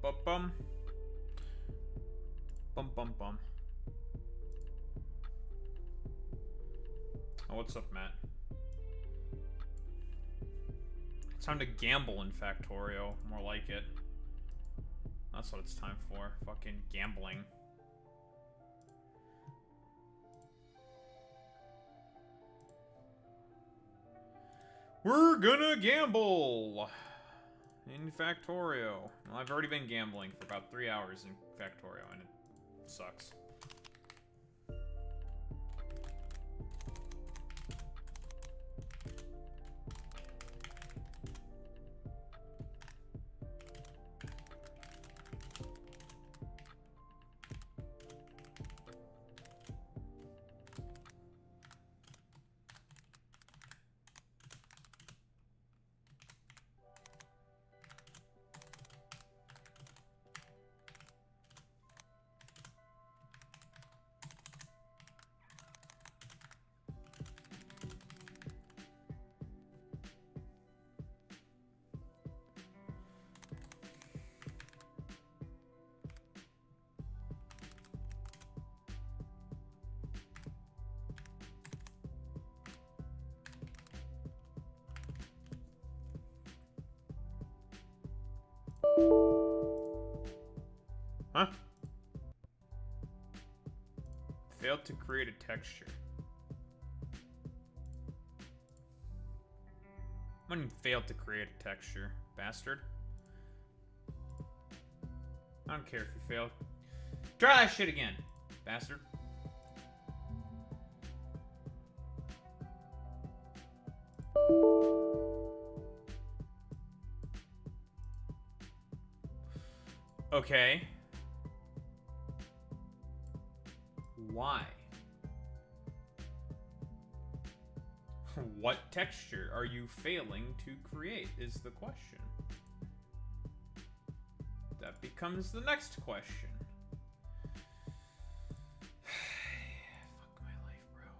bum bum. Bum bum bum. Oh, what's up, Matt? It's time to gamble in Factorio. More like it. That's what it's time for. Fucking gambling. We're gonna gamble in Factorio. Well, I've already been gambling for about 3 hours in Factorio, and it sucks. Huh? Failed to create a texture. When you failed to create a texture, bastard. I don't care if you failed. Try that shit again, bastard. Okay. Why? What texture are you failing to create is the question. That becomes the next question. Fuck my life, bro.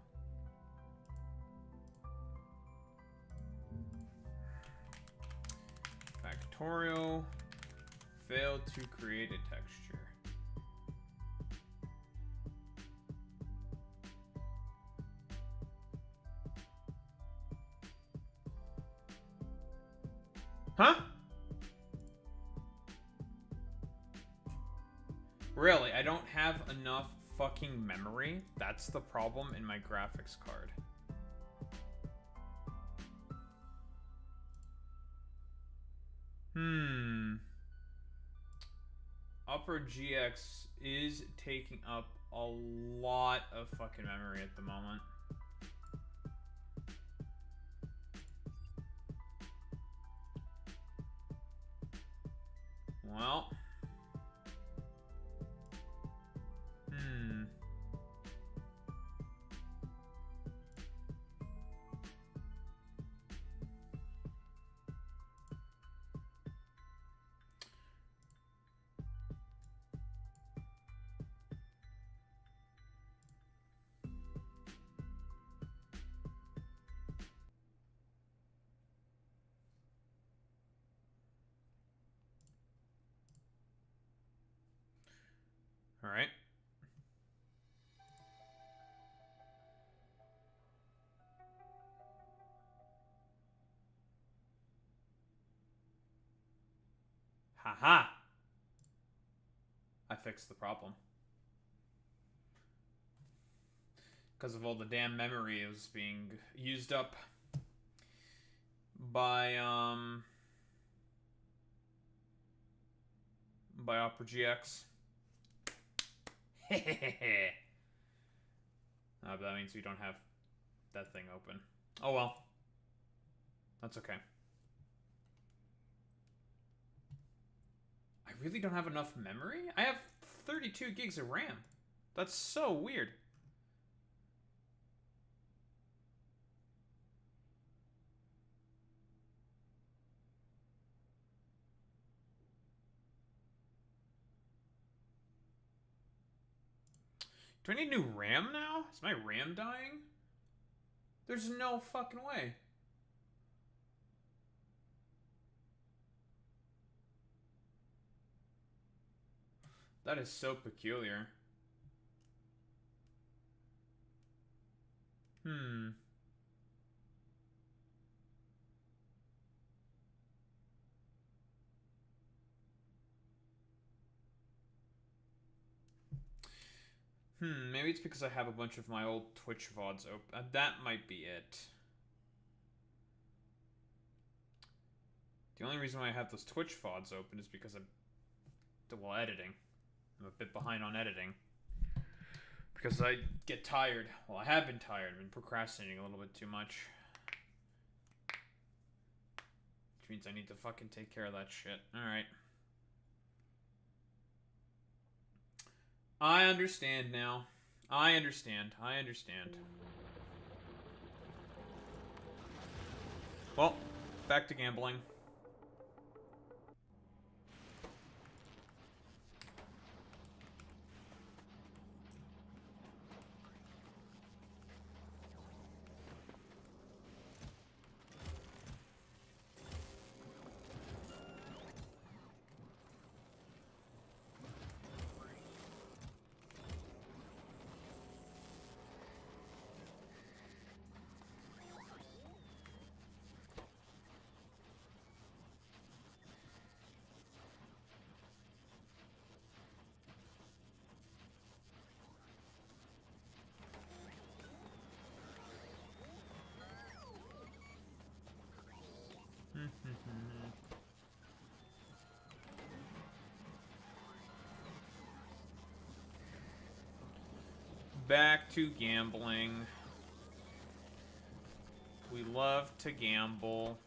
Factorio failed to create a texture. Huh? Really, I don't have enough fucking memory. That's the problem in my graphics card. Upper GX is taking up a lot of fucking memory at the moment. Well. All right. Haha. I fixed the problem. Because of all the damn memory it was being used up by Opera GX. But that means we don't have that thing open. Oh well. That's okay. I really don't have enough memory? I have 32 gigs of RAM. That's so weird. Do I need new RAM now? Is my RAM dying? There's no fucking way. That is so peculiar. Maybe it's because I have a bunch of my old Twitch VODs open. That might be it. The only reason why I have those Twitch VODs open is because I'm, well, editing. I'm a bit behind on editing. Because I get tired. Well, I have been tired. I've been procrastinating a little bit too much. Which means I need to fucking take care of that shit. Alright. I understand now. I understand. I understand. Well, back to gambling. Back to gambling. We love to gamble.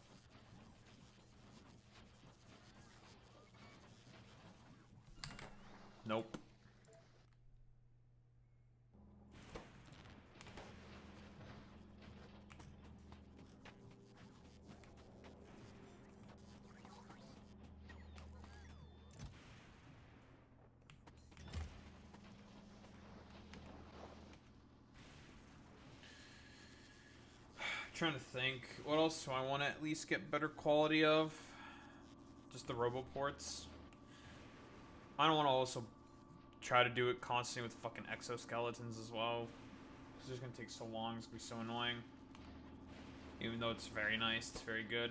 Nope. Trying to think, what else do I want to at least get better quality of? Just the roboports. I don't want to also try to do it constantly with fucking exoskeletons as well. It's just gonna take so long, it's gonna be so annoying. Even though it's very nice, it's very good.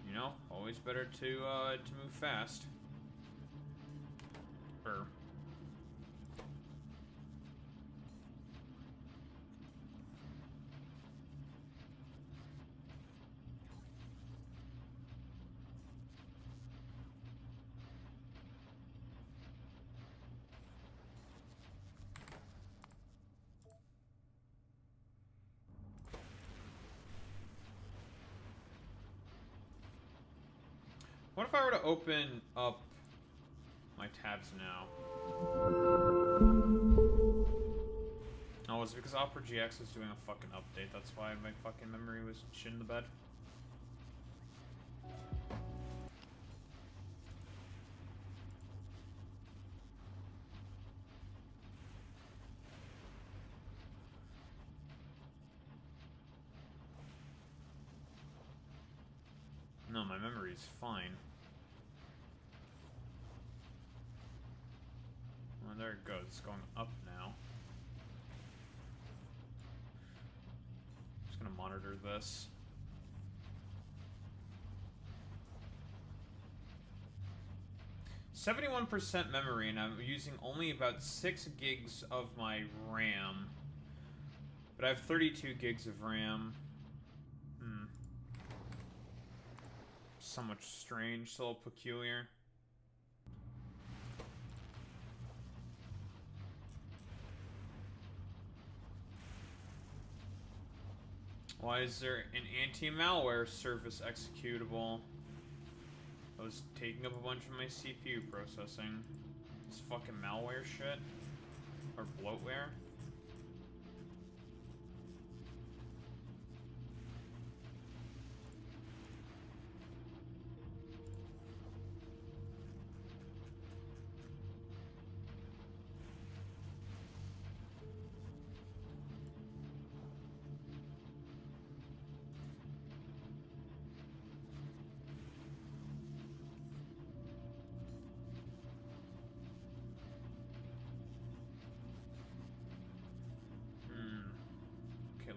You know, always better to move fast. What if I were to open up my tabs now? Oh, it's because Opera GX was doing a fucking update. That's why my fucking memory was shit in the bed. No, my memory is fine. Well, there it goes. It's going up now. Just gonna monitor this. %71% memory, and I'm using only about 6 gigs of my RAM. But I have 32 gigs of RAM. Somewhat strange, so peculiar. Why is there an anti-malware service executable? I was taking up a bunch of my CPU processing. This fucking malware shit? Or bloatware?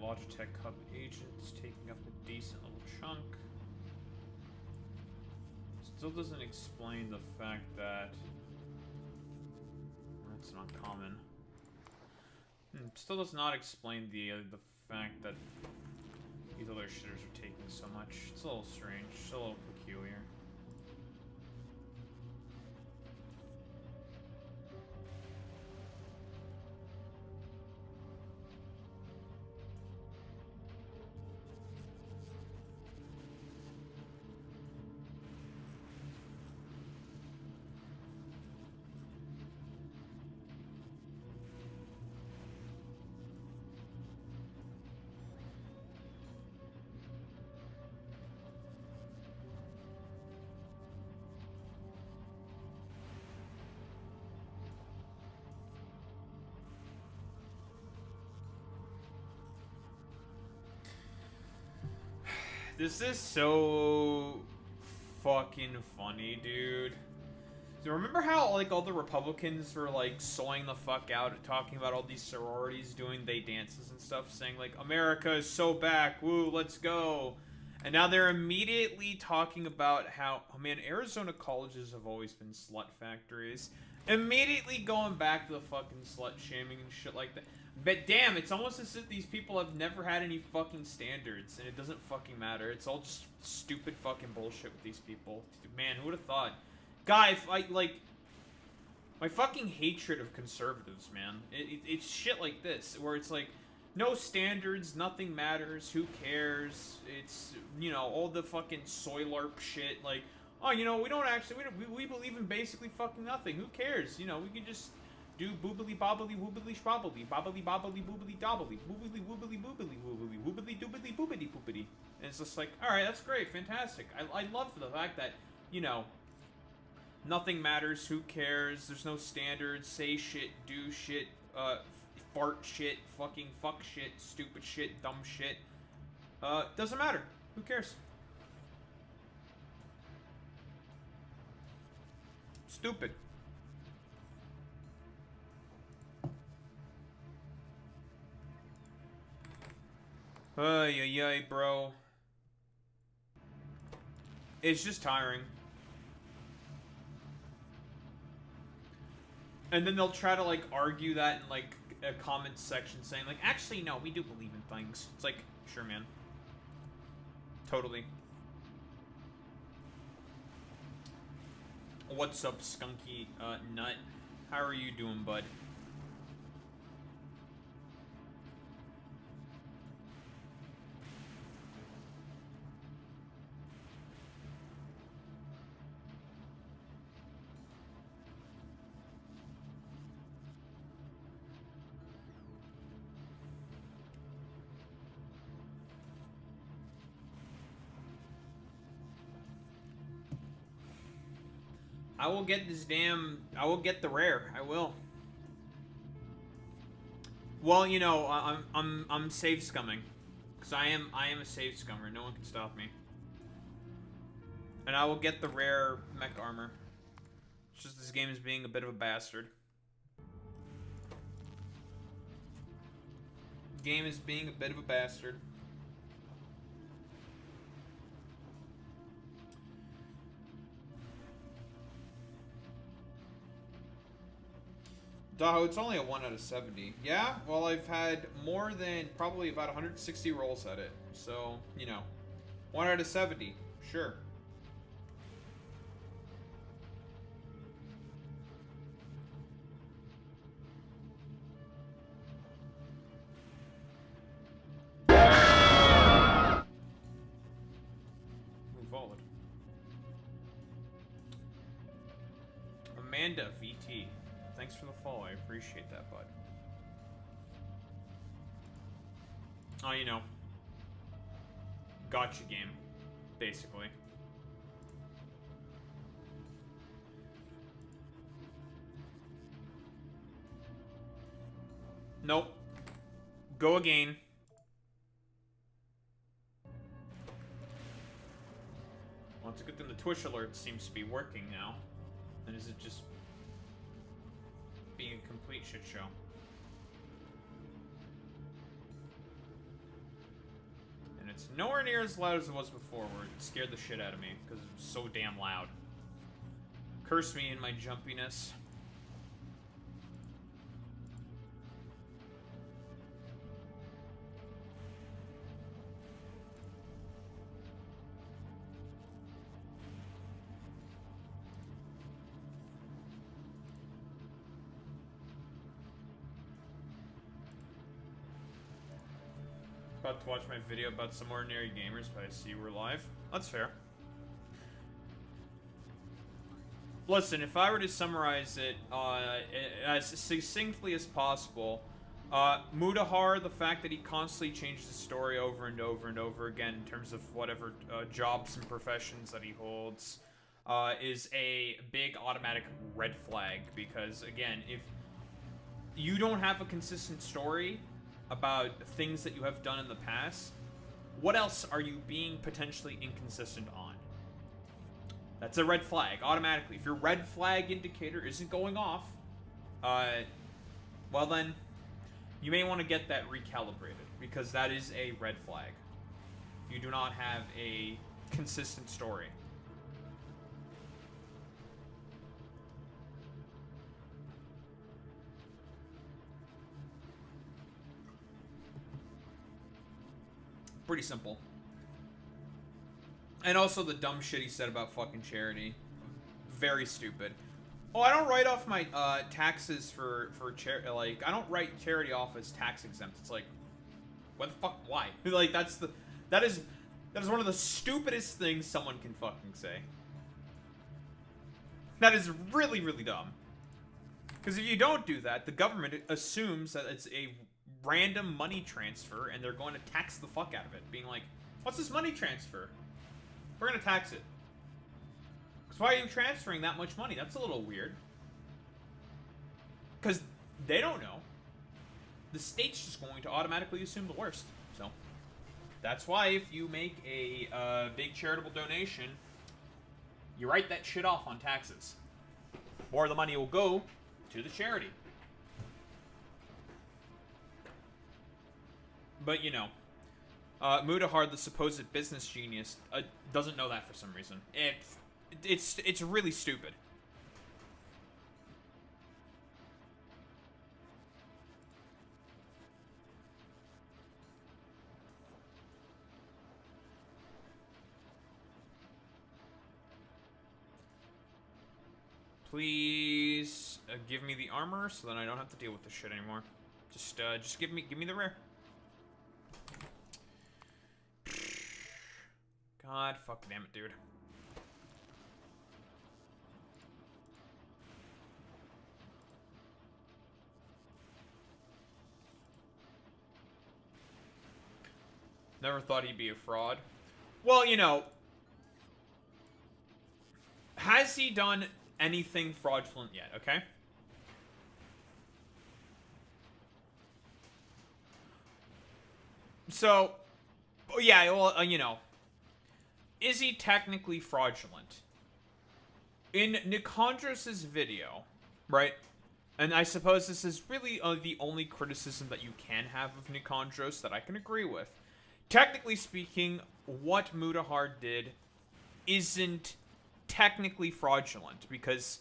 Logitech Hub agents taking up a decent little chunk. Still doesn't explain the fact that that's not common. Still does not explain the fact that these other shitters are taking so much. It's a little strange, it's a little peculiar. This is so fucking funny, dude. So remember how, like, all the Republicans were, like, soying the fuck out and talking about all these sororities doing they dances and stuff, saying, like, America is so back, woo, let's go. And now they're immediately talking about how, oh man, Arizona colleges have always been slut factories. Immediately going back to the fucking slut shaming and shit like that. But damn, it's almost as if these people have never had any fucking standards, and it doesn't fucking matter. It's all just stupid fucking bullshit with these people. Man, who would have thought? Guys, like, my fucking hatred of conservatives, man. It's shit like this, where it's like, no standards, nothing matters, who cares? It's, you know, all the fucking soy larp shit, like, oh, you know, we don't actually, we believe in basically fucking nothing, who cares? You know, we can just do boobily bobbly woobly schwobbly, bobbly bobbly boobly dobbly, woobly woobly boobly woobly, woobly doobly boobity poopity. And it's just like, alright, that's great, fantastic. I love the fact that, you know, nothing matters, who cares, there's no standards, say shit, do shit, fart shit, fucking fuck shit, stupid shit, dumb shit. Doesn't matter. Who cares? Stupid. Ay, bro. It's just tiring. And then they'll try to, like, argue that in, like, a comment section saying, like, actually, no, we do believe in things. It's like, sure, man. Totally. What's up, skunky nut? How are you doing, bud? I will get this damn... I will get the rare. I will. Well, you know, I'm save scumming, because I am a save scummer. No one can stop me. And I will get the rare mech armor. It's just this game is being a bit of a bastard. Game is being a bit of a bastard. Daho, it's only a 1 out of 70. Yeah, well, I've had more than probably about 160 rolls at it. So, you know, 1 out of 70. Sure. Move forward. Amanda, VT. Thanks for the follow, I appreciate that, bud. Oh, you know. Gotcha game, basically. Nope. Go again. Well, it's a good thing the Twitch alert seems to be working now. And is it just being a complete shit show? Vance. Nowhere near as loud as it was before, where it scared the shit out of me, because it was so damn loud. Curse me in my jumpiness. About to watch my video about some ordinary gamers, but I see we're live. That's fair. Listen, if I were to summarize it as succinctly as possible, Mudahar, the fact that he constantly changes his story over and over and over again in terms of whatever jobs and professions that he holds, is a big automatic red flag. Because, again, if you don't have a consistent story about things that you have done in the past, what else are you being potentially inconsistent on? That's a red flag, automatically. If your red flag indicator isn't going off, well then, you may want to get that recalibrated, because that is a red flag. You do not have a consistent story. Pretty simple. And also the dumb shit he said about fucking charity. Very stupid. Oh, I don't write off my taxes for charity. Like, I don't write charity off as tax exempt. It's like, what the fuck? Why? Like, that is one of the stupidest things someone can fucking say. That is really, really dumb. Because if you don't do that, the government assumes that it's a random money transfer, and they're going to tax the fuck out of it, being like, what's this money transfer? We're going to tax it. Because why are you transferring that much money? That's a little weird. Because they don't know. The state's just going to automatically assume the worst. So, that's why if you make a big charitable donation, you write that shit off on taxes. Or the money will go to the charity. But, you know, Mudahar, the supposed business genius, doesn't know that for some reason. It's really stupid. Please give me the armor so then I don't have to deal with this shit anymore. Just give me the rare. God, fuck damn it, dude. Never thought he'd be a fraud. Well, you know, has he done anything fraudulent yet, okay? So, yeah, well, you know, is he technically fraudulent? In Nicandros' video, right? And I suppose this is really the only criticism that you can have of Nicandros that I can agree with. Technically speaking, what Mudahar did isn't technically fraudulent because,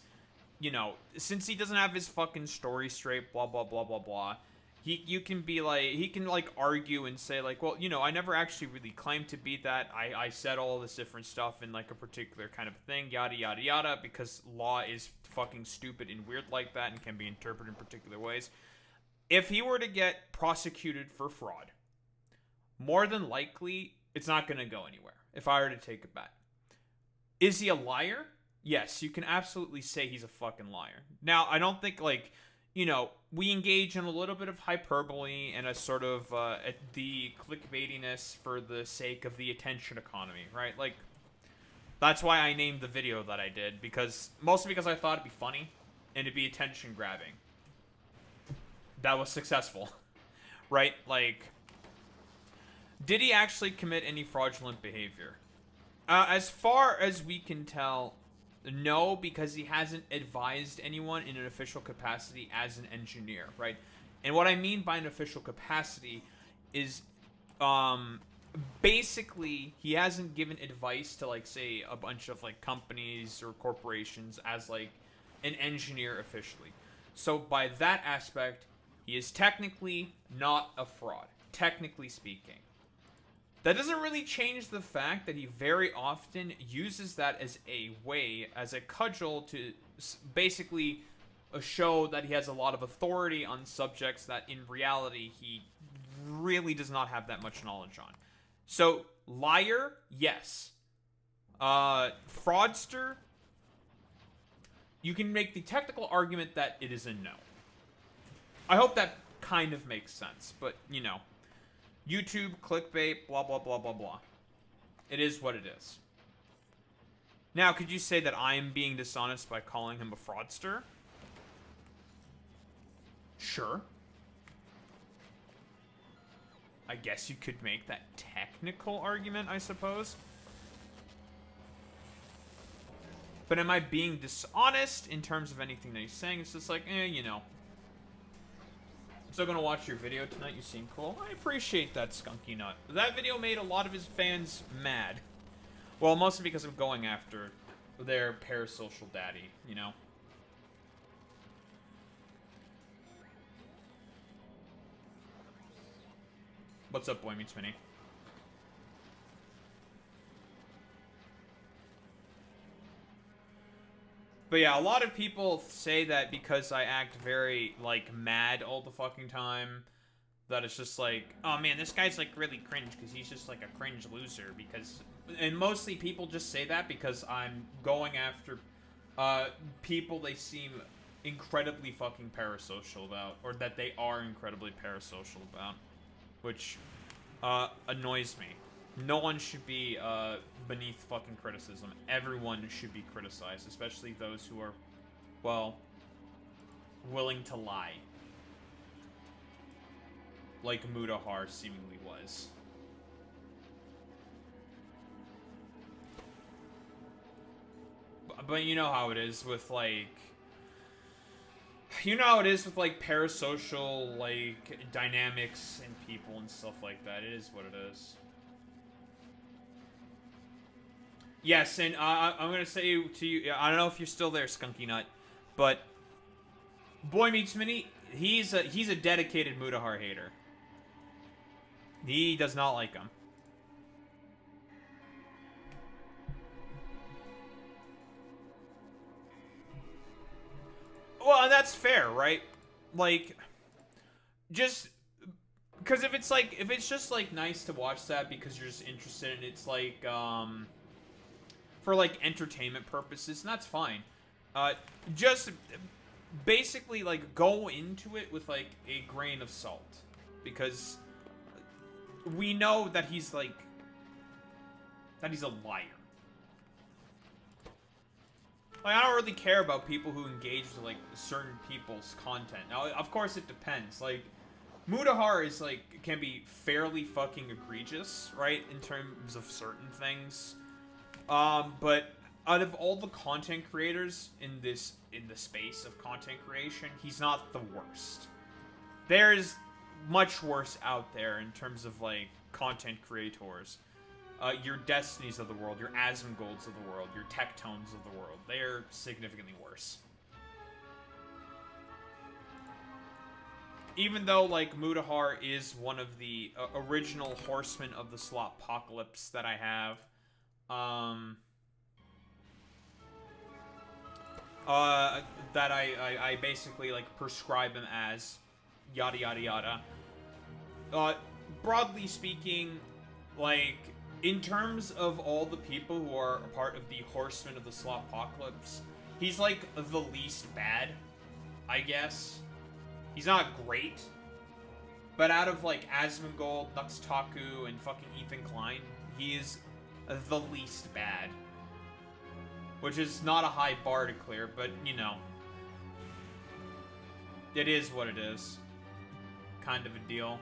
you know, since he doesn't have his fucking story straight, blah, blah, blah, blah, blah, he can argue and say, like, well, you know, I never actually really claimed to be that. I said all this different stuff in, like, a particular kind of thing, yada, yada, yada, because law is fucking stupid and weird like that and can be interpreted in particular ways. If he were to get prosecuted for fraud, more than likely, it's not going to go anywhere, if I were to take a bet. Is he a liar? Yes, you can absolutely say he's a fucking liar. Now, I don't think, like, you know, we engage in a little bit of hyperbole and a sort of the clickbaitiness for the sake of the attention economy, right? Like, that's why I named the video that I did, mostly because I thought it'd be funny and it'd be attention grabbing. That was successful, right? Like, did he actually commit any fraudulent behavior? As far as we can tell, no, because he hasn't advised anyone in an official capacity as an engineer, right? And what I mean by an official capacity is, basically, he hasn't given advice to, like, say, a bunch of, like, companies or corporations as, like, an engineer officially. So by that aspect, he is technically not a fraud, technically speaking. That doesn't really change the fact that he very often uses that as a way, as a cudgel to basically show that he has a lot of authority on subjects that in reality he really does not have that much knowledge on. So, liar, yes. Fraudster, you can make the technical argument that it is a no. I hope that kind of makes sense, but, you know. YouTube, clickbait, blah, blah, blah, blah, blah. It is what it is. Now, could you say that I am being dishonest by calling him a fraudster? Sure. I guess you could make that technical argument, I suppose. But am I being dishonest in terms of anything that he's saying? It's just like, you know. I'm still gonna watch your video tonight. You seem cool. I appreciate that, Skunky Nut. That video made a lot of his fans mad. Well, mostly because I'm going after their parasocial daddy, you know? What's up, Boy Meets Mini? But yeah, a lot of people say that because I act very, like, mad all the fucking time, that it's just like, oh man, this guy's, like, really cringe because he's just, like, a cringe loser because... And mostly people just say that because I'm going after people they seem incredibly fucking parasocial about, or that they are incredibly parasocial about, which annoys me. No one should be beneath fucking criticism. Everyone should be criticized, especially those who are, well, willing to lie. Like Mudahar seemingly was. But you know how it is with, like... You know how it is with, like, parasocial, like, dynamics and people and stuff like that. It is what it is. Yes, and I'm gonna say to you, I don't know if you're still there, Skunky Nut, but Boy Meets Mini, he's a dedicated Mudahar hater. He does not like him. Well, and that's fair, right? Like, just because if it's just like nice to watch that because you're just interested and it's like for like entertainment purposes, and that's fine. Just basically like go into it with like a grain of salt because we know that he's like a liar. Like, I don't really care about people who engage with, like, certain people's content. Now, of course, it depends. Like, Mudahar is, like, can be fairly fucking egregious, right? In terms of certain things. But out of all the content creators in the space of content creation, he's not the worst. There's much worse out there in terms of, like, content creators. Your Destinies of the world, your Asmogolds of the world, your Tectones of the world. They're significantly worse. Even though, like, Mudahar is one of the original horsemen of the Slotpocalypse that I have, that I basically, like, prescribe him as yada yada yada. Broadly speaking, like... In terms of all the people who are a part of the Horsemen of the Slotpocalypse, he's like the least bad, I guess. He's not great, but out of like Asmongold, Nuxtaku, and fucking Ethan Klein, he is the least bad. Which is not a high bar to clear, but you know. It is what it is. Kind of a deal.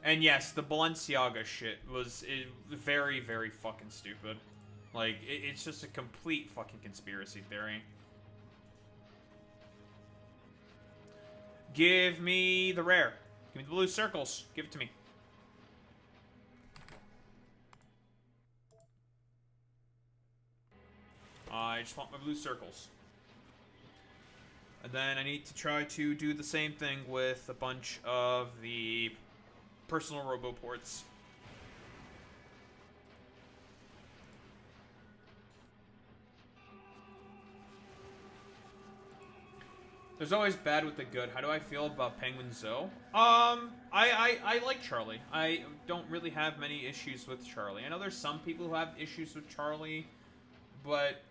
And yes, the Balenciaga shit was very, very fucking stupid. Like, it's just a complete fucking conspiracy theory. Give me the rare. Give me the blue circles. Give it to me. I just want my blue circles. And then I need to try to do the same thing with a bunch of the personal roboports. There's always bad with the good. How do I feel about Penguin Zoe? I like Charlie. I don't really have many issues with Charlie. I know there's some people who have issues with Charlie, but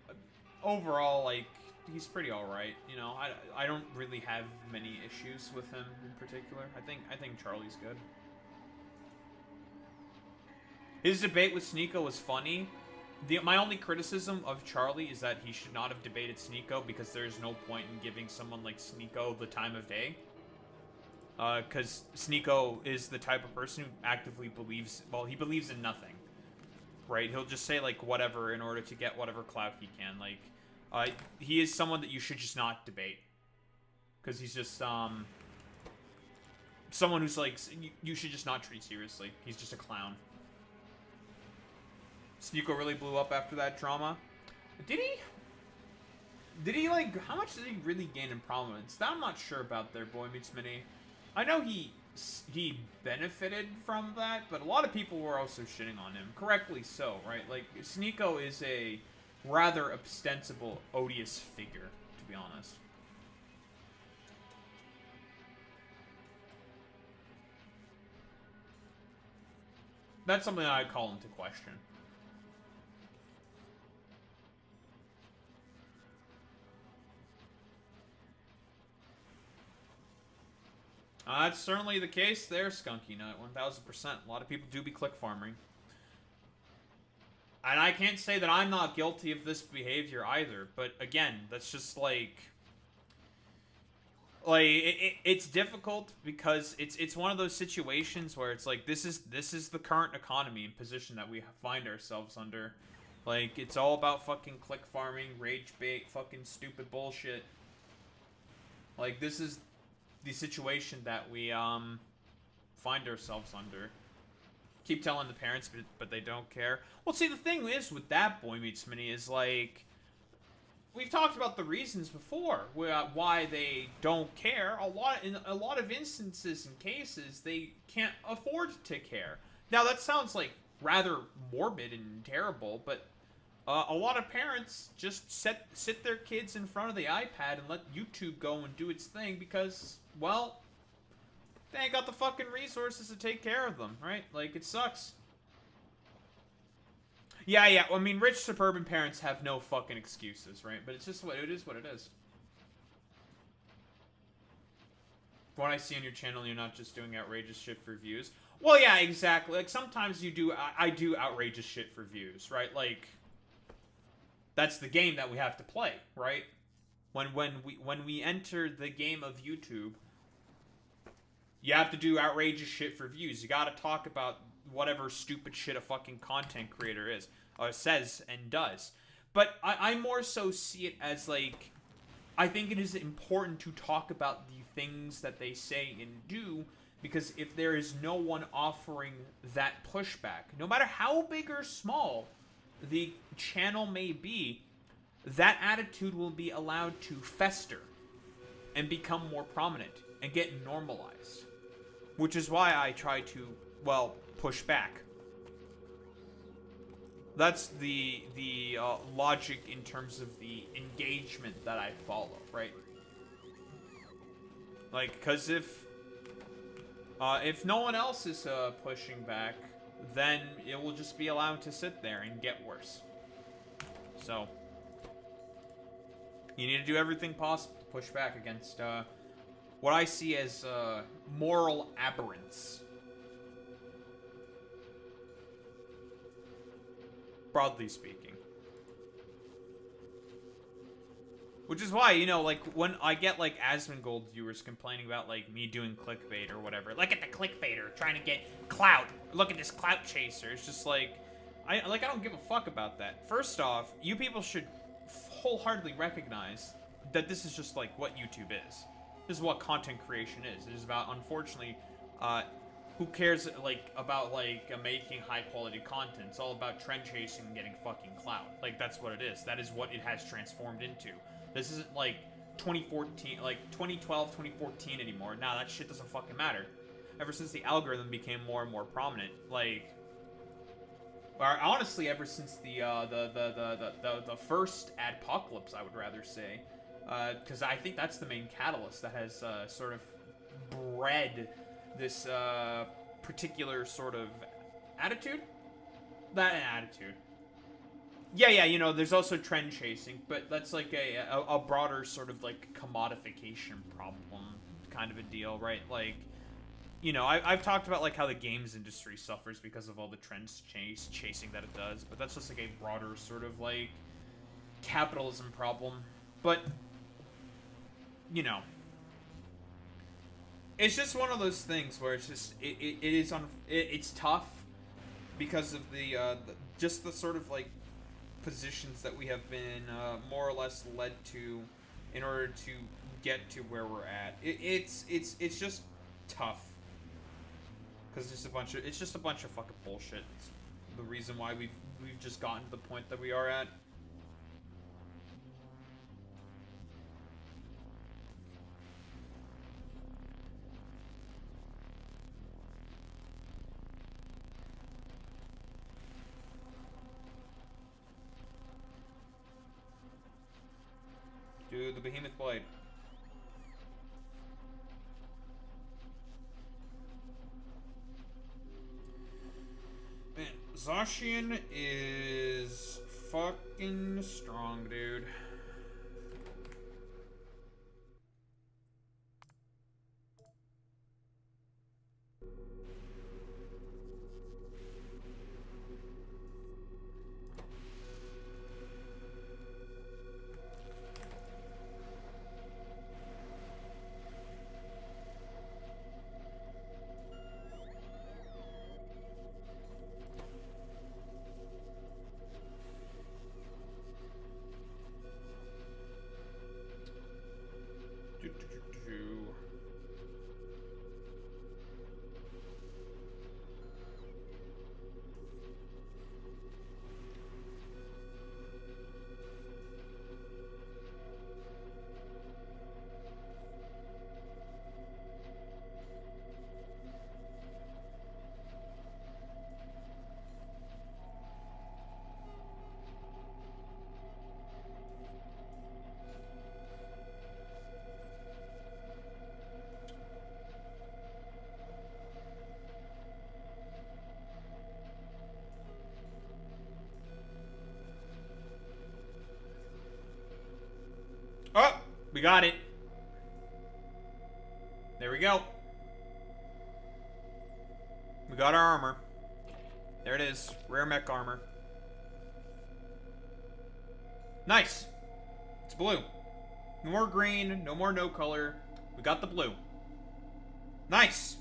overall, like, he's pretty alright. You know, I don't really have many issues with him in particular. I think Charlie's good. His debate with Sneeko was funny. My only criticism of Charlie is that he should not have debated Sneeko because there's no point in giving someone like Sneeko the time of day. Because Sneeko is the type of person who actively believes, well, he believes in nothing. Right? He'll just say, like, whatever in order to get whatever clout he can. Like, he is someone that you should just not debate. Because he's just, someone who's, like, you should just not treat seriously. He's just a clown. Sneeko really blew up after that drama. Did he? Did he, like, how much did he really gain in prominence? That I'm not sure about there, Boy Meets Mini. I know he benefited from that, but a lot of people were also shitting on him. Correctly so, right? Like, Sneeko is a rather ostensible, odious figure, to be honest. That's something that I'd call into question. That's certainly the case there, Skunky Nut, 1000%. A lot of people do be click farming. And I can't say that I'm not guilty of this behavior either, but again, that's just like it's difficult because it's one of those situations where it's like this is the current economy and position that we find ourselves under. Like, it's all about fucking click farming, rage bait, fucking stupid bullshit. Like, this is the situation that we find ourselves under. Keep telling the parents, but they don't care. Well, see, the thing is with that, Boy Meets Mini, is like, we've talked about the reasons before why they don't care. In a lot of instances and cases, they can't afford to care. Now, that sounds like rather morbid and terrible, but a lot of parents just sit their kids in front of the iPad and let YouTube go and do its thing because, well, they ain't got the fucking resources to take care of them, right? Like, it sucks. Yeah, I mean, rich suburban parents have no fucking excuses, right? But it's just what it is. What it is. From what I see on your channel, you're not just doing outrageous shit for views. Well, yeah, exactly. Like, sometimes you do. I do outrageous shit for views, right? Like, that's the game that we have to play, right? When we enter the game of YouTube, you have to do outrageous shit for views. You gotta talk about whatever stupid shit a fucking content creator is, says and does. But I more so see it as, like, I think it is important to talk about the things that they say and do, because if there is no one offering that pushback, no matter how big or small the channel may be, that attitude will be allowed to fester and become more prominent and get normalized. Which is why I try to, well, push back. That's the logic in terms of the engagement that I follow, right? Like, because if no one else is pushing back, then it will just be allowed to sit there and get worse. So, you need to do everything possible to push back against what I see as moral aberrance. Broadly speaking. Which is why, you know, like, when I get, like, Asmongold viewers complaining about, like, me doing clickbait or whatever. Look at the clickbaiter trying to get clout. Look at this clout chaser. It's just like, I don't give a fuck about that. First off, you people should wholeheartedly recognize that this is just, like, what YouTube is. This is what content creation is. It is about, unfortunately, who cares like about like making high quality content? It's all about trend chasing and getting fucking clout. Like that's what it is. That is what it has transformed into. This isn't like 2014, like 2012, 2014 anymore. Now that shit doesn't fucking matter. Ever since the algorithm became more and more prominent, like, or honestly, ever since the first adpocalypse, I would rather say, because I think that's the main catalyst that has sort of bred this particular sort of attitude. That attitude. Yeah, you know, there's also trend chasing, but that's like a broader sort of like commodification problem kind of a deal, right? Like, you know, I've talked about like how the games industry suffers because of all the trends chasing that it does, but that's just like a broader sort of like capitalism problem. But, you know, it's just one of those things where it's just it's tough because of the just the sort of like positions that we have been more or less led to in order to get to where we're at. It's just tough because it's just a bunch of fucking bullshit. It's the reason why we've just gotten to the point that we are at. Dude, the behemoth blade. Man, Zacian is fucking strong, dude. Oh, we got it. There we go. We got our armor. There it is. Rare mech armor. Nice. It's blue. No more green. No more no color. We got the blue. Nice.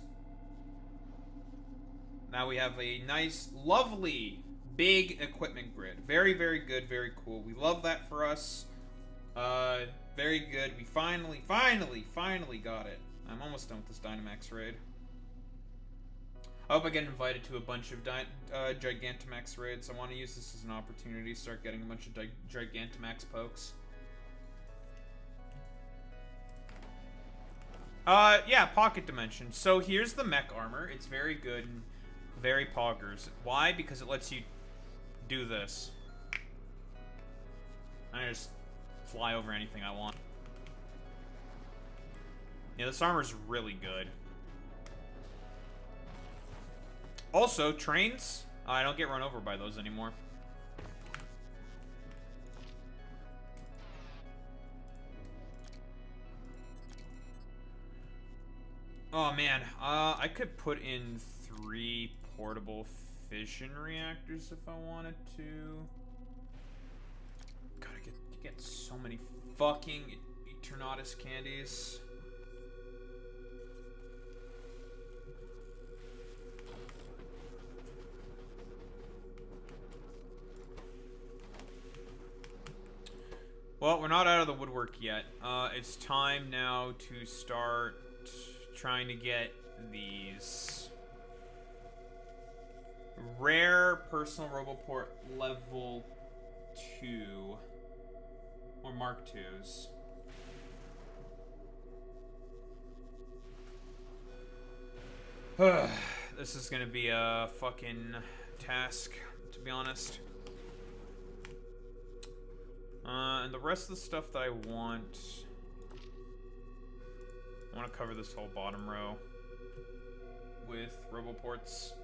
Now we have a nice, lovely, big equipment grid. Very, very good. Very cool. We love that for us. Very good. We finally got it. I'm almost done with this Dynamax raid. I hope I get invited to a bunch of Gigantamax raids. I want to use this as an opportunity to start getting a bunch of Gigantamax pokes. Yeah, Pocket Dimension. So here's the mech armor. It's very good and very poggers. Why? Because it lets you do this. I just fly over anything I want. Yeah, this armor's really good. Also, trains. I don't get run over by those anymore. Oh man, I could put in 3 portable fission reactors if I wanted to. God, I get so many fucking Eternatus candies. Well, we're not out of the woodwork yet. It's time now to start trying to get these rare personal roboport level 2 or Mark 2s. This is gonna be a fucking task, to be honest. And the rest of the stuff that I want to cover this whole bottom row with roboports.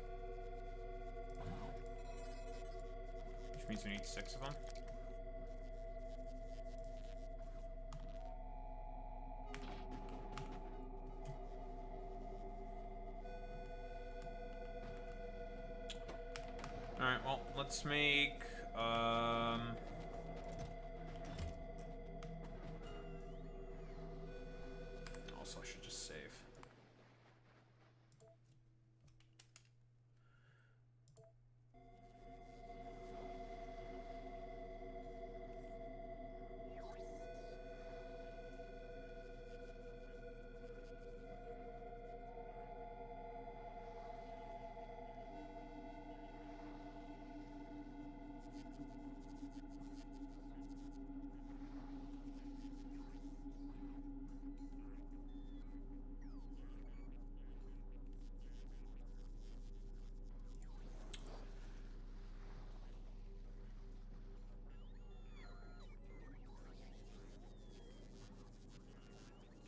Which means we need 6 of them. Alright, well, let's make, also, I should just save.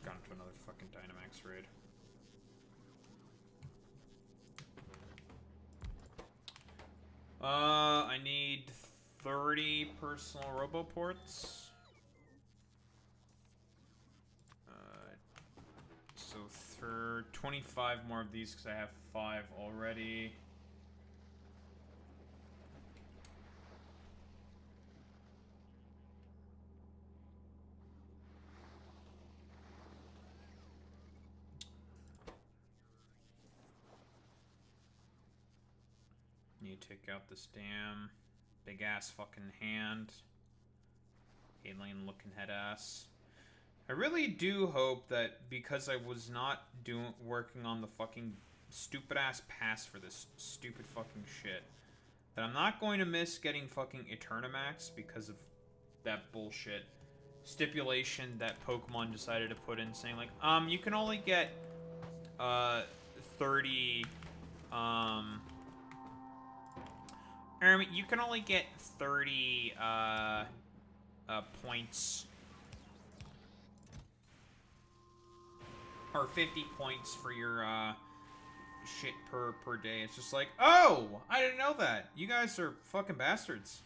Got into another fucking Dynamax raid. I need 30 personal roboports. So for 25 more of these because I have 5 already. Need to take out this damn big ass fucking hand. Alien looking head ass. I really do hope that because I was not working on the fucking stupid ass pass for this stupid fucking shit, that I'm not going to miss getting fucking Eternamax because of that bullshit stipulation that Pokemon decided to put in, saying like, you can only get 30 you can only get 30 points or 50 points for your shit per day. It's just like, oh, I didn't know that. You guys are fucking bastards.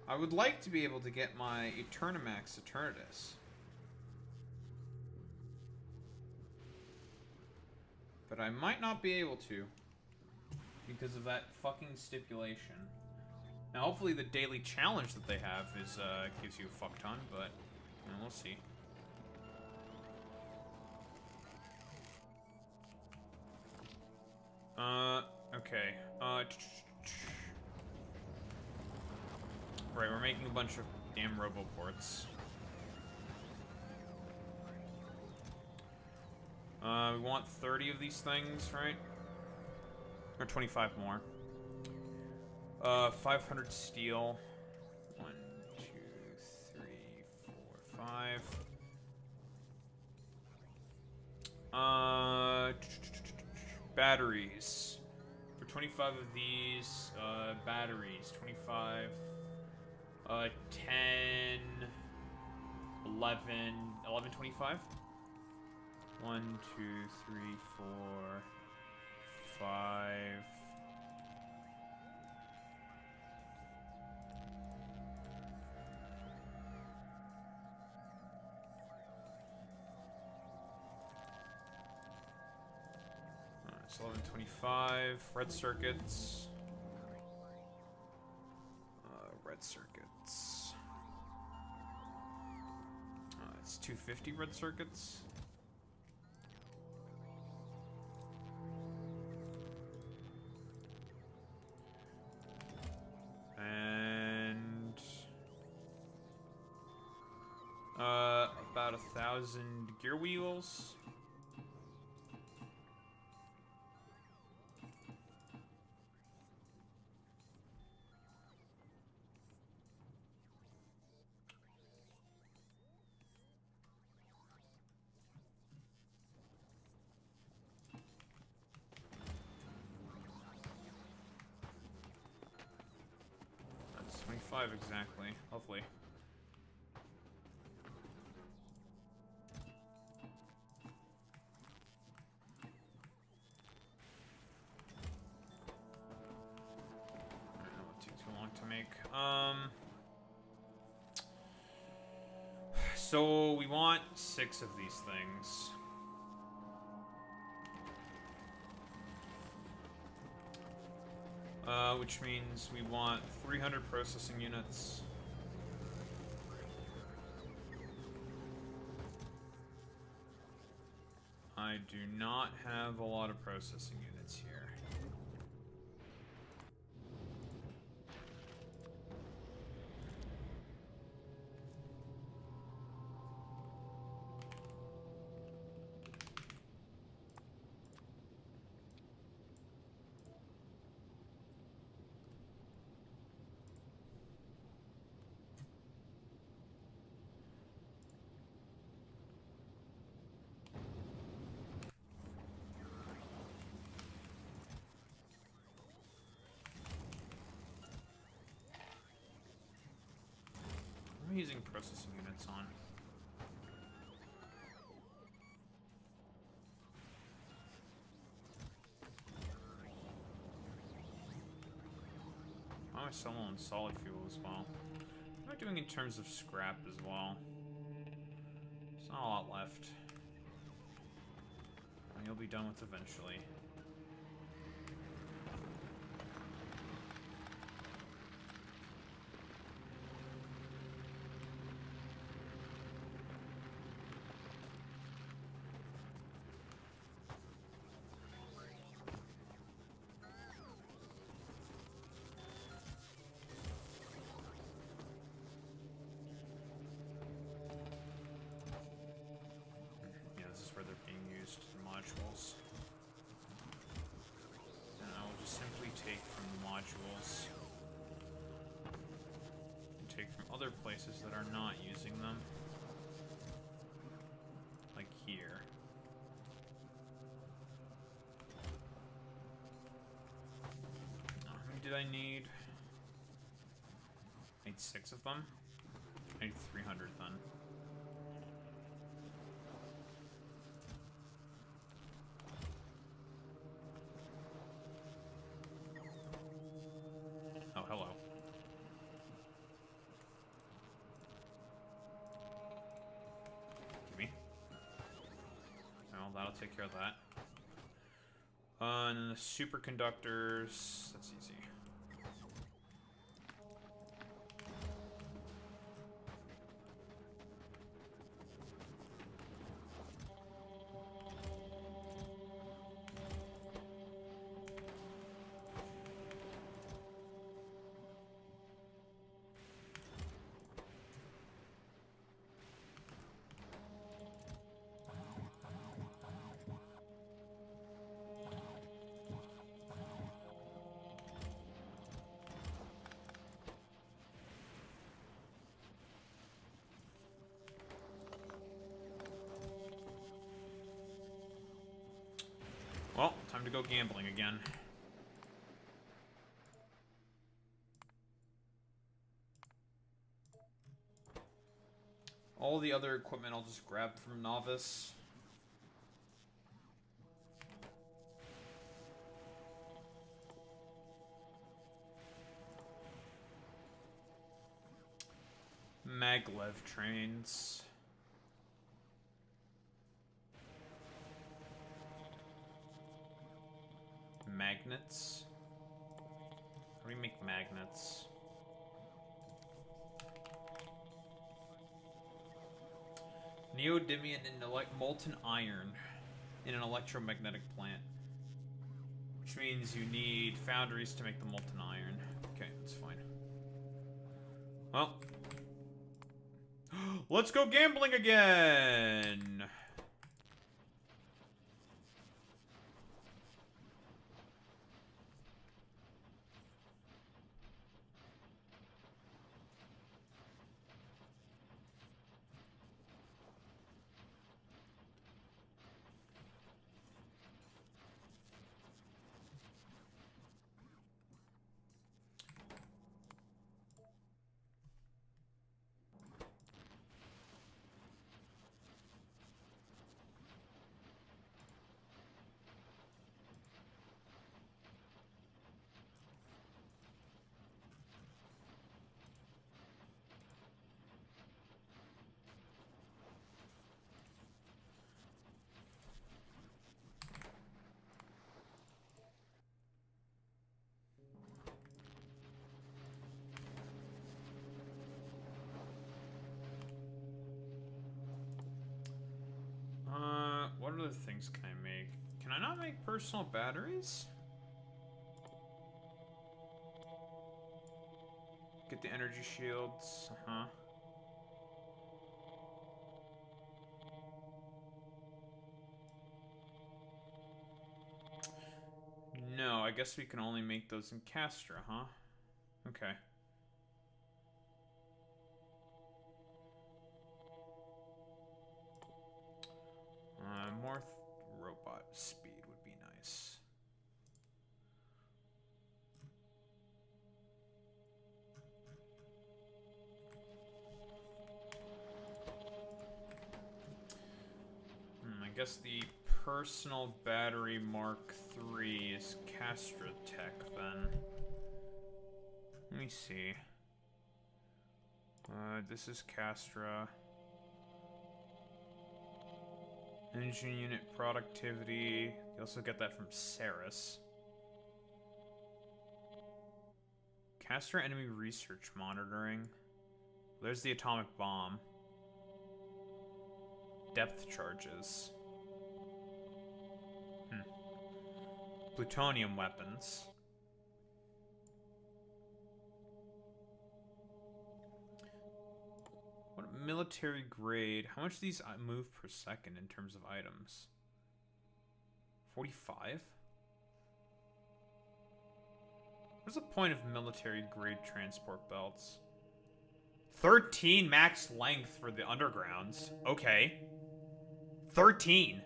I would like to be able to get my Eternamax Eternatus. But I might not be able to because of that fucking stipulation. Now, hopefully the daily challenge that they have is gives you a fuck ton, but you know, we'll see. Okay. Right, we're making a bunch of damn roboports. We want 30 of these things, right? Or 25 more. 500 steel. 1, 2, 3, 4, 5. Batteries. For 25 of these, batteries. 25. 10. 11. 11, 25? 1, 2, 3, 4, 5. Alright, so 1125. Red circuits. Red circuits. It's 250 red circuits. 1,000 gear wheels. That's 25 exactly. Lovely. So we want 6 of these things. Which means we want 300 processing units. I do not have a lot of processing units here. What am I using processing units on? Why am I selling on solid fuel as well? What am I doing in terms of scrap as well? There's not a lot left. And you'll be done with eventually. Modules. And I will just simply take from the modules. And take from other places that are not using them. Like here. How many did I need? I need 6 of them. I need 300 then. Hello. Gimme. Well, that'll take care of that. And then the superconductors, that's easy. Well, time to go gambling again. All the other equipment I'll just grab from Novice. Maglev trains. Magnets. How do we make magnets? Neodymium and molten iron in an electromagnetic plant. Which means you need foundries to make the molten iron. Okay, that's fine. Well. Let's go gambling again! What other things can I make? Can I not make personal batteries? Get the energy shields, uh-huh. No, I guess we can only make those in Castra, huh? Okay. More robot speed would be nice. I guess the personal battery Mark III is Castra Tech then. Let me see. This is Castra. Engine unit productivity. You also get that from Ceres. Castra enemy research monitoring. There's the atomic bomb. Depth charges. Plutonium weapons. What military grade? How much do these move per second in terms of items? 45? What's the point of military grade transport belts? 13 max length for the undergrounds. Okay. 13.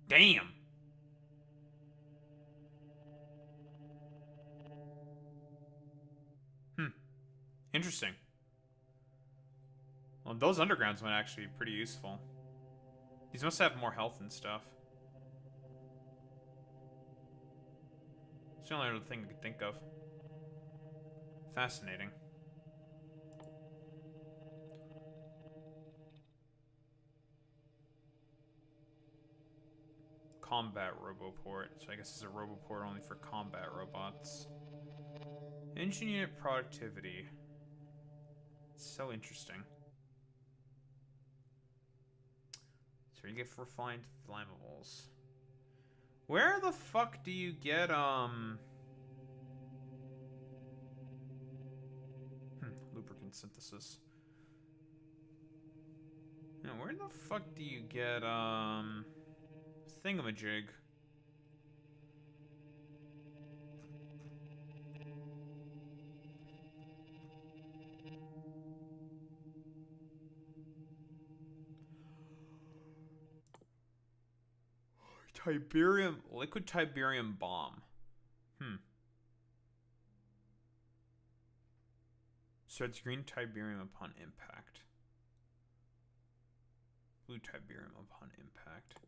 Damn. Interesting. Well, those undergrounds might actually be pretty useful. These must have more health and stuff. It's the only other thing I could think of. Fascinating. Combat roboport. So I guess it's a roboport only for combat robots. Engine unit productivity. It's so interesting. So you get refined flammables. Where the fuck do you get, lubricant synthesis. Now, where the fuck do you get, thingamajig? Tiberium, liquid Tiberium bomb. So it's green Tiberium upon impact. Blue Tiberium upon impact.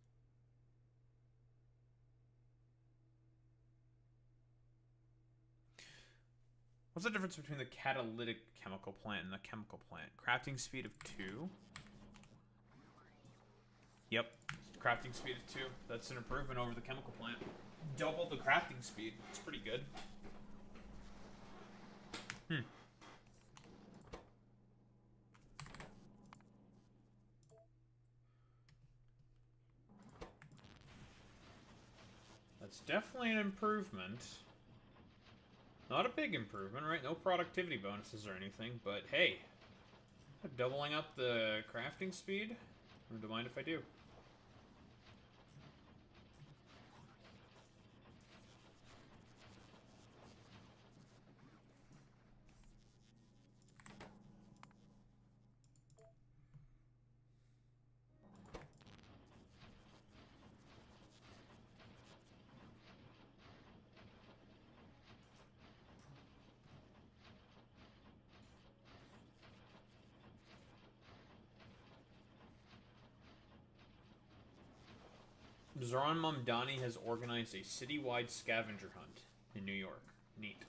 What's the difference between the catalytic chemical plant and the chemical plant? Crafting speed of 2. Yep. Crafting speed of 2. That's an improvement over the chemical plant. Double the crafting speed. It's pretty good. That's definitely an improvement. Not a big improvement, right? No productivity bonuses or anything, but hey. Doubling up the crafting speed? Or do you mind if I do? Zoran Mamdani has organized a citywide scavenger hunt in New York. Neat.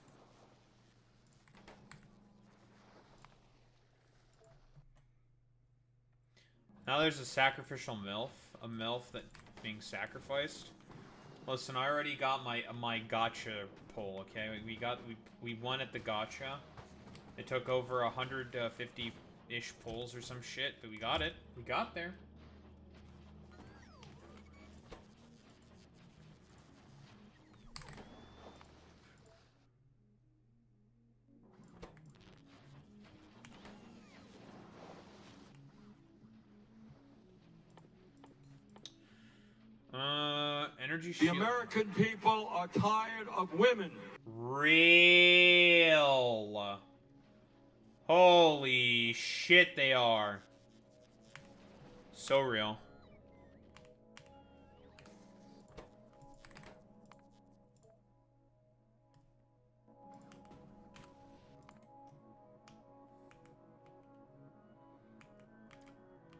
Now there's a sacrificial MILF. A MILF that being sacrificed. Listen, I already got my gacha pull, okay? We won at the gacha. It took over 150-ish pulls or some shit, but we got it. We got there. Energy shield. The American people are tired of women. Real. Holy shit, they are. So real.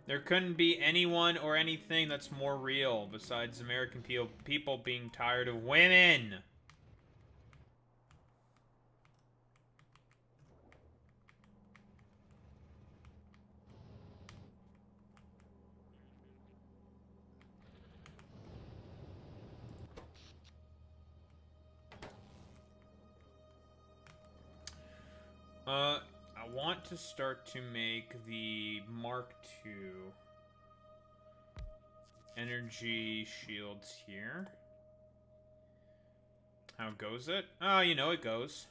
There couldn't be anyone or anything that's more real besides American people being tired of women. I want to start to make the Mark II energy shields here. How goes it? Oh, you know it goes.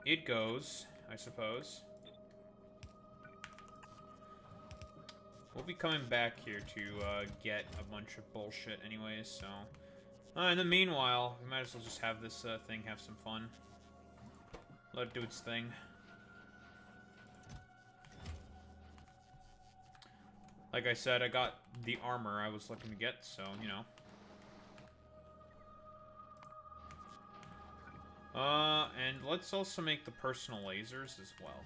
It goes, I suppose. We'll be coming back here to get a bunch of bullshit anyways, so... in the meanwhile, we might as well just have this thing have some fun. Let it do its thing. Like I said, I got the armor I was looking to get, so, you know. And let's also make the personal lasers as well.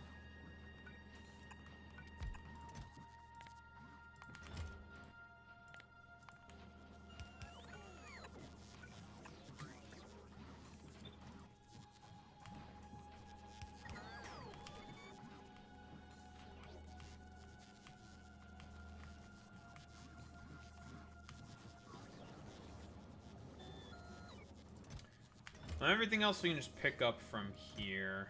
Everything else we can just pick up from here.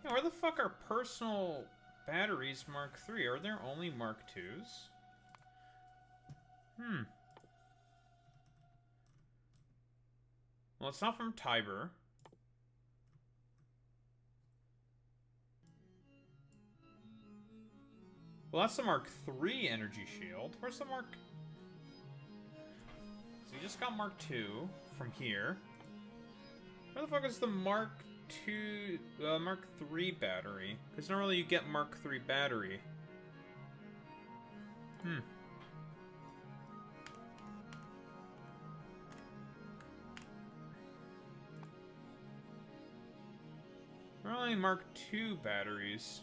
Yeah, where the fuck are personal batteries Mark III? Are there only Mark IIs? Well, it's not from Tiber. Well, that's the Mark III energy shield. Where's the Mark... So you just got Mark II from here. Where the fuck is the Mark III battery? Because normally you get Mark III battery. There are only Mark II batteries.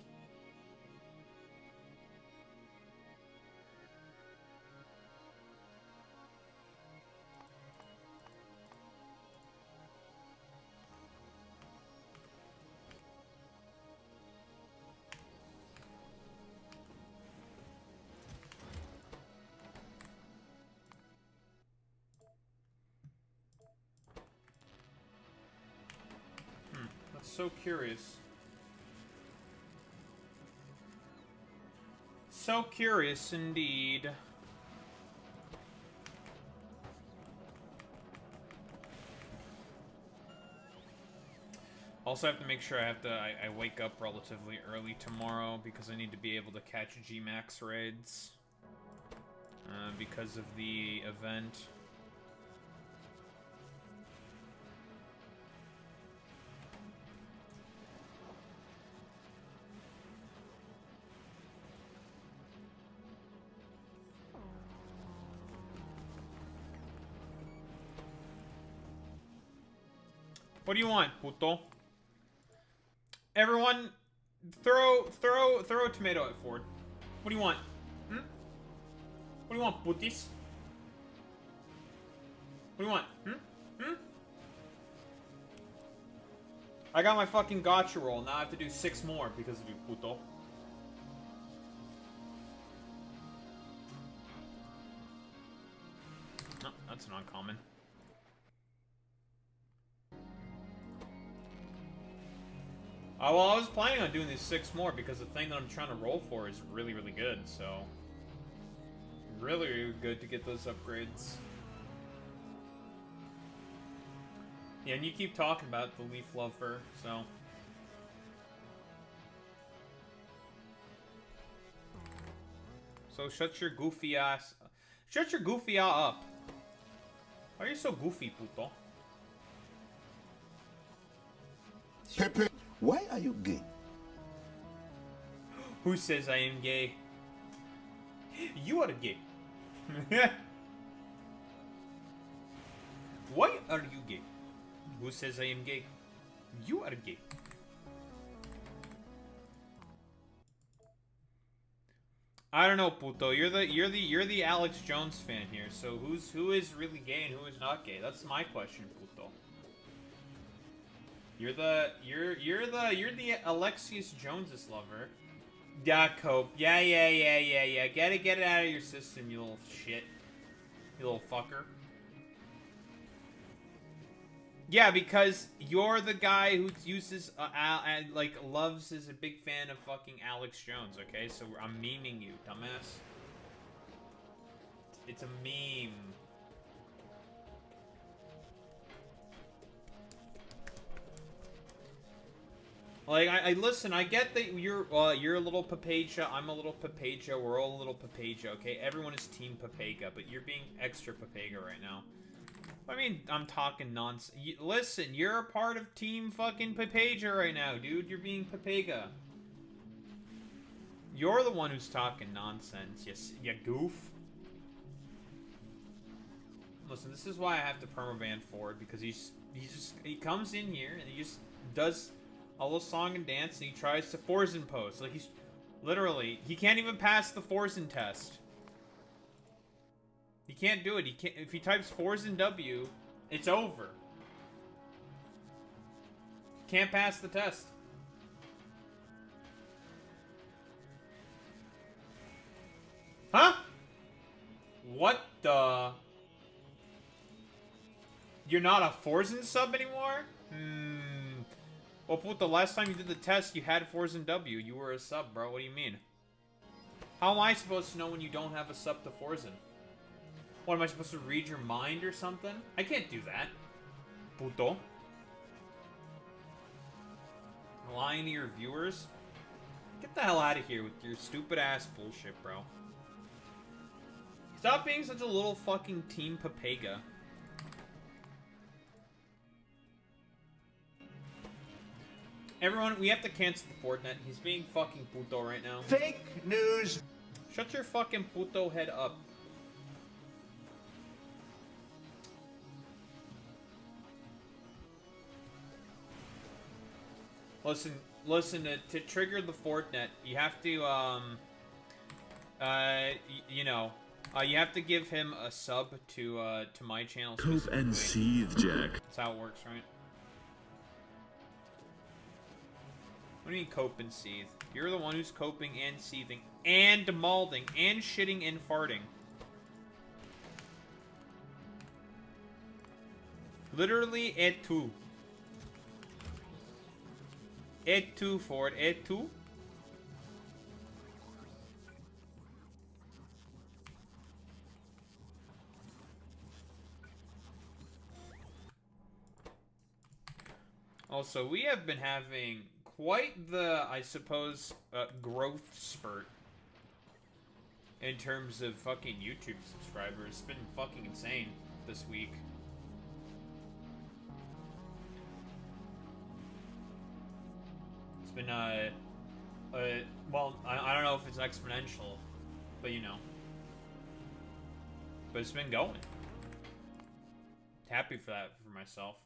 So curious. So curious indeed. Also have to make sure I wake up relatively early tomorrow because I need to be able to catch G-Max raids. Because of the event. What do you want, puto? Everyone, throw a tomato at Ford. What do you want? Hmm? What do you want, putis? What do you want? Hmm? Hmm? I got my fucking gotcha roll. Now I have to do 6 more because of you, puto. Oh, that's an uncommon. Well, I was planning on doing these 6 more because the thing that I'm trying to roll for is really, really good, so... Really, really good to get those upgrades. Yeah, and you keep talking about the leaf lover, so... So shut your goofy ass... Shut your goofy ass up. Why are you so goofy, puto? Pepe, why are you gay? Who says I am gay? You are gay. Why are you gay? Who says I am gay? You are gay. I don't know, puto. You're the Alex Jones fan here. So who is really gay and who is not gay? That's my question, puto. You're the Alexius Joneses lover. Yeah, Cope. Yeah. Get it out of your system, you little shit. You little fucker. Yeah, because you're the guy who uses, like, is a big fan of fucking Alex Jones, okay? So I'm memeing you, dumbass. It's a meme. Like, I listen, I get that you're a little Papagia, I'm a little Papagia, we're all a little Papagia, okay? Everyone is Team Papega, but you're being extra Papega right now. I mean, I'm talking nonsense. Listen, you're a part of Team fucking Papagia right now, dude. You're being Papega. You're the one who's talking nonsense, you goof. Listen, this is why I have to permaban Ford, because he comes in here and he just does a little song and dance and he tries to Forzen post. Like, he's literally, he can't even pass the Forzen test. He can't do it. He can't. If he types Forzen W, it's over. Can't pass the test. Huh? What the? You're not a Forzen sub anymore? Well, Put, the last time you did the test, you had Forzen W. You were a sub, bro. What do you mean? How am I supposed to know when you don't have a sub to Forzen? What, am I supposed to read your mind or something? I can't do that. Puto. Lying to your viewers? Get the hell out of here with your stupid ass bullshit, bro. Stop being such a little fucking Team Papega. Everyone, we have to cancel the Fortnite. He's being fucking puto right now. Fake news. Shut your fucking puto head up. Listen, to trigger the Fortnite, you have to, you have to give him a sub to my channel. Cope and seethe, Jack. That's how it works, right? What do you mean cope and seethe? You're the one who's coping and seething and malding and shitting and farting. Literally, et tu. Et tu, Ford, et tu. Also, we have been having quite the, I suppose, growth spurt in terms of fucking YouTube subscribers. It's been fucking insane this week. It's been, well, I don't know if it's exponential, but you know. But it's been going. Happy for that for myself.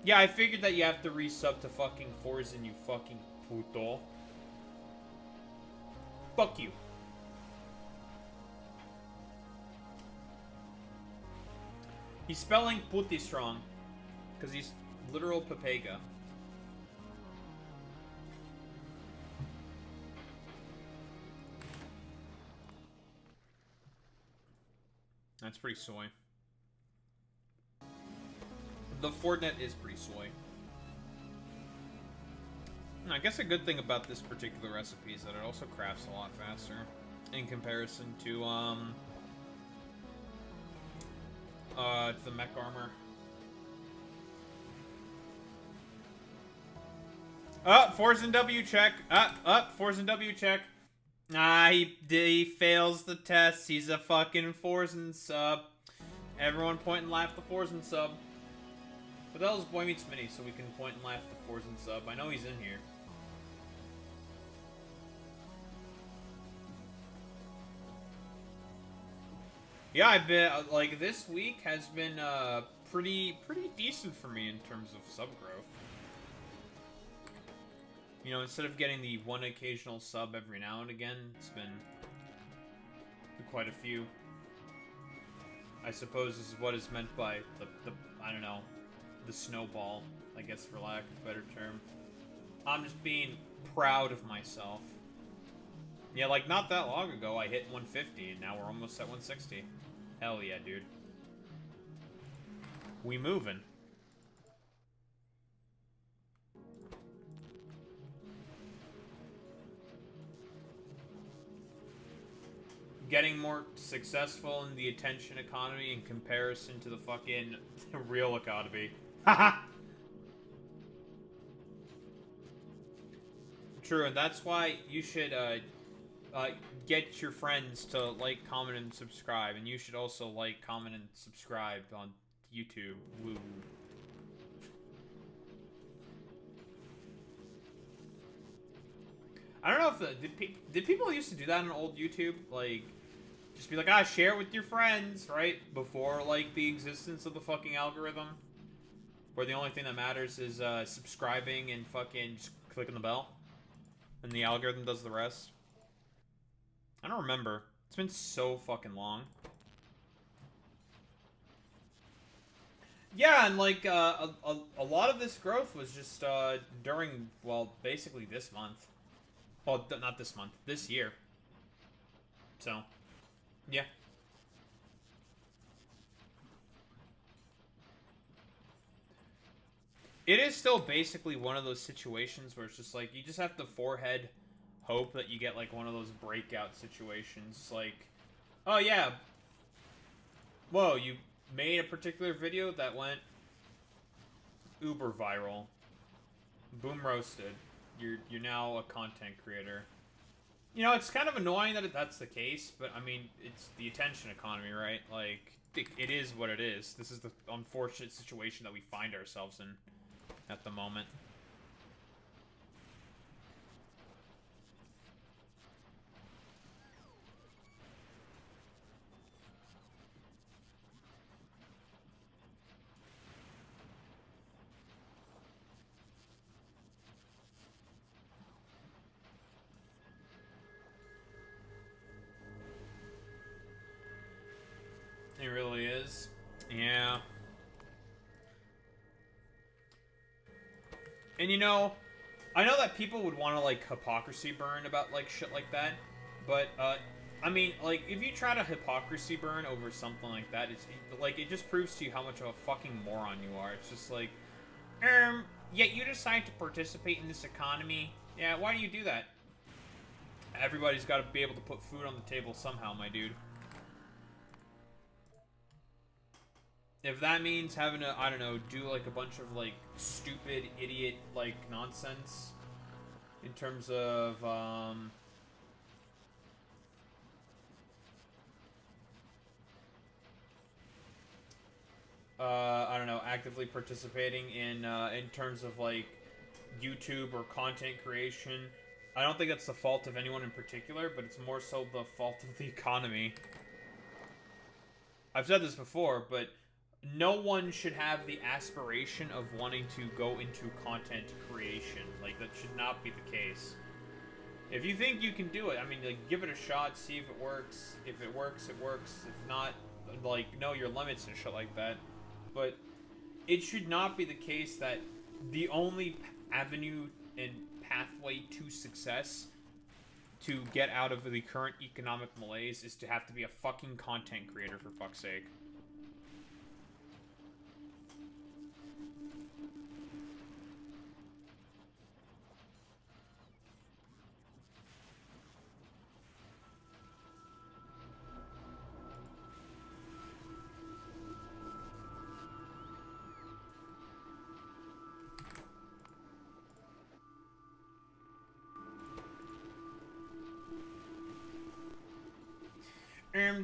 Yeah, I figured that you have to resub to fucking Forzen, you fucking puto. Fuck you. He's spelling puti strong. Because he's literal Papega. That's pretty soy. The Fortnite is pretty soy. I guess a good thing about this particular recipe is that it also crafts a lot faster in comparison to the mech armor. Forzen W check. Forzen W check. He fails the test. He's a fucking Forzen sub. Everyone point and laugh the Forzen sub. But that was Boy Meets Mini, so we can point and laugh the Forzen sub. I know he's in here. Yeah, I bet, like, this week has been, pretty decent for me in terms of sub growth. You know, instead of getting the one occasional sub every now and again, it's been quite a few. I suppose this is what is meant by the I don't know, the snowball, I guess, for lack of a better term. I'm just being proud of myself. Yeah, like, not that long ago, I hit 150, and now we're almost at 160. Hell yeah, dude. We moving. Getting more successful in the attention economy in comparison to the fucking real economy. Haha! True, and that's why you should get your friends to like, comment, and subscribe. And you should also like, comment, and subscribe on YouTube. Woo. I don't know if did people used to do that on old YouTube? Like, just be like, share it with your friends, right? Before, like, the existence of the fucking algorithm. Where the only thing that matters is subscribing and fucking just clicking the bell. And the algorithm does the rest. I don't remember. It's been so fucking long. Yeah, and like, a lot of this growth was just during, well, basically this month. Well, not this month. This year. So, yeah. It is still basically one of those situations where it's just like, you just have to forehead hope that you get like one of those breakout situations. Like, oh yeah, whoa, you made a particular video that went uber viral. Boom roasted. You're now a content creator. You know, it's kind of annoying that that's the case, but I mean, it's the attention economy, right? Like, it is what it is. This is the unfortunate situation that we find ourselves in at the moment. It really is. Yeah. And you know, I know that people would want to, like, hypocrisy burn about, like, shit like that. But, I mean, like, if you try to hypocrisy burn over something like that, like, it just proves to you how much of a fucking moron you are. It's just like, yet you decide to participate in this economy. Yeah, why do you do that? Everybody's got to be able to put food on the table somehow, my dude. If that means having to, I don't know, do like a bunch of like stupid idiot like nonsense in terms of I don't know, actively participating in terms of like YouTube or content creation, I don't think that's the fault of anyone in particular, but it's more so the fault of the economy. I've said this before, but no one should have the aspiration of wanting to go into content creation. Like, that should not be the case. If you think you can do it, I mean, like, give it a shot, see if it works. If it works, it works. If not, like, know your limits and shit like that. But it should not be the case that the only avenue and pathway to success to get out of the current economic malaise is to have to be a fucking content creator, for fuck's sake.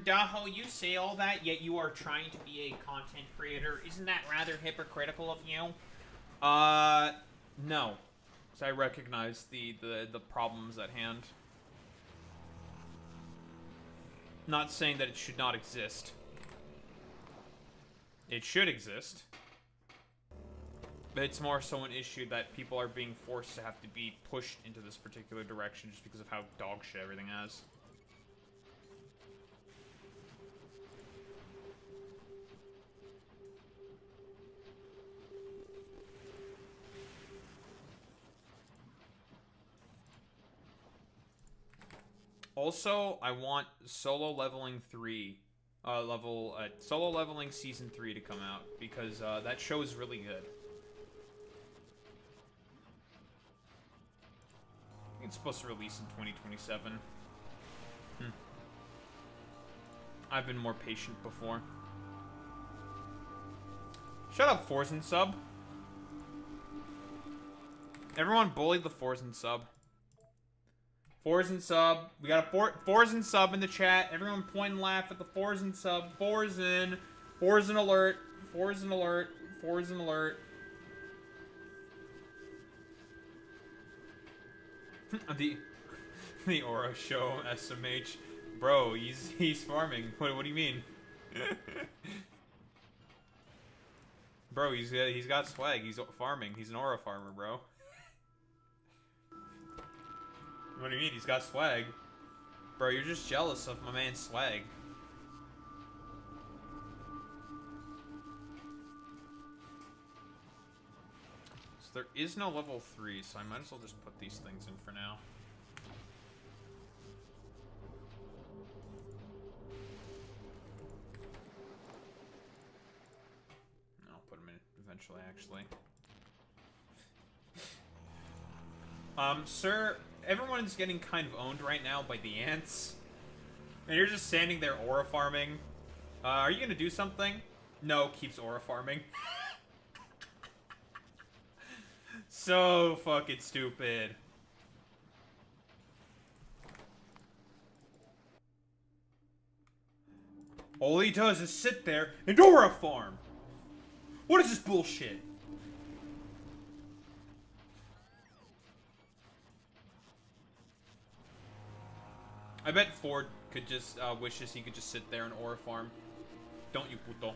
Daho, you say all that, yet you are trying to be a content creator. Isn't that rather hypocritical of you? No. So I recognize the problems at hand. Not saying that it should not exist. It should exist. But it's more so an issue that people are being forced to have to be pushed into this particular direction just because of how dog shit everything is. Also, I want Solo Leveling 3, Solo Leveling Season 3 to come out, because that show is really good. I think it's supposed to release in 2027. I've been more patient before. Shut up, Forzen sub. Everyone bully the Forzen sub. Forzen sub. We got a Forzen sub in the chat. Everyone point and laugh at the Forzen sub. Forzen. Forzen alert. Forzen alert. Forzen alert. the Aura show SMH. Bro, he's farming. What do you mean? Bro, he's got swag. He's farming. He's an Aura farmer, bro. What do you mean? He's got swag. Bro, you're just jealous of my man's swag. So there is no level 3, so I might as well just put these things in for now. I'll put them in eventually, actually. Sir, everyone's getting kind of owned right now by the ants. And you're just standing there aura farming. Are you gonna do something? No, keeps aura farming. So fucking stupid. All he does is sit there and aura farm. What is this bullshit? I bet Ford could just wishes he could just sit there and aura farm. Don't you, puto?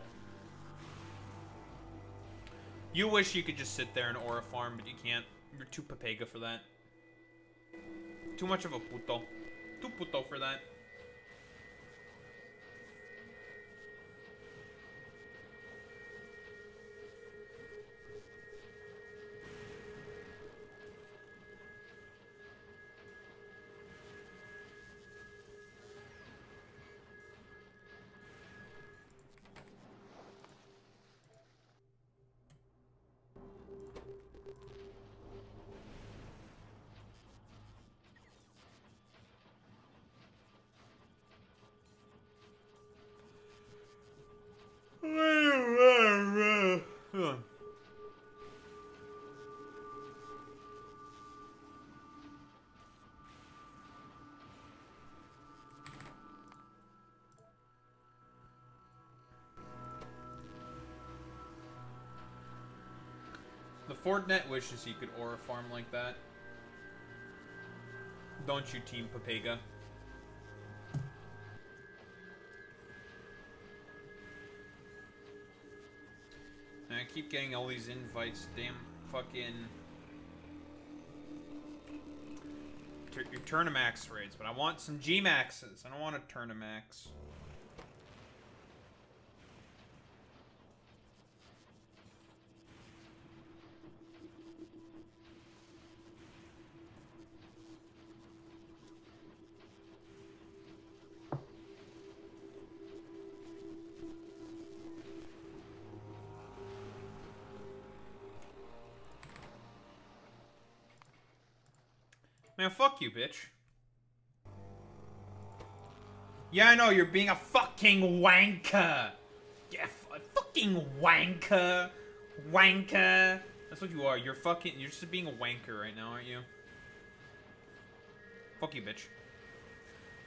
You wish you could just sit there and aura farm, but you can't. You're too papega for that. Too much of a puto. Too puto for that. Fortnite wishes he could aura farm like that. Don't you, Team Papega? And I keep getting all these invites. Damn fucking... Your Turnamax raids, but I want some G-Maxes. I don't want a Turnamax. Man, fuck you, bitch. Yeah, I know, you're being a fucking wanker. Yeah, fucking wanker. Wanker. That's what you are. You're just being a wanker right now, aren't you? Fuck you, bitch.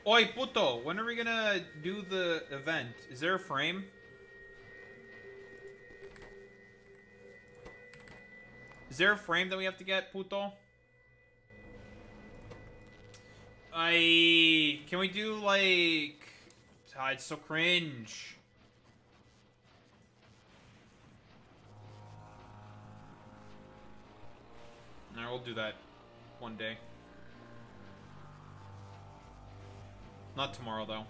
Oi, puto, when are we gonna do the event? Is there a frame? Is there a frame that we have to get, puto? Can we do, like... Ah, it's so cringe. Alright, we'll do that one day. Not tomorrow, though.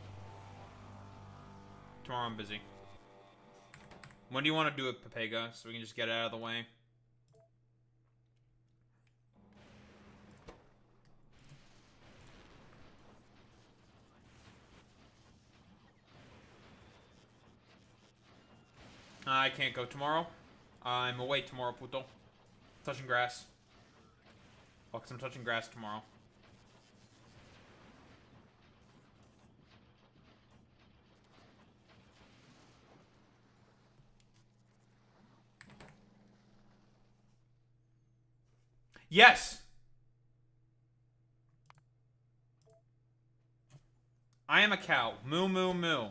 Tomorrow I'm busy. When do you want to do it, Papega, so we can just get it out of the way? I can't go tomorrow. I'm away tomorrow, puto. Touching grass. Oh, 'cause I'm touching grass tomorrow. Yes! I am a cow. Moo, moo, moo.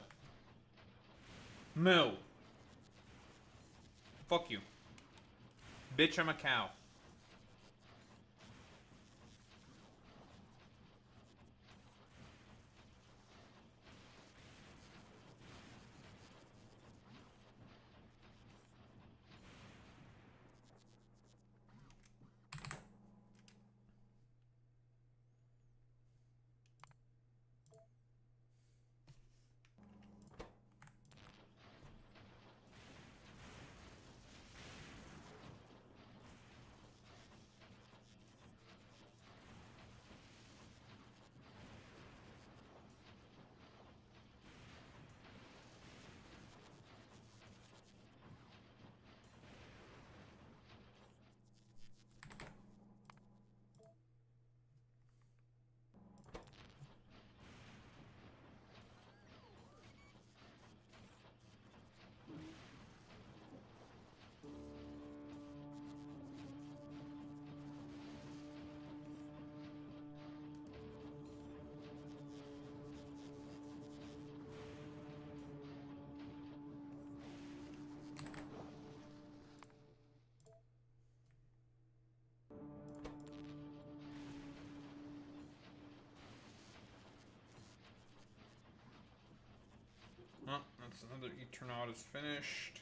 Moo. Fuck you. Bitch, I'm a cow. Oh, that's another Eternaut is finished.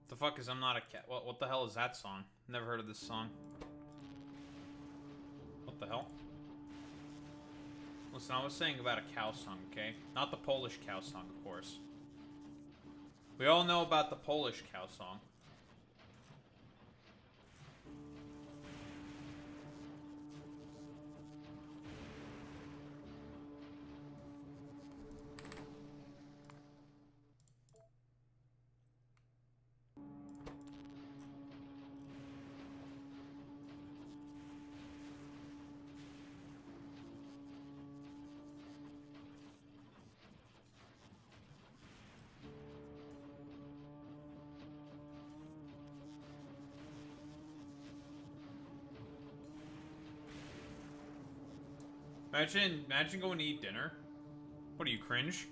The fuck is I'm not a cat? What the hell is that song? Never heard of this song. What the hell? Listen, I was saying about a cow song, okay? Not the Polish cow song, of course. We all know about the Polish cow song. Imagine going to eat dinner. What do you cringe?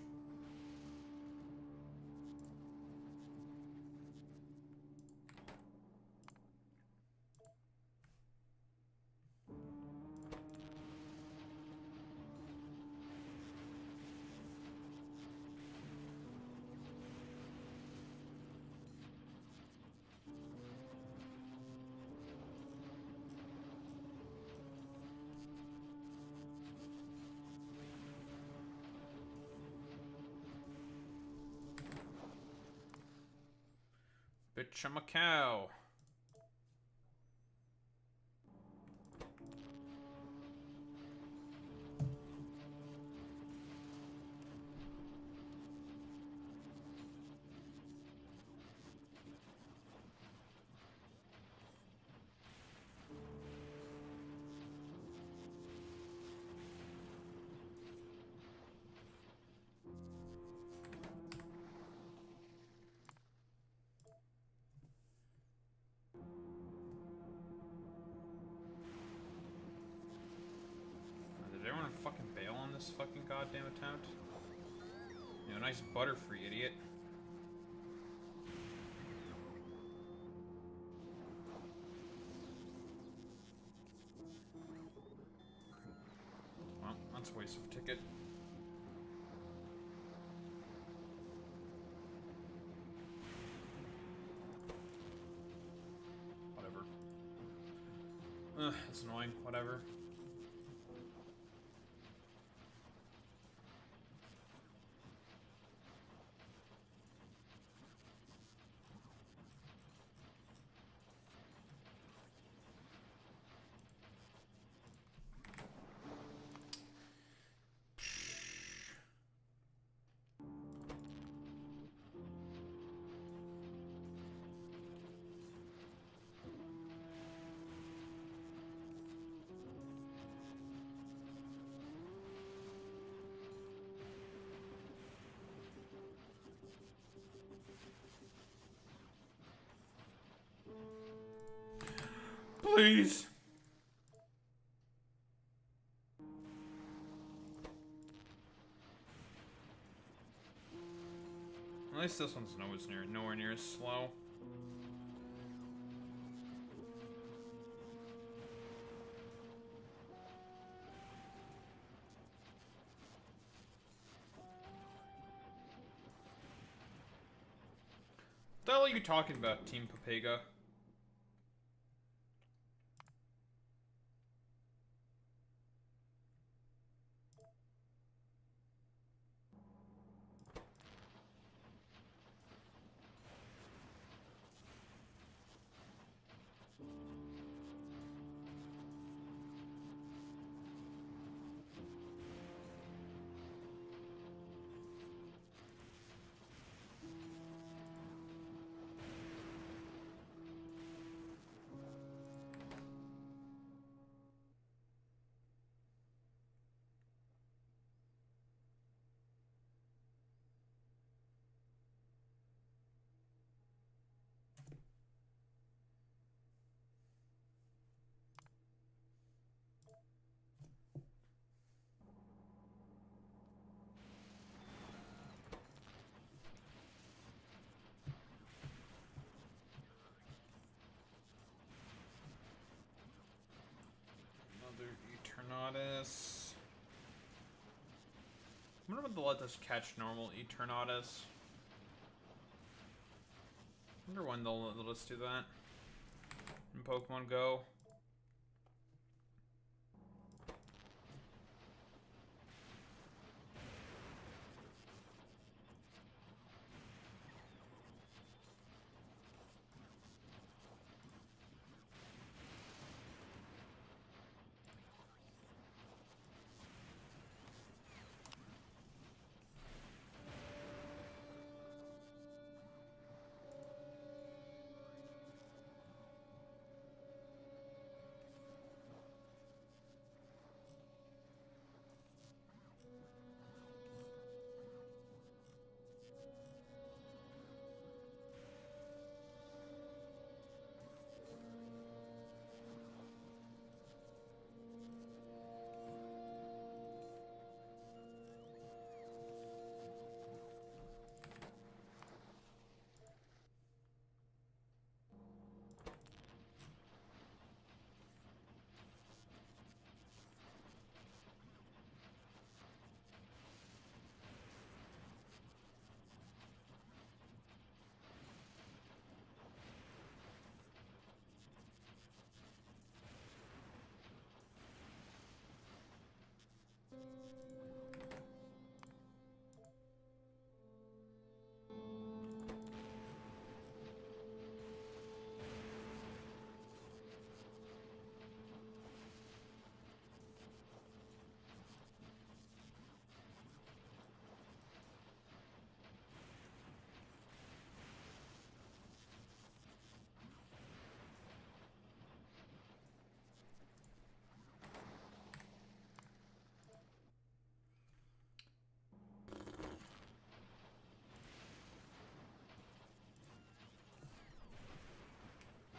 Bitch, I'm a cow. Did everyone fucking bail on this fucking goddamn attempt? You know, nice Butterfree, idiot. Well, that's a waste of a ticket. Whatever. Ugh, it's annoying. Whatever. Please. At least this one's nowhere near as slow. What the hell are you talking about, Team Papega? Eternatus. I wonder when they'll let us catch normal Eternatus. I wonder when they'll let us do that in Pokemon Go.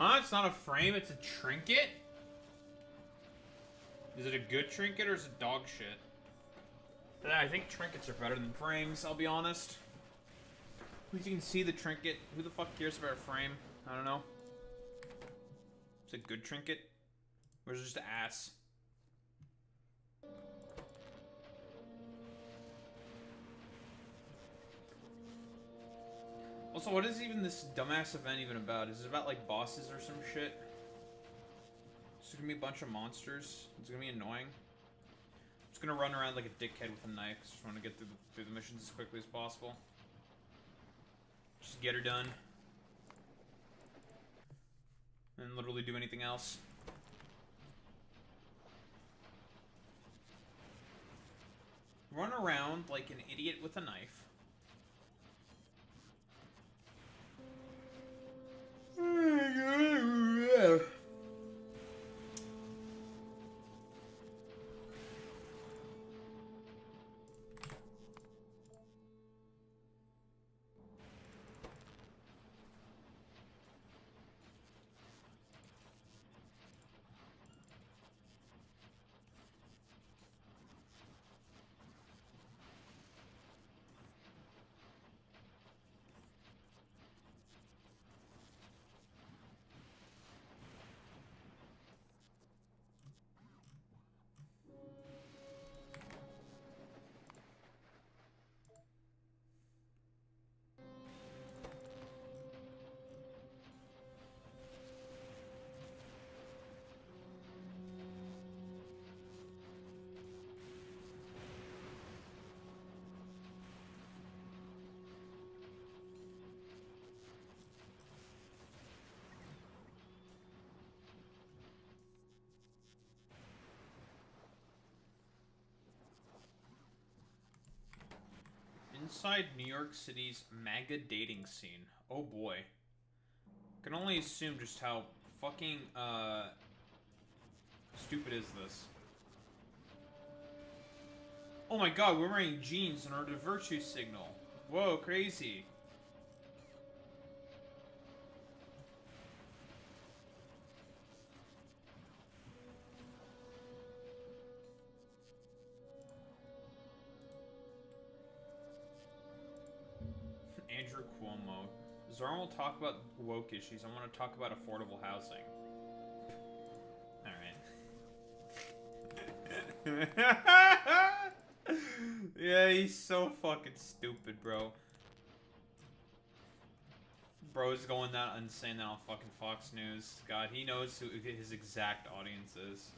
Huh? It's not a frame, it's a trinket? Is it a good trinket or is it dog shit? Yeah, I think trinkets are better than frames, I'll be honest. At least you can see the trinket. Who the fuck cares about a frame? I don't know. Is it a good trinket? Or is it just ass? Also, what is even this dumbass event even about? Is it about, like, bosses or some shit? Is it gonna be a bunch of monsters? It's gonna be annoying. I'm just gonna run around like a dickhead with a knife. Just want to get through the missions as quickly as possible. Just get her done. And literally do anything else. Run around like an idiot with a knife. Inside New York City's MAGA dating scene. Oh boy. Can only assume just how fucking, stupid is this. Oh my god, we're wearing jeans in order to virtue signal. Whoa, crazy. Andrew Cuomo. Zorn will talk about woke issues. I want to talk about affordable housing. Alright. Yeah, he's so fucking stupid, bro. Bro's going that insane on fucking Fox News. God, he knows who his exact audience is.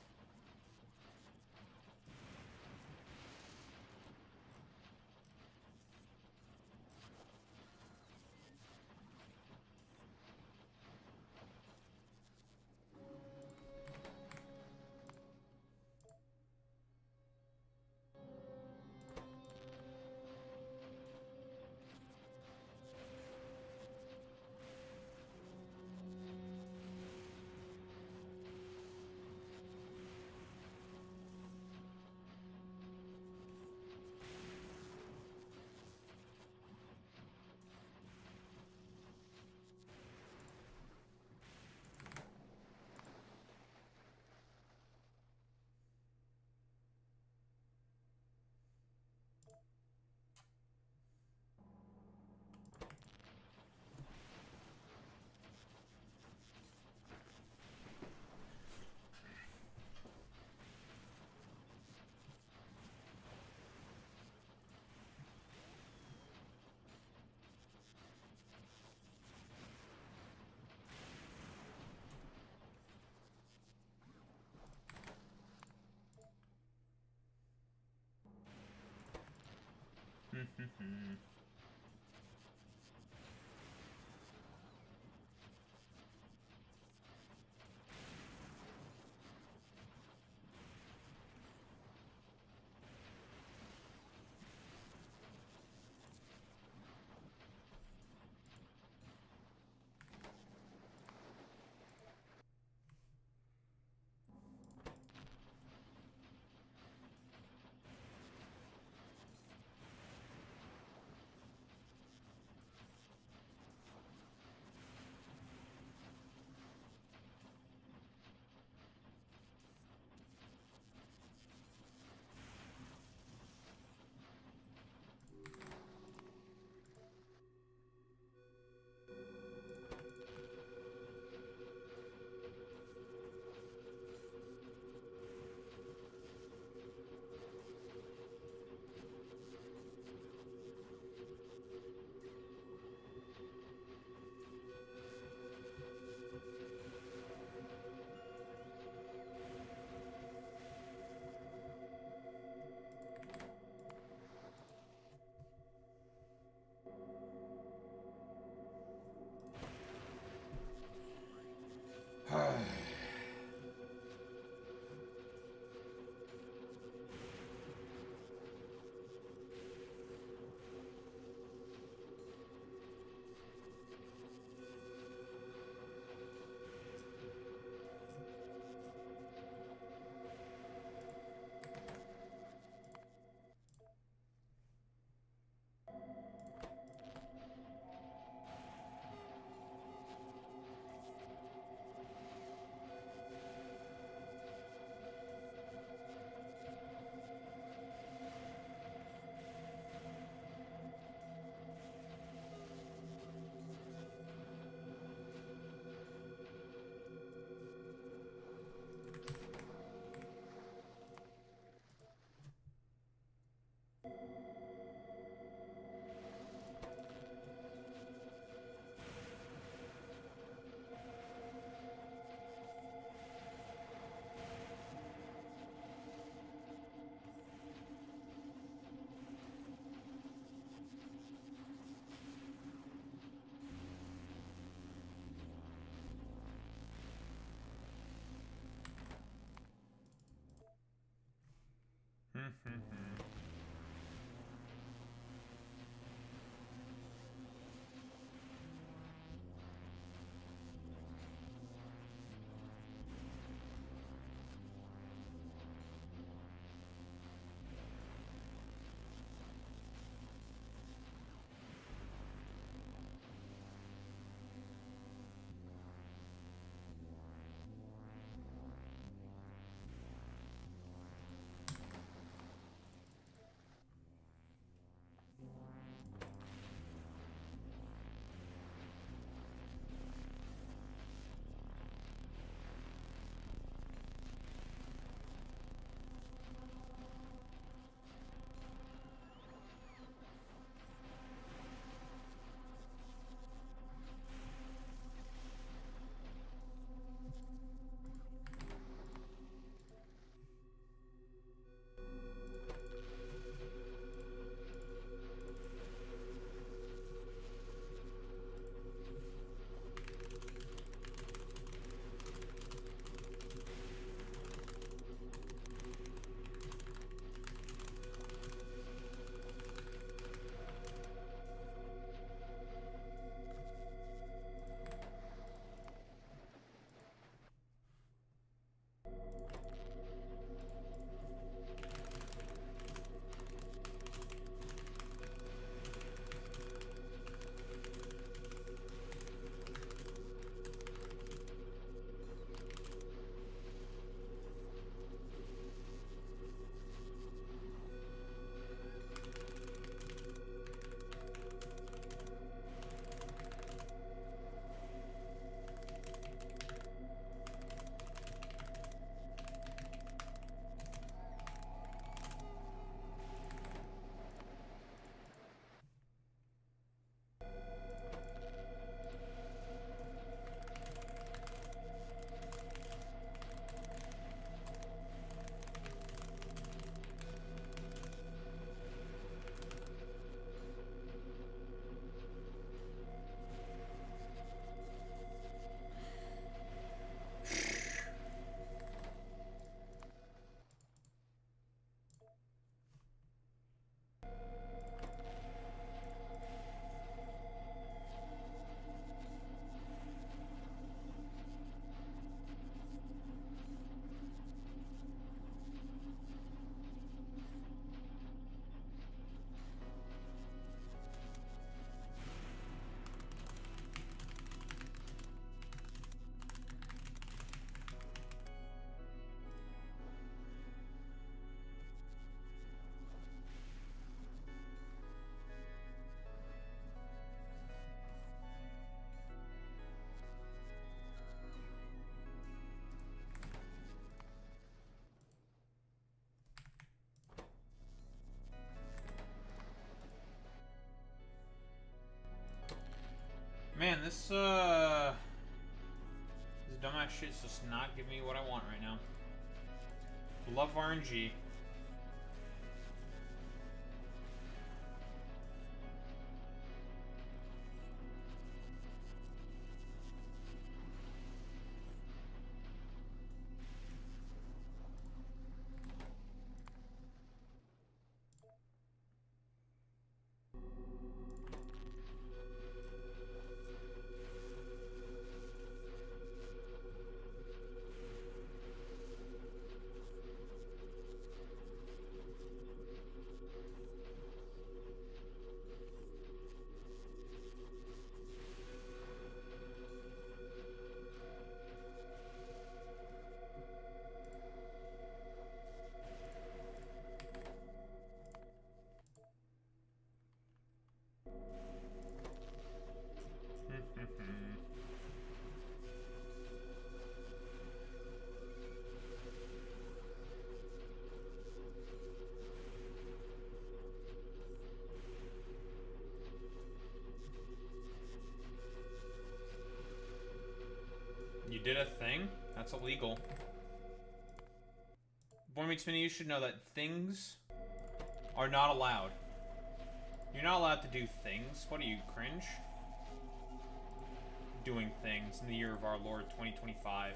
Man, this dumbass shit's just not giving me what I want right now. Love RNG. You did a thing? That's illegal. Boy Meets Mini, you should know that things are not allowed. You're not allowed to do things. What are you, cringe? Doing things in the year of our Lord 2025.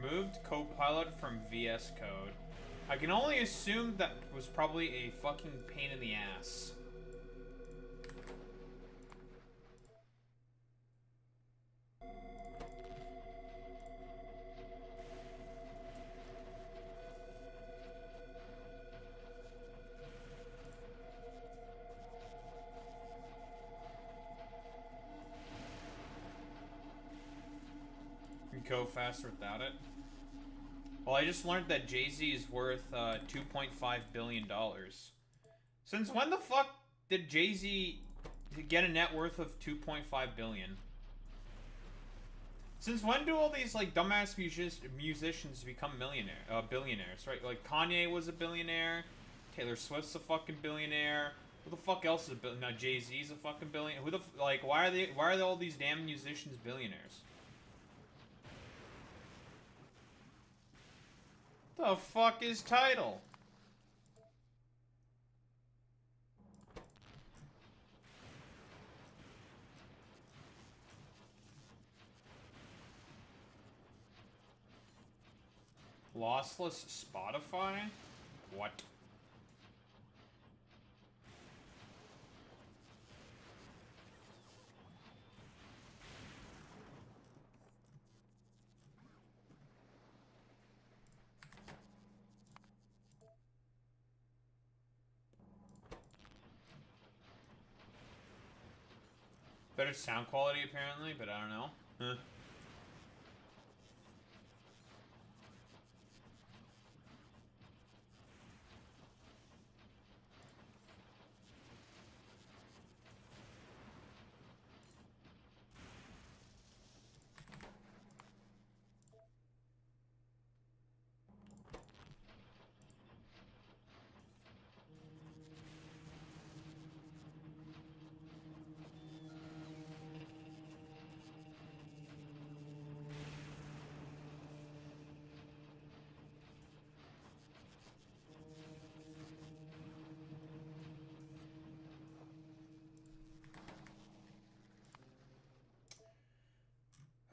Removed Copilot from VS Code. I can only assume that was probably a fucking pain in the ass. Go faster without it. Well, I just learned that Jay-Z is worth $2.5 billion. Since when the fuck did Jay-Z get a net worth of $2.5 billion? Since when do all these like dumbass musicians become billionaires, right? Like Kanye was a billionaire, Taylor Swift's a fucking billionaire. Who the fuck else is a billionaire? Now Jay-Z's a fucking billionaire. Who the like? Why are all these damn musicians billionaires? The fuck is Tidal? Lossless Spotify? What? Better sound quality, apparently, but I don't know. Huh.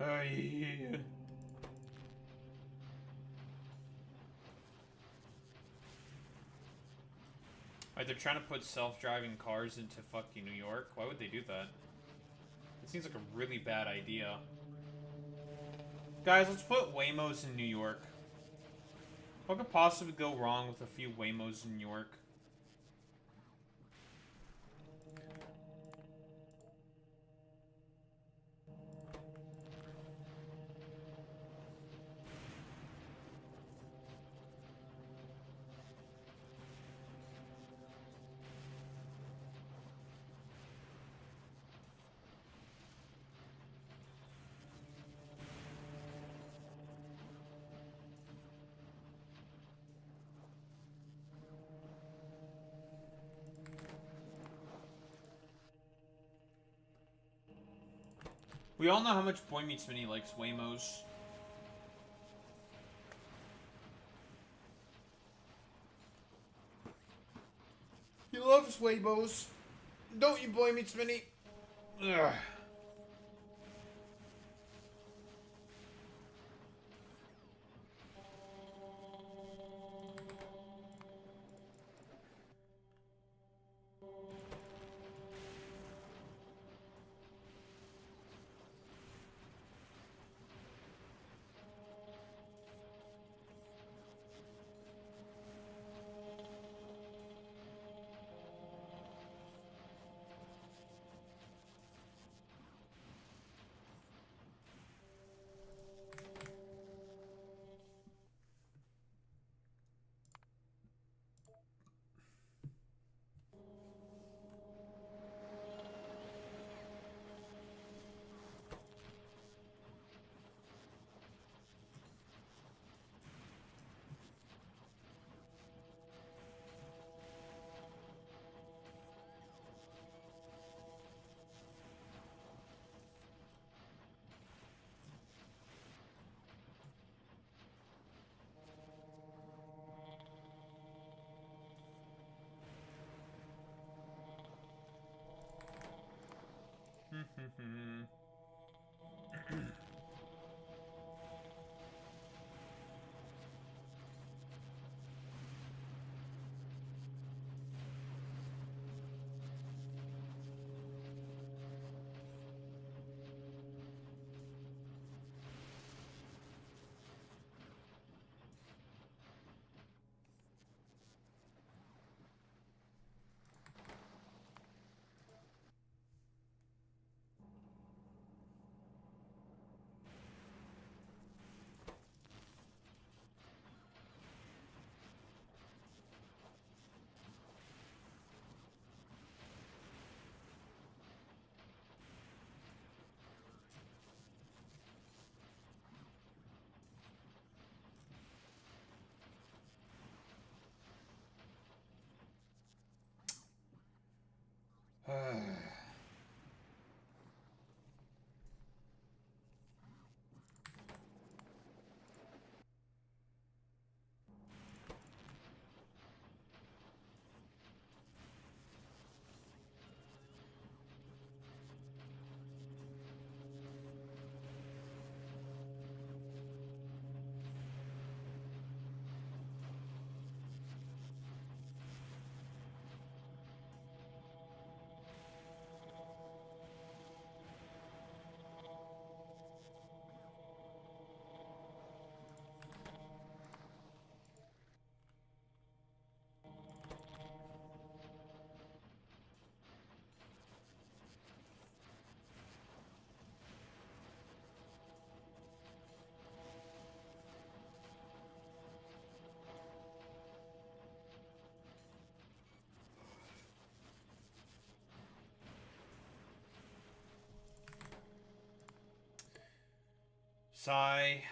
Yeah. Right, they're trying to put self-driving cars into fucking New York. Why would they do that? It seems like a really bad idea. Guys, let's put Waymos in New York. What could possibly go wrong with a few Waymos in New York? We all know how much Boy Meets Minnie likes Waymos. He loves Waymos. Don't you, Boy Meets Minnie? Ugh. Sigh.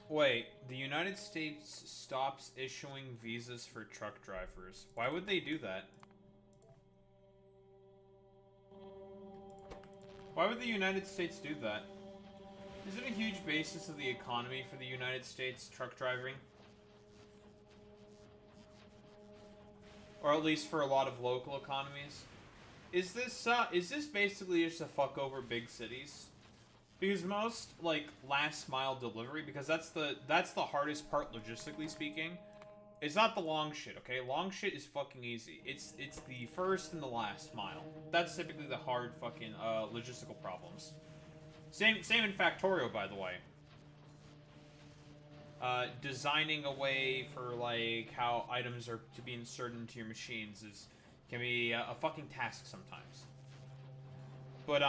Wait, the United States stops issuing visas for truck drivers. Why would they do that? Why would the United States do that? Is it a huge basis of the economy for the United States, truck driving? Or at least for a lot of local economies? Is this basically just a fuck over big cities? Because most, like, last mile delivery, because that's the hardest part logistically speaking. It's not the long shit, okay? Long shit is fucking easy. It's the first and the last mile. That's typically the hard fucking logistical problems. Same in Factorio, by the way. Designing a way for, like, how items are to be inserted into your machines can be a fucking task sometimes. But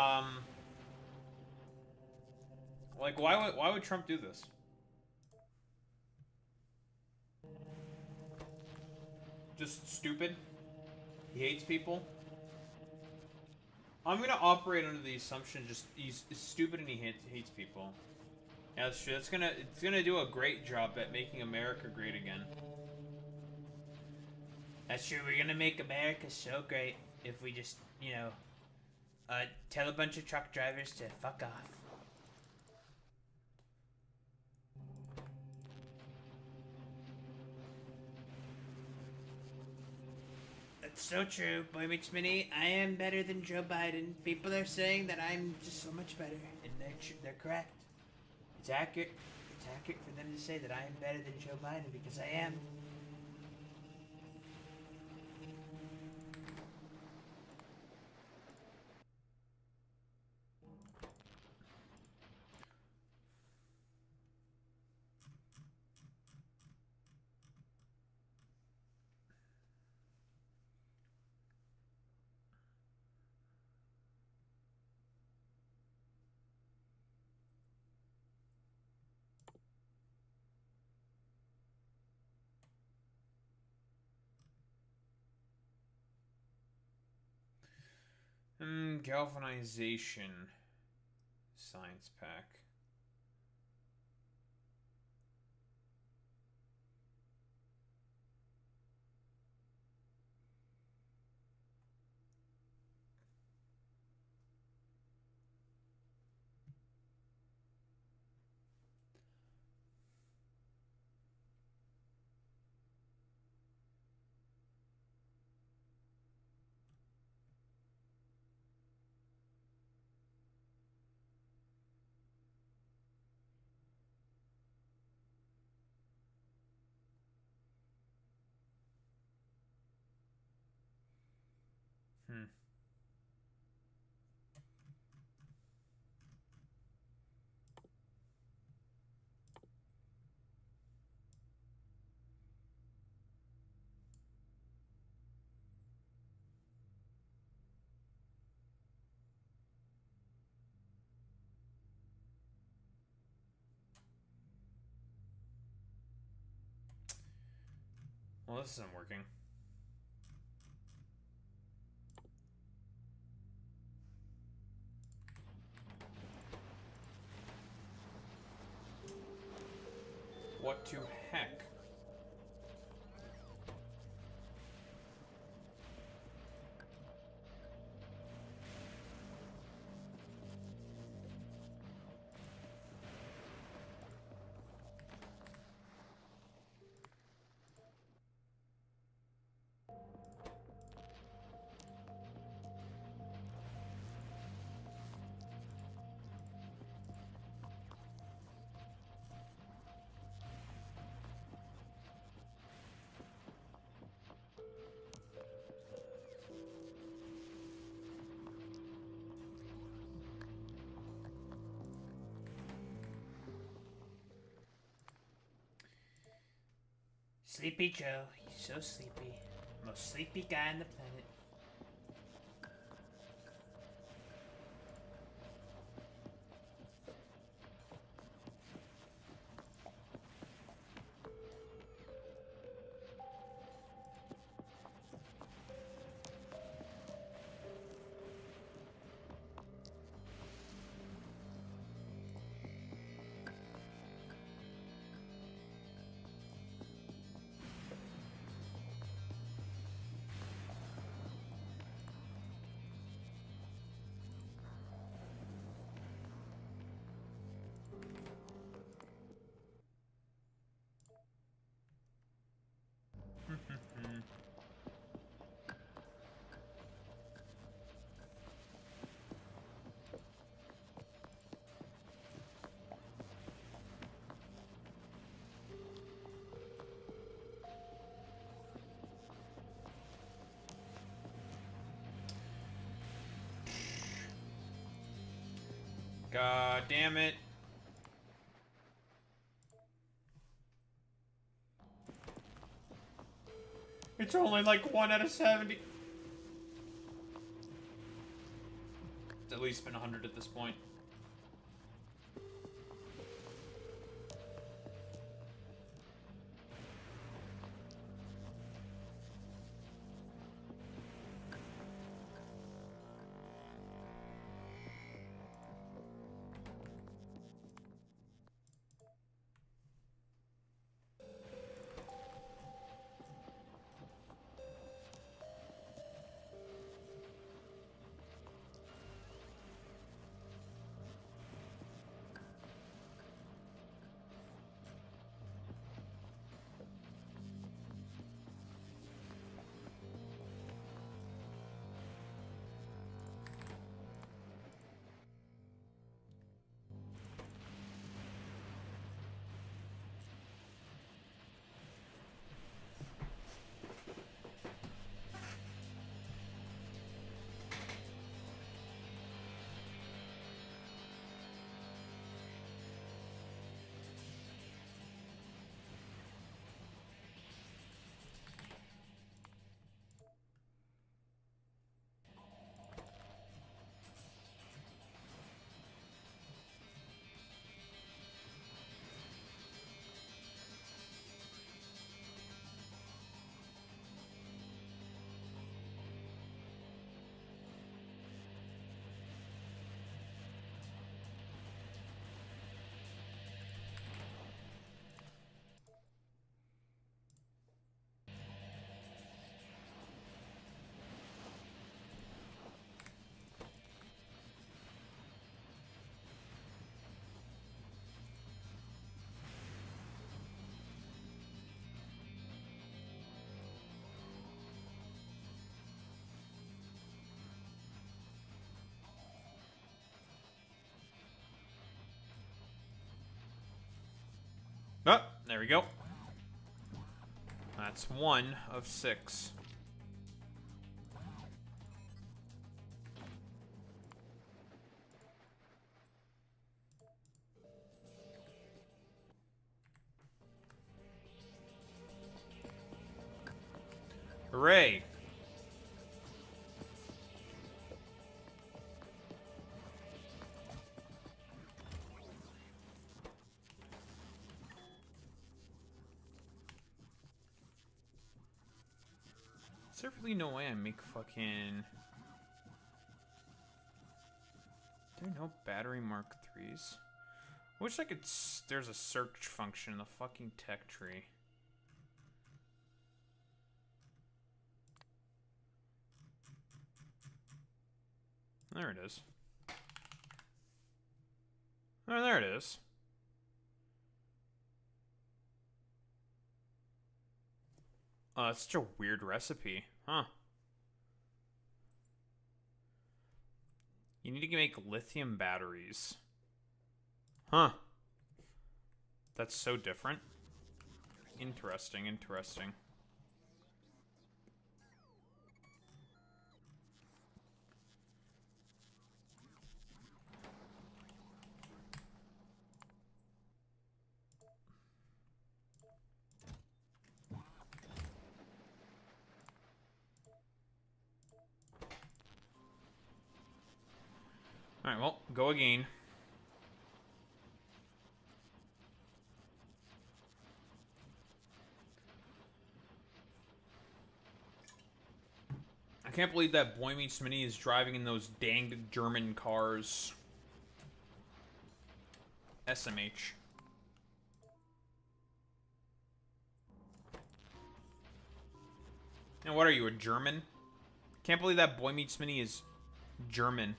like, why would Trump do this? Just stupid? He hates people? I'm gonna operate under the assumption just he's stupid and he hates people. Yeah, that's true. It's gonna do a great job at making America great again. That's true. We're gonna make America so great if we just, you know, tell a bunch of truck drivers to fuck off. That's so true, Boy McSmitty. I am better than Joe Biden. People are saying that I'm just so much better, and they're correct. It's accurate. It's accurate for them to say that I am better than Joe Biden because I am. Galvanization science pack. Hmm. Well, this isn't working. What to heck? Sleepy Joe, he's so sleepy. Most sleepy guy on the planet. God damn it. It's only like 1 out of 70. It's at least been 100 at this point. Oh, there we go. That's 1 of 6. Hooray! Is there really no way I make fucking... There are no battery Mark 3s? I wish I could... There's a search function in the fucking tech tree. There it is. Oh, there it is. Oh, that's such a weird recipe. Huh. You need to make lithium batteries. Huh. That's so different. Interesting, interesting. Alright, well, go again. I can't believe that Boy Meets Mini is driving in those danged German cars. SMH. And what are you, a German? Can't believe that Boy Meets Mini is German.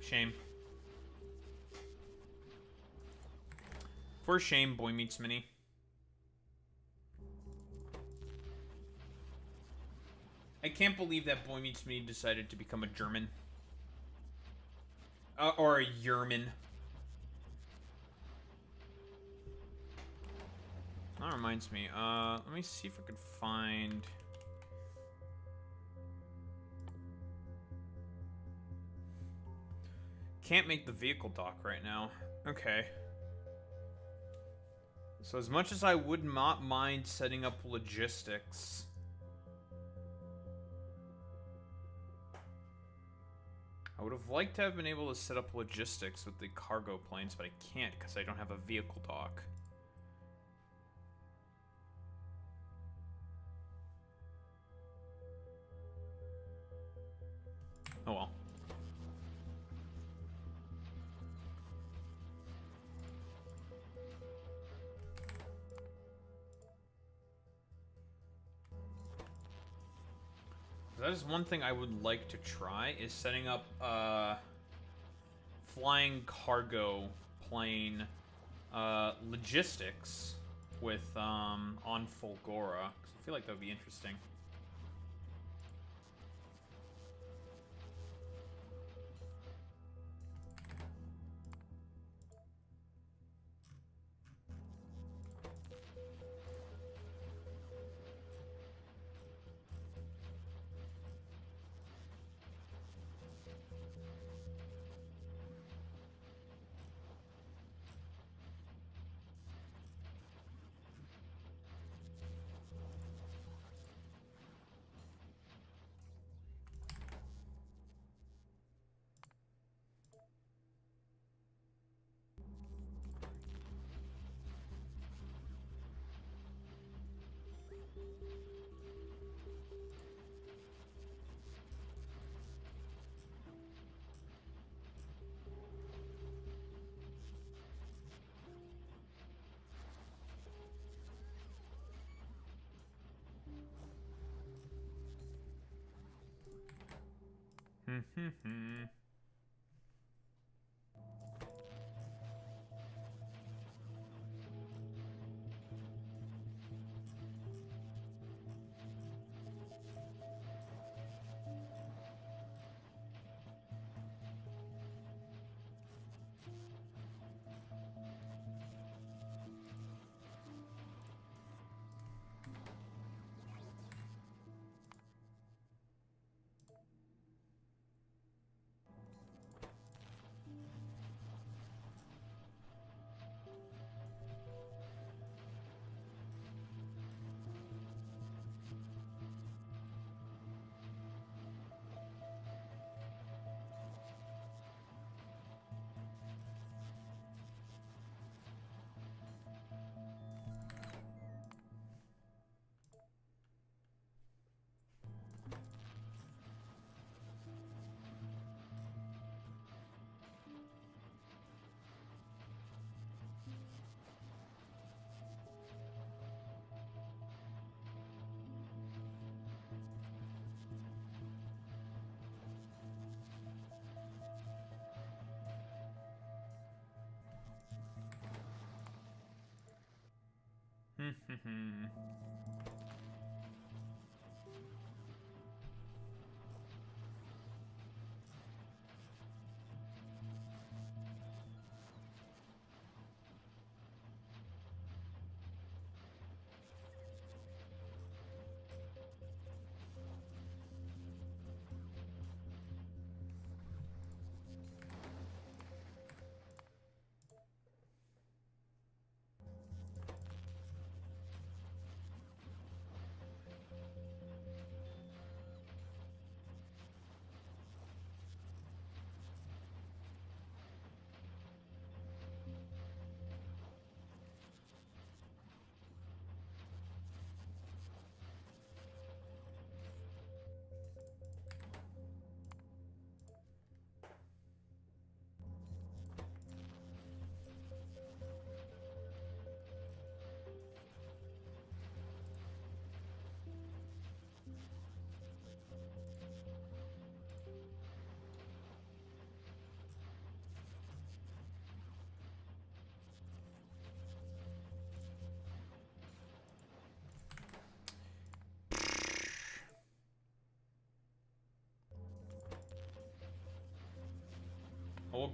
Shame. For shame, Boy Meets Mini. I can't believe that Boy Meets Mini decided to become a German. Or a Yerman. That reminds me. Let me see if I could find. Can't make the vehicle dock right now. Okay. So as much as I would not mind setting up logistics, I would have liked to have been able to set up logistics with the cargo planes, but I can't because I don't have a vehicle dock. Oh well. That is one thing I would like to try, is setting up flying cargo plane logistics with on Fulgora. 'Cause I feel like that would be interesting.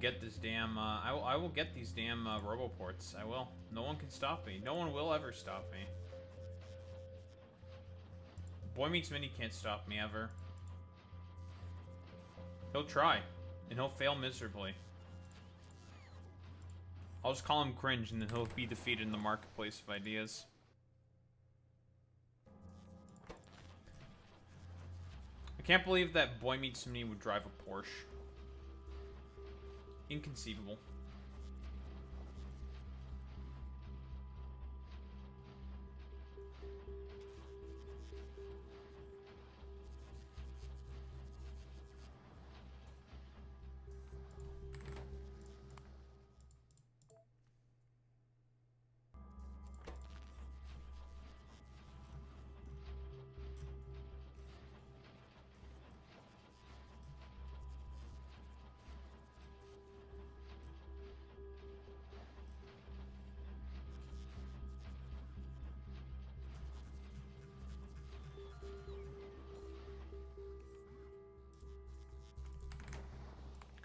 get this damn, I will get these damn, roboports. I will. No one can stop me. No one will ever stop me. Boy Meets Mini can't stop me, ever. He'll try. And he'll fail miserably. I'll just call him cringe, and then he'll be defeated in the marketplace of ideas. I can't believe that Boy Meets Mini would drive a Porsche. Inconceivable.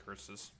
Curses.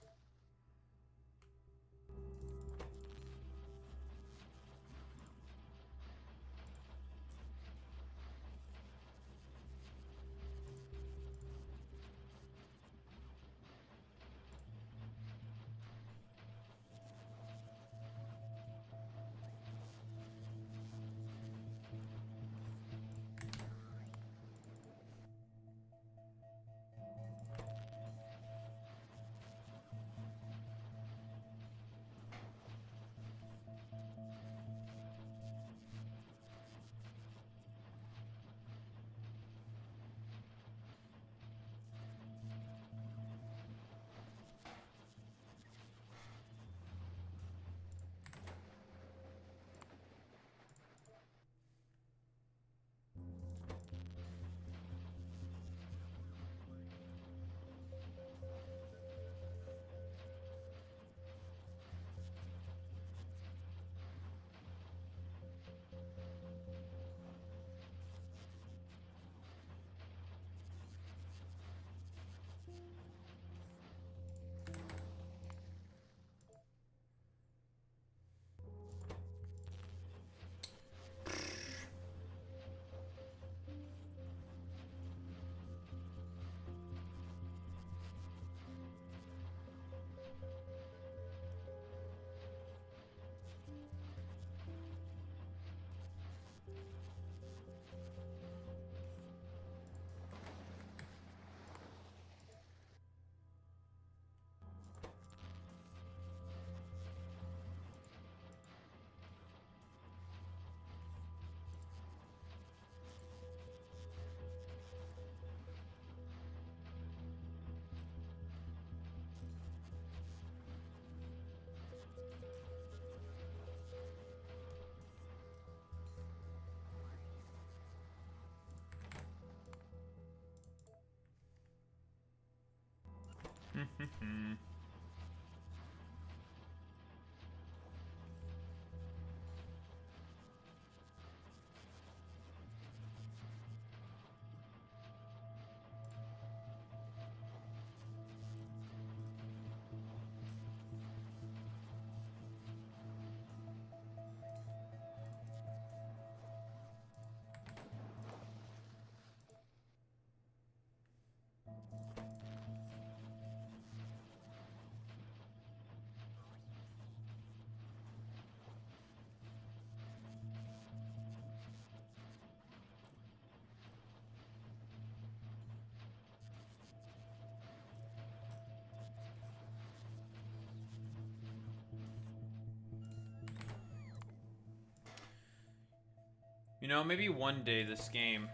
You know, maybe one day this game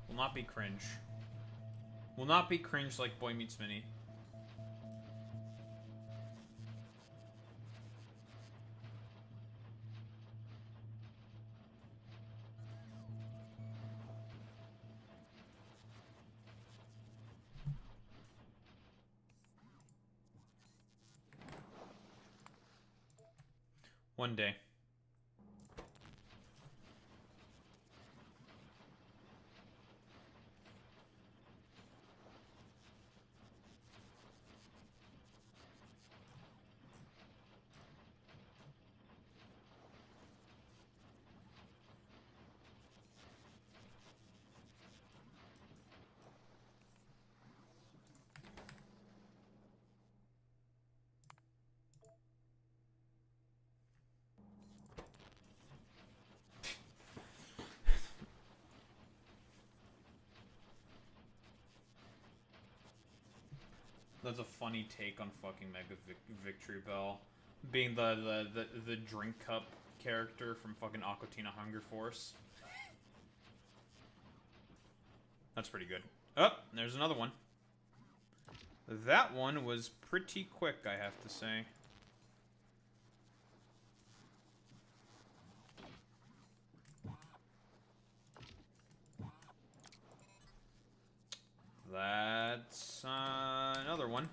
will not be cringe. Will not be cringe like Boy Meets Mini. One day. That's a funny take on fucking Mega Victory Bell. Being the drink cup character from fucking Aqua Teen Hunger Force. That's pretty good. Oh, there's another one. That one was pretty quick, I have to say. That's another one.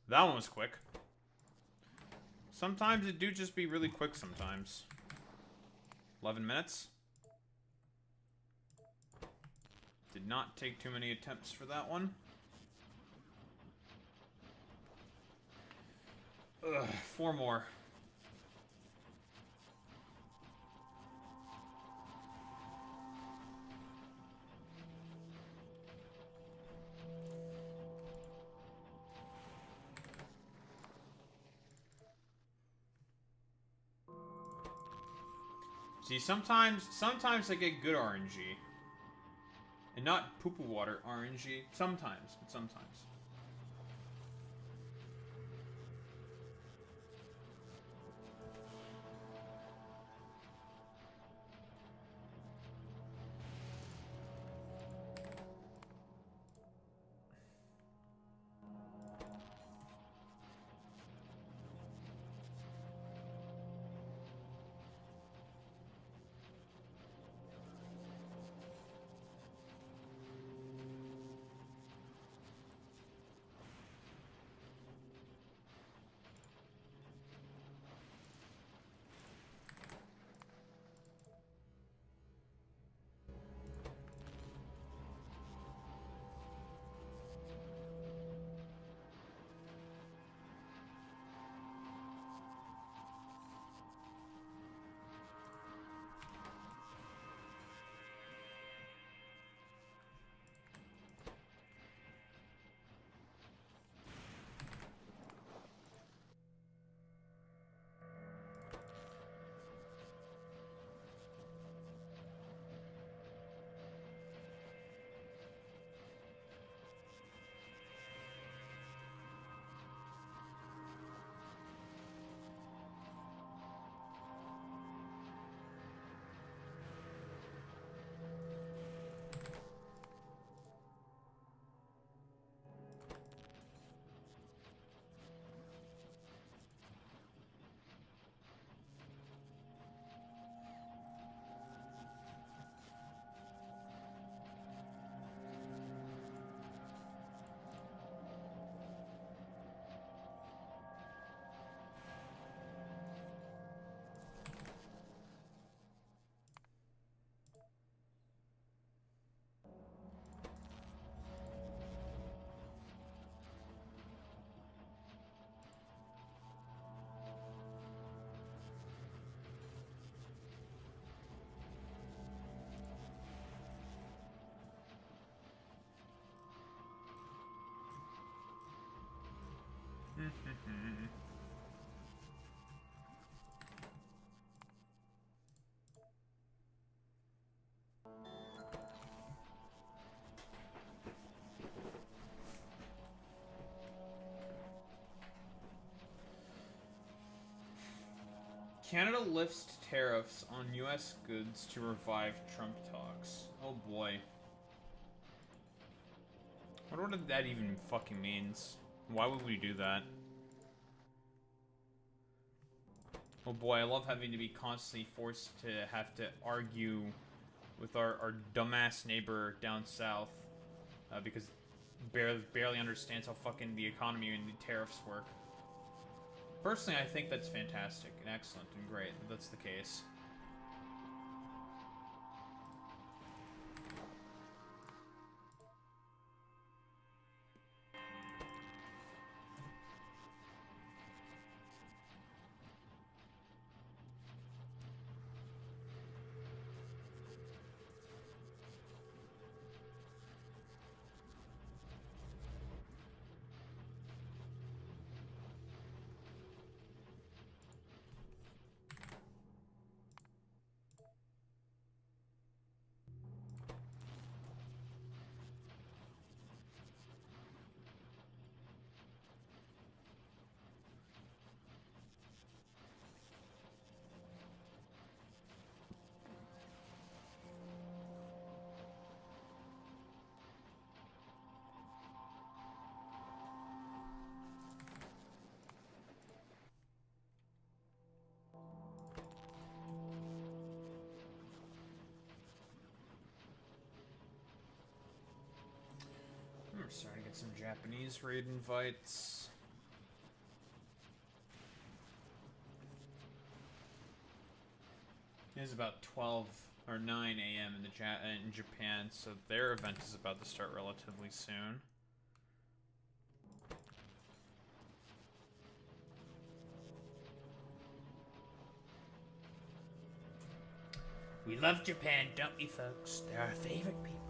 That one was quick. Sometimes it do just be really quick sometimes. 11 minutes. Did not take too many attempts for that one. Ugh, 4 more. See, sometimes I get good RNG. And not poo-poo water RNG. Sometimes, but sometimes. Canada lifts tariffs on U.S. goods to revive Trump talks. Oh boy. I wonder what that even fucking means. Why would we do that? Oh boy, I love having to be constantly forced to have to argue with our dumbass neighbor down south because barely understands how fucking the economy and the tariffs work. Personally, I think that's fantastic and excellent and great that that's the case. Get some Japanese raid invites. It is about 12 or 9 a.m. in Japan, so their event is about to start relatively soon. We love Japan, don't we, folks? They're our favorite people.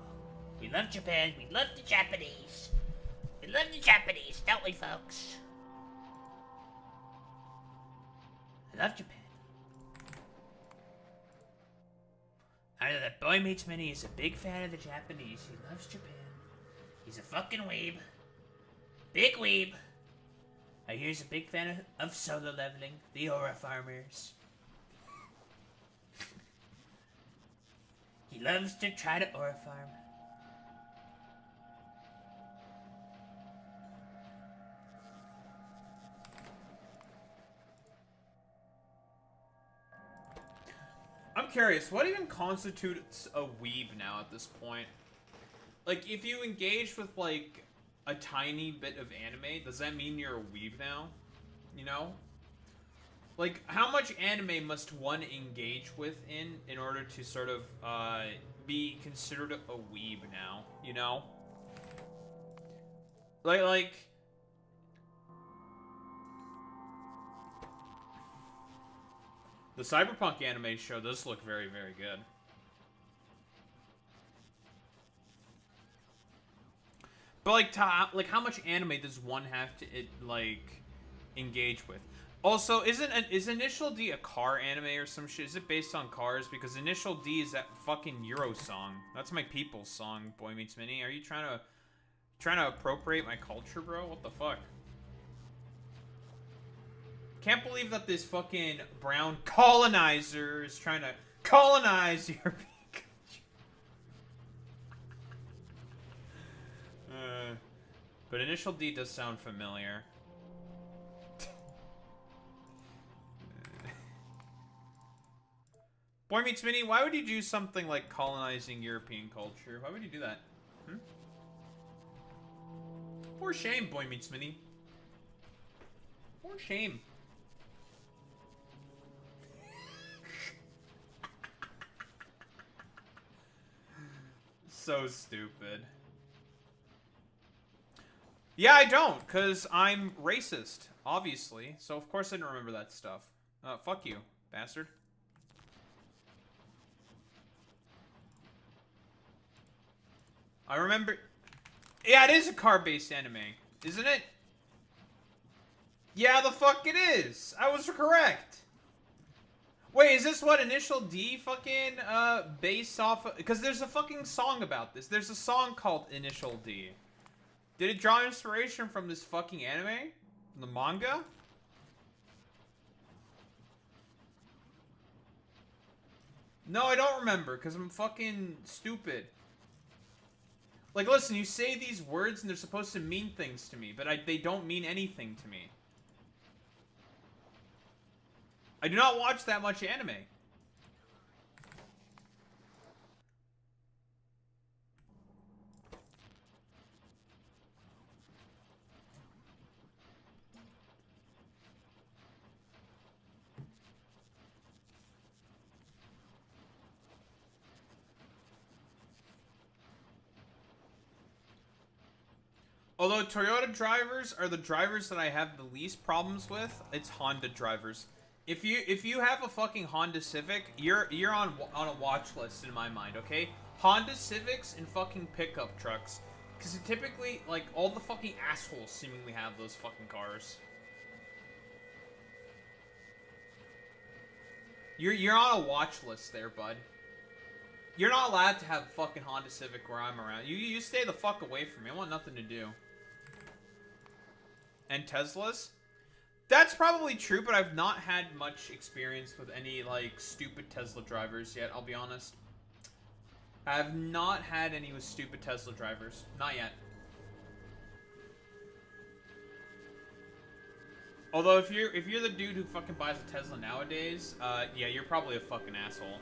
We love Japan. We love the Japanese. We love the Japanese, don't we, folks? I love Japan. I know that Boy Meets Minnie is a big fan of the Japanese. He loves Japan. He's a fucking weeb. Big weeb. I hear he's a big fan of solo leveling. The Aura Farmers. He loves to try to Aura farm. I'm curious, what even constitutes a weeb now at this point? Like, if you engage with, like, a tiny bit of anime, does that mean you're a weeb now? You know? Like, how much anime must one engage with in order to sort of, be considered a weeb now? You know? Like... The Cyberpunk anime show does look very, very good. But, like, how much anime does one have to, engage with? Also, is Initial D a car anime or some shit? Is it based on cars? Because Initial D is that fucking Euro song. That's my people's song, Boy Meets Minnie. Are you trying to appropriate my culture, bro? What the fuck? Can't believe that this fucking brown colonizer is trying to colonize European culture. But Initial D does sound familiar. Boy Meets Minnie, why would you do something like colonizing European culture? Why would you do that? Hmm? For shame, Boy Meets Minnie. For shame. So stupid. Yeah, I don't, because I'm racist, obviously. So, of course I didn't remember that stuff. Fuck you, bastard. I remember... Yeah, it is a car-based anime, isn't it? Yeah, the fuck it is! I was correct! Wait, is this what Initial D fucking, based off of... Because there's a fucking song about this. There's a song called Initial D. Did it draw inspiration from this fucking anime? From the manga? No, I don't remember, because I'm fucking stupid. Like, listen, you say these words and they're supposed to mean things to me, but they don't mean anything to me. I do not watch that much anime. Although Toyota drivers are the drivers that I have the least problems with, it's Honda drivers. If you have a fucking Honda Civic, you're on a watch list in my mind, okay? Honda Civics and fucking pickup trucks, because typically, like, all the fucking assholes seemingly have those fucking cars. You're on a watch list there, bud. You're not allowed to have fucking Honda Civic where I'm around. You stay the fuck away from me. I want nothing to do. And Teslas? That's probably true, but I've not had much experience with any, like, stupid Tesla drivers yet, I'll be honest. I have not had any with stupid Tesla drivers. Not yet. Although, if you're the dude who fucking buys a Tesla nowadays, yeah, you're probably a fucking asshole.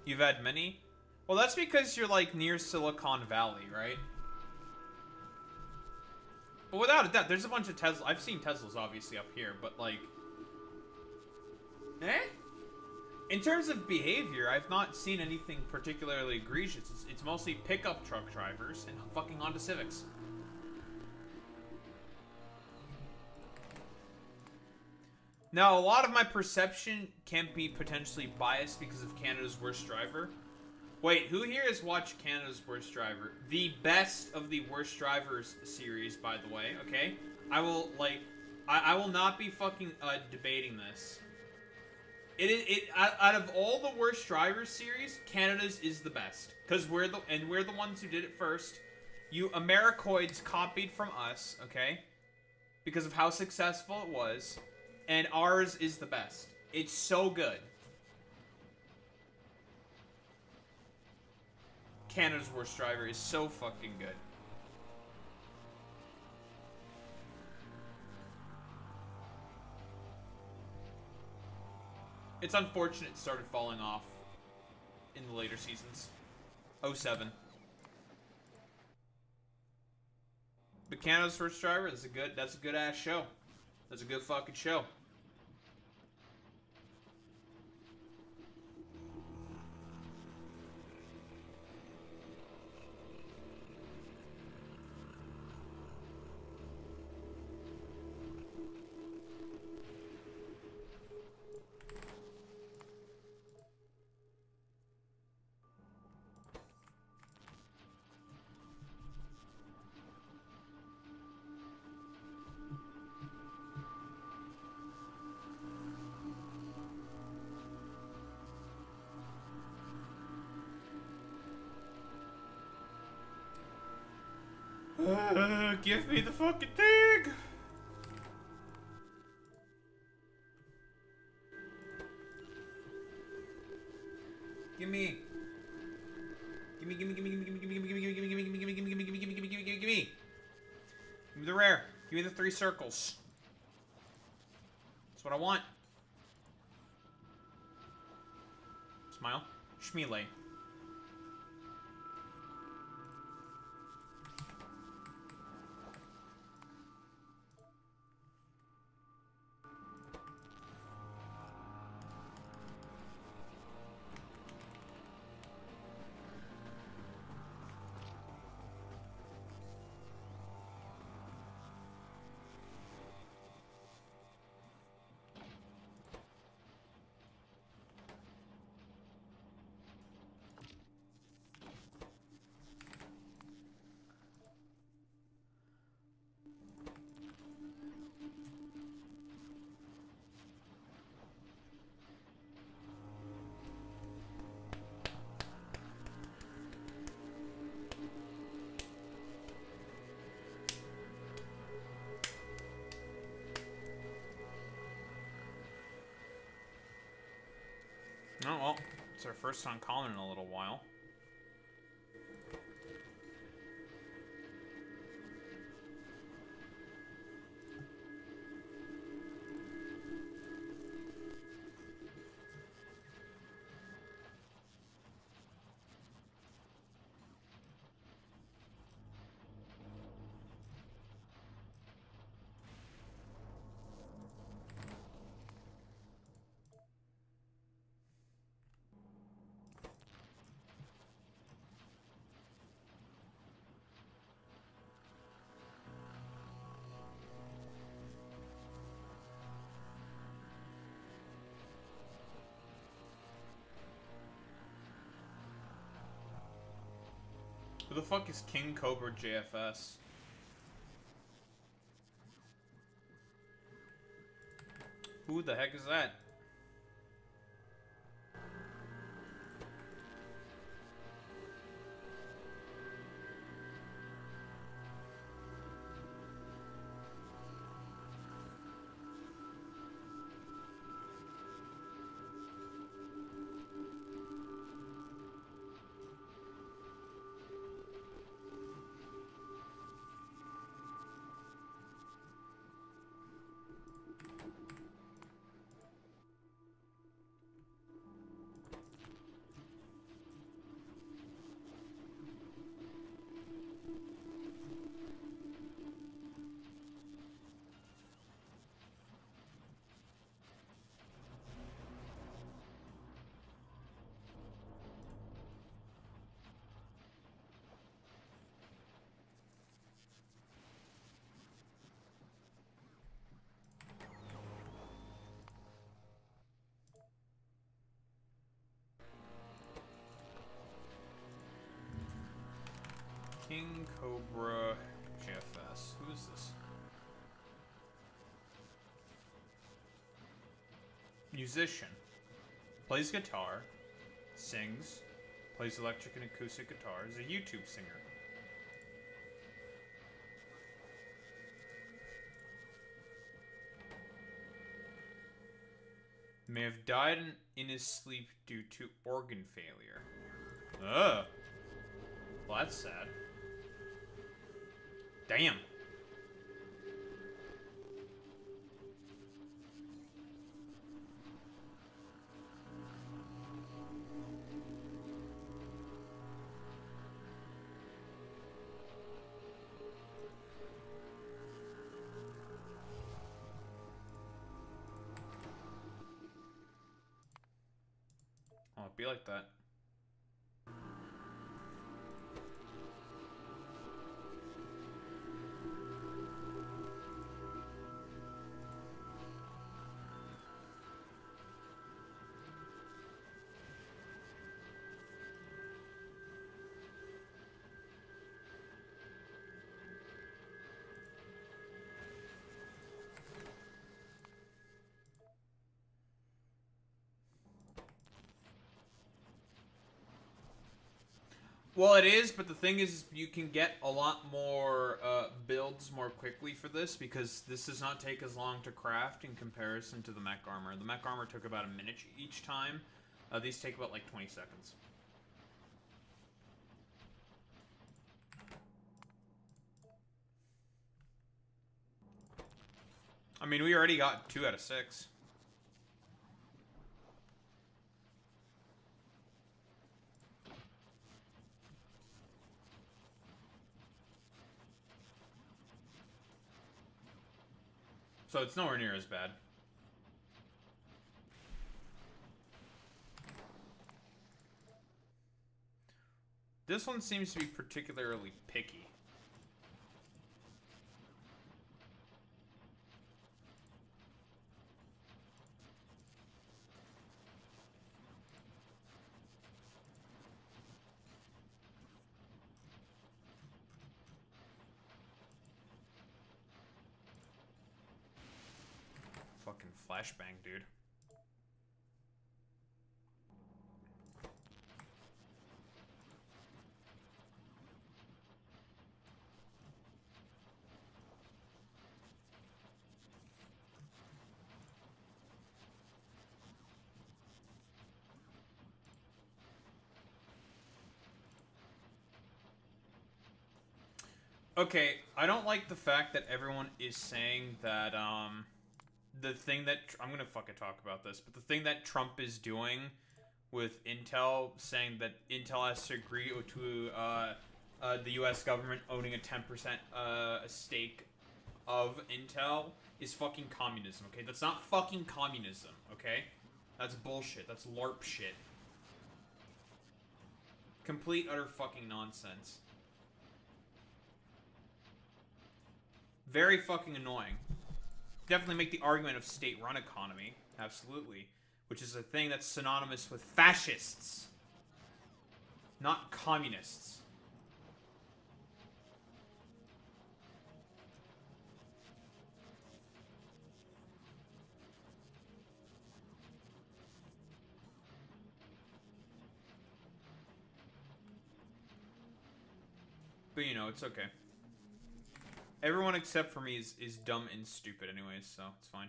You've had many? Well, that's because you're, like, near Silicon Valley, right? But without a doubt, there's a bunch of Tesla. I've seen Teslas, obviously, up here, but, like... Eh? In terms of behavior, I've not seen anything particularly egregious. It's mostly pickup truck drivers and fucking Honda Civics. Now, a lot of my perception can be potentially biased because of Canada's Worst Driver. Wait, who here has watched Canada's Worst Driver? The best of the Worst Drivers series, by the way, okay? I will, like, I will not be fucking debating this. Out of all the Worst Drivers series, Canada's is the best. Because we're the ones who did it first. You Americoids copied from us, okay? Because of how successful it was. And ours is the best. It's so good. Canada's Worst Driver is so fucking good. It's unfortunate it started falling off in the later seasons. 07. But Canada's Worst Driver, that's a good ass show. That's a good fucking show. Give me the fucking thing! Gimme! Gimme, gimme, gimme, gimme, gimme, gimme, gimme, gimme, gimme, gimme, gimme, gimme, gimme, gimme, gimme, gimme, gimme, gimme, gimme. Give me the rare. Give me the 3 circles. That's what I want. Smile. Schmeele. Oh, well, it's our first time calling in a little while. Who the fuck is King Cobra JFS? Who the heck is that? King Cobra JFS. Who is this? Musician. Plays guitar. Sings. Plays electric and acoustic guitar. Is a YouTube singer. May have died in his sleep due to organ failure. Ugh. Well, that's sad. Damn. Oh, it'd be like that. Well, it is, but the thing is, you can get a lot more builds more quickly for this, because this does not take as long to craft in comparison to the mech armor. The mech armor took about a minute each time. These take about like 20 seconds. I mean, we already got 2 out of 6. So it's nowhere near as bad. This one seems to be particularly picky. Fucking flashbang, dude. Okay, I don't like the fact that everyone is saying that, the thing that... I'm gonna fucking talk about this, but the thing that Trump is doing with Intel, saying that Intel has to agree to, the US government owning a 10% stake of Intel is fucking communism, okay? That's not fucking communism, okay? That's bullshit. That's LARP shit. Complete, utter fucking nonsense. Very fucking annoying. Definitely make the argument of state-run economy. Absolutely. Which is a thing that's synonymous with fascists. Not communists. But you know, it's okay. Everyone except for me is dumb and stupid anyways, so it's fine.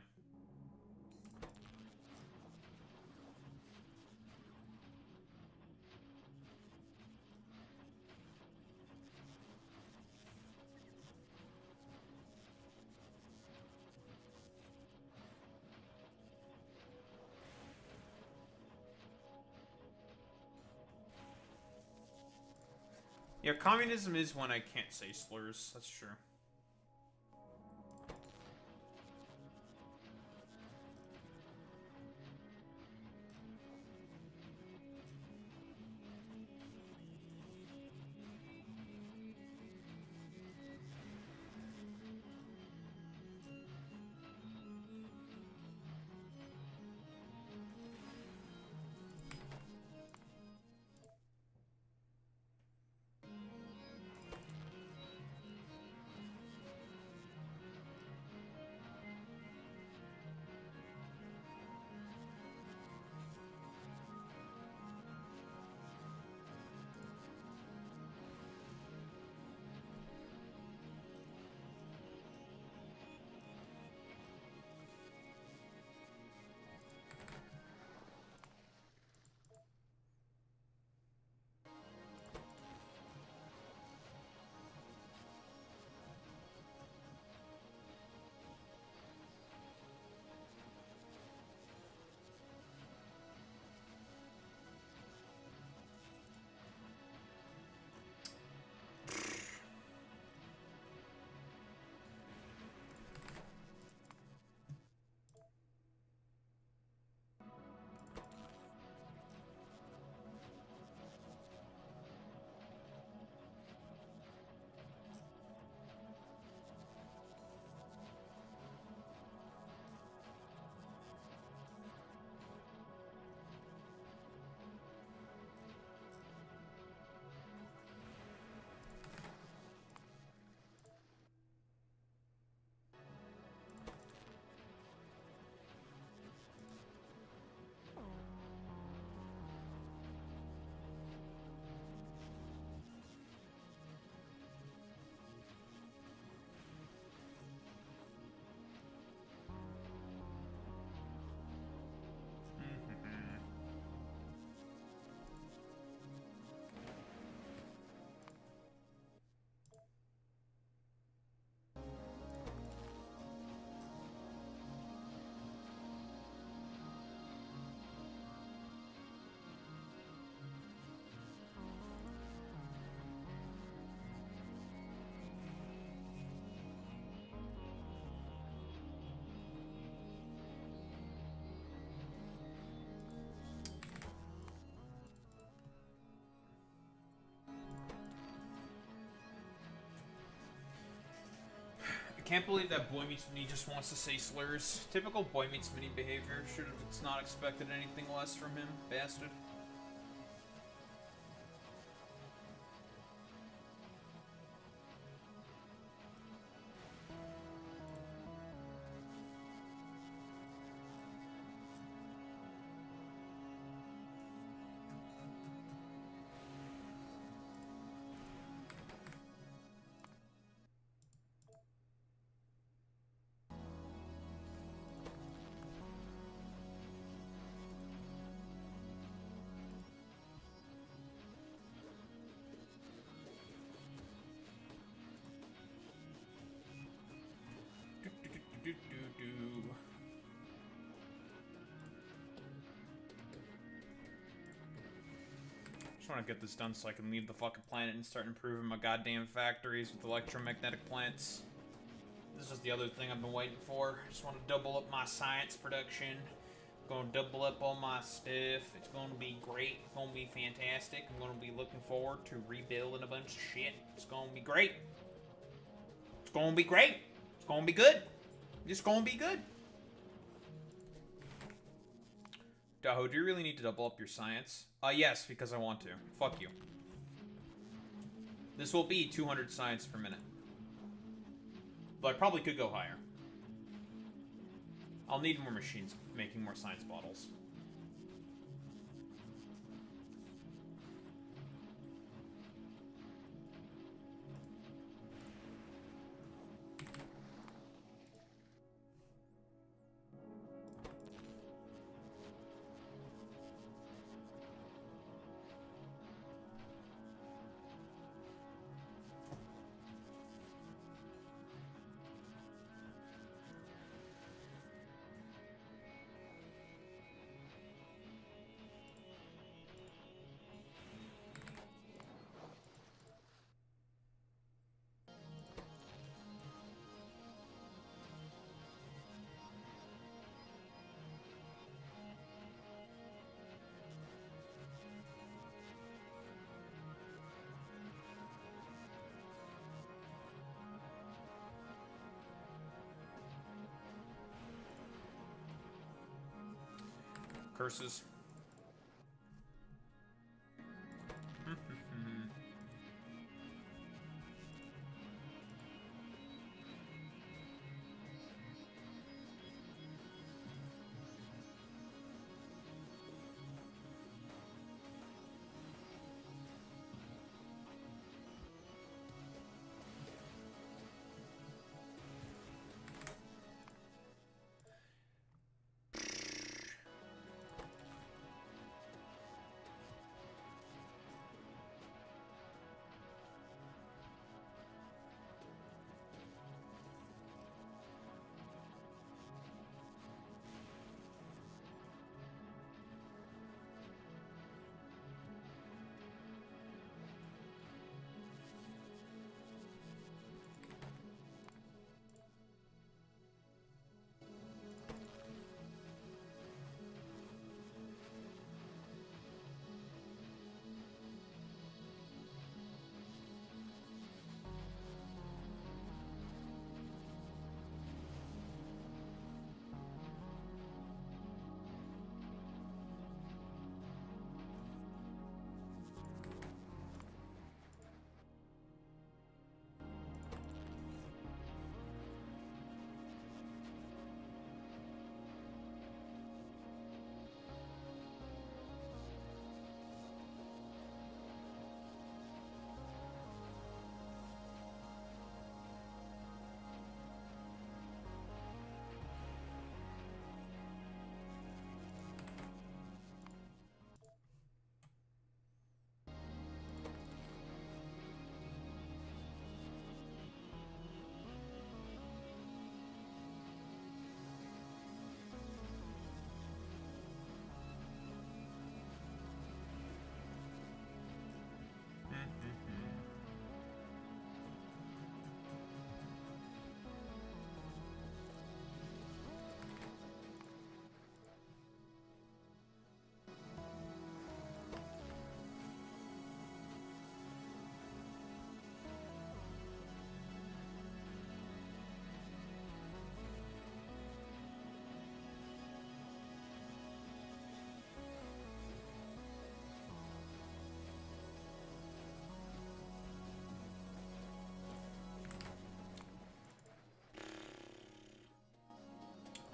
Yeah, communism is when I can't say slurs, that's true. Can't believe that Boy Meets Mini just wants to say slurs. Typical Boy Meets Mini behavior. Should have not expected anything less from him, bastard. Just want to get this done so I can leave the fucking planet and start improving my goddamn factories with electromagnetic plants. This is the other thing I've been waiting for. Just want to double up my science production. Gonna double up all my stuff. It's gonna be great. It's gonna be fantastic. I'm gonna be looking forward to rebuilding a bunch of shit. It's gonna be great. It's gonna be great. It's gonna be good. It's gonna be good. Daho, do you really need to double up your science? Yes, because I want to. Fuck you. This will be 200 science per minute. Though I probably could go higher. I'll need more machines making more science bottles. Curses.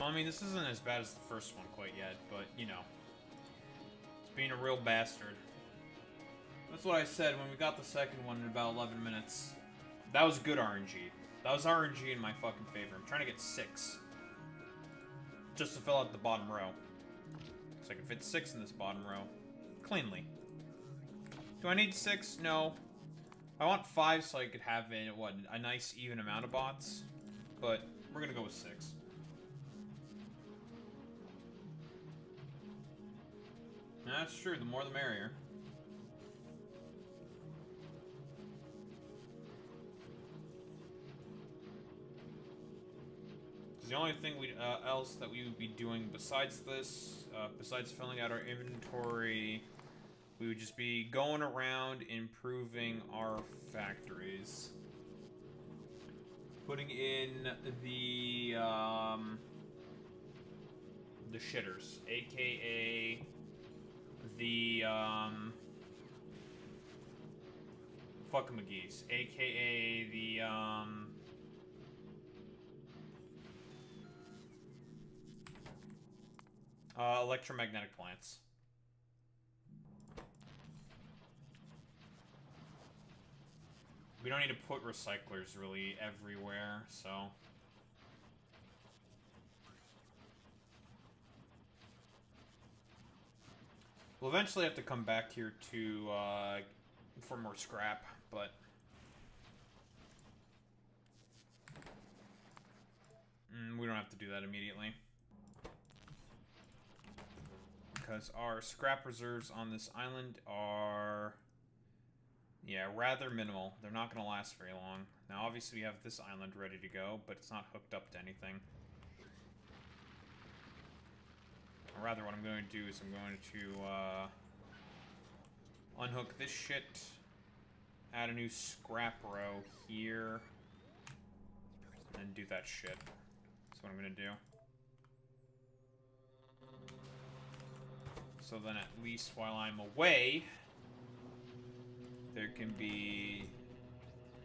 I mean, this isn't as bad as the first one quite yet, but, you know. It's being a real bastard. That's what I said when we got the second one in about 11 minutes. That was good RNG. That was RNG in my fucking favor. I'm trying to get 6. Just to fill out the bottom row. So I can fit 6 in this bottom row. Cleanly. Do I need 6? No. I want 5 so I could have a nice even amount of bots. But we're gonna go with 6. That's true, the more the merrier. The only thing else that we would be doing besides this, besides filling out our inventory, we would just be going around improving our factories. Putting in the shitters, aka the fuck-a-McGee's, aka the electromagnetic plants. We don't need to put recyclers really everywhere, so. We'll eventually have to come back here to, for more scrap, but. We don't have to do that immediately. Because our scrap reserves on this island are, yeah, rather minimal. They're not going to last very long. Now, obviously, we have this island ready to go, but it's not hooked up to anything. Or rather, what I'm going to do is I'm going to unhook this shit, add a new scrap row here, and do that shit. That's what I'm going to do. So then at least while I'm away, there can be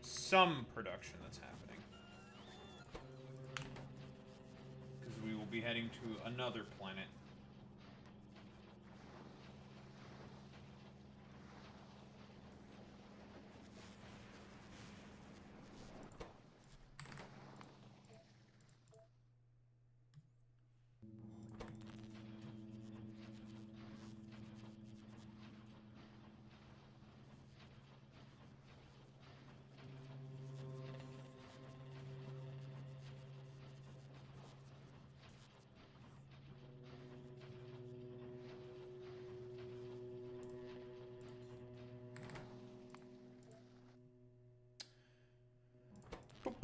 some production that's happening. Because we will be heading to another planet. Boop.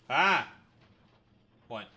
Ah! What?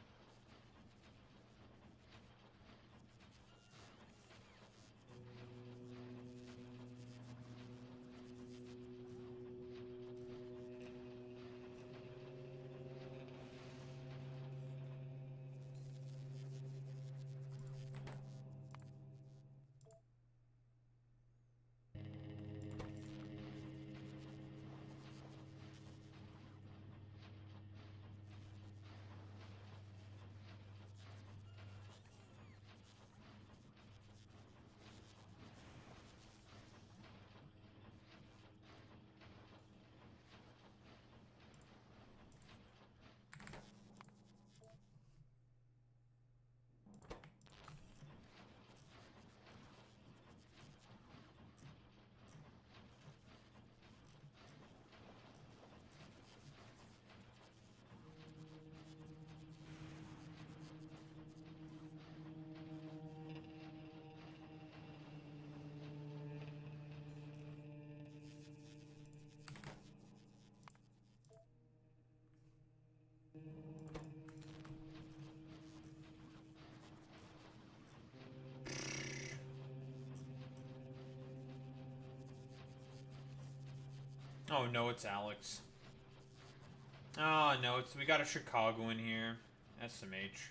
Oh no, it's Alex. Oh no, we got a Chicago in here. SMH.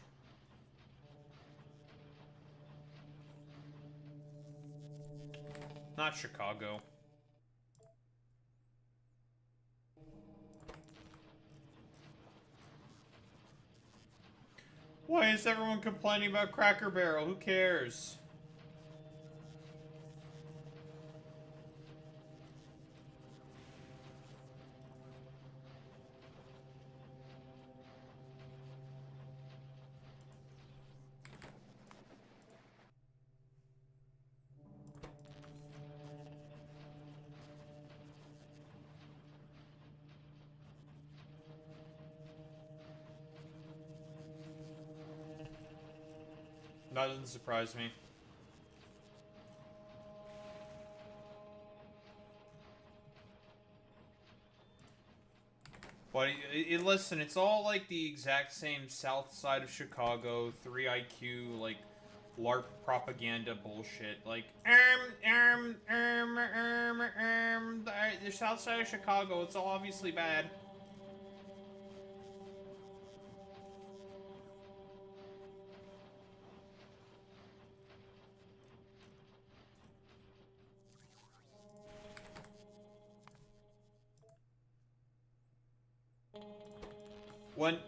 Not Chicago. Why is everyone complaining about Cracker Barrel? Who cares? That doesn't surprise me. But listen, it's all like the exact same south side of Chicago, 3 IQ, like LARP propaganda bullshit. Like, the south side of Chicago, it's all obviously bad. When,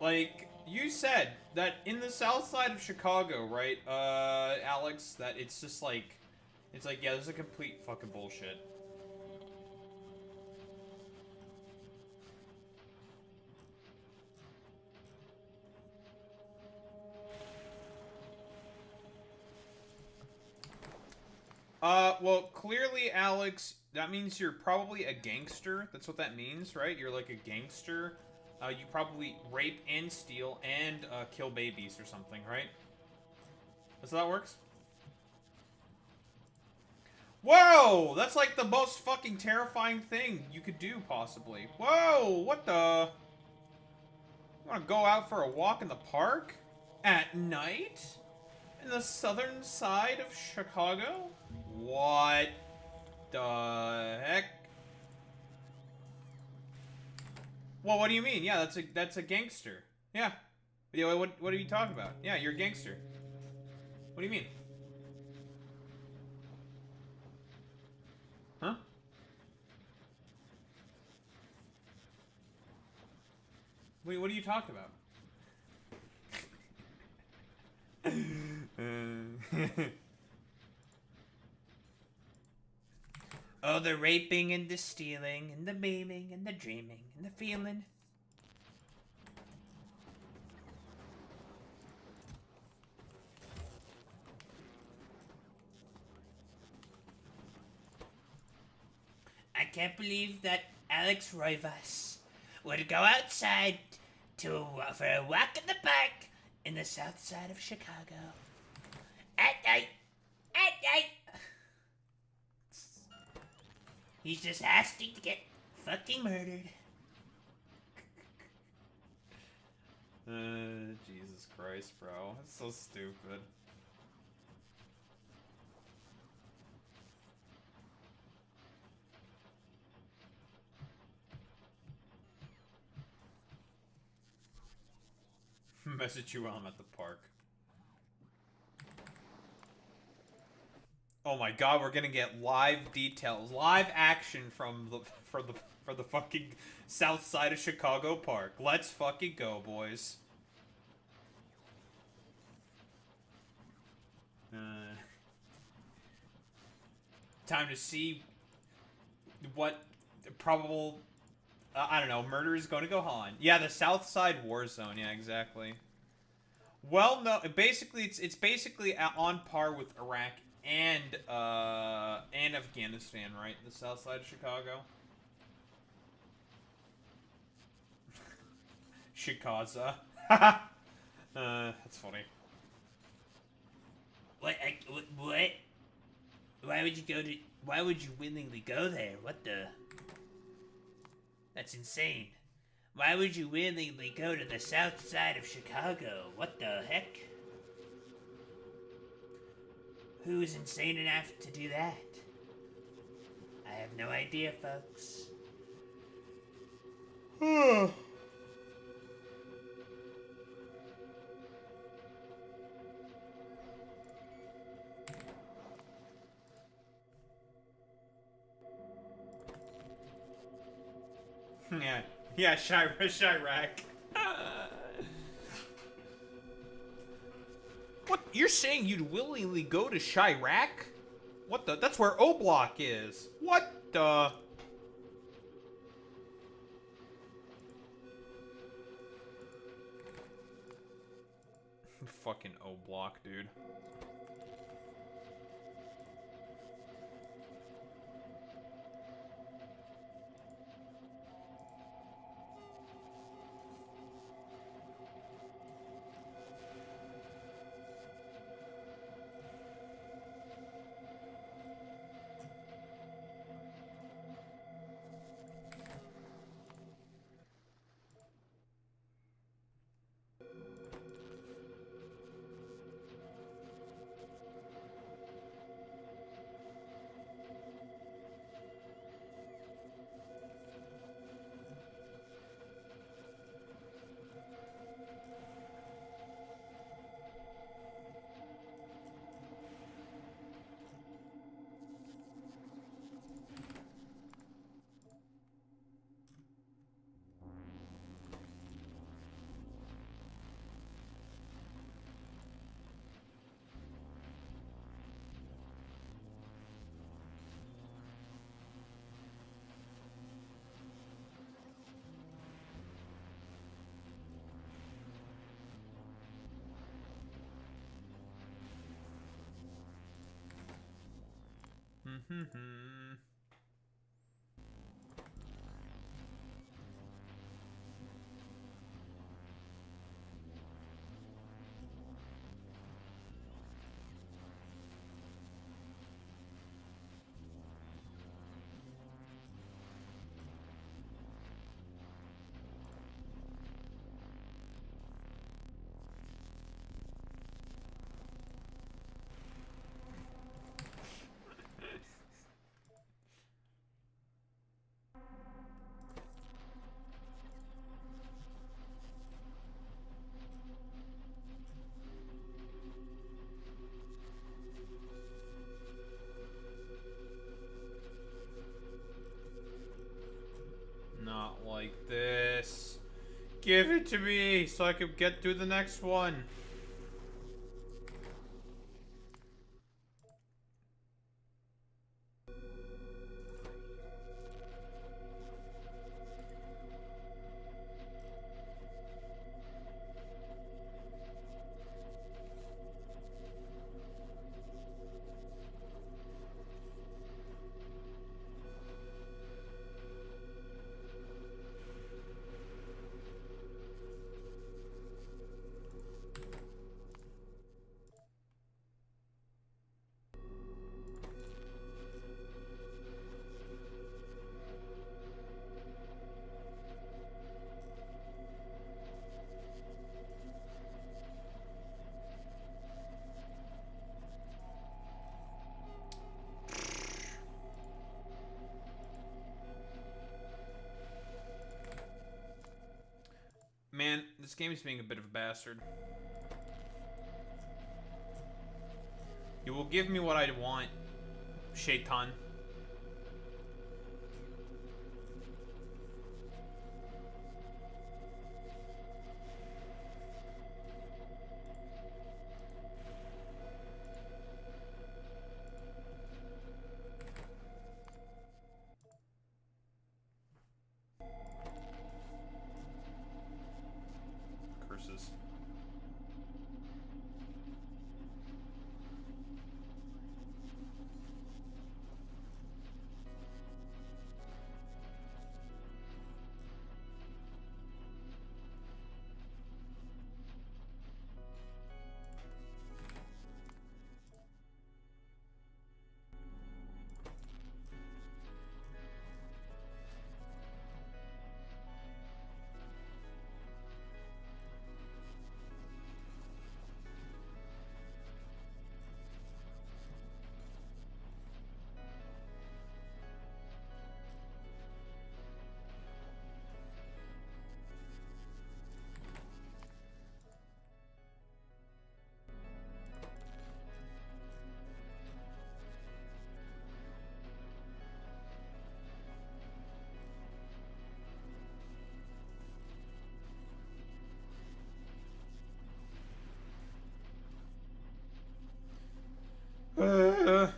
like, you said that in the south side of Chicago, right, Alex, that it's just like, yeah, this is a complete fucking bullshit. Well, clearly, Alex, that means you're probably a gangster. That's what that means, right? You're like a gangster. You probably rape and steal and kill babies or something, right? That's how that works? Whoa! That's like the most fucking terrifying thing you could do, possibly. Whoa! What the? You wanna go out for a walk in the park? At night? In the southern side of Chicago? What the heck? Well, what do you mean? Yeah, that's a gangster. Yeah. Yeah, what are you talking about? Yeah, you're a gangster. What do you mean? Huh? Wait, what are you talking about? Oh, the raping and the stealing and the maiming and the dreaming and the feeling. I can't believe that Alex Roivas would go outside for a walk in the park in the south side of Chicago at night. At night. He's just asking to get fucking murdered. Jesus Christ, bro. That's so stupid. Message you while I'm at the park. Oh my god, we're gonna get live details, live action from for the fucking south side of Chicago park. Let's fucking go, boys. Time to see what probable I don't know, murder is going to go on. Yeah, the South Side War Zone. Yeah, exactly. Well, no, basically it's basically on par with Iraq and Afghanistan, right? The South Side of Chicago. Chicago. That's funny. What? What? Why would you go to? Why would you willingly go there? What the? That's insane. Why would you willingly go to the south side of Chicago? What the heck? Who's insane enough to do that? I have no idea, folks. Yeah, yeah, Chirac. What? You're saying you'd willingly go to Chirac? What the? That's where O Block is. What the? Fucking O Block, dude. Not like this. Give it to me so I can get through the next one. Man, this game is being a bit of a bastard. You will give me what I want, Shaitan. Curses. Nope.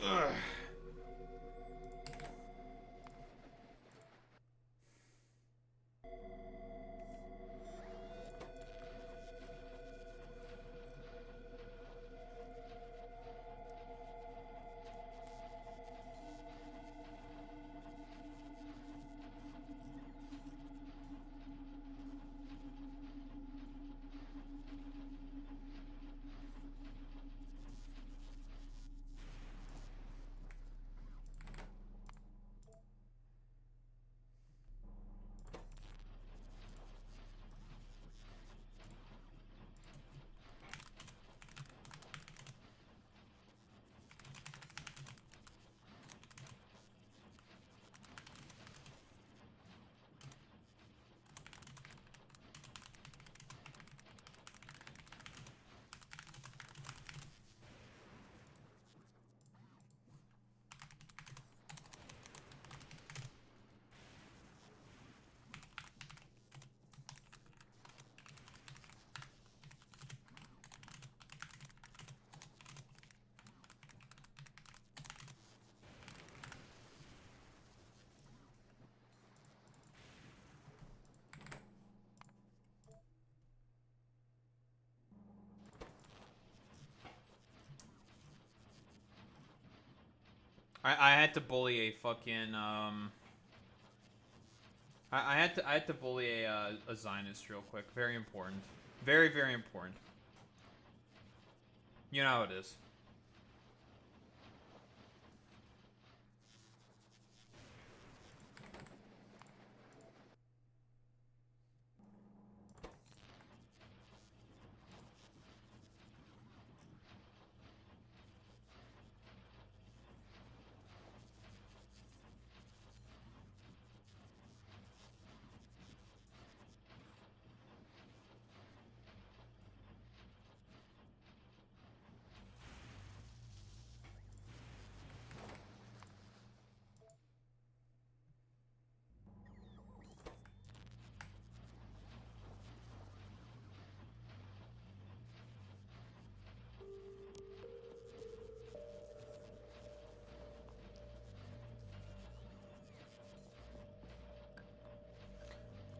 Ugh. I had to bully a fucking I had to bully a Zionist real quick. Very important. Very, very important. You know how it is.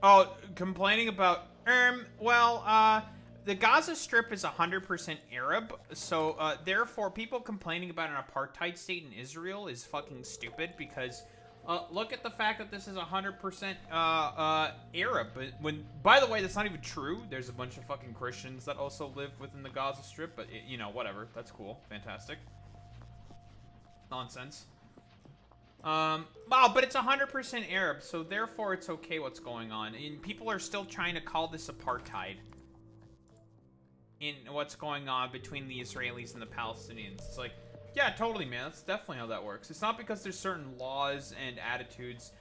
Oh, complaining about the Gaza Strip is 100% Arab, so therefore people complaining about an apartheid state in Israel is fucking stupid because look at the fact that this is 100% Arab. But by the way, that's not even true. There's a bunch of fucking Christians that also live within the Gaza Strip, but you know, whatever. That's cool. Fantastic. Nonsense. Wow, but it's 100% Arab, so therefore it's okay what's going on. And people are still trying to call this apartheid in what's going on between the Israelis and the Palestinians. It's like, yeah, totally, man. That's definitely how that works. It's not because there's certain laws and attitudes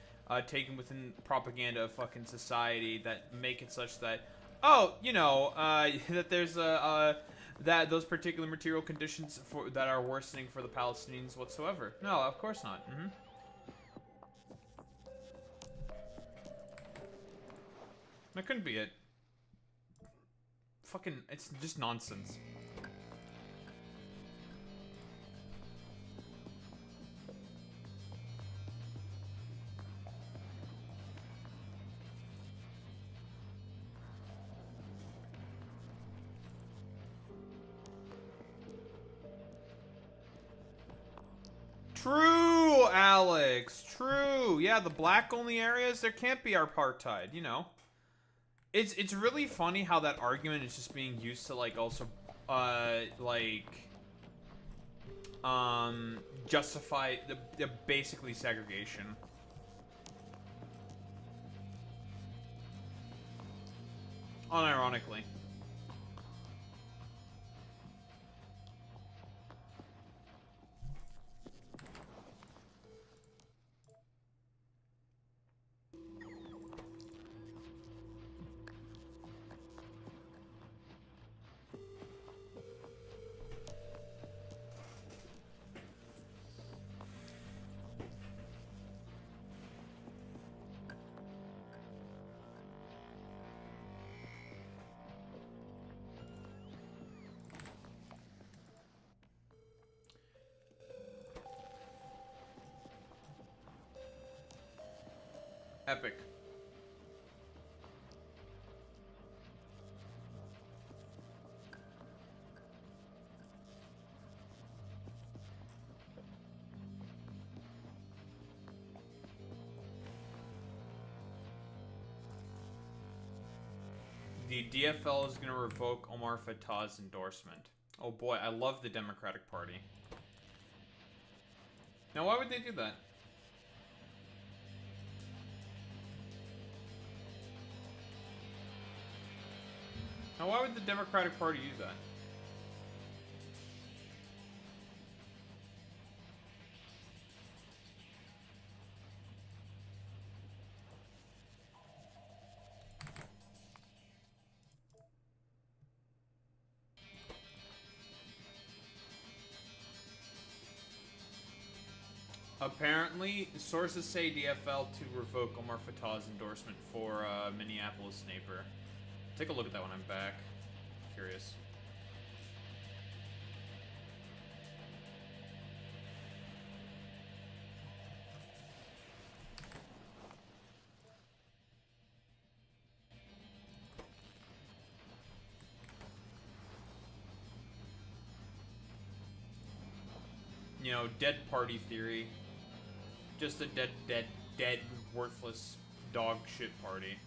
taken within propaganda of fucking society that make it such that, oh, you know, that there's that those particular material conditions that are worsening for the Palestinians whatsoever. No, of course not. That couldn't be it. Fucking, it's just nonsense. True, Alex. True. Yeah, the black-only areas, there can't be apartheid, you know. It's really funny how that argument is just being used to, like, also, justify the basically segregation. Unironically. Epic. The DFL is going to revoke Omar Fattah's endorsement. Oh boy, I love the Democratic Party. Now, why would they do that? Now, why would the Democratic Party do that? Apparently, sources say DFL to revoke Omar Fattah's endorsement for Minneapolis Sniper. Take a look at that when I'm back. Curious. You know, dead party theory. Just a dead, worthless dog shit party.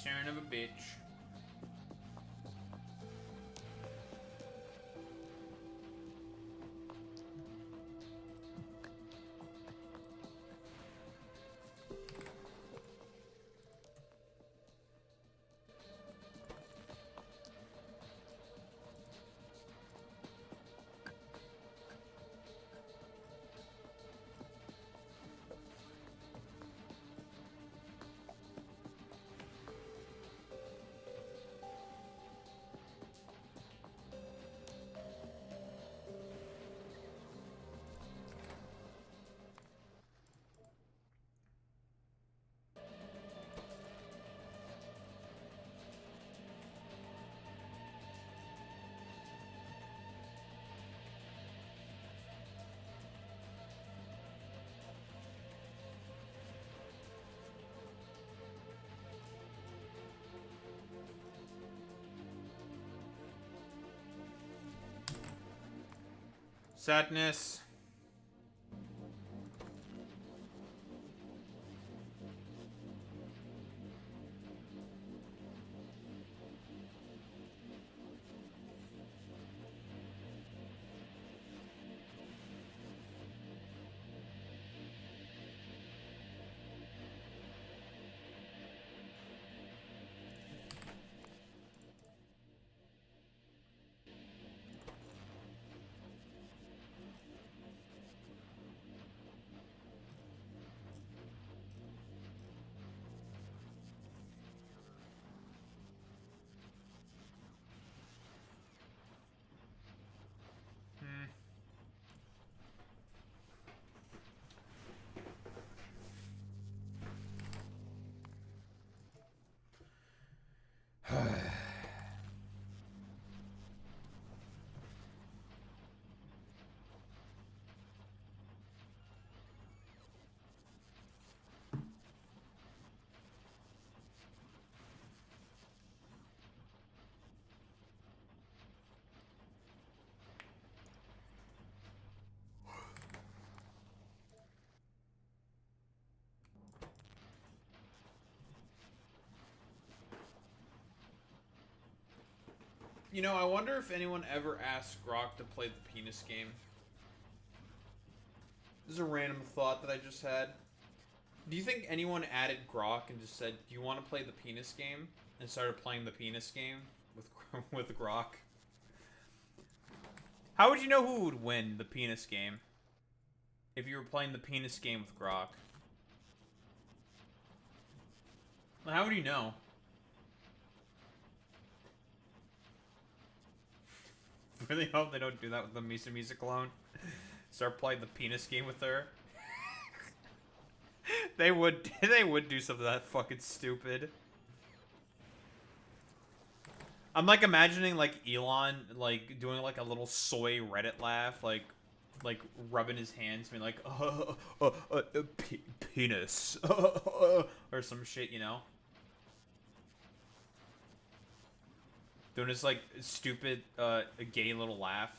Son of a bitch. Sadness. You know, I wonder if anyone ever asked Grok to play the penis game. This is a random thought that I just had. Do you think anyone added Grok and just said, "Do you want to play the penis game?" and started playing the penis game with with Grok? How would you know who would win the penis game if you were playing the penis game with Grok? How would you know? Really hope they don't do that with the Misa Music clone. Start playing the penis game with her. They would do something that fucking stupid. I'm like imagining like Elon like doing like a little soy Reddit laugh, like rubbing his hands, being like penis or some shit, you know. Doing this like stupid gay little laugh.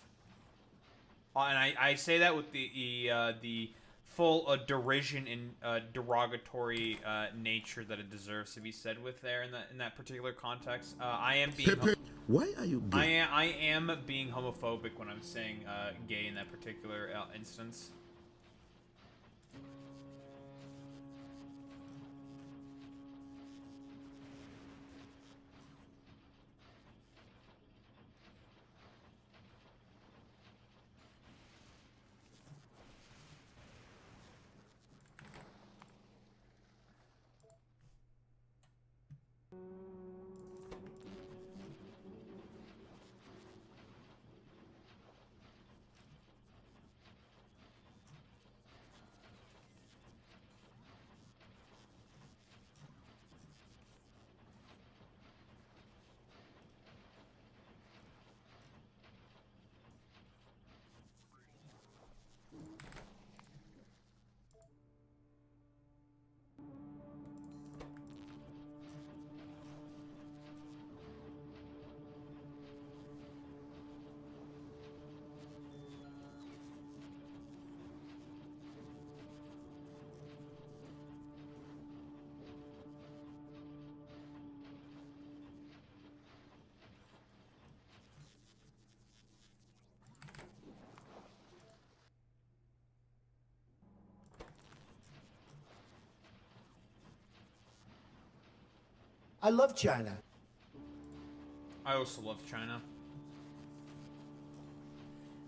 And I say that with the full derision and derogatory nature that it deserves to be said with there in that particular context. I am being Why are you gay? I am being homophobic when I'm saying gay in that particular instance. I love China. I also love China.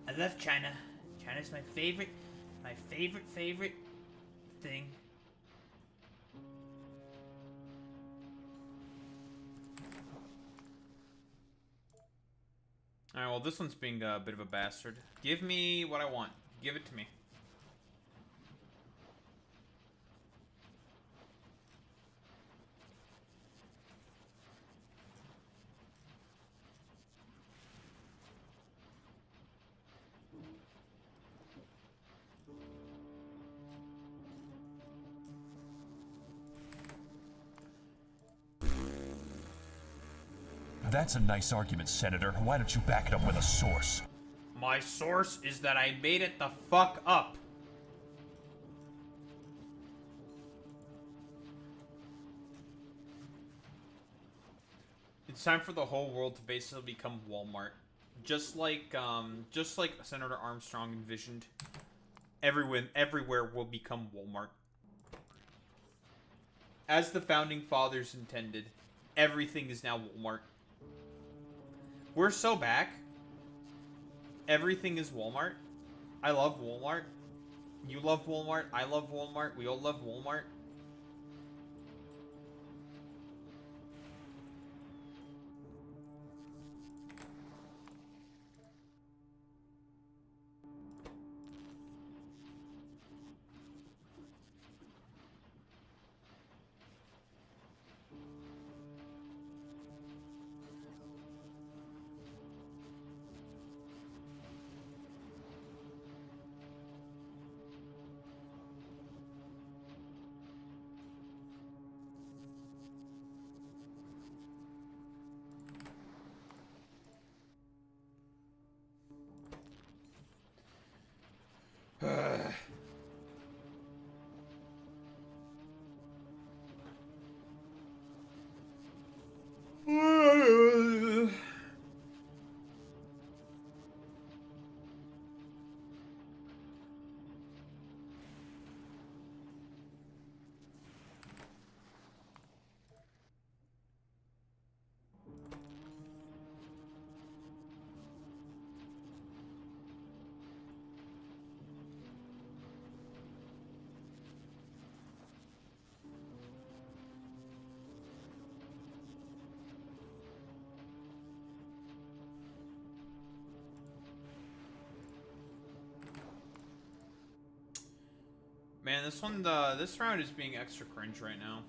I love China. China's my favorite thing. Alright, well this one's being a bit of a bastard. Give me what I want. Give it to me. That's a nice argument, Senator. Why don't you back it up with a source? My source is that I made it the fuck up. It's time for the whole world to basically become Walmart. Just like Senator Armstrong envisioned. Everywhere will become Walmart. As the founding fathers intended, everything is now Walmart. We're so back. Everything is Walmart. I love Walmart. You love Walmart. I love Walmart. We all love Walmart. Man, this round is being extra cringe right now.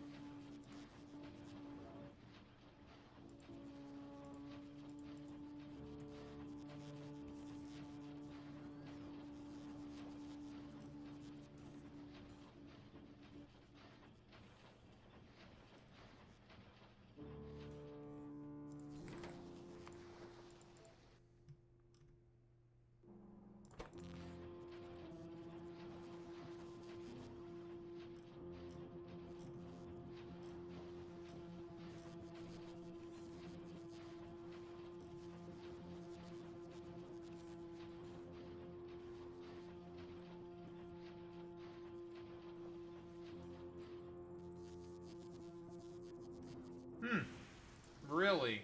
Really?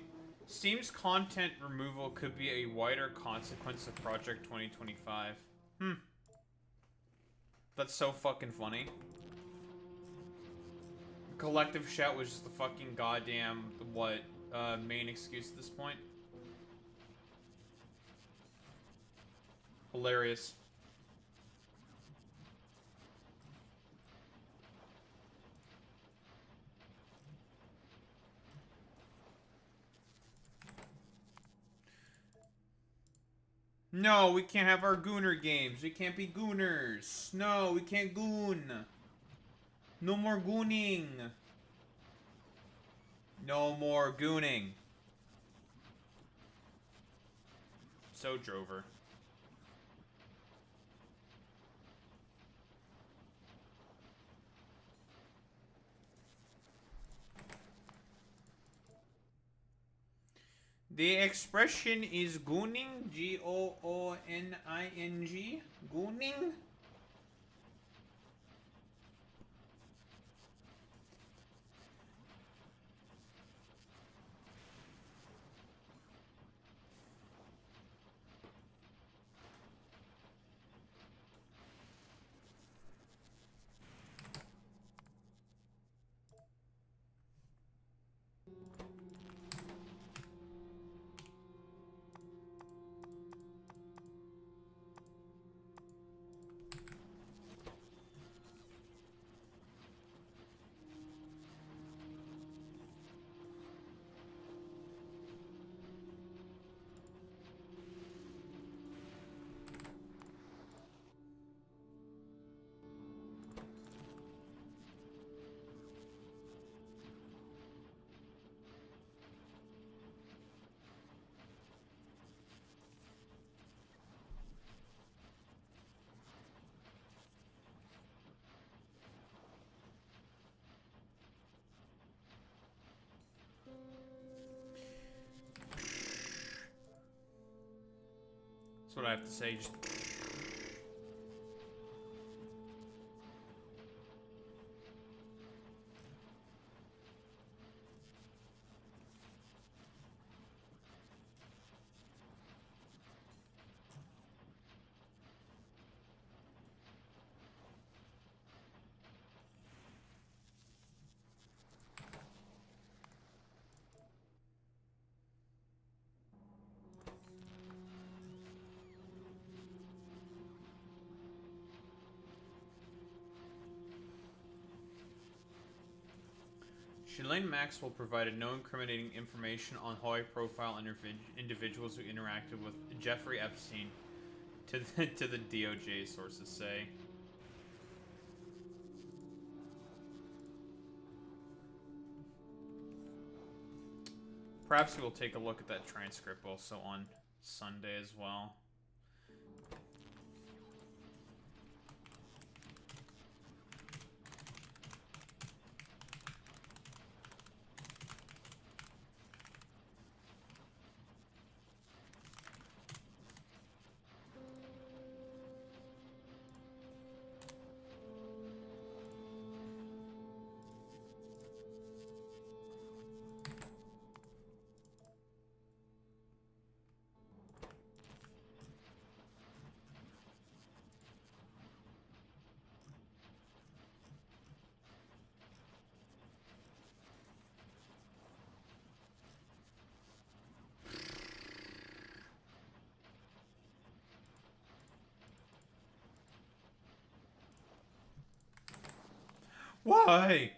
Steam's content removal could be a wider consequence of Project 2025. That's so fucking funny. Collective shout was just the fucking goddamn, main excuse at this point. Hilarious. No, we can't have our gooner games. We can't be gooners. No, we can't goon. No more gooning. No more gooning. So Drover. The expression is gooning, Gooning, gooning. That's what I have to say. Just Shalane Maxwell provided no incriminating information on high-profile individuals who interacted with Jeffrey Epstein, to the DOJ, sources say. Perhaps we will take a look at that transcript also on Sunday as well. Why?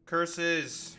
Curses.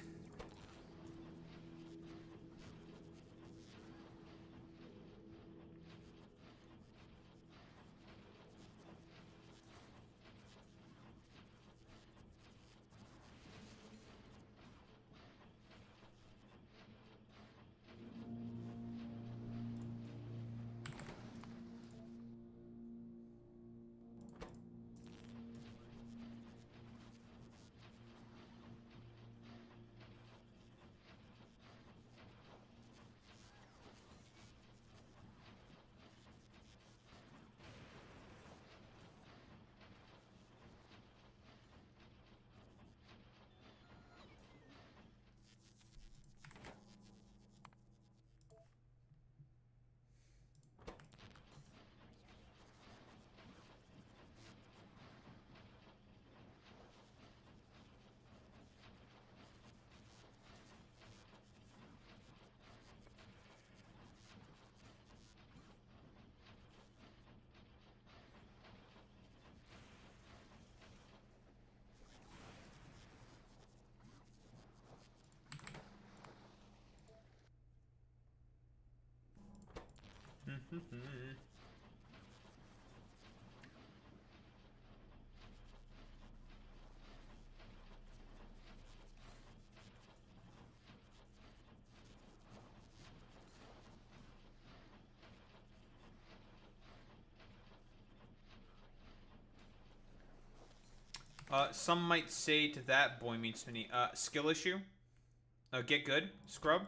Some might say to that, boy meets mini, skill issue. Get good, scrub.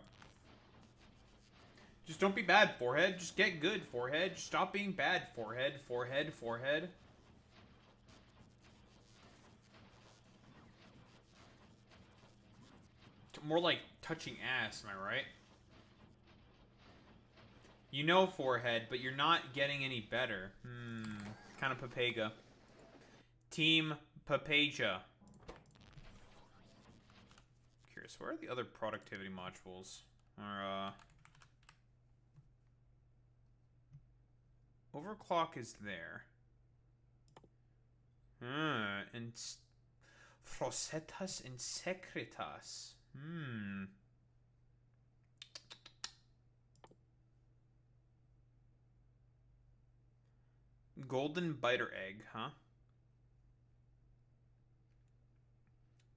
Just don't be bad, forehead. Just get good, forehead. Stop being bad, forehead. Forehead, forehead. More like touching ass, am I right? You know, forehead, but you're not getting any better. Kind of Papega. Team Papaja. Curious, where are the other productivity modules? Or, Overclock is there. And Frosetas and Secretas. Golden biter egg, huh?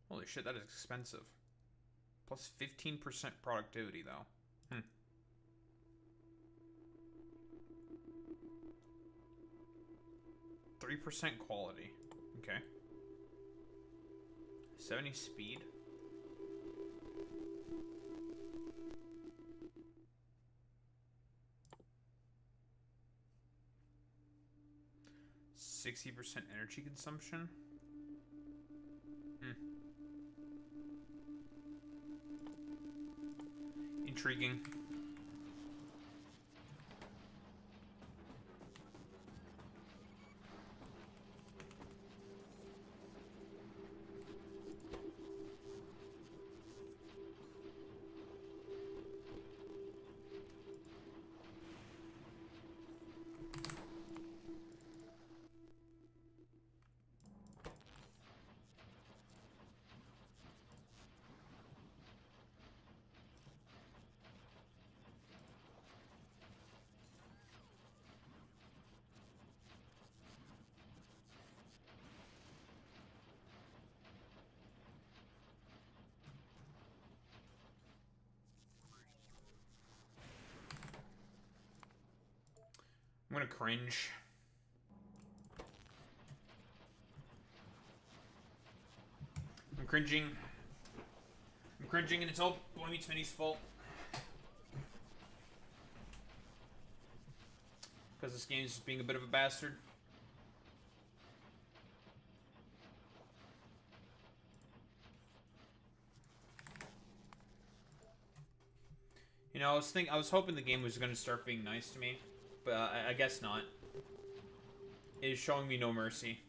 Holy shit, that is expensive. Plus 15% productivity, though. 3% quality. Okay. 70 speed. %60 energy consumption. intriguing. I'm gonna cringe. I'm cringing. I'm cringing, and it's all Boy Meets Minnie's fault. Because this game's just being a bit of a bastard. You know, I was hoping the game was going to start being nice to me, but I guess not. It is showing me no mercy.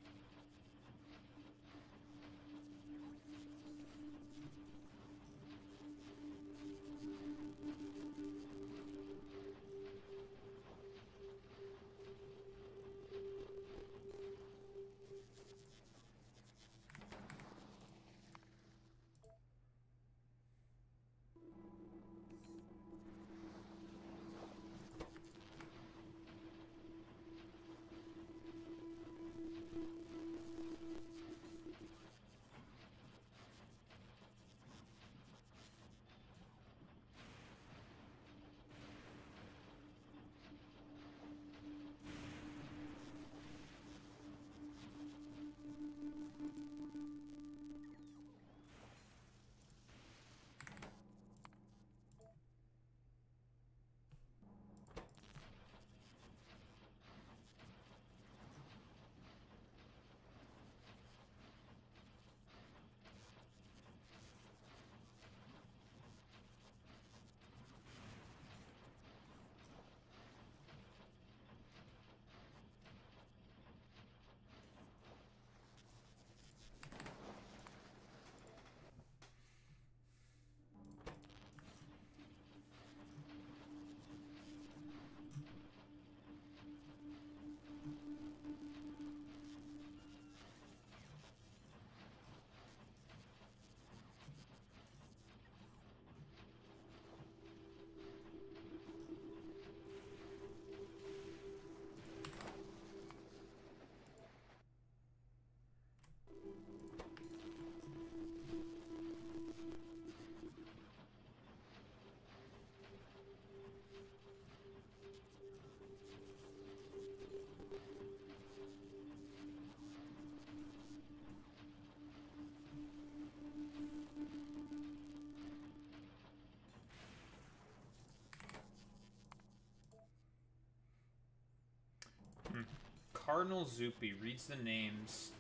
Cardinal Zuppi reads the names.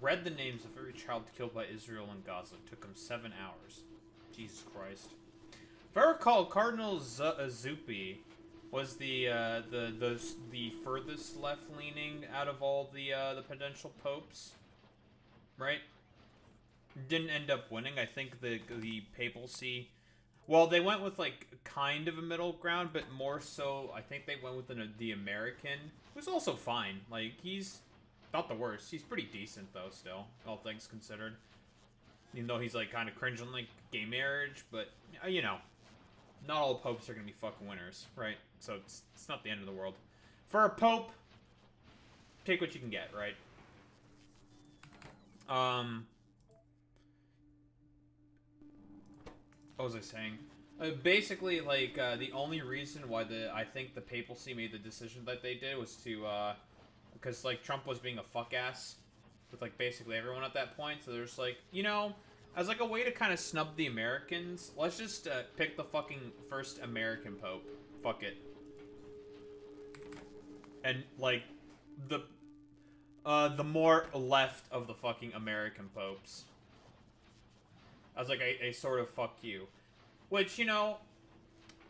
Read the names of every child killed by Israel in Gaza. It took him 7 hours. Jesus Christ. If I recall, Cardinal Zuppi was the furthest left leaning out of all the potential popes, right? Didn't end up winning. I think the papacy. Well, they went with like kind of a middle ground, but more so, I think they went with the American, who's also fine. Like, he's not the worst. He's pretty decent though, still, all things considered. Even though he's like kind of cringe on like gay marriage, but you know, not all popes are gonna be fucking winners, right? So it's not the end of the world. For a pope, take what you can get, right? What was I saying? Basically, like, the only reason why I think the papacy made the decision that they did was to, because, like, Trump was being a fuck-ass with, like, basically everyone at that point, so there's like, you know, as, like, a way to kind of snub the Americans, let's just, pick the fucking first American pope. Fuck it. And, like, the more left of the fucking American popes. As, like, a sort of fuck you. Which, you know,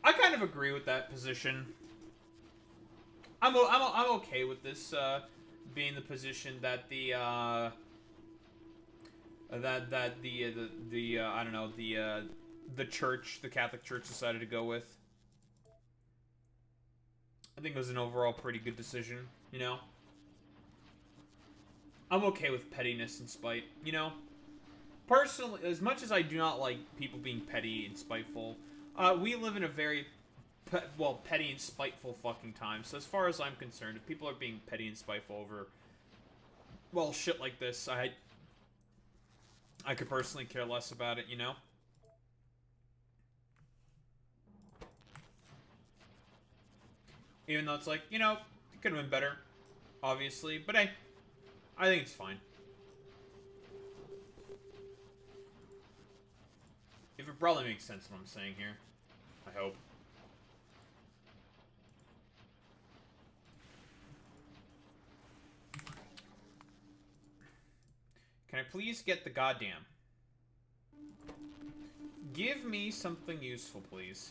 I kind of agree with that position. I'm okay with this being the position that the I don't know, the church, the Catholic Church decided to go with. I think it was an overall pretty good decision, you know? I'm okay with pettiness and spite, you know? Personally, as much as I do not like people being petty and spiteful, we live in a very, petty and spiteful fucking time. So as far as I'm concerned, if people are being petty and spiteful over, well, shit like this, I could personally care less about it, you know? Even though it's like, you know, it could have been better, obviously. But hey, I think it's fine. If it probably makes sense what I'm saying here. I hope. Can I please get the goddamn? Give me something useful, please.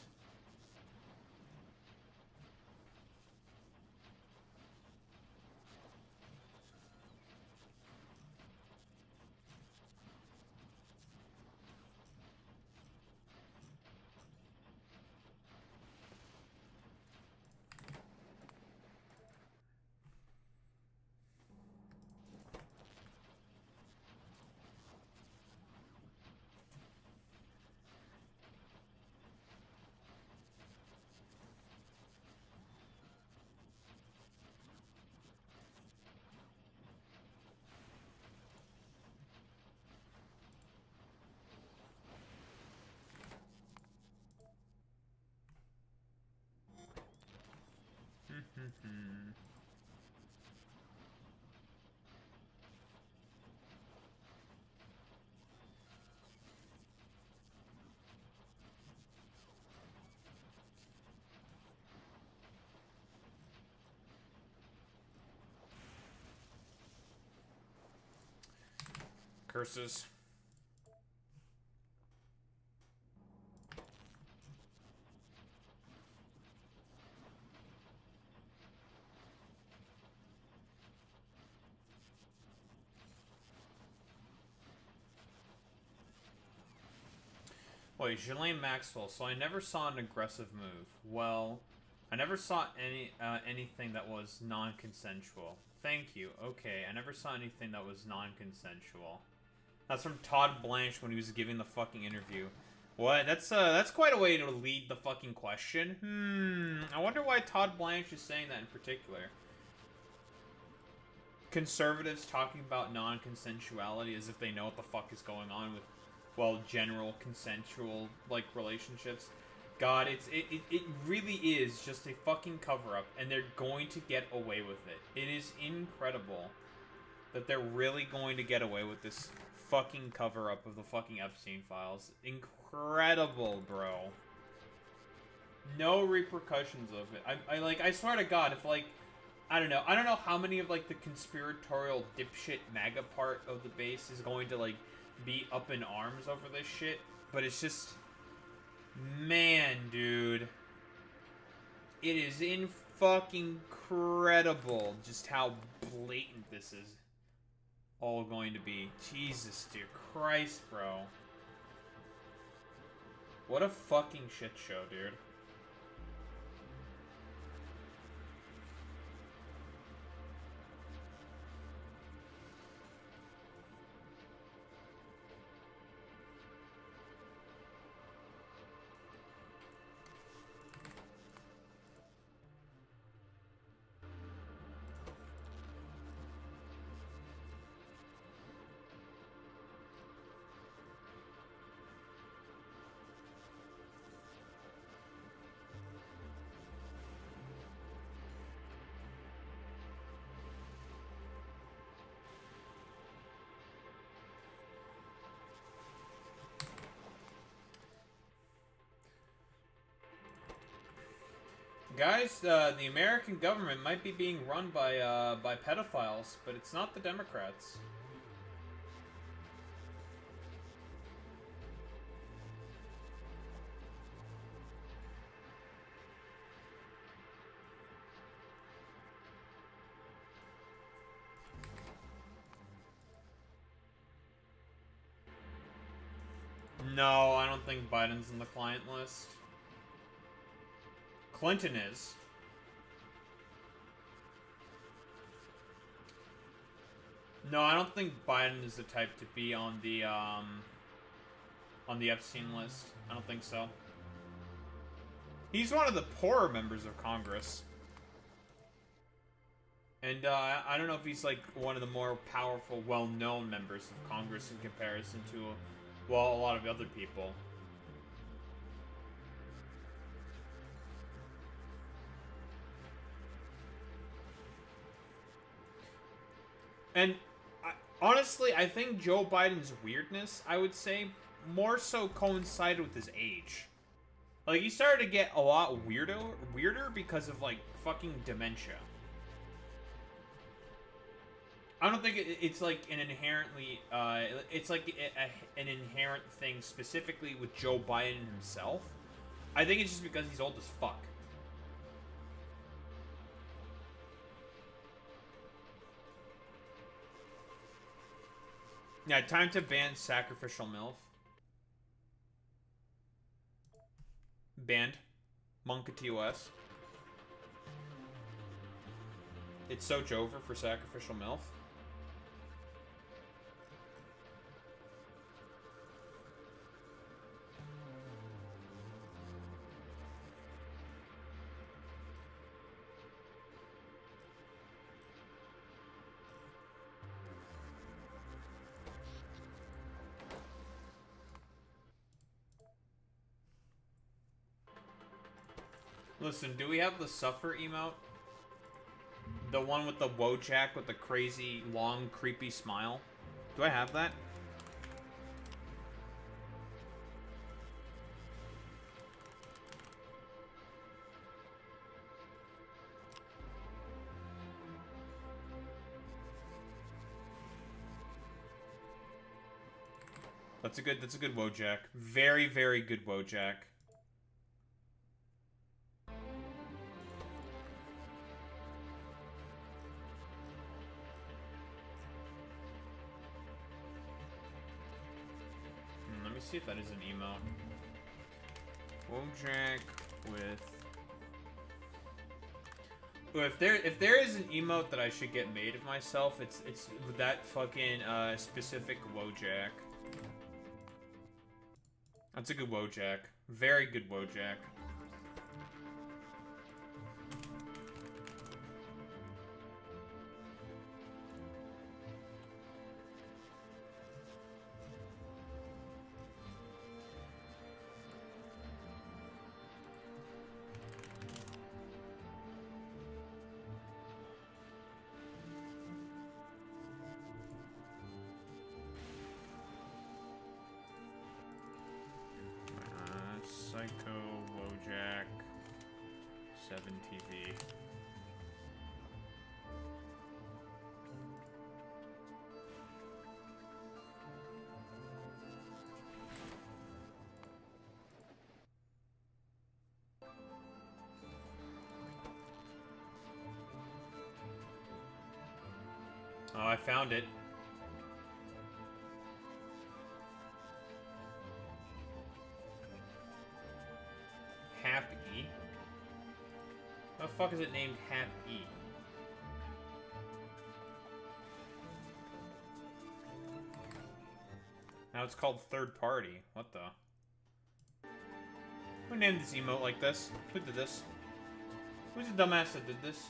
Curses. Wait, Ghislaine Maxwell. So I never saw an aggressive move. Well, I never saw anything that was non-consensual. Thank you. Okay, I never saw anything that was non-consensual. That's from Todd Blanche when he was giving the fucking interview. What? That's quite a way to lead the fucking question. I wonder why Todd Blanche is saying that in particular. Conservatives talking about non-consensuality as if they know what the fuck is going on with, well, general consensual, like, relationships. God, it really is just a fucking cover-up, and they're going to get away with it. It is incredible that they're really going to get away with this fucking cover-up of the fucking Epstein files. Incredible, bro. No repercussions of it. I swear to God, if, like, I don't know how many of, like, the conspiratorial dipshit MAGA part of the base is going to, like, be up in arms over this shit, but it's just, man, dude, it is in fucking incredible just how blatant this is all going to be. Jesus, dear Christ, bro. What a fucking shit show, dude. Guys, the American government might be being run by pedophiles, but it's not the Democrats. No, I don't think Biden's in the client list. Clinton is. No, I don't think Biden is the type to be on the Epstein list. I don't think so. He's one of the poorer members of Congress. And I don't know if he's like one of the more powerful, well-known members of Congress in comparison to, well, a lot of other people. And honestly, I think Joe Biden's weirdness, I would say, more so coincided with his age. Like, he started to get a lot weirder because of, like, fucking dementia. I don't think it's like an inherently, it's like an inherent thing specifically with Joe Biden himself. I think it's just because he's old as fuck. Yeah, time to ban sacrificial MILF. Banned. Monka TOS. It's so Jover for sacrificial MILF. Listen, do we have the Suffer emote? The one with the Wojak with the crazy, long, creepy smile? Do I have that? That's a good Wojak. Very, very good Wojak. Let me see if that is an emote. Wojak with... Well, if there is an emote that I should get made of myself, it's that fucking specific Wojak. That's a good Wojak. Very good Wojak. Psycho, Wojak, 7TV. Oh, I found it. Happy. How the fuck is it named Happy? Now it's called Third Party. What the? Who named this emote like this? Who did this? Who's the dumbass that did this?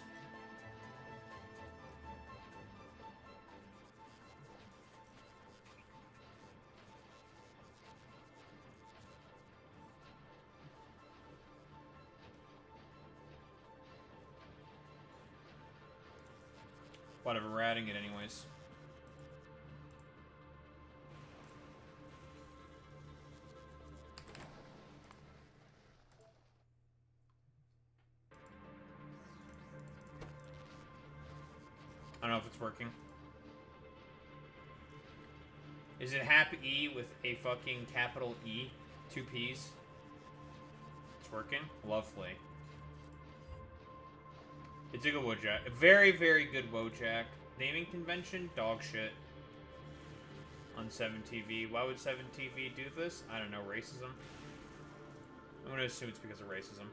Whatever, we're adding it anyways. I don't know if it's working. Is it Happy E with a fucking capital E? 2 P's? It's working? Lovely. It's a good Wojak. A very, very good Wojak. Naming convention? Dog shit. on 7TV. Why would 7TV do this? I don't know, racism? I'm gonna assume it's because of racism.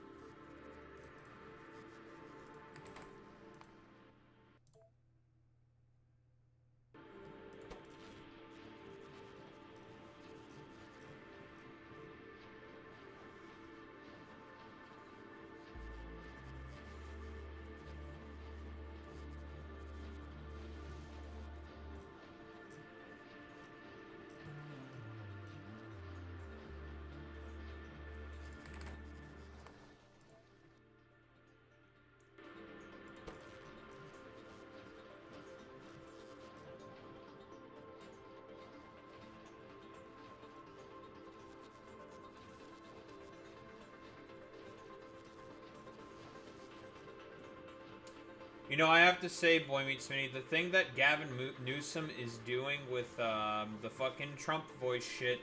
You know, I have to say, Boy Meets Minnie, the thing that Gavin Newsom is doing with the fucking Trump voice shit,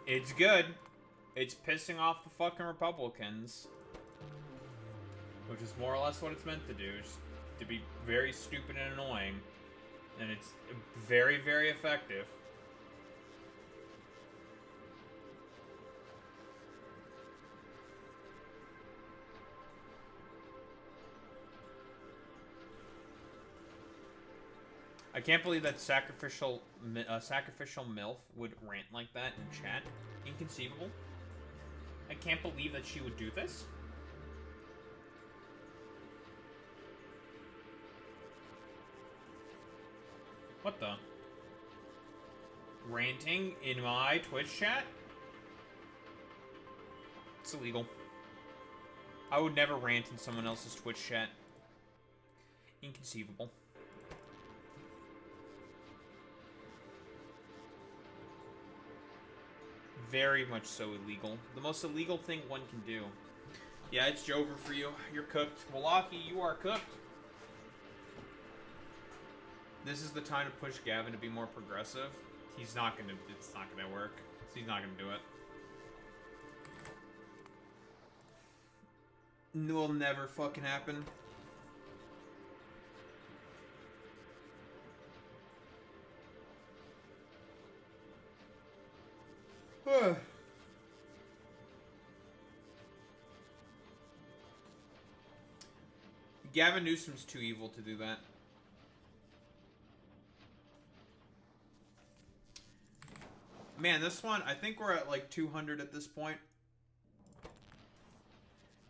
it's good. It's pissing off the fucking Republicans. Which is more or less what it's meant to do, is to be very stupid and annoying. And it's very, very effective. I can't believe that sacrificial MILF would rant like that in chat. Inconceivable. I can't believe that she would do this. What the? Ranting in my Twitch chat? It's illegal. I would never rant in someone else's Twitch chat. Inconceivable. Very much so illegal. The most illegal thing one can do. Yeah, it's Jover for you. You're cooked. Walaki, you are cooked. This is the time to push Gavin to be more progressive. He's not gonna, it's not gonna work. He's not gonna do it. It will never fucking happen. Gavin Newsom's too evil to do that. Man, this one, I think we're at like 200 at this point.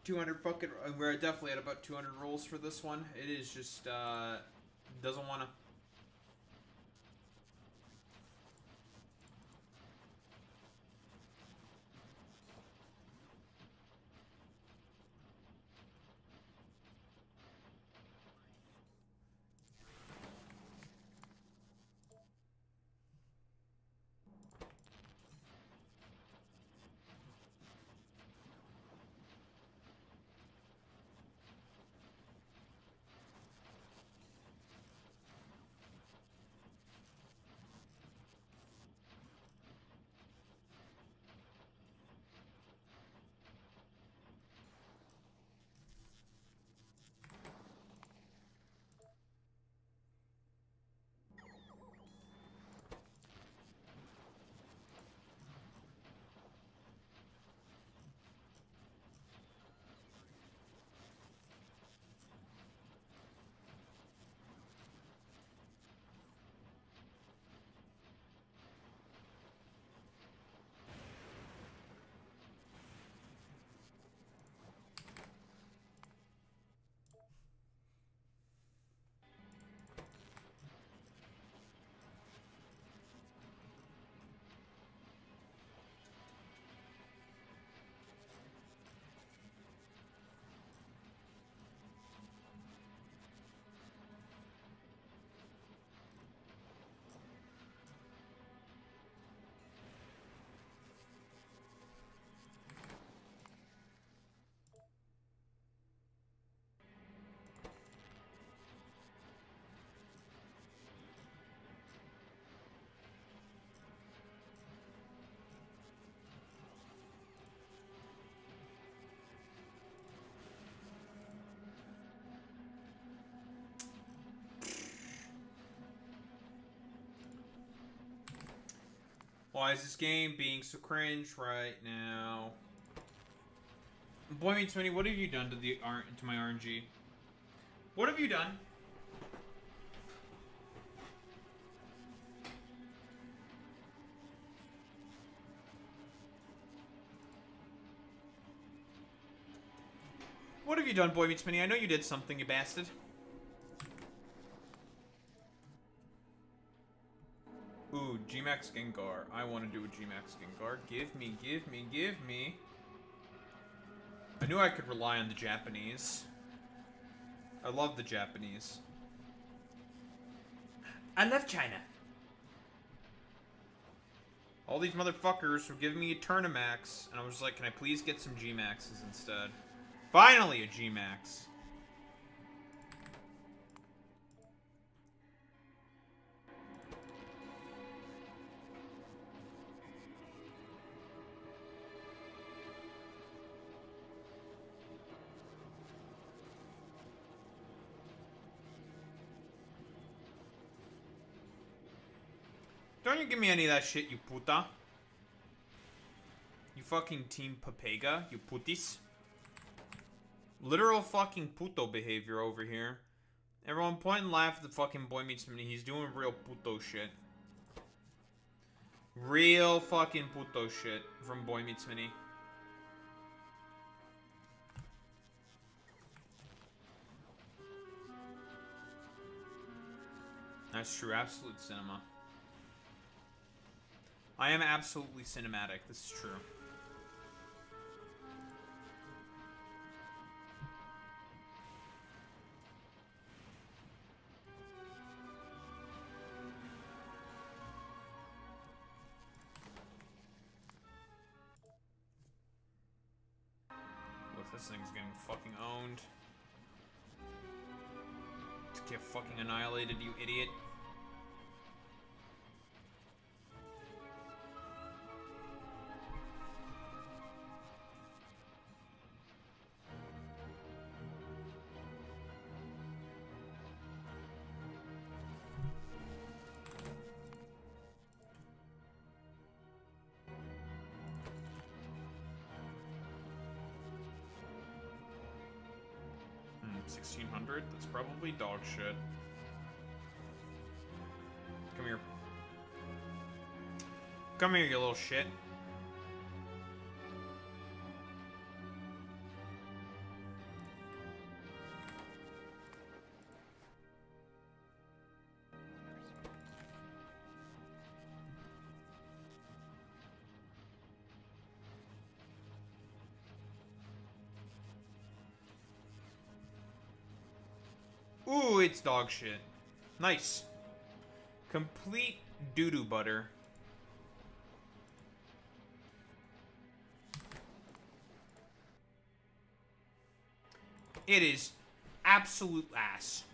200 fucking, we're definitely at about 200 rolls for this one. It is just, doesn't want to. Why is this game being so cringe right now? Boy Meets Mini, what have you done to to my RNG? What have you done? What have you done, Boy Meets Mini? I know you did something, you bastard. Ooh, G-Max Gengar. I want to do a G-Max Gengar. Give me, give me, give me. I knew I could rely on the Japanese. I love the Japanese. I love China. All these motherfuckers were giving me a Turnamax, and I was like, can I please get some G-Maxes instead? Finally a G-Max. Don't you give me any of that shit, you puta. You fucking Team Papega, you putis. Literal fucking puto behavior over here. Everyone point and laugh at the fucking Boy Meets Mini. He's doing real puto shit. Real fucking puto shit from Boy Meets Mini. That's true, absolute cinema. I am absolutely cinematic, this is true. Look, this thing's getting fucking owned. To get fucking annihilated, you idiot. $1,600? That's probably dog shit. Come here. Come here, you little shit. Ooh, it's dog shit. Nice. Complete doo-doo butter. It is absolute ass.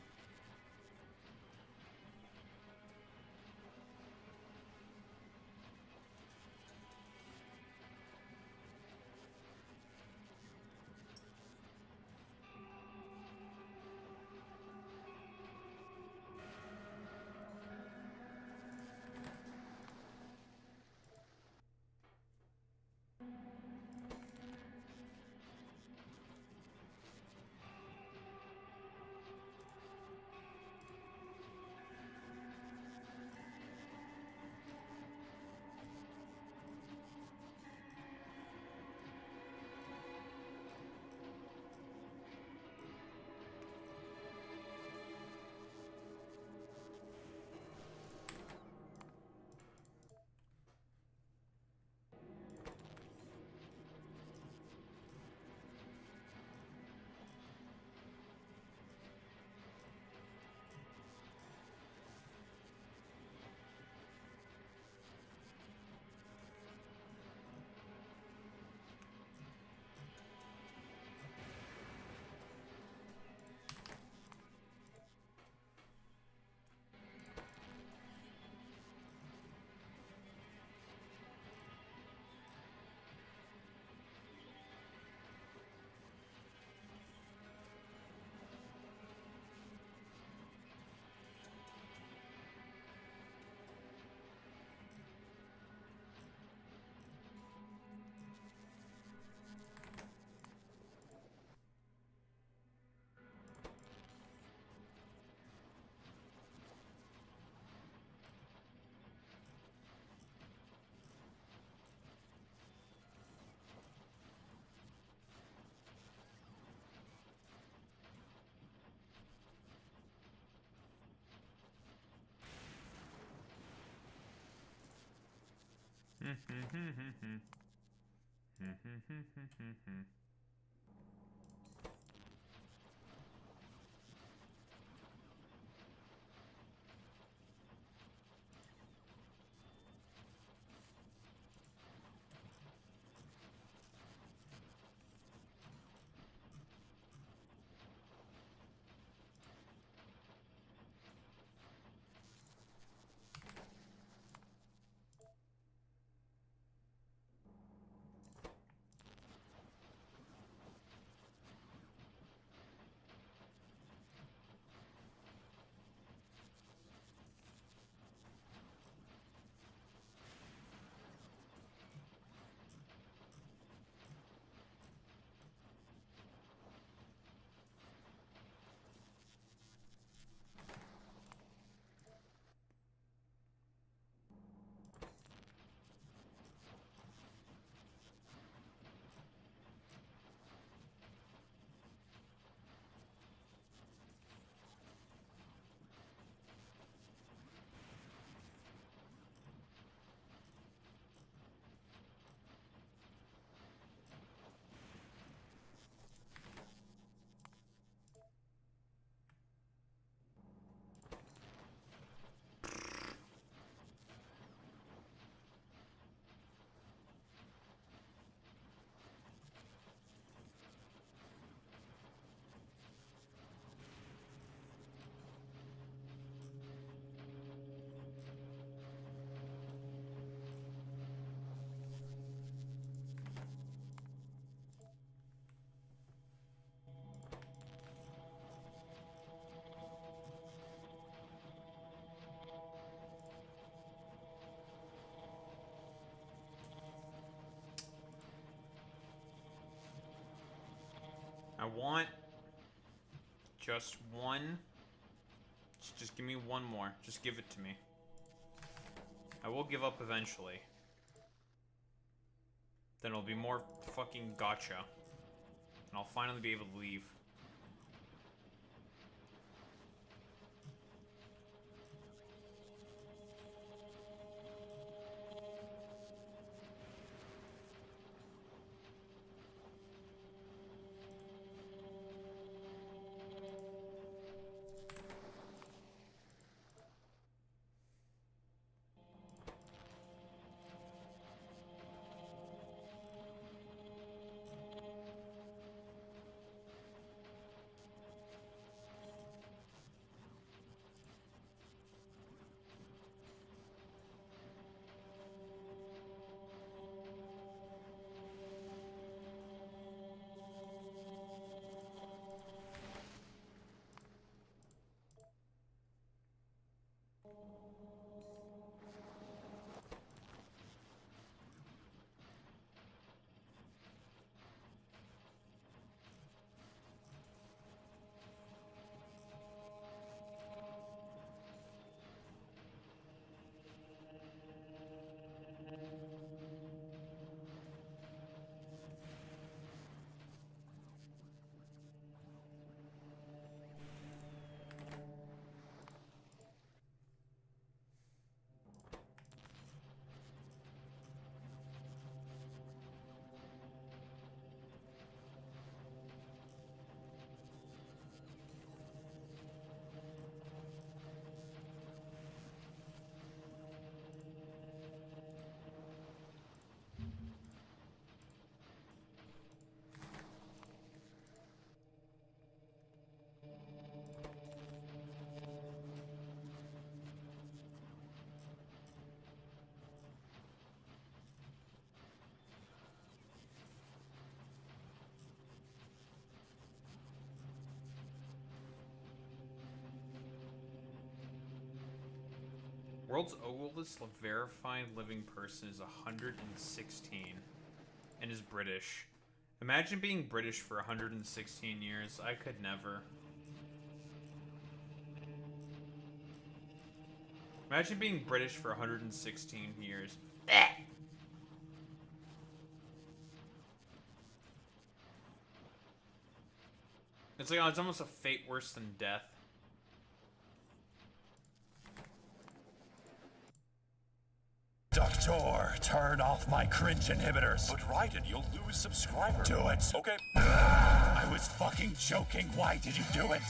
I want just one. Just give me one more. Just give it to me. I will give up eventually. Then it'll be more fucking gotcha. And I'll finally be able to leave. World's oldest verified living person is 116 and is British. Imagine being British for 116 years. I could never. Imagine being British for 116 years. It's like, oh, it's almost a fate worse than death. Doctor Factor, turn off my cringe inhibitors. But Raiden, you'll lose subscribers. Do it. Okay. I was fucking joking. Why did you do it?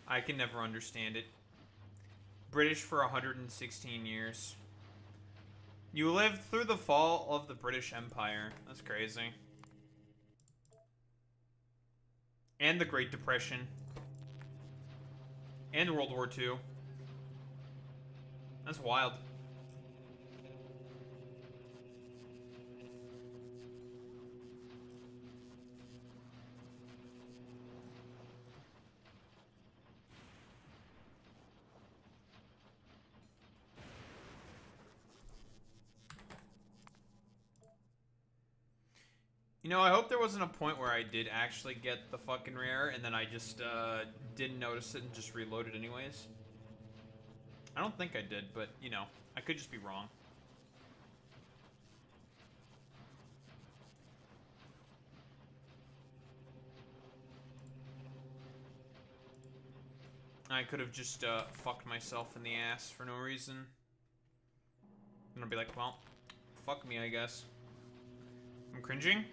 I can never understand it. British for 116 years. You lived through the fall of the British Empire. That's crazy. And the Great Depression. And World War II. That's wild. You know, I hope there wasn't a point where I did actually get the fucking rare and then I just didn't notice it and just reloaded anyways. I don't think I did, but, you know, I could just be wrong. I could have just fucked myself in the ass for no reason. And I'll be like, well, fuck me, I guess. I'm cringing?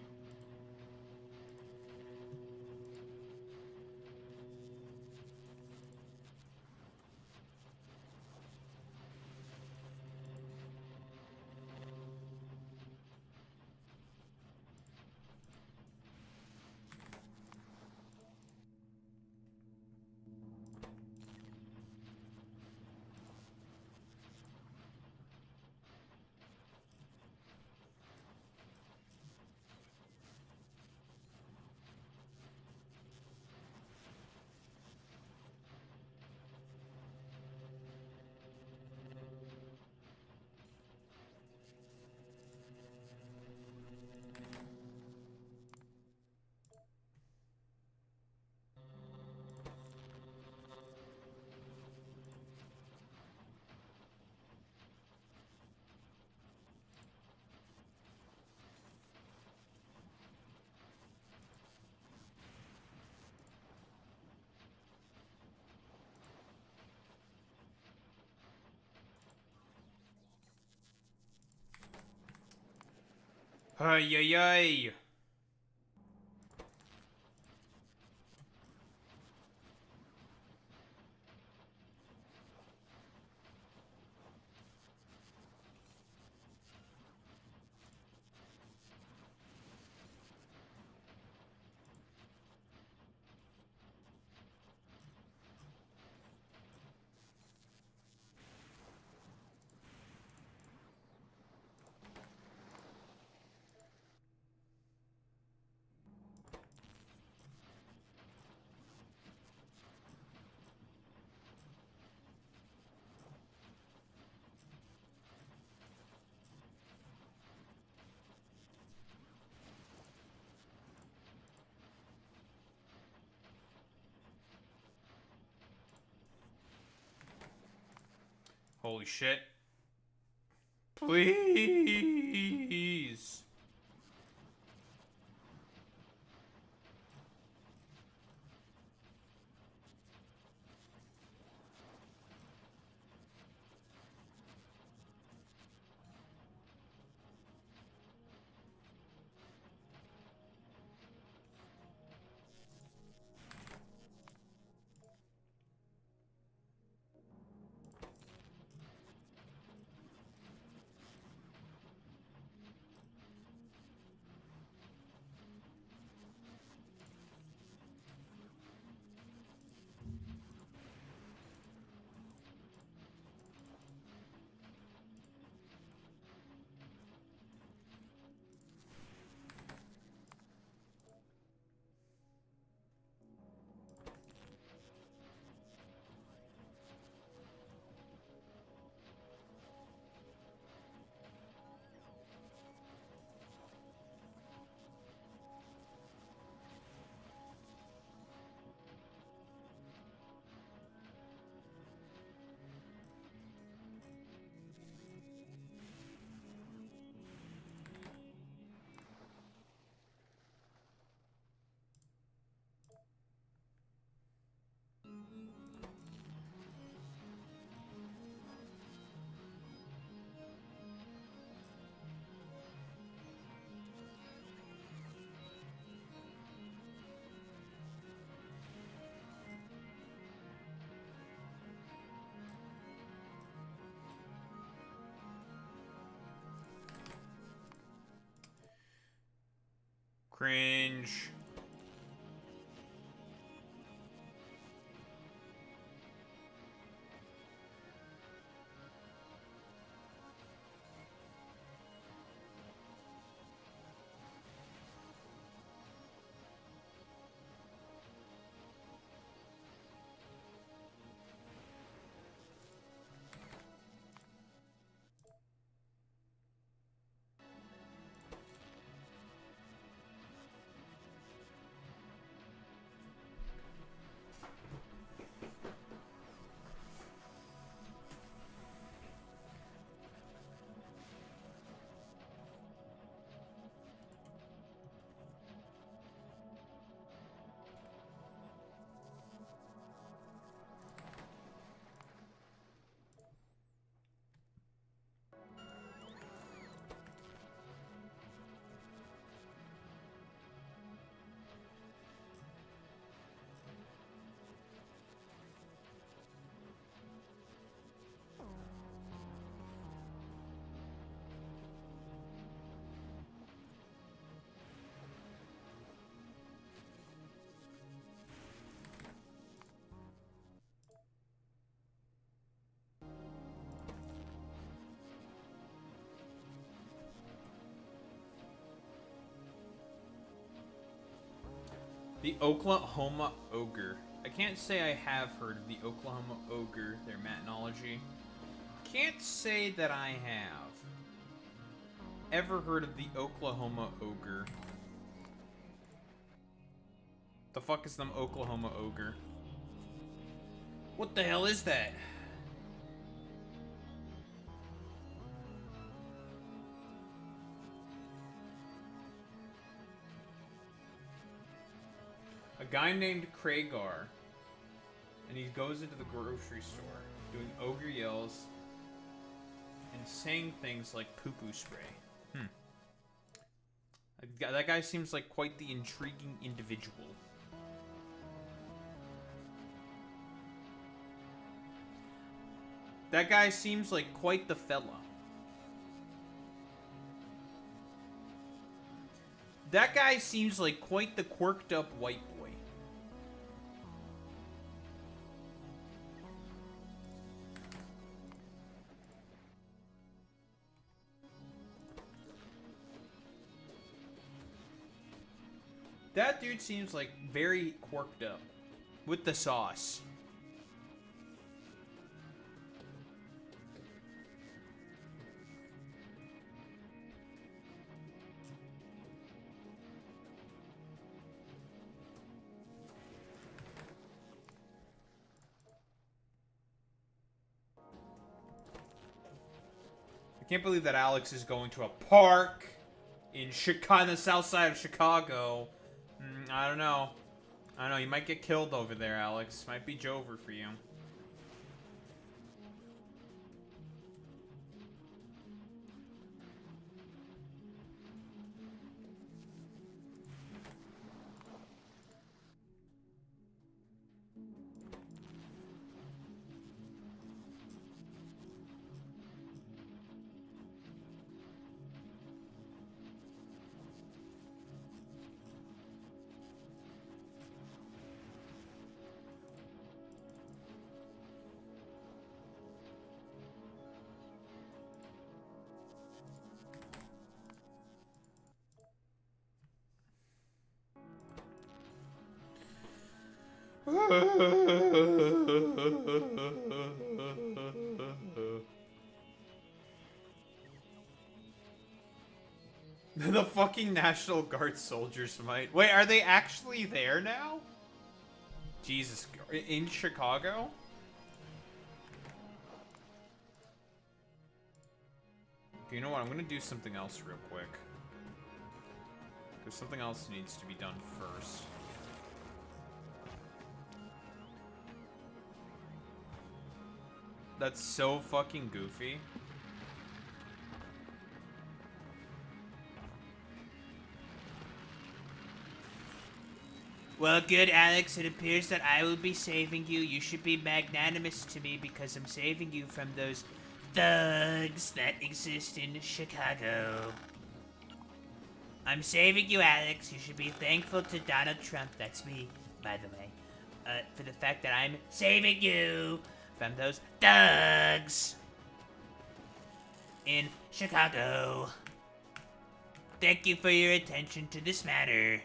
Ay, ay, ay. Holy shit. Please. Cringe. The Oklahoma Ogre. I can't say I have heard of the Oklahoma Ogre, their matnology. Can't say that I have ever heard of the Oklahoma Ogre. The fuck is them Oklahoma Ogre? What the hell is that? A guy named Kragar, and he goes into the grocery store doing ogre yells and saying things like poo-poo spray. That guy seems like quite the intriguing individual. That guy seems like quite the fella. That guy seems like quite the quirked up white boy. That dude seems like very quirked up with the sauce. I can't believe that Alex is going to a park in the south side of Chicago. I don't know. I don't know. You might get killed over there, Alex. Might be Jover for you. The fucking National Guard soldiers might. Wait, are they actually there now? Jesus, in Chicago? Okay, you know what? I'm gonna do something else real quick. Because something else needs to be done first. That's so fucking goofy. Well, good, Alex. It appears that I will be saving you. You should be magnanimous to me because I'm saving you from those thugs that exist in Chicago. I'm saving you, Alex. You should be thankful to Donald Trump, that's me, by the way, for the fact that I'm saving you from those thugs in Chicago. Thank you for your attention to this matter.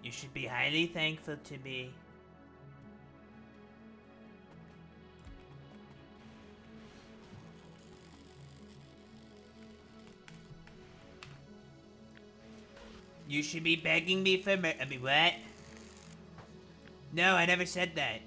You should be highly thankful to me. You should be begging me for I mean, what? No, I never said that.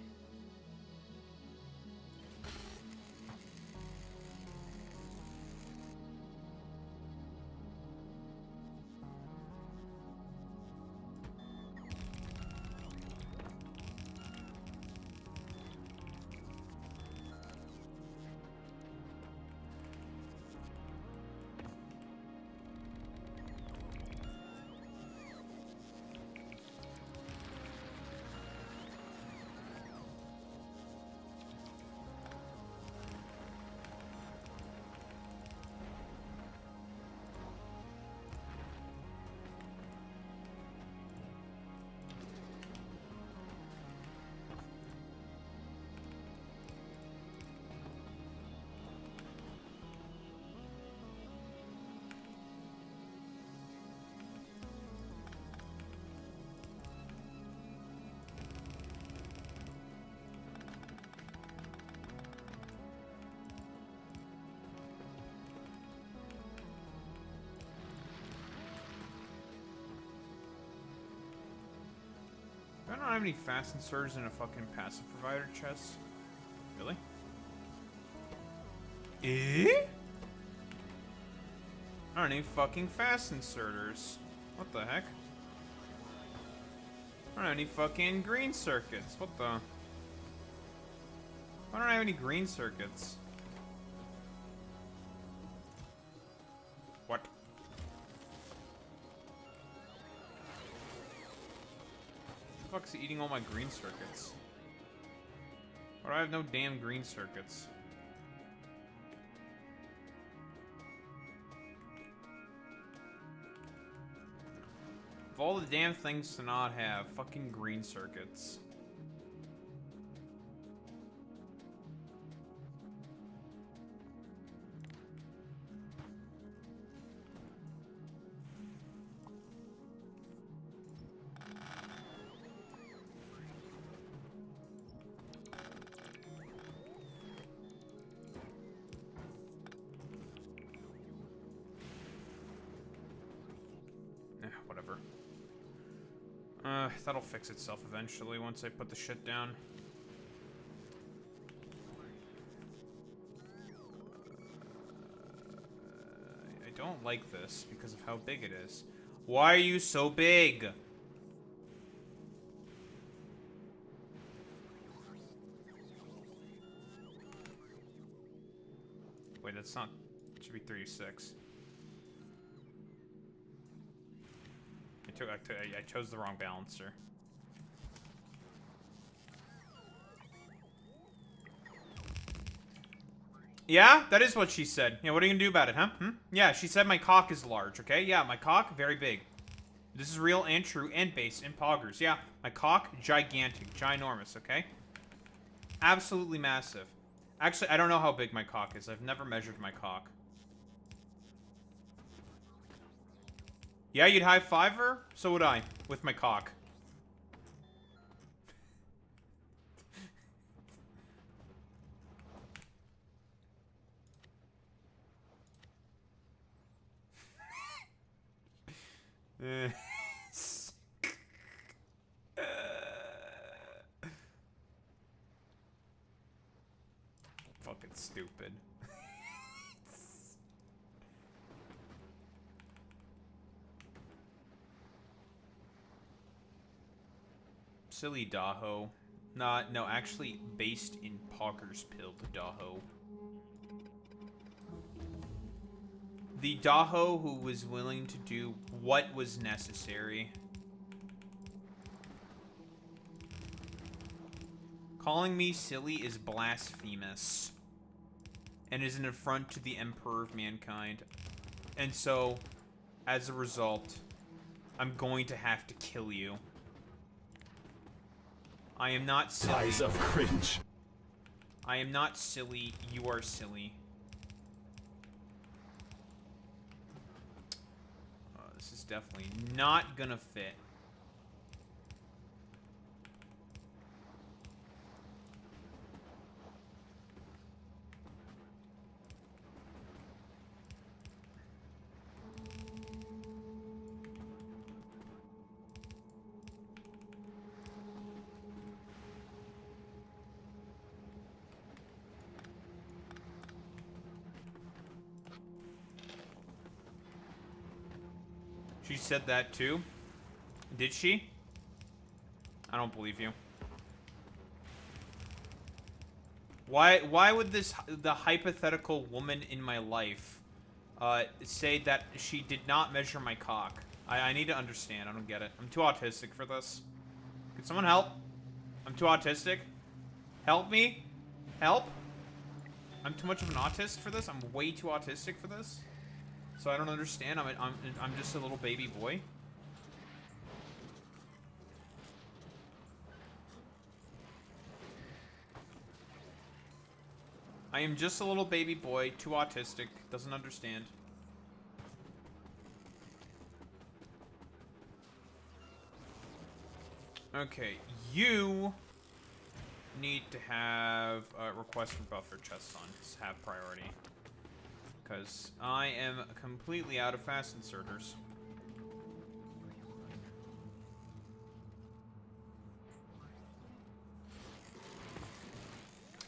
I don't have any fast inserters in a fucking passive provider chest. Really? Eh? I don't need fucking fast inserters. What the heck? I don't have any fucking green circuits. What the? I don't have any green circuits. What? The fuck's eating all my green circuits? Or I have no damn green circuits. Of all the damn things to not have, fucking green circuits. Whatever. That'll fix itself eventually once I put the shit down. I don't like this because of how big it is. Why are you so big? Wait, that's not... It should be 36. I chose the wrong balancer. Yeah, that is what she said. Yeah, what are you gonna do about it, huh? Yeah, she said my cock is large, okay? Yeah, my cock, very big. This is real and true and based in poggers. Yeah, my cock, gigantic, ginormous, okay? Absolutely massive. Actually, I don't know how big my cock is. I've never measured my cock. Yeah, you'd high-five her? So would I, with my cock. Fucking stupid. Silly Daho. No, actually based in Pockersfield, Daho. The Daho who was willing to do what was necessary. Calling me silly is blasphemous. and is an affront to the Emperor of Mankind. And so, as a result, I'm going to have to kill you. I am not silly. Ties of cringe. I am not silly. You are silly. This is definitely not gonna fit. She said that too? Did she? I don't believe you. Why would the hypothetical woman in my life say that she did not measure my cock? I need to understand. I don't get it. I'm too autistic for this. Can someone help? I'm too autistic. Help me. Help. I'm too much of an autist for this. I'm way too autistic for this. So I don't understand. I'm just a little baby boy. I am just a little baby boy, too autistic, doesn't understand. Okay, you need to have a request for buffer chests on. Just have priority. Because I am completely out of fast inserters.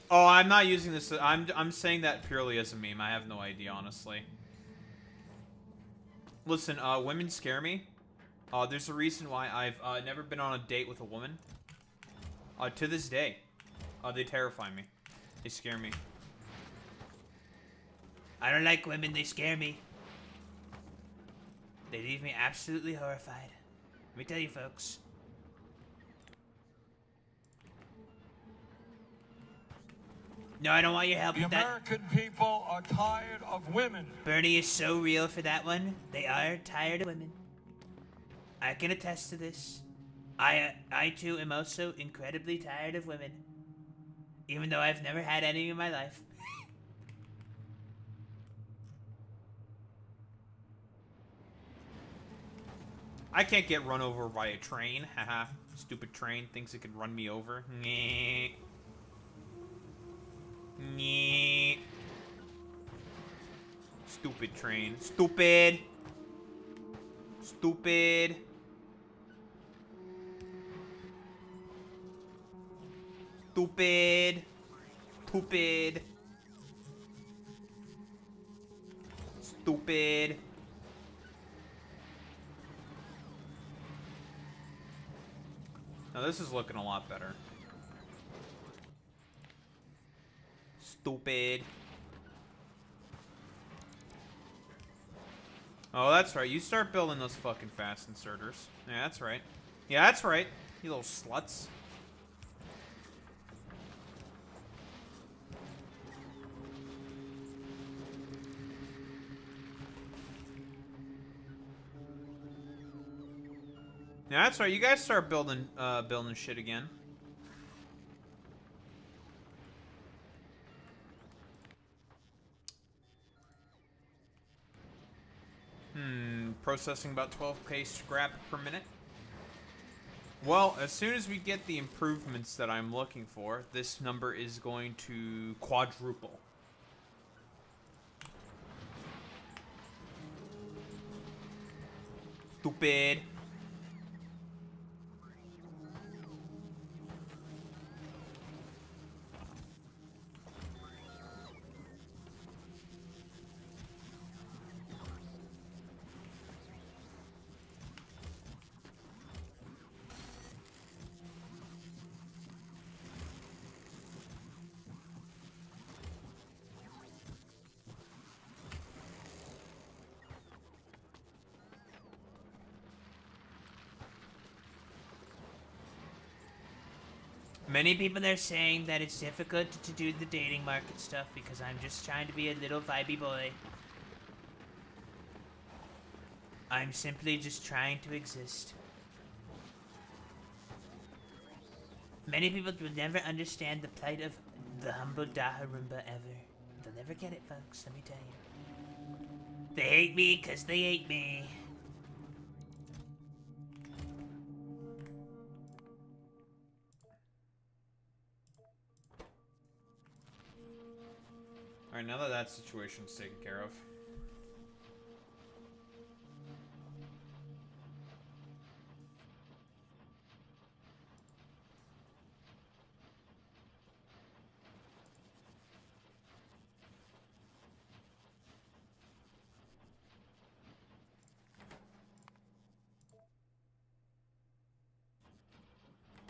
Oh, I'm not using this. I'm saying that purely as a meme. I have no idea, honestly. Listen, women scare me. There's a reason why I've never been on a date with a woman. To this day. They terrify me. They scare me. I don't like women, they scare me. They leave me absolutely horrified. Let me tell you, folks. No, I don't want your help The with that. American people are tired of women. Bernie is so real for that one. They are tired of women. I can attest to this. I too am also incredibly tired of women. Even though I've never had any in my life. I can't get run over by a train. Haha. Stupid train thinks it can run me over. Nyeh. Nyeh. Stupid train. Stupid. Stupid. Stupid. Stupid. Stupid. Now this is looking a lot better. Stupid. Oh, that's right. You start building those fucking fast inserters. Yeah, that's right. Yeah, that's right. You little sluts. Yeah, that's right. You guys start building shit again. Processing about 12k scrap per minute. Well, as soon as we get the improvements that I'm looking for, this number is going to quadruple. Stupid. Many people are saying that it's difficult to do the dating market stuff because I'm just trying to be a little vibey boy. I'm simply just trying to exist. Many people will never understand the plight of the humble Daharumba ever. They'll never get it, folks, let me tell you. They hate me because they hate me. Alright, now that that situation's taken care of.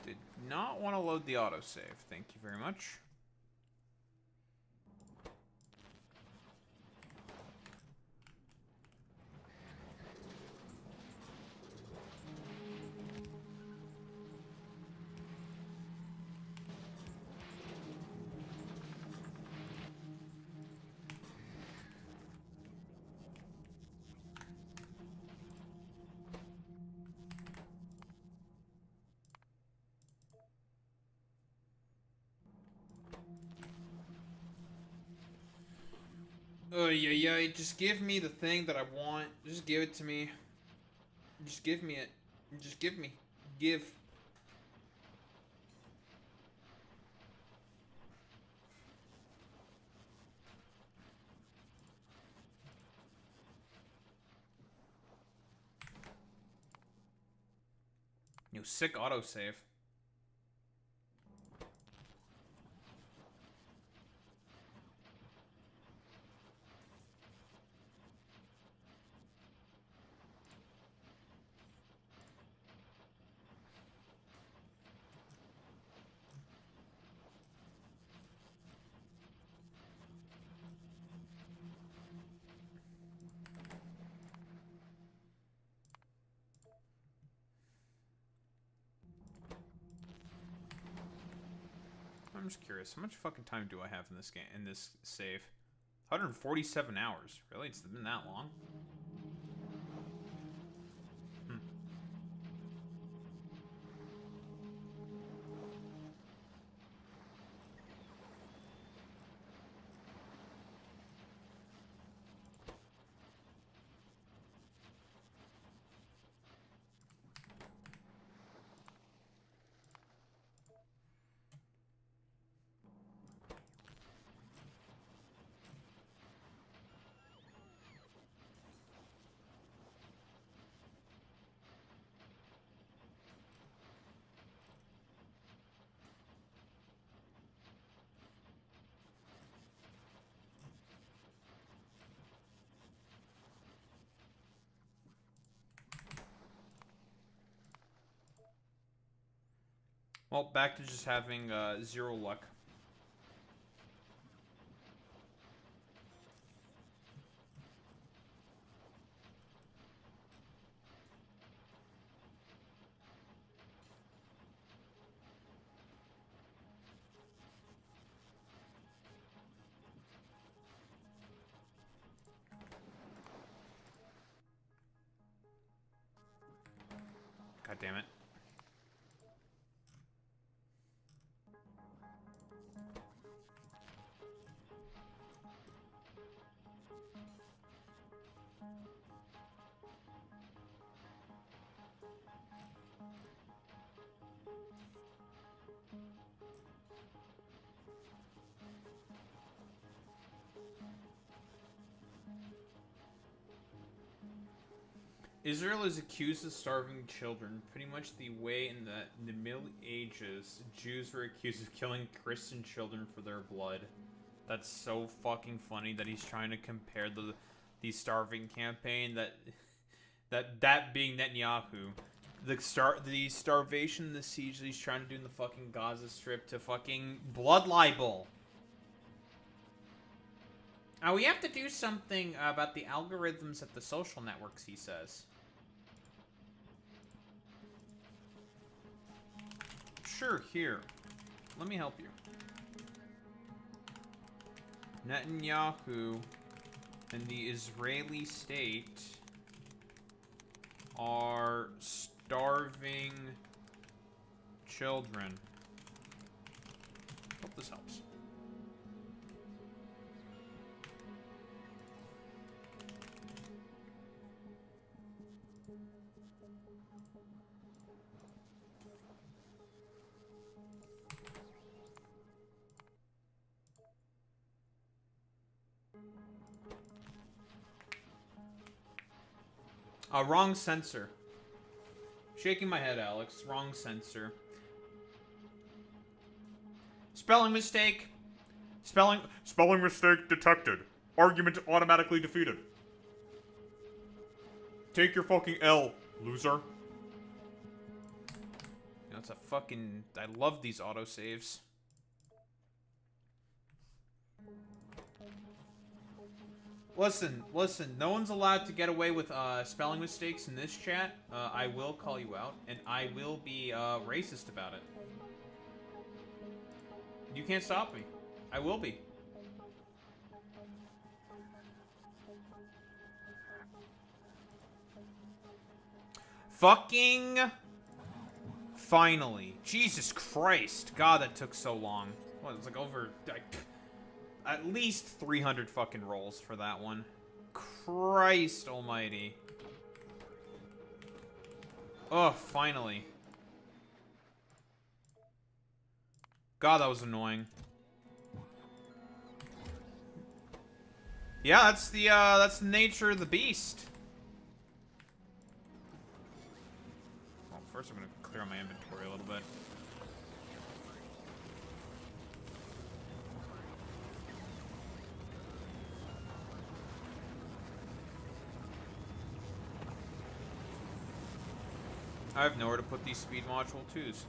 Did not want to load the autosave. Thank you very much. Oh, yeah, just give me the thing that I want. Just give it to me. Just give me it. Just give me. Give. Yo, sick autosave. I'm just curious, how much fucking time do I have in this game, in this save? 147 hours. Really? It's been that long? Well, back to just having zero luck. God damn it. Israel is accused of starving children, pretty much the way in the Middle Ages, Jews were accused of killing Christian children for their blood. That's so fucking funny that he's trying to compare the starving campaign that being Netanyahu, the starvation, the siege that he's trying to do in the fucking Gaza Strip to fucking blood libel. We have to do something about the algorithms at the social networks, he says. Sure, here. Let me help you. Netanyahu and the Israeli state are starving children. Hope this helps. Wrong sensor. Shaking my head, Alex. Wrong sensor. Spelling mistake. Spelling mistake detected. Argument automatically defeated. Take your fucking L, loser. That's a fucking... I love these autosaves. Listen, no one's allowed to get away with spelling mistakes in this chat. I will call you out, and I will be racist about it. You can't stop me. I will be. Fucking... Finally. Jesus Christ. God, that took so long. What, it was like over... At least 300 fucking rolls for that one. Christ almighty. Oh, finally. God, that was annoying. Yeah, that's the nature of the beast. Well, first I'm gonna clear out my inventory a little bit. I have nowhere to put these speed module 2s.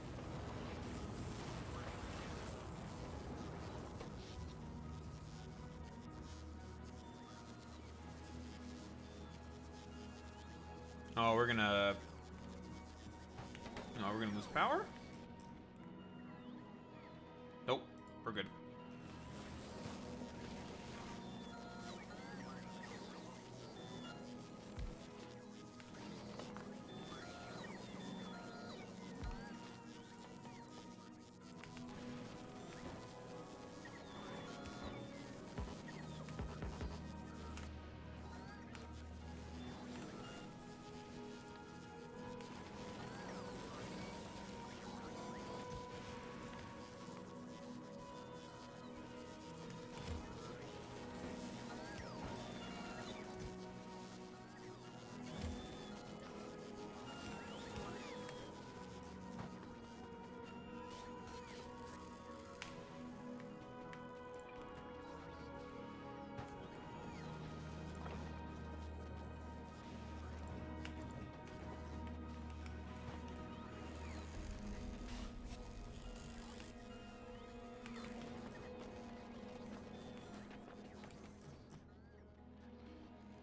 Oh, we're gonna lose power? Nope, we're good.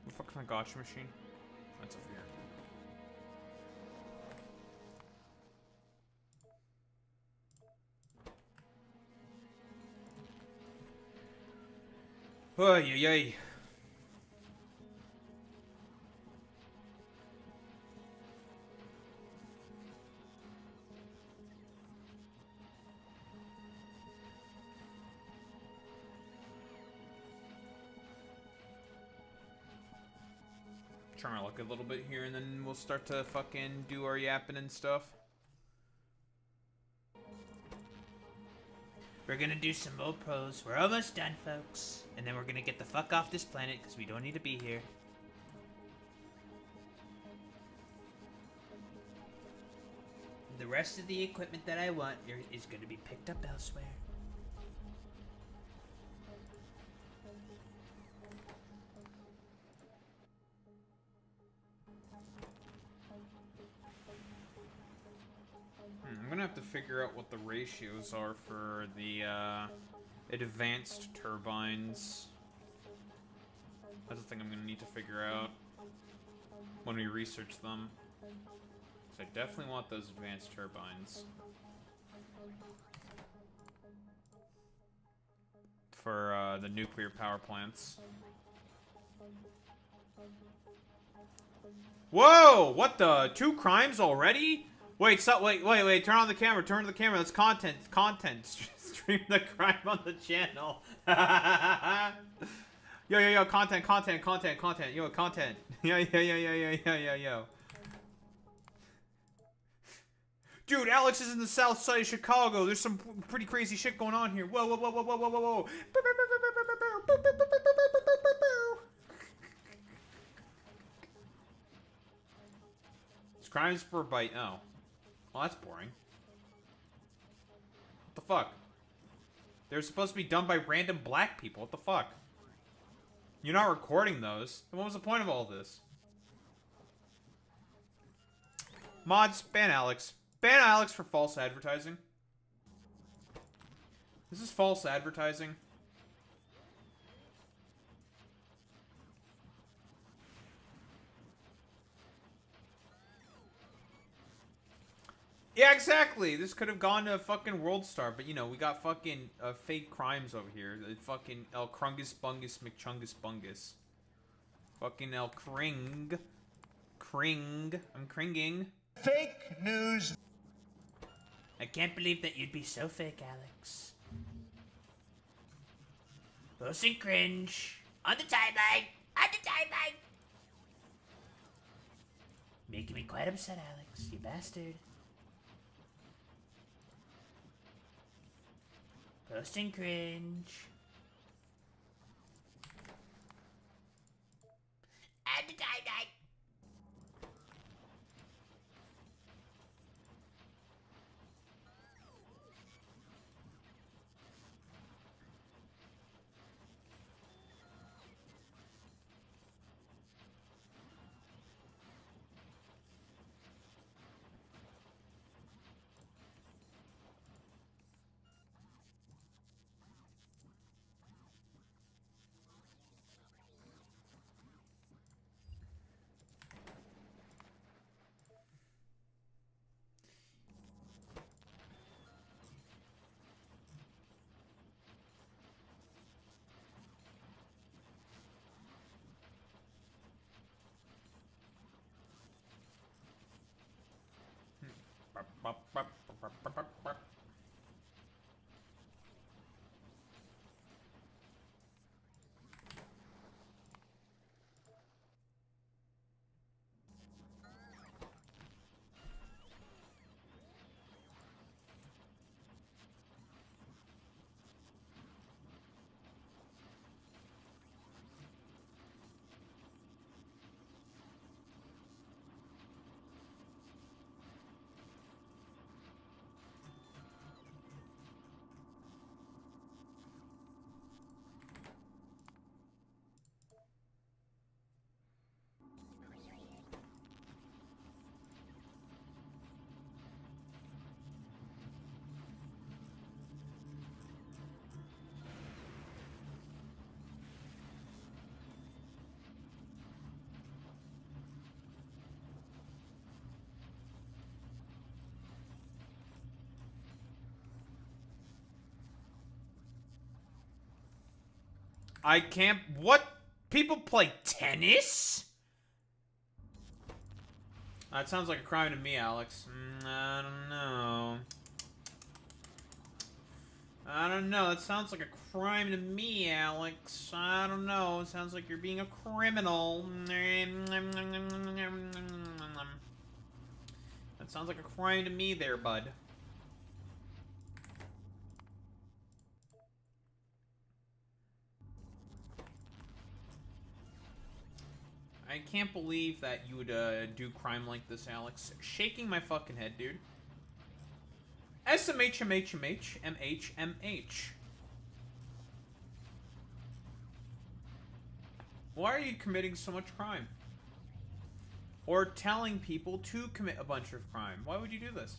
What the fuck's my gotcha machine? That's over here. Ay, ay, ay. Try my luck a little bit here, and then we'll start to fucking do our yapping and stuff. We're gonna do some more pros. We're almost done, folks. And then we're gonna get the fuck off this planet, because we don't need to be here. The rest of the equipment that I want is gonna be picked up elsewhere. I'm gonna have to figure out what the ratios are for the advanced turbines. That's the thing I'm gonna need to figure out when we research them. So I definitely want those advanced turbines. for the nuclear power plants. Whoa! What the? 2 crimes already? Wait, wait, turn on the camera, turn on the camera, that's content, stream the crime on the channel. Yo, content, yo, content. Yo. Dude, Alex is in the south side of Chicago, there's some pretty crazy shit going on here. Whoa. It's crimes per byte, oh. Well, that's boring. What the fuck? They're supposed to be done by random black people. What the fuck? You're not recording those. Then what was the point of all this? Mods, ban Alex. Ban Alex for false advertising. This is false advertising. Yeah, exactly. This could have gone to fucking World Star, but you know, we got fucking fake crimes over here. The fucking El Krungus Bungus McChungus Bungus. Fucking El Kring. I'm cringing. Fake news. I can't believe that you'd be so fake, Alex. Posting cringe. On the timeline. Making me quite upset, Alex. You bastard. Posting cringe. And the timeline. I can't. What? People play tennis? That sounds like a crime to me, Alex. I don't know. That sounds like a crime to me, Alex. I don't know. It sounds like you're being a criminal. That sounds like a crime to me there, bud. I can't believe that you would do crime like this, Alex. Shaking my fucking head, dude. SMHMHMH. Why are you committing so much crime? Or telling people to commit a bunch of crime? Why would you do this?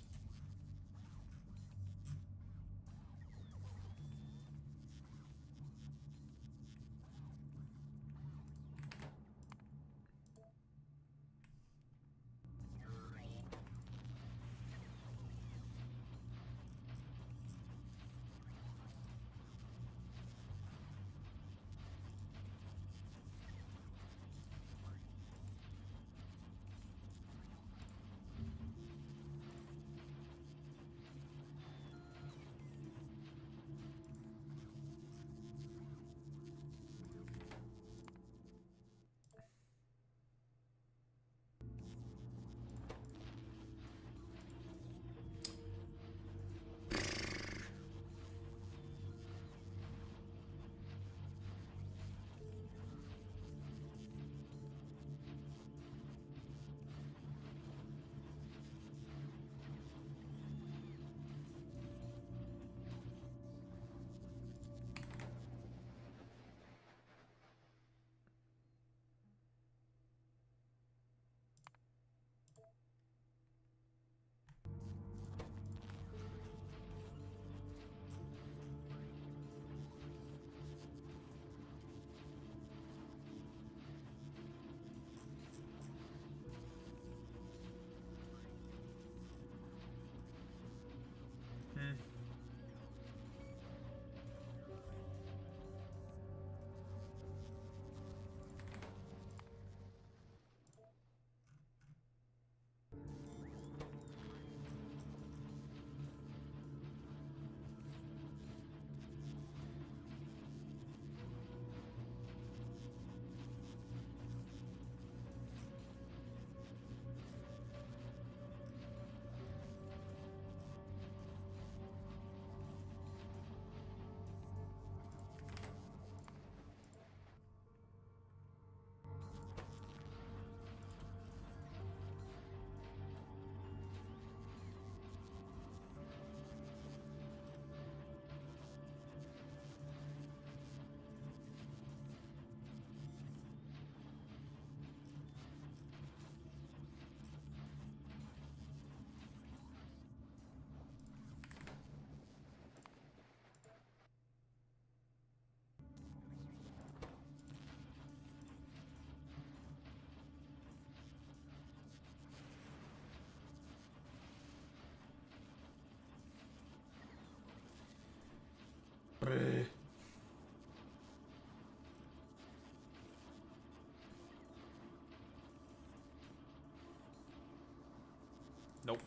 Nope.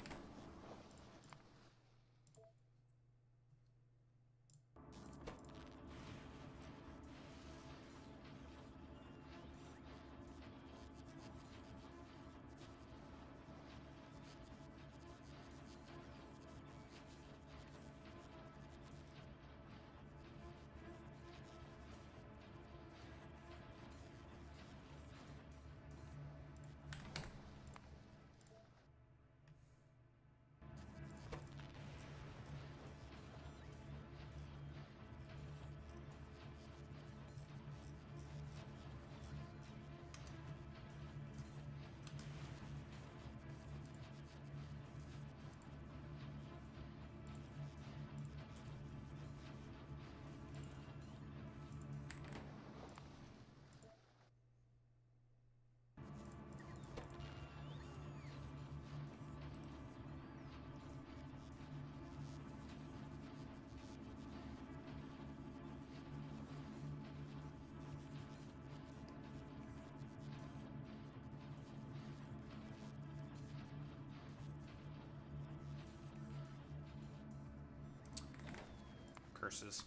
Curses.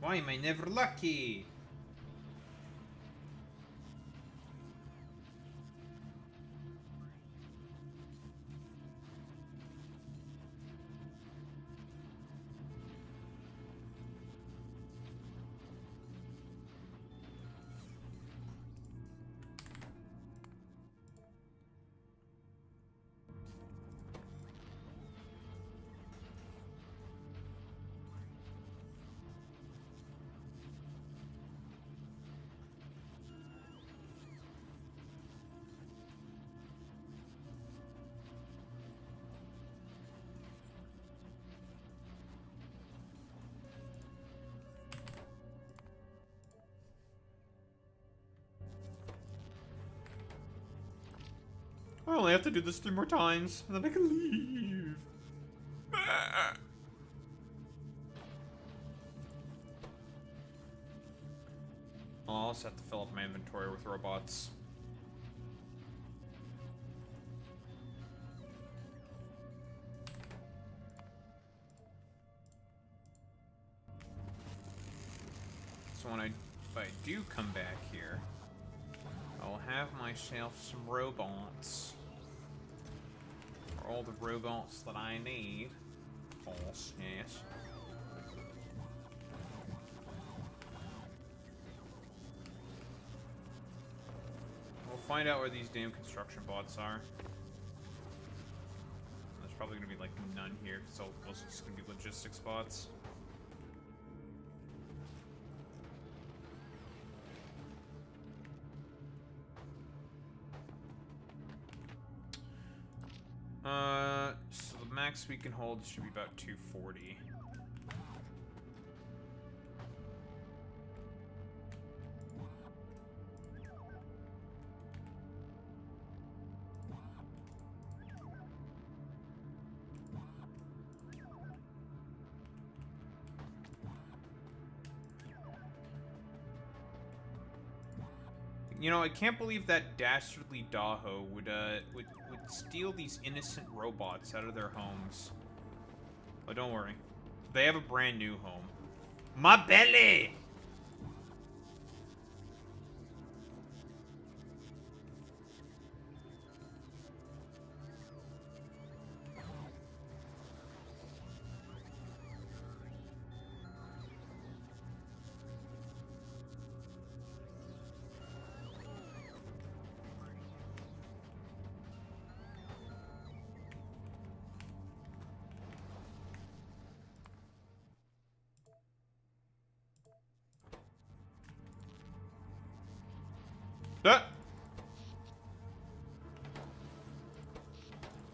Why am I never lucky? I only have to do this 3 more times, and then I can leave. I'll also have to fill up my inventory with robots. So if I do come back here, I'll have myself some robots. All the robots that I need. False, yes. We'll find out where these damn construction bots are. There's probably gonna be like none here, because it's all just gonna be logistics bots. So the max we can hold should be about 240. You know, I can't believe that dastardly Daho would steal these innocent robots out of their homes. But don't worry. They have a brand new home. My belly!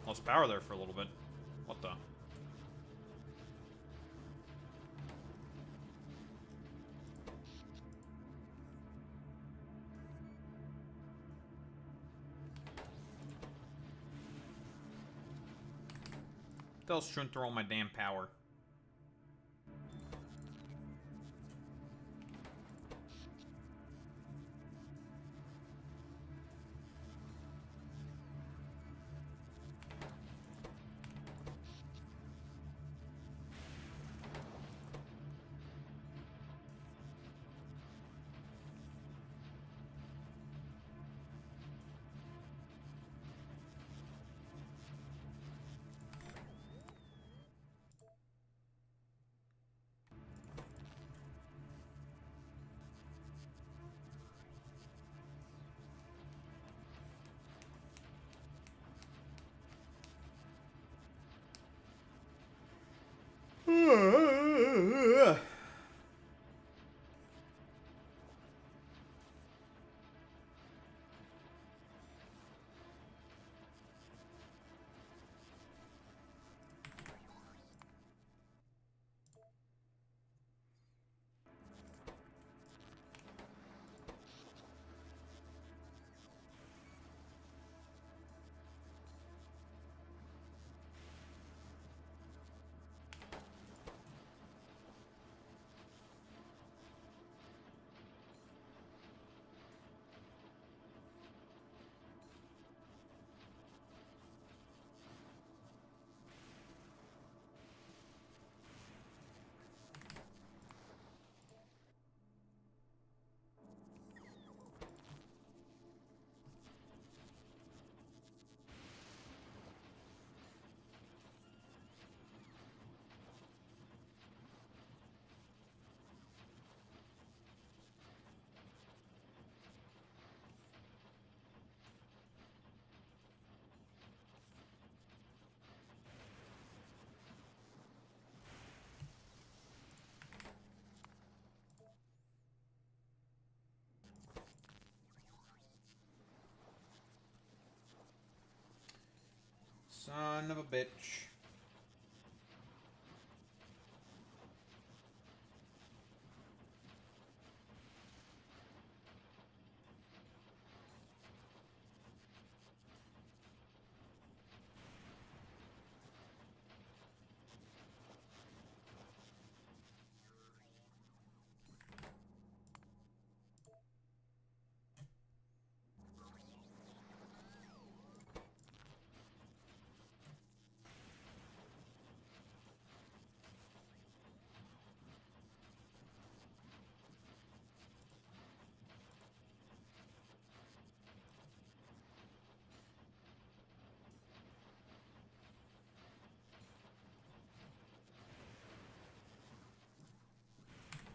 Lost power there for a little bit. What the? They'll strun through all my damn power. Son of a bitch.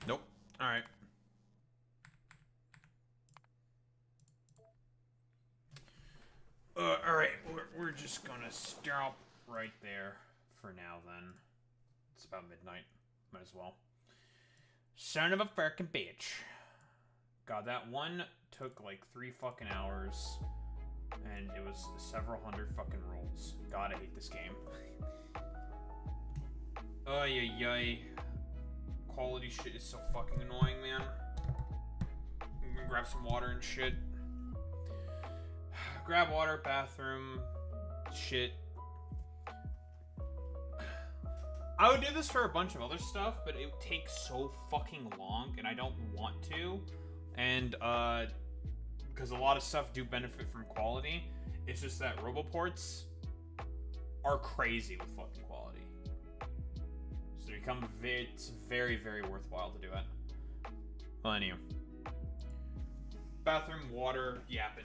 Nope. Alright. Alright, we're just gonna stop right there for now then. It's about midnight. Might as well. Son of a frickin' bitch. God, that one took like 3 fucking hours. And it was several hundred fucking rolls. God, I hate this game. Ay, ay, ay. Quality shit is so fucking annoying, man. I'm gonna grab some water and shit. Grab water, bathroom, shit. I would do this for a bunch of other stuff, but it would take so fucking long, and I don't want to. And, because a lot of stuff do benefit from quality. It's just that roboports are crazy with fucking quality. So it's very, very worthwhile to do it. Well, anyway. Bathroom, water, yapping.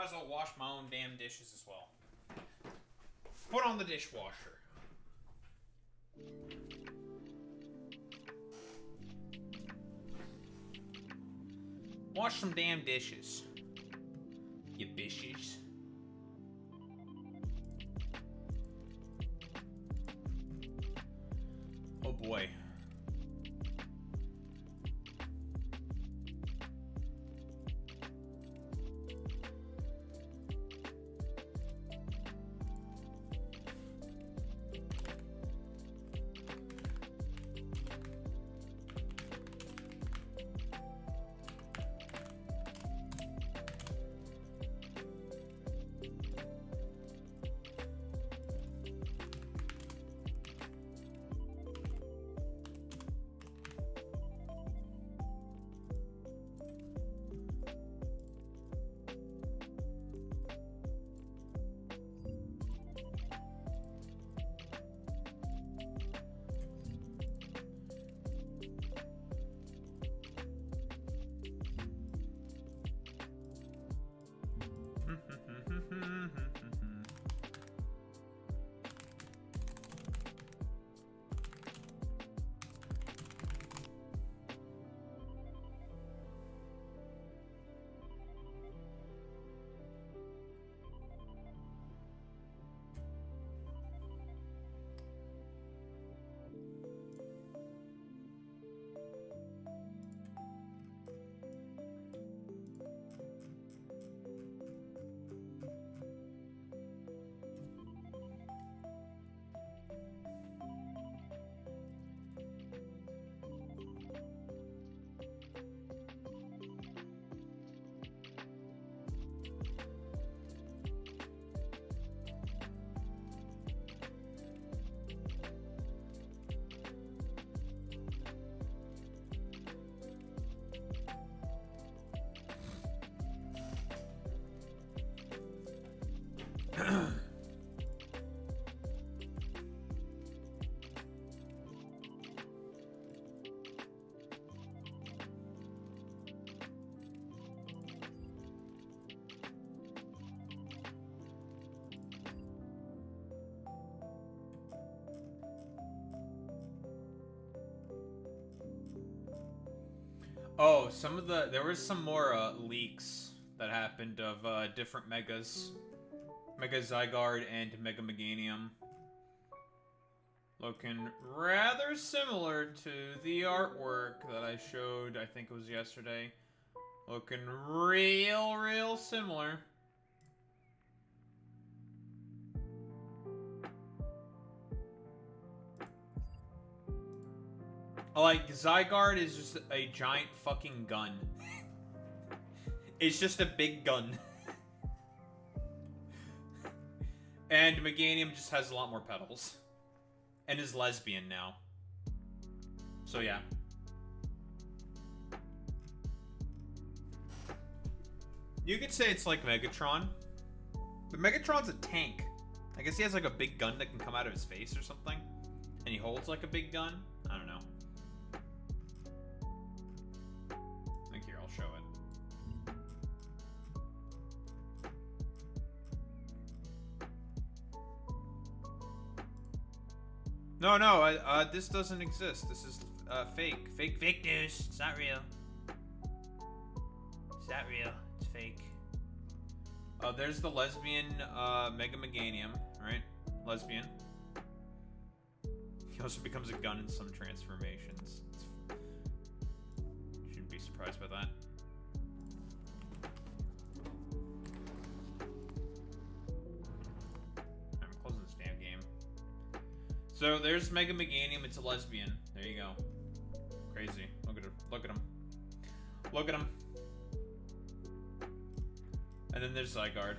Might as well wash my own damn dishes as well. Put on the dishwasher. Wash some damn dishes. You bitches. Oh boy. Oh, there was some more leaks that happened of different megas. Mega Zygarde and Mega Meganium. Looking rather similar to the artwork that I showed, I think it was yesterday. Looking real similar. Like, Zygarde is just a giant fucking gun. It's just a big gun. And Meganium just has a lot more petals. And is lesbian now. So yeah. You could say it's like Megatron. But Megatron's a tank. I guess he has like a big gun that can come out of his face or something. And he holds like a big gun. I don't know. I think here, I'll show it. No, this doesn't exist. This is fake. Fake news. It's not real. It's not real. It's fake. There's the lesbian Mega Meganium, right? Lesbian. He also becomes a gun in some transformations. Shouldn't be surprised by that. I'm closing this damn game. So there's Mega Meganium. It's a lesbian. There you go. Crazy. Look at her. Look at him. Look at him. And then there's Zygarde.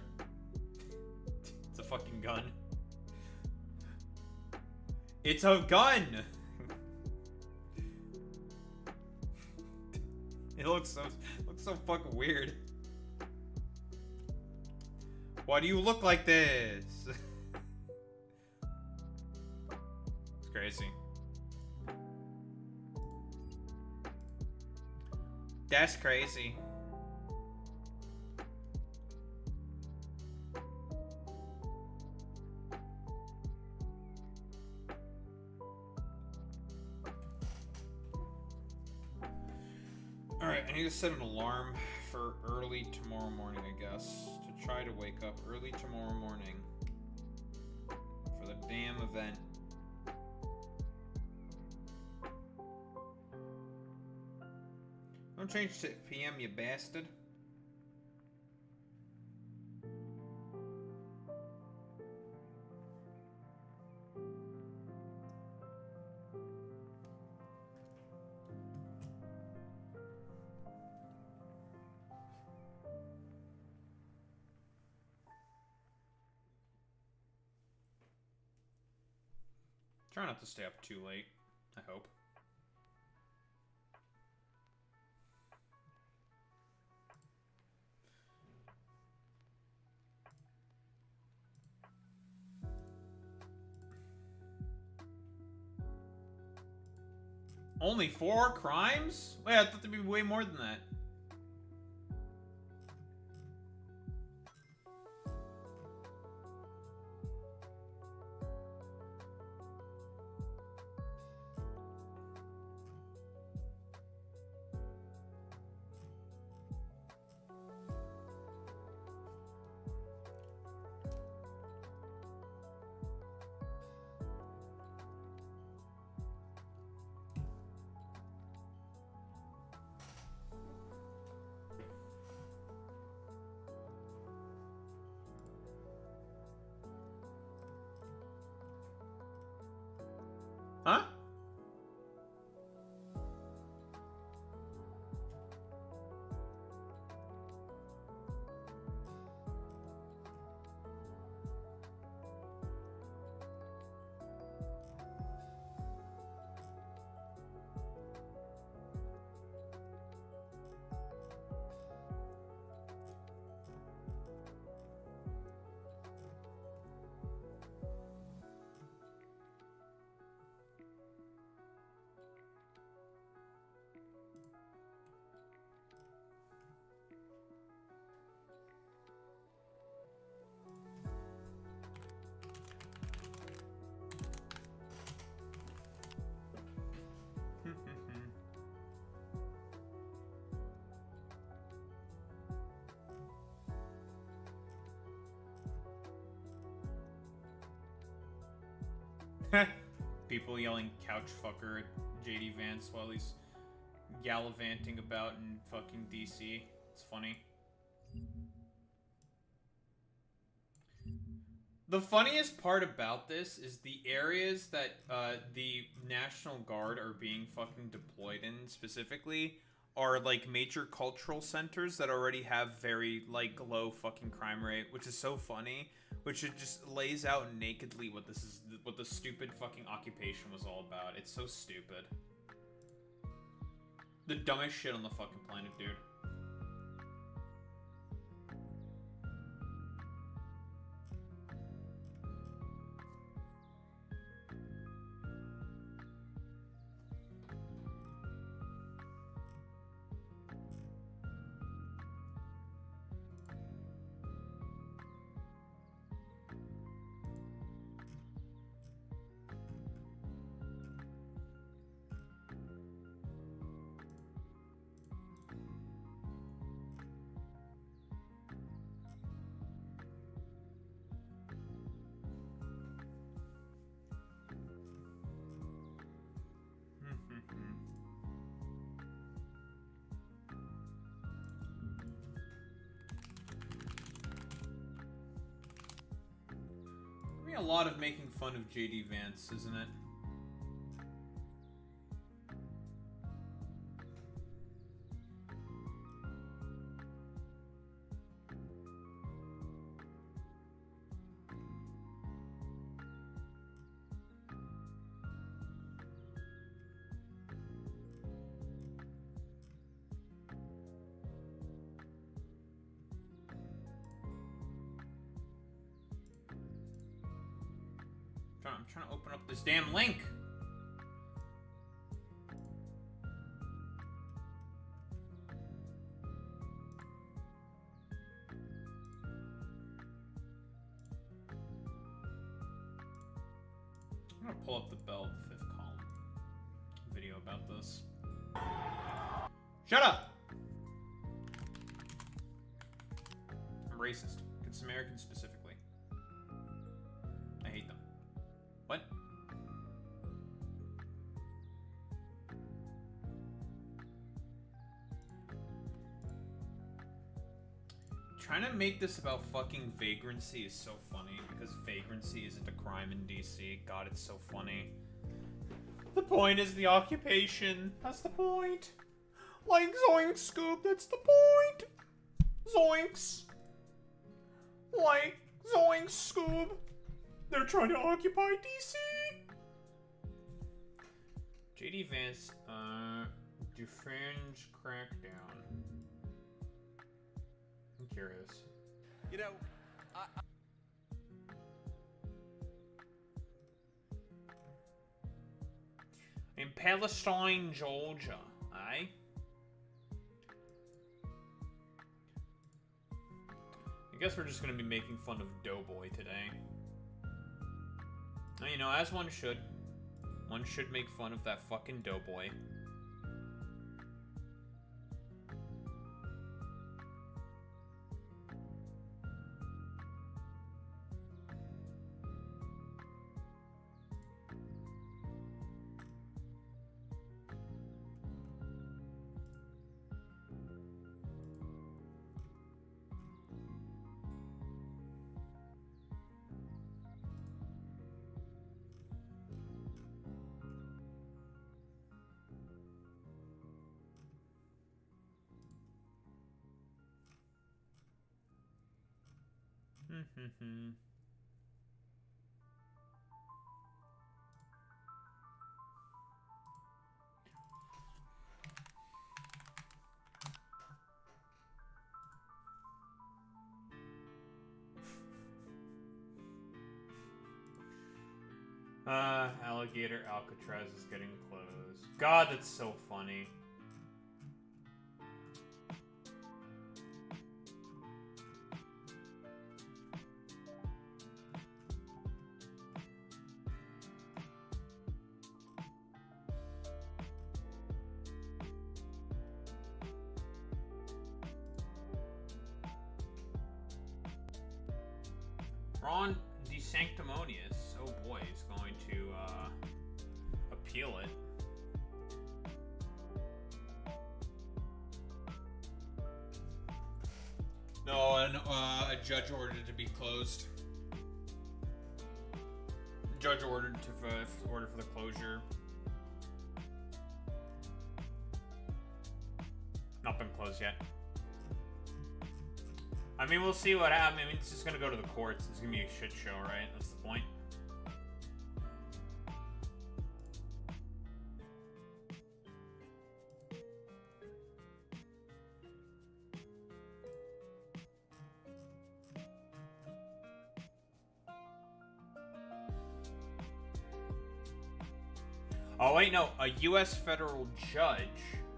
It's a fucking gun. It's a gun! It looks so fucking weird. Why do you look like this? It's crazy. That's crazy. Alright, I need to set an alarm for early tomorrow morning, I guess. To try to wake up early tomorrow morning. For the damn event. Don't change to PM, you bastard. Try not to stay up too late, I hope. Only 4 crimes? Wait, I thought there'd be way more than that. Huh? People yelling couch fucker at JD Vance while he's gallivanting about in fucking DC. It's funny. The funniest part about this is the areas that the National Guard are being fucking deployed in specifically are like major cultural centers that already have very like low fucking crime rate, which is so funny. Which it just lays out nakedly what this is, what the stupid fucking occupation was all about. It's so stupid. The dumbest shit on the fucking planet, dude. A lot of making fun of JD Vance, isn't it? I'm trying to open up this damn link. I'm gonna pull up the Bell 5th column video about this. Shut up! racist. Against Americans specifically. I hate them. What? Trying to make this about fucking vagrancy is so funny, because vagrancy isn't a crime in DC. God, it's so funny. The point is the occupation. That's the point. Like Zoinks, Scoop, that's the point. Zoinks. Like Zoinks, Scoob. They're trying to occupy DC. JD Vance, defringe crackdown. I'm curious. You know, In Palestine, Georgia, eh? I guess we're just gonna be making fun of Doughboy today. Now, you know, as one should. One should make fun of that fucking Doughboy. Alligator Alcatraz is getting closed. God, that's so funny. Ron DeSanctimonious, oh boy, is going to appeal it. No, a judge ordered it to be closed. Judge ordered to order for the closure. Not been closed yet. I mean, we'll see what happens. I mean, it's just gonna go to the courts. It's gonna be a shit show, right? That's the point. Oh, wait, no. A U.S. federal judge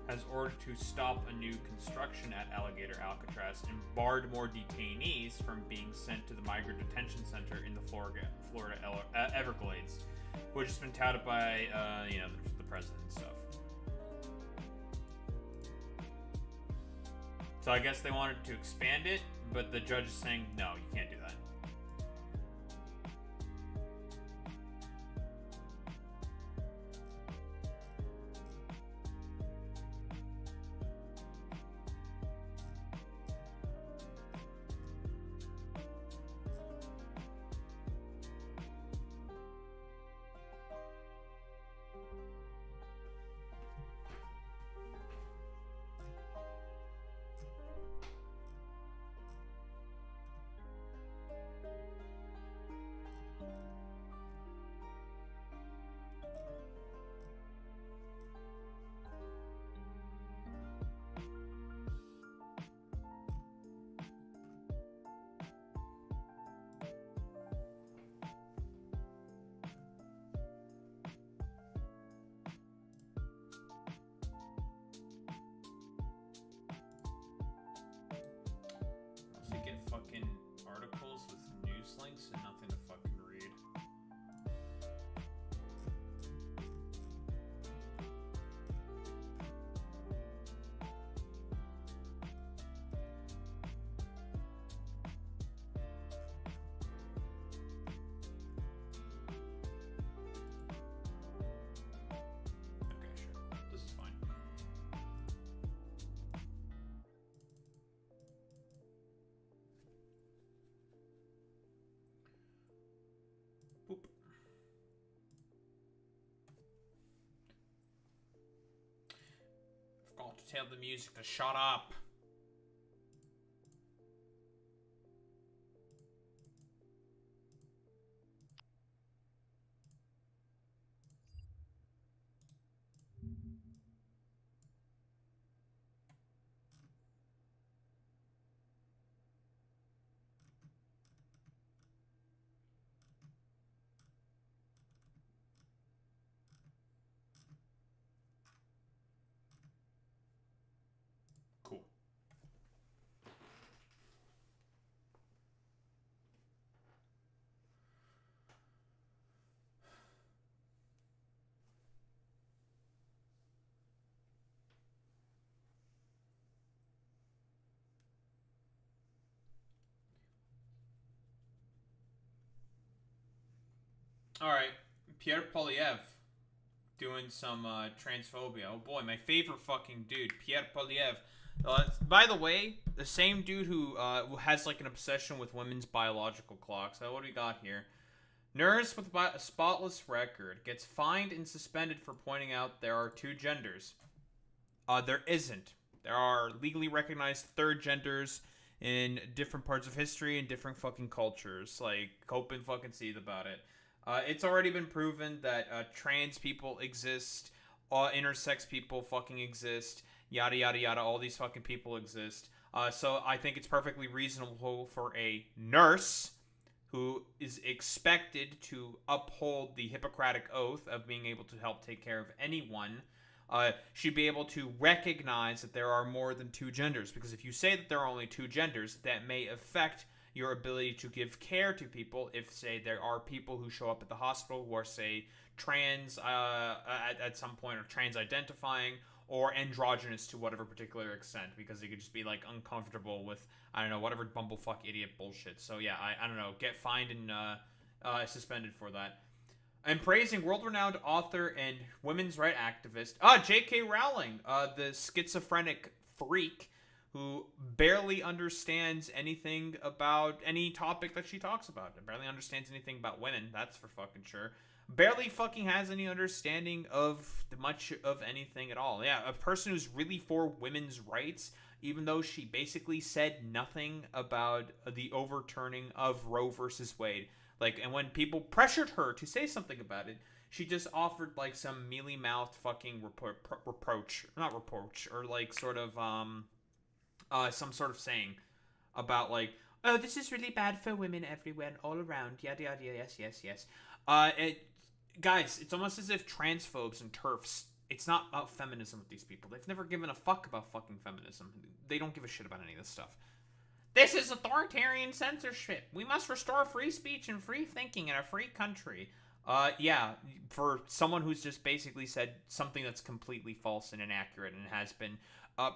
has ordered to stop a new construction at Alligator Alcatraz and barred more detainees from being sent to the migrant detention center in the Florida Everglades, which has been touted by, you know, the president and stuff. So I guess they wanted to expand it, but the judge is saying, no, you can't do that. to tell the music to shut up. Cool. Alright, Pierre Polyev doing some transphobia. Oh boy, my favorite fucking dude, Pierre Polyev. By the way, the same dude who has like an obsession with women's biological clocks. What do we got here? Nurse with a spotless record gets fined and suspended for pointing out there are two genders. There isn't. There are legally recognized third genders in different parts of history and different fucking cultures. Like, hope and fucking seethe about it. It's already been proven that trans people exist, intersex people fucking exist, yada yada yada, all these fucking people exist. So I think it's perfectly reasonable for a nurse who is expected to uphold the Hippocratic Oath of being able to help take care of anyone, should be able to recognize that there are more than two genders. Because if you say that there are only two genders, that may affect your ability to give care to people. If, say, there are people who show up at the hospital who are, say, trans at some point, or trans identifying, or androgynous to whatever particular extent, because they could just be like uncomfortable with, I don't know, whatever bumblefuck idiot bullshit. So yeah, I don't know, get fined and suspended for that. And praising world-renowned author and women's rights activist, J.K. Rowling, the schizophrenic freak who barely understands anything about any topic that she talks about. And barely understands anything about women, that's for fucking sure. Barely fucking has any understanding of much of anything at all. Yeah, a person who's really for women's rights, even though she basically said nothing about the overturning of Roe versus Wade. Like, and when people pressured her to say something about it, she just offered, like, some mealy-mouthed fucking reproach. Not reproach, or, like, sort of, some sort of saying about, like, oh, this is really bad for women everywhere and all around, yada yada, yes. Guys, it's almost as if transphobes and TERFs, it's not about feminism with these people. They've never given a fuck about fucking feminism. They don't give a shit about any of this stuff. This is authoritarian censorship. We must restore free speech and free thinking in a free country. Yeah, for someone who's just basically said something that's completely false and inaccurate and has been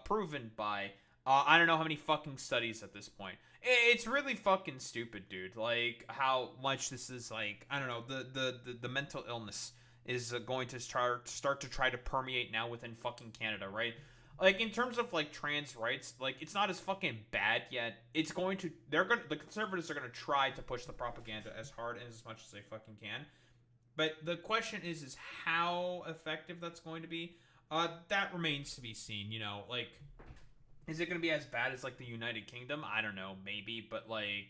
proven by I don't know how many fucking studies at this point. It's really fucking stupid, dude. Like, how much this is, like, I don't know, the mental illness is going to start to try to permeate now within fucking Canada, right? Like, in terms of, like, trans rights, like, it's not as fucking bad yet. It's going to, the conservatives are gonna try to push the propaganda as hard and as much as they fucking can. But the question is how effective that's going to be. That remains to be seen, you know, like, is it going to be as bad as, like, the United Kingdom? I don't know, maybe, but, like,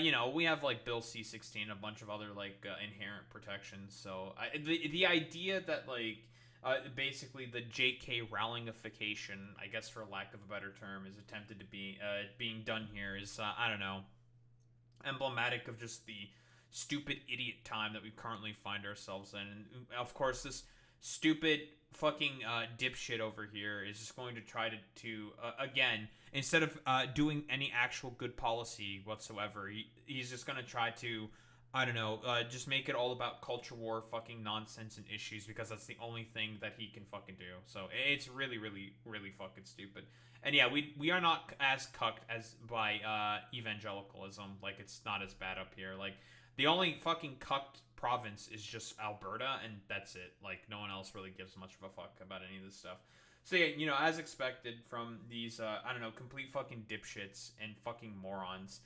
you know, we have, like, Bill C-16, a bunch of other, like, inherent protections, so, the idea that, like, basically the J.K. Rowlingification, I guess for lack of a better term, is attempted to be, being done here is, I don't know, emblematic of just the stupid idiot time that we currently find ourselves in, and, of course, this stupid fucking dipshit over here is just going to try to again, instead of doing any actual good policy whatsoever, he's just going to try to, I don't know, just make it all about culture war fucking nonsense and issues, because that's the only thing that he can fucking do. So it's really, really, really fucking stupid. And yeah, we are not as cucked as by evangelicalism. Like, it's not as bad up here. Like, the only fucking cucked province is just Alberta, and that's it. Like, no one else really gives much of a fuck about any of this stuff. So yeah, you know, as expected from these, I don't know, complete fucking dipshits and fucking morons,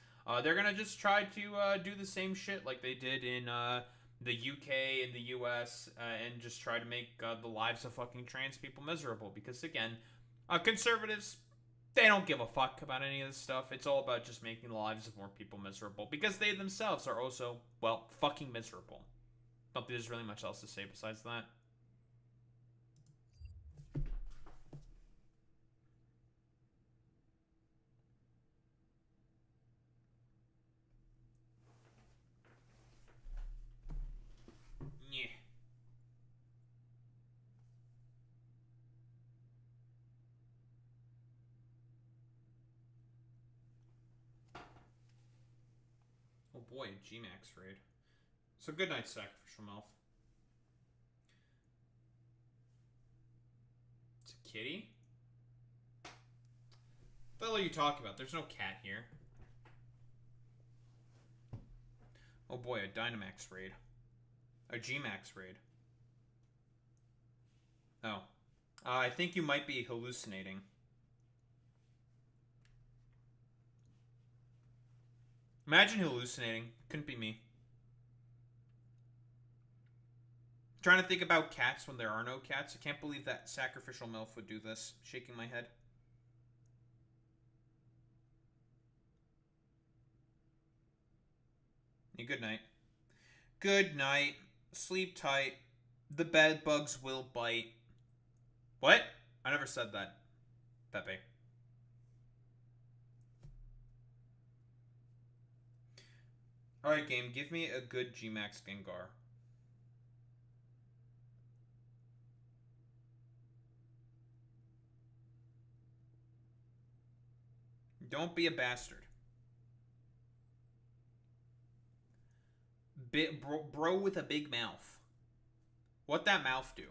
they're gonna just try to do the same shit like they did in the UK and the US, and just try to make the lives of fucking trans people miserable. Because again, Conservatives, they don't give a fuck about any of this stuff. It's all about just making the lives of more people miserable. Because they themselves are also, well, fucking miserable. Don't think there's really much else to say besides that. Yeah. Oh boy, a G-Max raid. So good night, Sacrificial Mouth. It's a kitty? What the hell are you talking about? There's no cat here. Oh boy, a Dynamax raid. A G-Max raid. Oh. I think you might be hallucinating. Imagine hallucinating. Couldn't be me. Trying to think about cats when there are no cats. I can't believe that Sacrificial MILF would do this. Shaking my head. Yeah, good night. Good night. Sleep tight. The bed bugs will bite. What? I never said that. Pepe. Alright, game. Give me a good G-Max Gengar. Don't be a bastard. Bro with a big mouth. What that mouth do?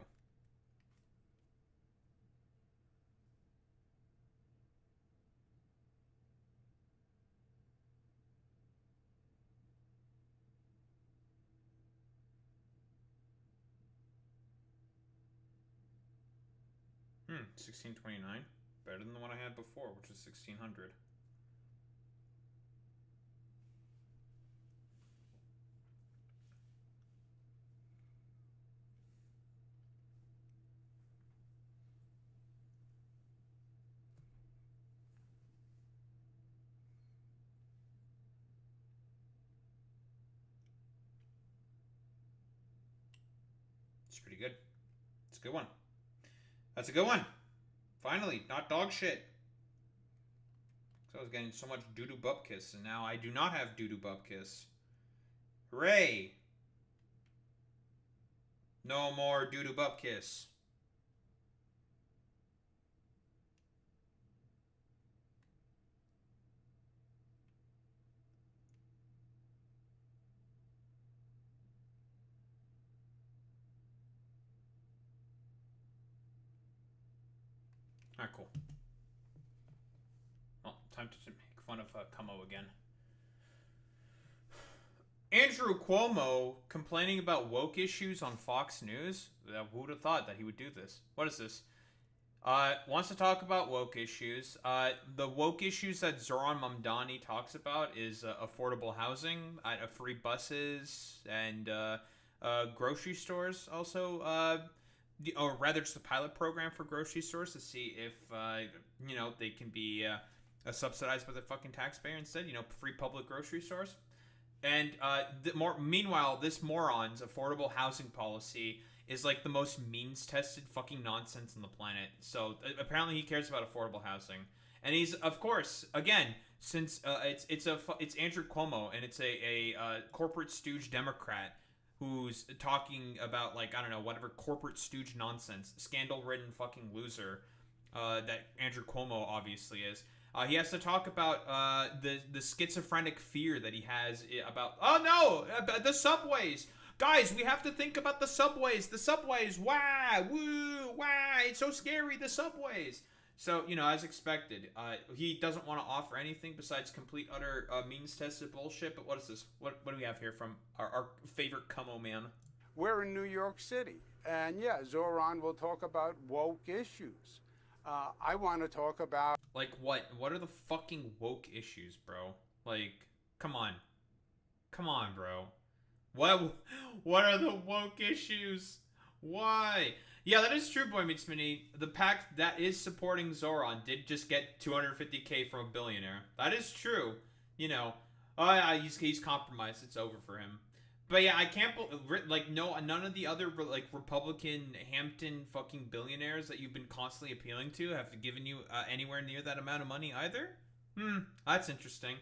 Hmm, 1629. Better than the one I had before, which was 1600. It's pretty good. It's a good one. That's a good one. Finally, not dog shit. So I was getting so much doo-doo bupkiss, and now I do not have doo-doo bupkiss. Hooray! No more doo-doo bupkiss. Alright, cool. Well, time to make fun of Como again. Andrew Cuomo complaining about woke issues on Fox News? Who would have thought that he would do this? What is this? Wants to talk about woke issues. The woke issues that Zoran Mamdani talks about is affordable housing, free buses, and grocery stores also. Or rather, just a pilot program for grocery stores to see if, they can be subsidized by the fucking taxpayer instead. Free public grocery stores. And meanwhile, this moron's affordable housing policy is like the most means-tested fucking nonsense on the planet. So apparently he cares about affordable housing, and he's, of course, again, since it's Andrew Cuomo, and it's a corporate stooge Democrat who's talking about, like, I don't know, whatever corporate stooge nonsense, scandal-ridden fucking loser that Andrew Cuomo obviously is. He has to talk about the schizophrenic fear that he has about, oh no, the subways. Guys, we have to think about the subways. The subways, wah, woo, wah, it's so scary, the subways. So, as expected, he doesn't want to offer anything besides complete, utter, means-tested bullshit. But what is this? What do we have here from our favorite Como man? We're in New York City, and yeah, Zoran will talk about woke issues. I want to talk about... Like what? What are the fucking woke issues, bro? Like, come on. Come on, bro. What are the woke issues? Why? Yeah, that is true, Boy Meets Mini. The pack that is supporting Zoran did just get 250K from a billionaire. That is true. You know, yeah, he's compromised. It's over for him. But yeah, I can't like none of the other like Republican Hampton fucking billionaires that you've been constantly appealing to have given you anywhere near that amount of money either. That's interesting.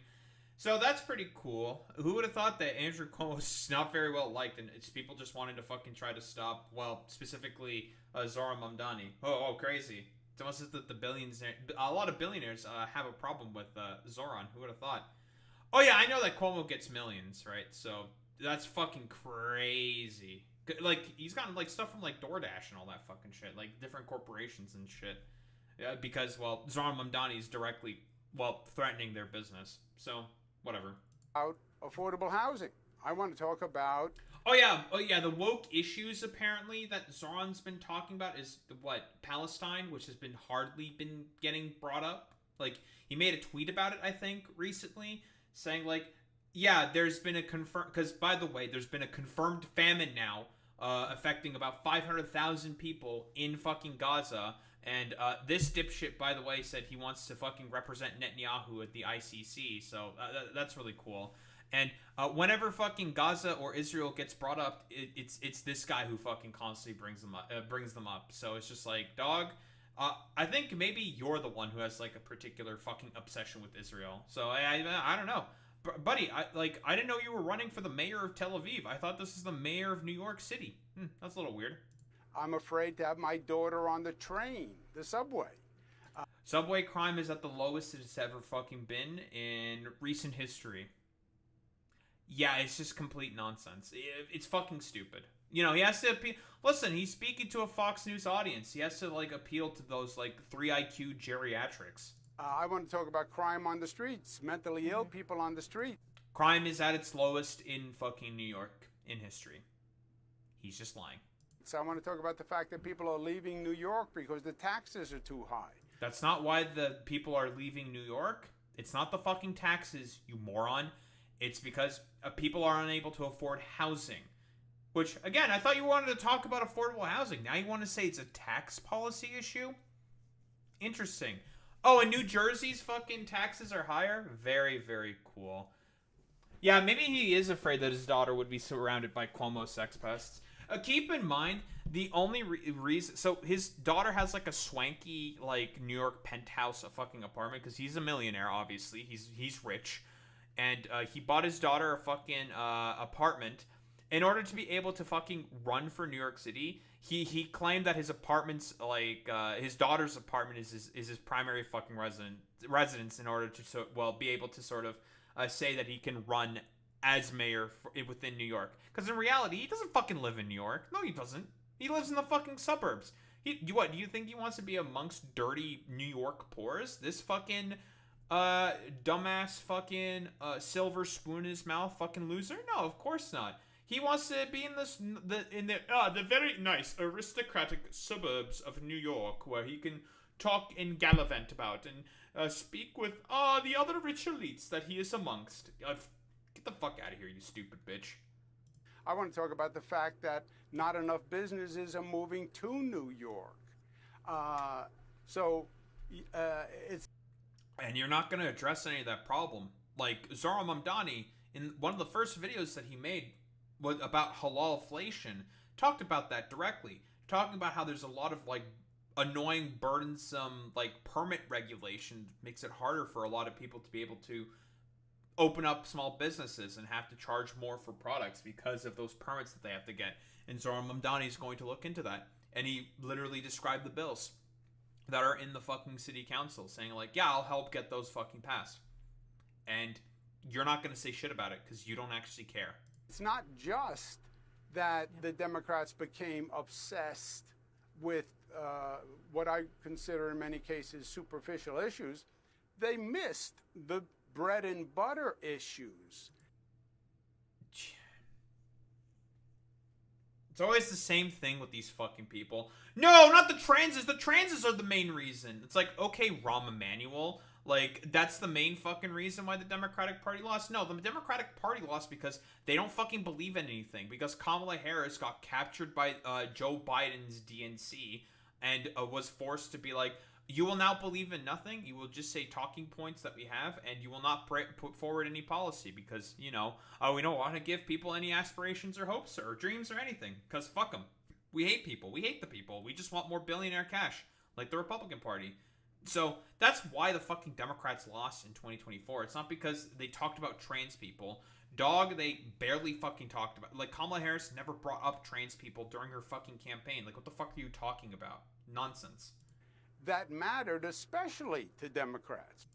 So that's pretty cool. Who would have thought that Andrew Cuomo was not very well liked, and it's people just wanted to fucking try to stop, well, specifically Zoran Mamdani. Oh, crazy. It's almost as if a lot of billionaires have a problem with Zoran. Who would have thought? Oh yeah, I know that Cuomo gets millions, right? So that's fucking crazy. Like, he's gotten like stuff from like DoorDash and all that fucking shit, like different corporations and shit. Because, well, Zoran Mamdani is directly, well, threatening their business. So, whatever. About affordable housing. I want to talk about. Oh yeah, the woke issues apparently that Zoran's been talking about is Palestine, which has been hardly been getting brought up. Like, he made a tweet about it, I think, recently, saying like, yeah, there's been a because by the way, there's been a confirmed famine now, affecting about 500,000 people in fucking Gaza. And this dipshit, by the way, said he wants to fucking represent Netanyahu at the ICC. So that's really cool. And whenever fucking Gaza or Israel gets brought up, it's this guy who fucking constantly brings them up. So it's just like, dog, I think maybe you're the one who has like a particular fucking obsession with Israel. So I don't know. Buddy, I didn't know you were running for the mayor of Tel Aviv. I thought this is the mayor of New York City. That's a little weird. I'm afraid to have my daughter on the train, the subway. Subway crime is at the lowest it's ever fucking been in recent history. Yeah, it's just complete nonsense. It's fucking stupid. You know, he has to appeal. Listen, he's speaking to a Fox News audience. He has to like appeal to those like 3 IQ geriatrics. I want to talk about crime on the streets, mentally ill people on the street. Crime is at its lowest in fucking New York in history. He's just lying. So I want to talk about the fact that people are leaving New York because the taxes are too high. That's not why the people are leaving New York. It's not the fucking taxes, you moron. It's because people are unable to afford housing. Which, again, I thought you wanted to talk about affordable housing. Now you want to say it's a tax policy issue? Interesting. Oh, and New Jersey's fucking taxes are higher? Very, very cool. Yeah, maybe he is afraid that his daughter would be surrounded by Cuomo sex pests. Keep in mind, the only reason... So, his daughter has, like, a swanky, like, New York penthouse fucking apartment, because he's a millionaire, obviously. He's rich. And he bought his daughter a fucking apartment. In order to be able to fucking run for New York City, he claimed that his apartment's, like, his daughter's apartment is his primary fucking residence in order to, be able to sort of say that he can run as mayor within New York. Because in reality, he doesn't fucking live in New York. No, he doesn't. He lives in the fucking suburbs. What, do you think he wants to be amongst dirty New York pores? This fucking dumbass fucking silver spoon in his mouth fucking loser? No, of course not. He wants to be in the very nice aristocratic suburbs of New York, where he can talk and gallivant about and speak with the other rich elites that he is amongst. Get the fuck out of here, you stupid bitch. I want to talk about the fact that not enough businesses are moving to New York. It's... And you're not going to address any of that problem. Like, Zoran Mamdani, in one of the first videos that he made about halalflation, talked about that directly. Talking about how there's a lot of, like, annoying, burdensome, like, permit regulation makes it harder for a lot of people to be able to open up small businesses and have to charge more for products because of those permits that they have to get. And Zoran Mamdani is going to look into that. And he literally described the bills that are in the fucking city council, saying like, yeah, I'll help get those fucking passed. And you're not going to say shit about it because you don't actually care. It's not just that the Democrats became obsessed with what I consider in many cases superficial issues. They missed the bread and butter issues. It's always the same thing with these fucking people. No, not the transes. The transes are the main reason. It's like, okay, Rahm Emanuel, Like, that's the main fucking reason why the Democratic Party lost? No, the Democratic Party lost because they don't fucking believe in anything. Because Kamala Harris got captured by Joe Biden's DNC and was forced to be like, you will now believe in nothing. You will just say talking points that we have, and you will not put forward any policy because, we don't want to give people any aspirations or hopes or dreams or anything. Because fuck them. We hate people. We hate the people. We just want more billionaire cash, like the Republican Party. So that's why the fucking Democrats lost in 2024. It's not because they talked about trans people. Dog, they barely fucking talked about. Like, Kamala Harris never brought up trans people during her fucking campaign. Like, what the fuck are you talking about? Nonsense. That mattered especially to Democrats.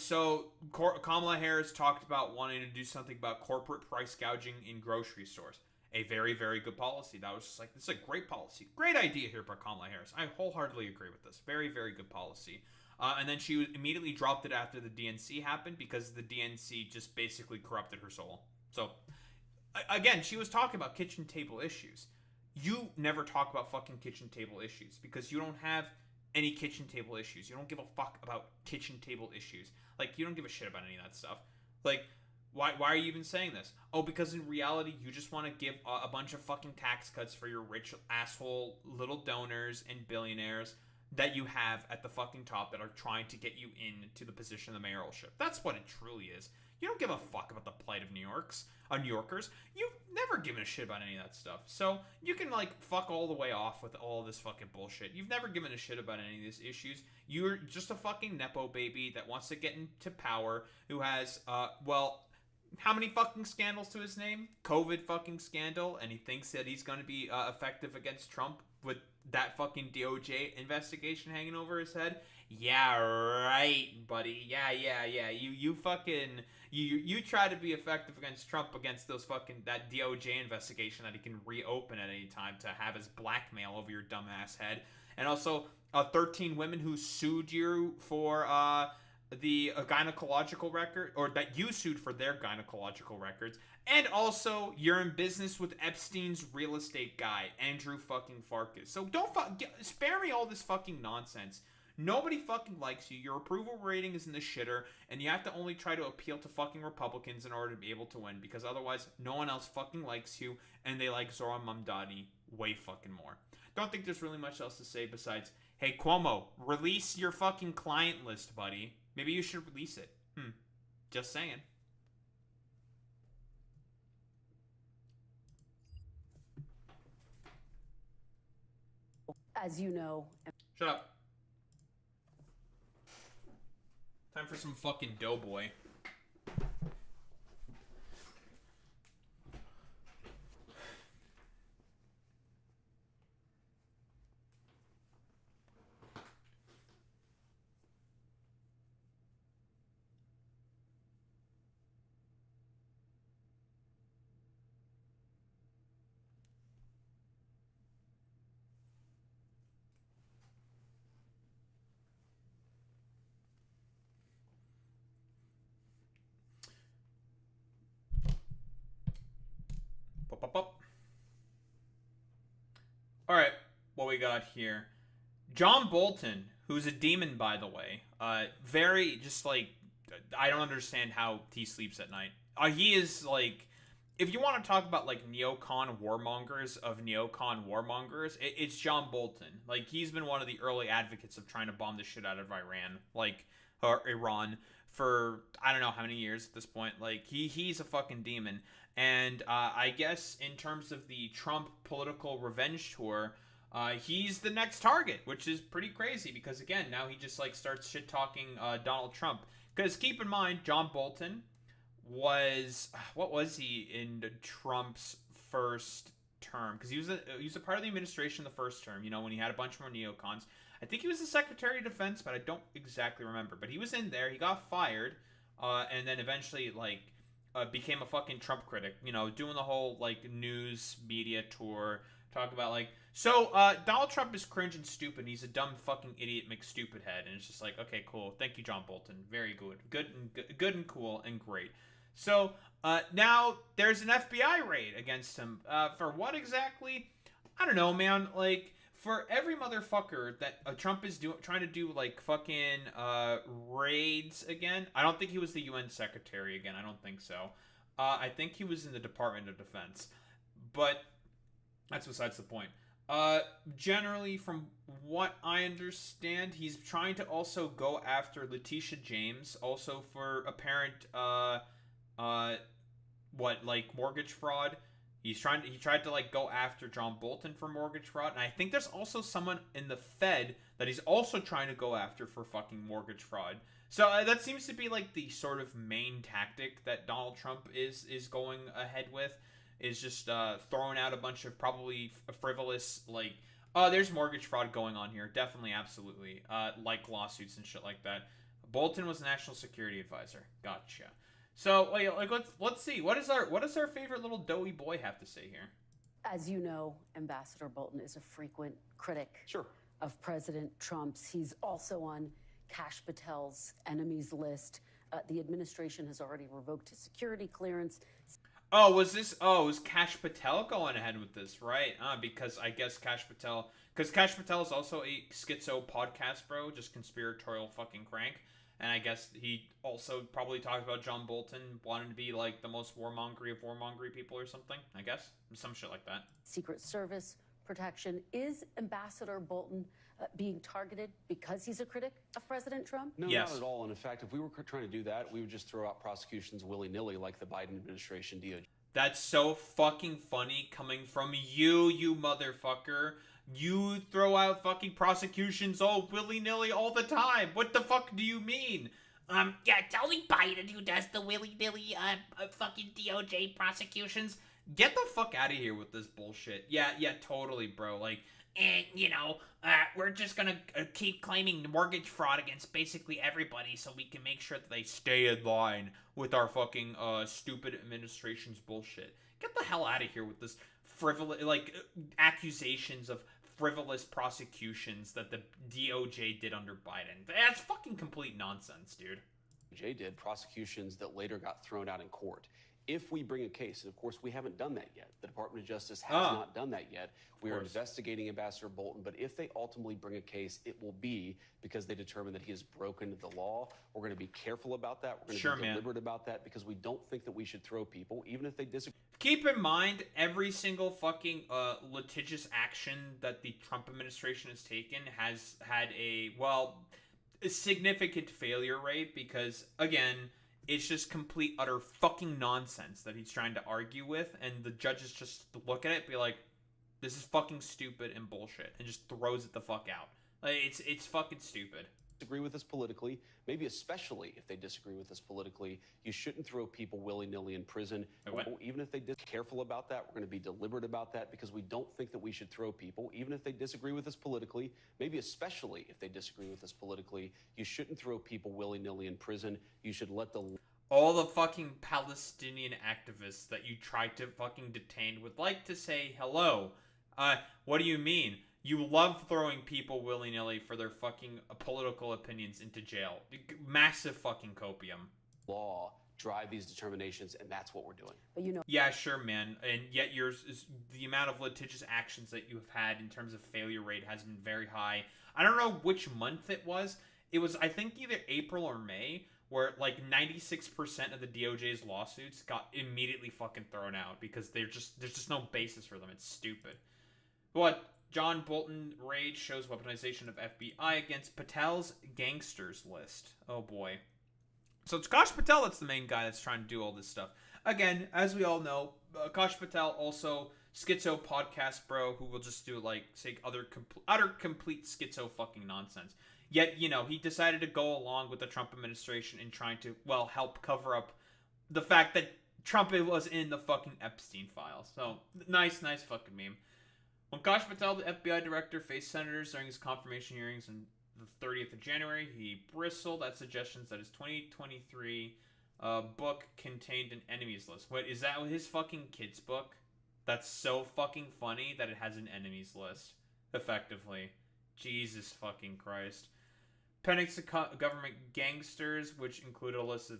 So Kamala Harris talked about wanting to do something about corporate price gouging in grocery stores. A very, very good policy. That was just like, this is a great policy. Great idea here by Kamala Harris. I wholeheartedly agree with this. Very, very good policy. And then she immediately dropped it after the DNC happened because the DNC just basically corrupted her soul. So, again, she was talking about kitchen table issues. You never talk about fucking kitchen table issues because you don't have any kitchen table issues. You don't give a fuck about kitchen table issues. Like, you don't give a shit about any of that stuff. Like, why are you even saying this? Oh, because in reality, you just want to give a bunch of fucking tax cuts for your rich asshole little donors and billionaires that you have at the fucking top that are trying to get you into the position of the mayoralship. That's what it truly is. You don't give a fuck about the plight of New Yorkers. You've never given a shit about any of that stuff. So you can, like, fuck all the way off with all this fucking bullshit. You've never given a shit about any of these issues. You're just a fucking Nepo baby that wants to get into power, who has, how many fucking scandals to his name? COVID fucking scandal, and he thinks that he's going to be effective against Trump with that fucking DOJ investigation hanging over his head. Yeah, right, buddy. Yeah. You fucking you try to be effective against Trump against those fucking that DOJ investigation that he can reopen at any time to have as blackmail over your dumbass head, and also 13 women who sued you for the gynecological record, or that you sued for their gynecological records, and also you're in business with Epstein's real estate guy, Andrew fucking Farkas. So don't spare me all this fucking nonsense. Nobody fucking likes you. Your approval rating is in the shitter, and you have to only try to appeal to fucking Republicans in order to be able to win, because otherwise no one else fucking likes you, and they like Zohran Mamdani way fucking more. Don't think there's really much else to say besides, hey, Cuomo, release your fucking client list, buddy. Maybe you should release it. Just saying. As you know. Shut up. Time for some fucking Doughboy. Alright, what we got here. John Bolton, who's a demon, by the way. Very, just like, I don't understand how he sleeps at night. He is, like, if you want to talk about, like, neocon warmongers of neocon warmongers, it's John Bolton. Like, he's been one of the early advocates of trying to bomb the shit out of Iran. Like, or Iran, for I don't know how many years at this point. Like, he's a fucking demon. And I guess in terms of the Trump political revenge tour, he's the next target, which is pretty crazy because, again, now he just, like, starts shit-talking Donald Trump. Because keep in mind, John Bolton was, what was he in Trump's first term? Because he was a part of the administration the first term, you know, when he had a bunch more neocons. I think he was the Secretary of Defense, but I don't exactly remember. But he was in there, he got fired, and then eventually, like, became a fucking Trump critic, you know, doing the whole, like, news media tour, talk about, like, so, Donald Trump is cringe and stupid, he's a dumb fucking idiot McStupid head, and it's just like, okay, cool, thank you, John Bolton, very good, good and cool and great. So, now, there's an FBI raid against him, for what exactly? I don't know, man, like, for every motherfucker that Trump is trying to do like fucking raids again. I don't think he was the UN secretary again. I don't think so. I think he was in the Department of Defense, but that's besides the point. Generally, from what I understand, he's trying to also go after Letitia James, also for apparent, mortgage fraud. He tried to, like, go after John Bolton for mortgage fraud, and I think there's also someone in the Fed that he's also trying to go after for fucking mortgage fraud. So that seems to be, like, the sort of main tactic that Donald Trump is going ahead with. Is just throwing out a bunch of probably frivolous, like, there's mortgage fraud going on here. Definitely, absolutely. Like lawsuits and shit like that. Bolton was a national security advisor. Gotcha. So, like let's see. What does our favorite little doughy boy have to say here? As you know, Ambassador Bolton is a frequent critic of President Trump's. He's also on Kash Patel's enemies list. The administration has already revoked his security clearance. Oh, was Kash Patel going ahead with this, right? Because I guess Kash Patel is also a schizo podcast bro, just conspiratorial fucking crank. And I guess he also probably talked about John Bolton wanting to be like the most warmongery of warmongery people or something, I guess. Some shit like that. Secret Service protection. Is Ambassador Bolton being targeted because he's a critic of President Trump? No, yes. Not at all. And in fact, if we were trying to do that, we would just throw out prosecutions willy-nilly like the Biden administration DOJ. That's so fucking funny coming from you motherfucker. You throw out fucking prosecutions all willy-nilly all the time. What the fuck do you mean? Yeah, it's only Biden who does the willy-nilly, fucking DOJ prosecutions. Get the fuck out of here with this bullshit. Yeah, totally, bro. Like, and, we're just gonna keep claiming mortgage fraud against basically everybody so we can make sure that they stay in line with our fucking stupid administration's bullshit. Get the hell out of here with this frivolous, like, accusations of frivolous prosecutions that the DOJ did under Biden. That's fucking complete nonsense, dude. DOJ did prosecutions that later got thrown out in court. If we bring a case, and of course we haven't done that yet, the Department of Justice has not done that yet. We are investigating Ambassador Bolton, but if they ultimately bring a case, it will be because they determine that he has broken the law. We're going to be careful about that. We're going to be deliberate about that because we don't think that we should throw people, even if they disagree. Keep in mind, every single fucking litigious action that the Trump administration has taken has had a significant failure rate because, again, it's just complete, utter fucking nonsense that he's trying to argue with, and the judges just look at it and be like, this is fucking stupid and bullshit, and just throws it the fuck out. Like, it's fucking stupid. Disagree with us politically, maybe especially if they disagree with us politically, you shouldn't throw people willy-nilly in prison. Even if they careful about that, we're going to be deliberate about that because we don't think that we should throw people, even if they disagree with us politically, maybe especially if they disagree with us politically, you shouldn't throw people willy-nilly in prison. You should let all the fucking Palestinian activists that you tried to fucking detain would like to say hello. What do you mean? You love throwing people willy-nilly for their fucking political opinions into jail. Massive fucking copium. Law drive these determinations, and that's what we're doing. But yeah, sure, man. And yet yours is the amount of litigious actions that you've had in terms of failure rate has been very high. I don't know which month it was. It was, I think, either April or May, where like 96% of the DOJ's lawsuits got immediately fucking thrown out because there's just no basis for them. It's stupid. But John Bolton raid shows weaponization of FBI against Patel's gangsters list. Oh boy. So it's Kash Patel that's the main guy that's trying to do all this stuff. Again, as we all know, Kash Patel also schizo podcast bro who will just do like say utter complete schizo fucking nonsense. Yet, he decided to go along with the Trump administration in trying to, help cover up the fact that Trump was in the fucking Epstein files. So, nice fucking meme. When Kash Patel, the FBI director, faced senators during his confirmation hearings on the 30th of January, he bristled at suggestions that his 2023 book contained an enemies list. Wait, is that his fucking kid's book? That's so fucking funny that it has an enemies list, effectively. Jesus fucking Christ. Penning's government gangsters, which included a list of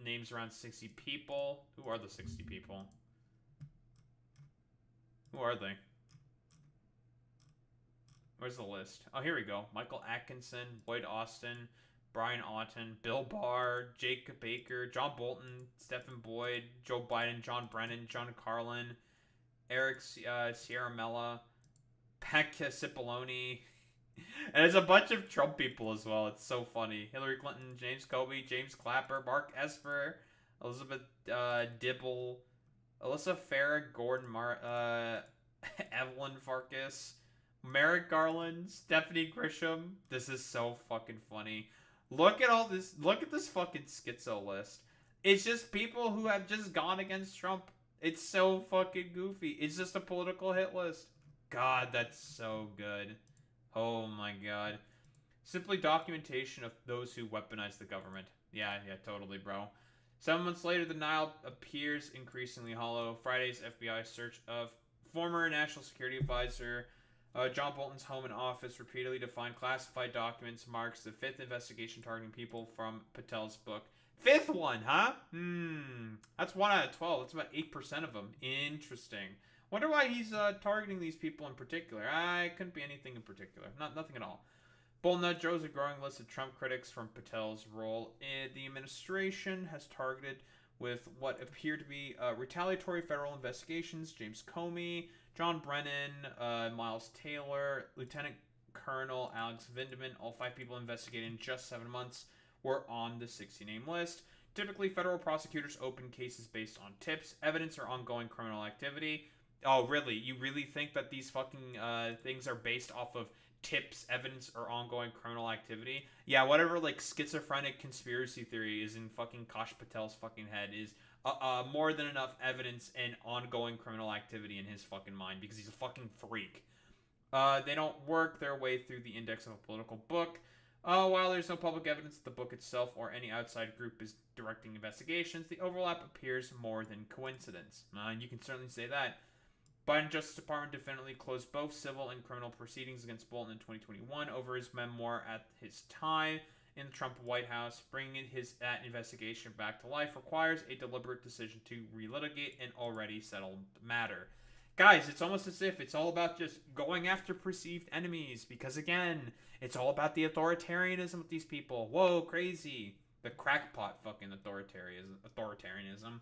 names around 60 people. Who are the 60 people? Who are they? Where's the list? Oh, here we go. Michael Atkinson, Lloyd Austin, Brian Auten, Bill Barr, Jake Baker, John Bolton, Stephen Boyd, Joe Biden, John Brennan, John Carlin, Eric Sierramella, Pekka Cipollone. And there's a bunch of Trump people as well. It's so funny. Hillary Clinton, James Comey, James Clapper, Mark Esper, Elizabeth Dibble, Alyssa Farah, Gordon Evelyn Farkas, Merrick Garland, Stephanie Grisham. This is so fucking funny. Look at all this. Look at this fucking schizo list. It's just people who have just gone against Trump. It's so fucking goofy. It's just a political hit list. God, that's so good. Oh my god. Simply documentation of those who weaponize the government. Yeah, totally, bro. 7 months later, the Nile appears increasingly hollow. Friday's FBI search of former National Security Advisor John Bolton's home and office repeatedly to find classified documents marks the 5th investigation targeting people from Patel's book. 5th one, huh? That's 1 out of 12. That's about 8% of them. Interesting. Wonder why he's targeting these people in particular. It couldn't be anything in particular. Nothing at all. Bolton draws a growing list of Trump critics from Patel's role in the administration has targeted with what appear to be retaliatory federal investigations. James Comey, John Brennan, Miles Taylor, Lieutenant Colonel Alex Vindeman, all 5 people investigated in just 7 months, were on the 60-name list. Typically, federal prosecutors open cases based on tips, evidence, or ongoing criminal activity. Oh, really? You really think that these fucking things are based off of tips, evidence, or ongoing criminal activity? Yeah, whatever, like, schizophrenic conspiracy theory is in fucking Kash Patel's fucking head is more than enough evidence and ongoing criminal activity in his fucking mind because he's a fucking freak. They don't work their way through the index of a political book. While there's no public evidence that the book itself or any outside group is directing investigations, the overlap appears more than coincidence. You can certainly say that. Biden Justice Department definitely closed both civil and criminal proceedings against Bolton in 2021 over his memoir at his time in the Trump White House. Bringing that investigation back to life requires a deliberate decision to relitigate an already settled matter. Guys, it's almost as if it's all about just going after perceived enemies because, again, it's all about the authoritarianism of these people. Whoa, crazy. The crackpot fucking authoritarianism.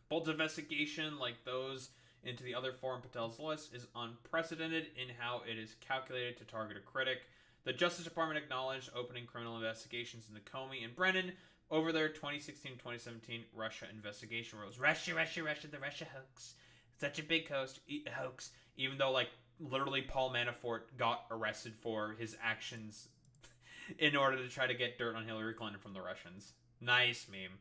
Bolton's investigation, like those into the other four on Patel's list, is unprecedented in how it is calculated to target a critic. The Justice Department acknowledged opening criminal investigations into Comey and Brennan over their 2016-2017 Russia investigation rules. Russia, the Russia hoax. Such a big hoax, even though, like, literally Paul Manafort got arrested for his actions in order to try to get dirt on Hillary Clinton from the Russians. Nice meme.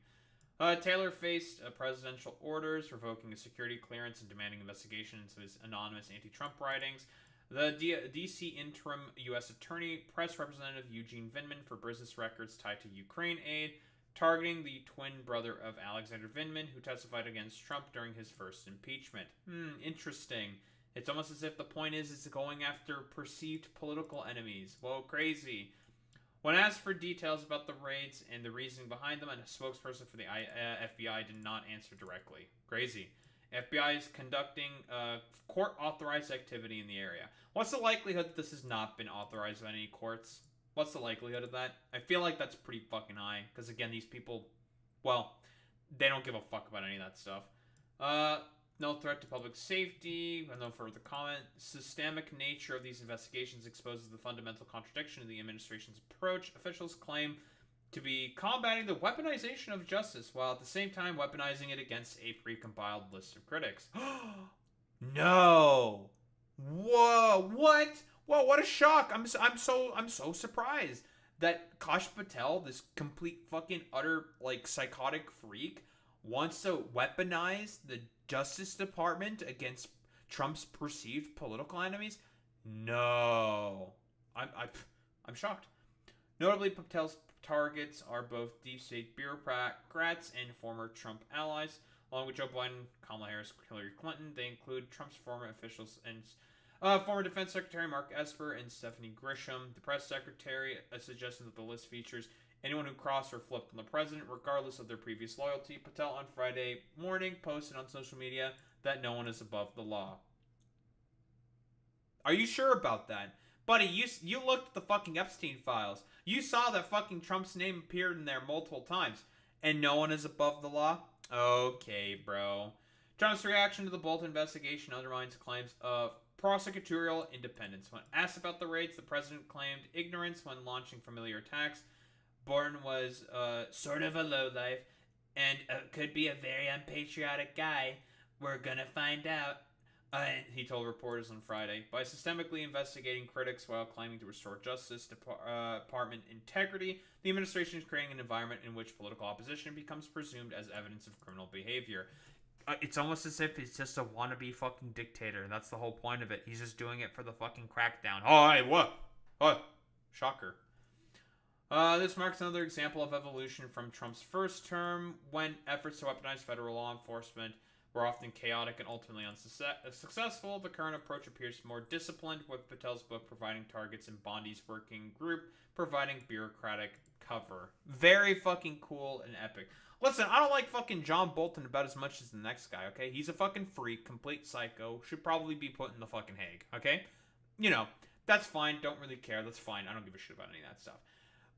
Taylor faced presidential orders revoking a security clearance and demanding investigation into his anonymous anti-Trump writings. The D.C. interim U.S. Attorney pressed Representative Eugene Vindman for business records tied to Ukraine aid, targeting the twin brother of Alexander Vindman, who testified against Trump during his first impeachment. Interesting. It's almost as if the point is it's going after perceived political enemies. Whoa, crazy. When asked for details about the raids and the reasoning behind them, a spokesperson for the FBI did not answer directly. Crazy. FBI is conducting court-authorized activity in the area. What's the likelihood that this has not been authorized by any courts? What's the likelihood of that? I feel like that's pretty fucking high. Because, again, these people, well, they don't give a fuck about any of that stuff. No threat to public safety. No further comment. Systemic nature of these investigations exposes the fundamental contradiction in the administration's approach. Officials claim to be combating the weaponization of justice, while at the same time weaponizing it against a pre-compiled list of critics. No! Whoa! What? Whoa! What a shock! I'm so surprised that Kash Patel, this complete fucking utter like psychotic freak, wants to weaponize the Justice Department against Trump's perceived political enemies. No, I'm shocked. Notably, Patel's targets are both deep state bureaucrats and former Trump allies, along with Joe Biden, Kamala Harris, Hillary Clinton. They include Trump's former officials and former Defense Secretary Mark Esper and Stephanie Grisham. The press secretary suggested that the list features anyone who crossed or flipped on the president, regardless of their previous loyalty. Patel on Friday morning posted on social media that no one is above the law. Are you sure about that? Buddy, you looked at the fucking Epstein files. You saw that fucking Trump's name appeared in there multiple times. And no one is above the law? Okay, bro. Trump's reaction to the Bolton investigation undermines claims of prosecutorial independence. When asked about the raids, the president claimed ignorance when launching familiar attacks. Bolton was sort of a lowlife and could be a very unpatriotic guy. We're gonna find out. He told reporters on Friday. By systemically investigating critics while claiming to restore Justice Department integrity, the administration is creating an environment in which political opposition becomes presumed as evidence of criminal behavior. It's almost as if he's just a wannabe fucking dictator, and that's the whole point of it. He's just doing it for the fucking crackdown. Oh, hey, what? Shocker. This marks another example of evolution from Trump's first term, when efforts to weaponize federal law enforcement were often chaotic and ultimately unsuccessful. The current approach appears more disciplined, with Patel's book providing targets and Bondi's working group providing bureaucratic cover. Very fucking cool and epic. Listen, I don't like fucking John Bolton about as much as the next guy, okay? He's a fucking freak, complete psycho, should probably be put in the fucking Hague, okay? You know, that's fine, don't really care, that's fine, I don't give a shit about any of that stuff.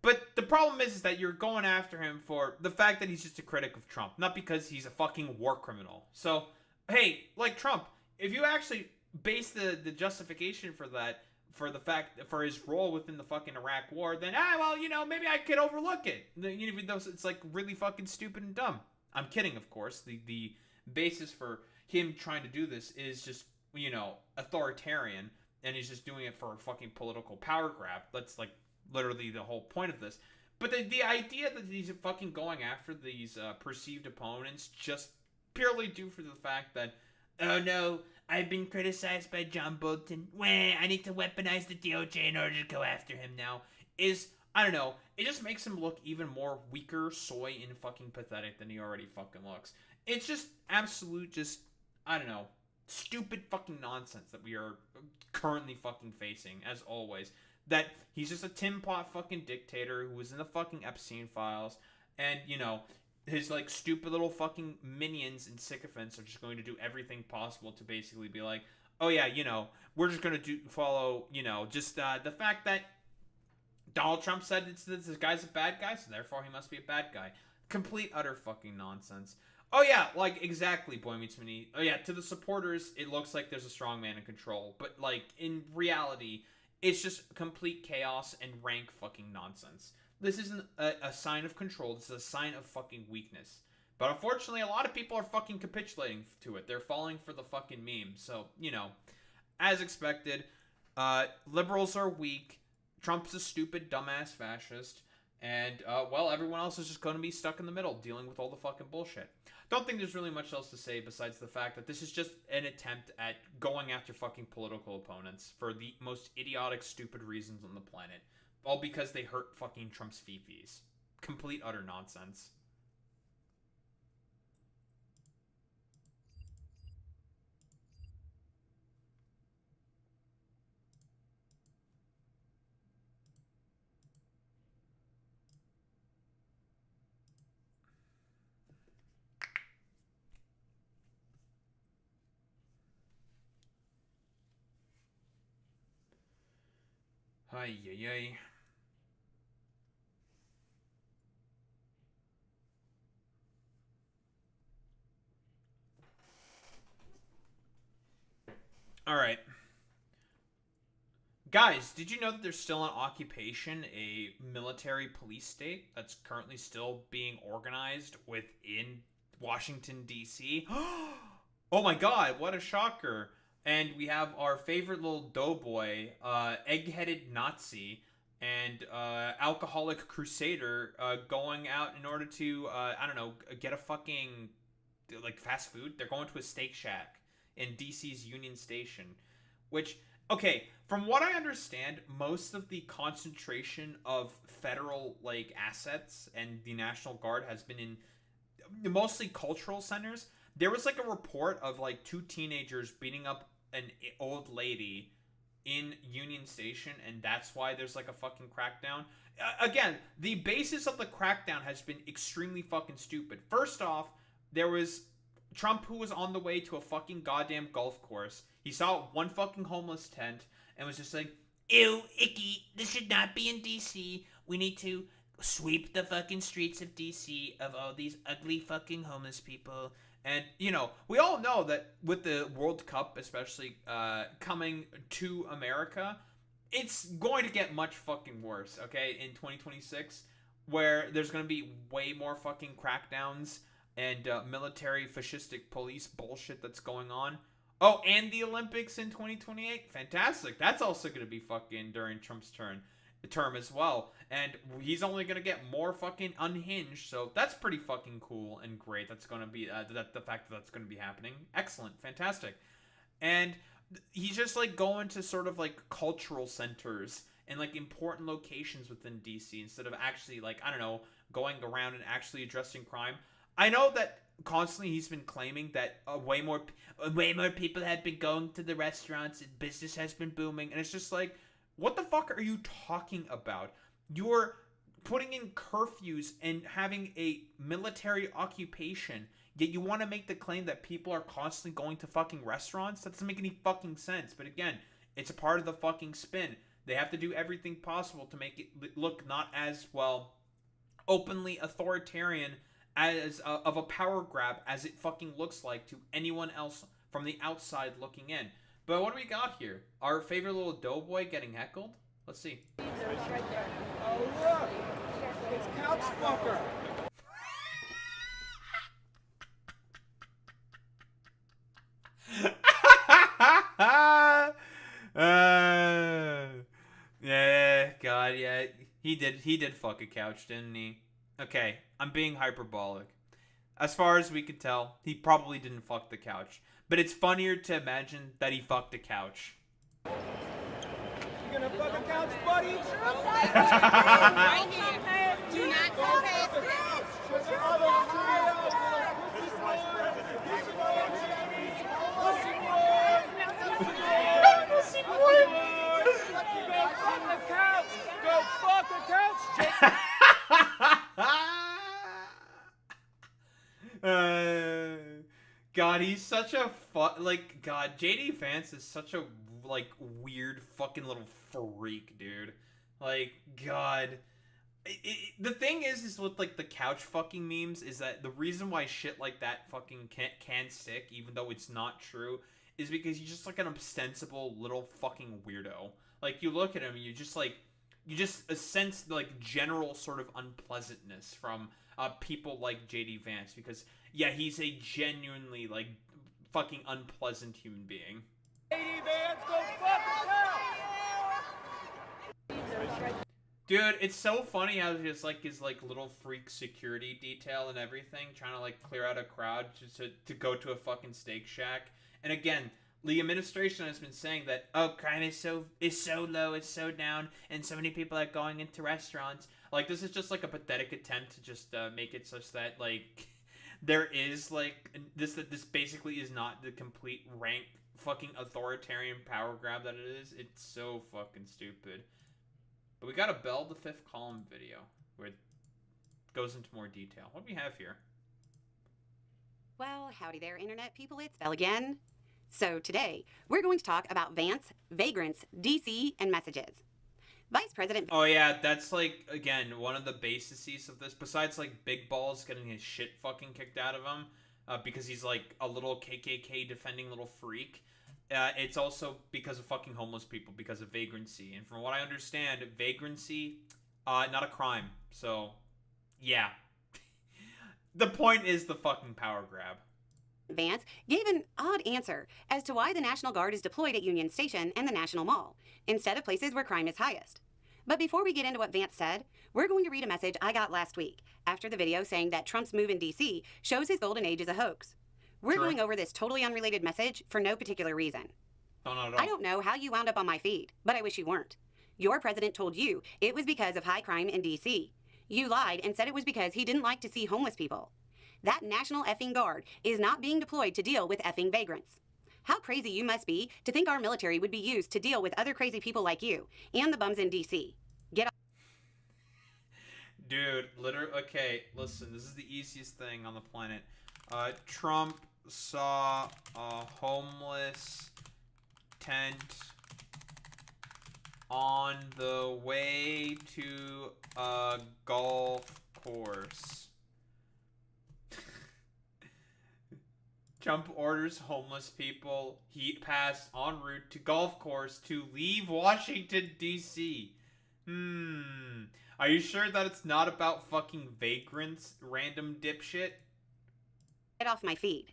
But the problem is that you're going after him for the fact that he's just a critic of Trump, not because he's a fucking war criminal. So, hey, like Trump, if you actually base the justification for that, for his role within the fucking Iraq war, then, well, you know, maybe I could overlook it. Even though it's like really fucking stupid and dumb. I'm kidding, of course. The basis for him trying to do this is just, you know, authoritarian, and he's just doing it for a fucking political power grab. That's like literally the whole point of this. But the idea that he's fucking going after these perceived opponents just purely due for the fact that, oh no, I've been criticized by John Bolton. I need to weaponize the DOJ in order to go after him now. Is, I don't know, it just makes him look even more weaker, soy, and fucking pathetic than he already fucking looks. It's just absolute, just, I don't know, stupid fucking nonsense that we are currently fucking facing, as always. That he's just a tin pot fucking dictator who was in the fucking Epstein files, and, you know, his, like, stupid little fucking minions and sycophants are just going to do everything possible to basically be like, oh yeah, you know, we're just going to follow, you know, just the fact that Donald Trump said this guy's a bad guy, so therefore he must be a bad guy. Complete, utter fucking nonsense. Oh yeah, like, exactly, Boy Meets Minnie. Oh yeah, to the supporters, it looks like there's a strong man in control, but, like, in reality, it's just complete chaos and rank fucking nonsense. This isn't a sign of control. This is a sign of fucking weakness. But unfortunately, a lot of people are fucking capitulating to it. They're falling for the fucking meme. So, you know, as expected, liberals are weak. Trump's a stupid, dumbass fascist. And, well, everyone else is just going to be stuck in the middle, dealing with all the fucking bullshit. Don't think there's really much else to say besides the fact that this is just an attempt at going after fucking political opponents for the most idiotic, stupid reasons on the planet. All because they hurt fucking Trump's fifis. Complete, utter nonsense. Ay, ay, ay. Alright. Guys, did you know that there's still an occupation, a military police state, that's currently still being organized within Washington, D.C.? Oh my god, what a shocker. And we have our favorite little doughboy, egg-headed Nazi, and alcoholic crusader going out in order to, I don't know, get a fucking, like, fast food. They're going to a steak shack in DC's Union Station, which, okay, from what I understand, most of the concentration of federal, like, assets and the National Guard has been in mostly cultural centers. There was, like, a report of, like, 2 teenagers beating up an old lady in Union Station, and that's why there's, like, a fucking crackdown. Again, the basis of the crackdown has been extremely fucking stupid. First off, there was Trump, who was on the way to a fucking goddamn golf course. He saw one fucking homeless tent and was just like, Ew, icky. This should not be in DC. We need to sweep the fucking streets of DC of all these ugly fucking homeless people. And, you know, we all know that with the World Cup, especially coming to America, it's going to get much fucking worse, okay, in 2026, where there's going to be way more fucking crackdowns and military fascistic police bullshit that's going on. Oh, and the Olympics in 2028? Fantastic. That's also going to be fucking during Trump's term as well. And he's only going to get more fucking unhinged, so that's pretty fucking cool and great. That's going to be, the fact that that's going to be happening. Excellent. Fantastic. And he's just, like, going to sort of, like, cultural centers and, like, important locations within DC instead of actually, like, I don't know, going around and actually addressing crime. I know that constantly he's been claiming that way more people have been going to the restaurants and business has been booming, and it's just like, what the fuck are you talking about? You're putting in curfews and having a military occupation, yet you want to make the claim that people are constantly going to fucking restaurants? That doesn't make any fucking sense. But again, it's a part of the fucking spin. They have to do everything possible to make it look not as, well, openly authoritarian as of a power grab as it fucking looks like to anyone else from the outside looking in. But what do we got here? Our favorite little doughboy getting heckled? Let's see. Oh, look! It's Couch Fucker! Yeah, God, yeah. He did fuck a couch, didn't he? Okay, I'm being hyperbolic. As far as we can tell, he probably didn't fuck the couch. But it's funnier to imagine that he fucked a couch. You gonna fuck a couch, buddy? Do not go past the couch. Go fuck the couch, Jake. God, he's such a God, JD Vance is such a, like, weird fucking little freak, dude. Like, God. The thing is with, like, the couch fucking memes is that the reason why shit like that fucking can stick, even though it's not true, is because he's just, like, an ostensible little fucking weirdo. Like, you look at him and you just sense, like, general sort of unpleasantness from people like JD Vance, because, yeah, he's a genuinely, like, fucking unpleasant human being. JD Vance, go fuck the couch! Dude, it's so funny how his little freak security detail and everything, trying to, like, clear out a crowd just to go to a fucking steak shack. And again, the administration has been saying that, oh, crime is so low, it's so down, and so many people are going into restaurants. Like, this is just, like, a pathetic attempt to just make it such that, like, there is, like, this basically is not the complete rank fucking authoritarian power grab that it is. It's so fucking stupid. But we got a Bell the Fifth Column video where it goes into more detail. What do we have here? Well, howdy there, Internet people. It's Bell again. So today, we're going to talk about Vance, vagrants, DC, and messages. Vice President... Oh yeah, that's, like, again, one of the bases of this. Besides, like, Big Balls getting his shit fucking kicked out of him because he's, like, a little KKK defending little freak. It's also because of fucking homeless people, because of vagrancy. And from what I understand, vagrancy, not a crime. So, yeah. The point is the fucking power grab. Vance gave an odd answer as to why the National Guard is deployed at Union Station and the National Mall, instead of places where crime is highest. But before we get into what Vance said, we're going to read a message I got last week after the video saying that Trump's move in D.C. shows his golden age is a hoax. We're going over this totally unrelated message for no particular reason. No, not at all. I don't know how you wound up on my feed, but I wish you weren't. Your president told you it was because of high crime in D.C. You lied and said it was because he didn't like to see homeless people. That National effing Guard is not being deployed to deal with effing vagrants. How crazy you must be to think our military would be used to deal with other crazy people like you and the bums in D.C. Get off. Dude, literally, okay, listen, this is the easiest thing on the planet. Trump saw a homeless tent on the way to a golf course. Trump orders homeless people heat pass en route to golf course to leave Washington, D.C. Are you sure that it's not about fucking vagrants, random dipshit? Get off my feed.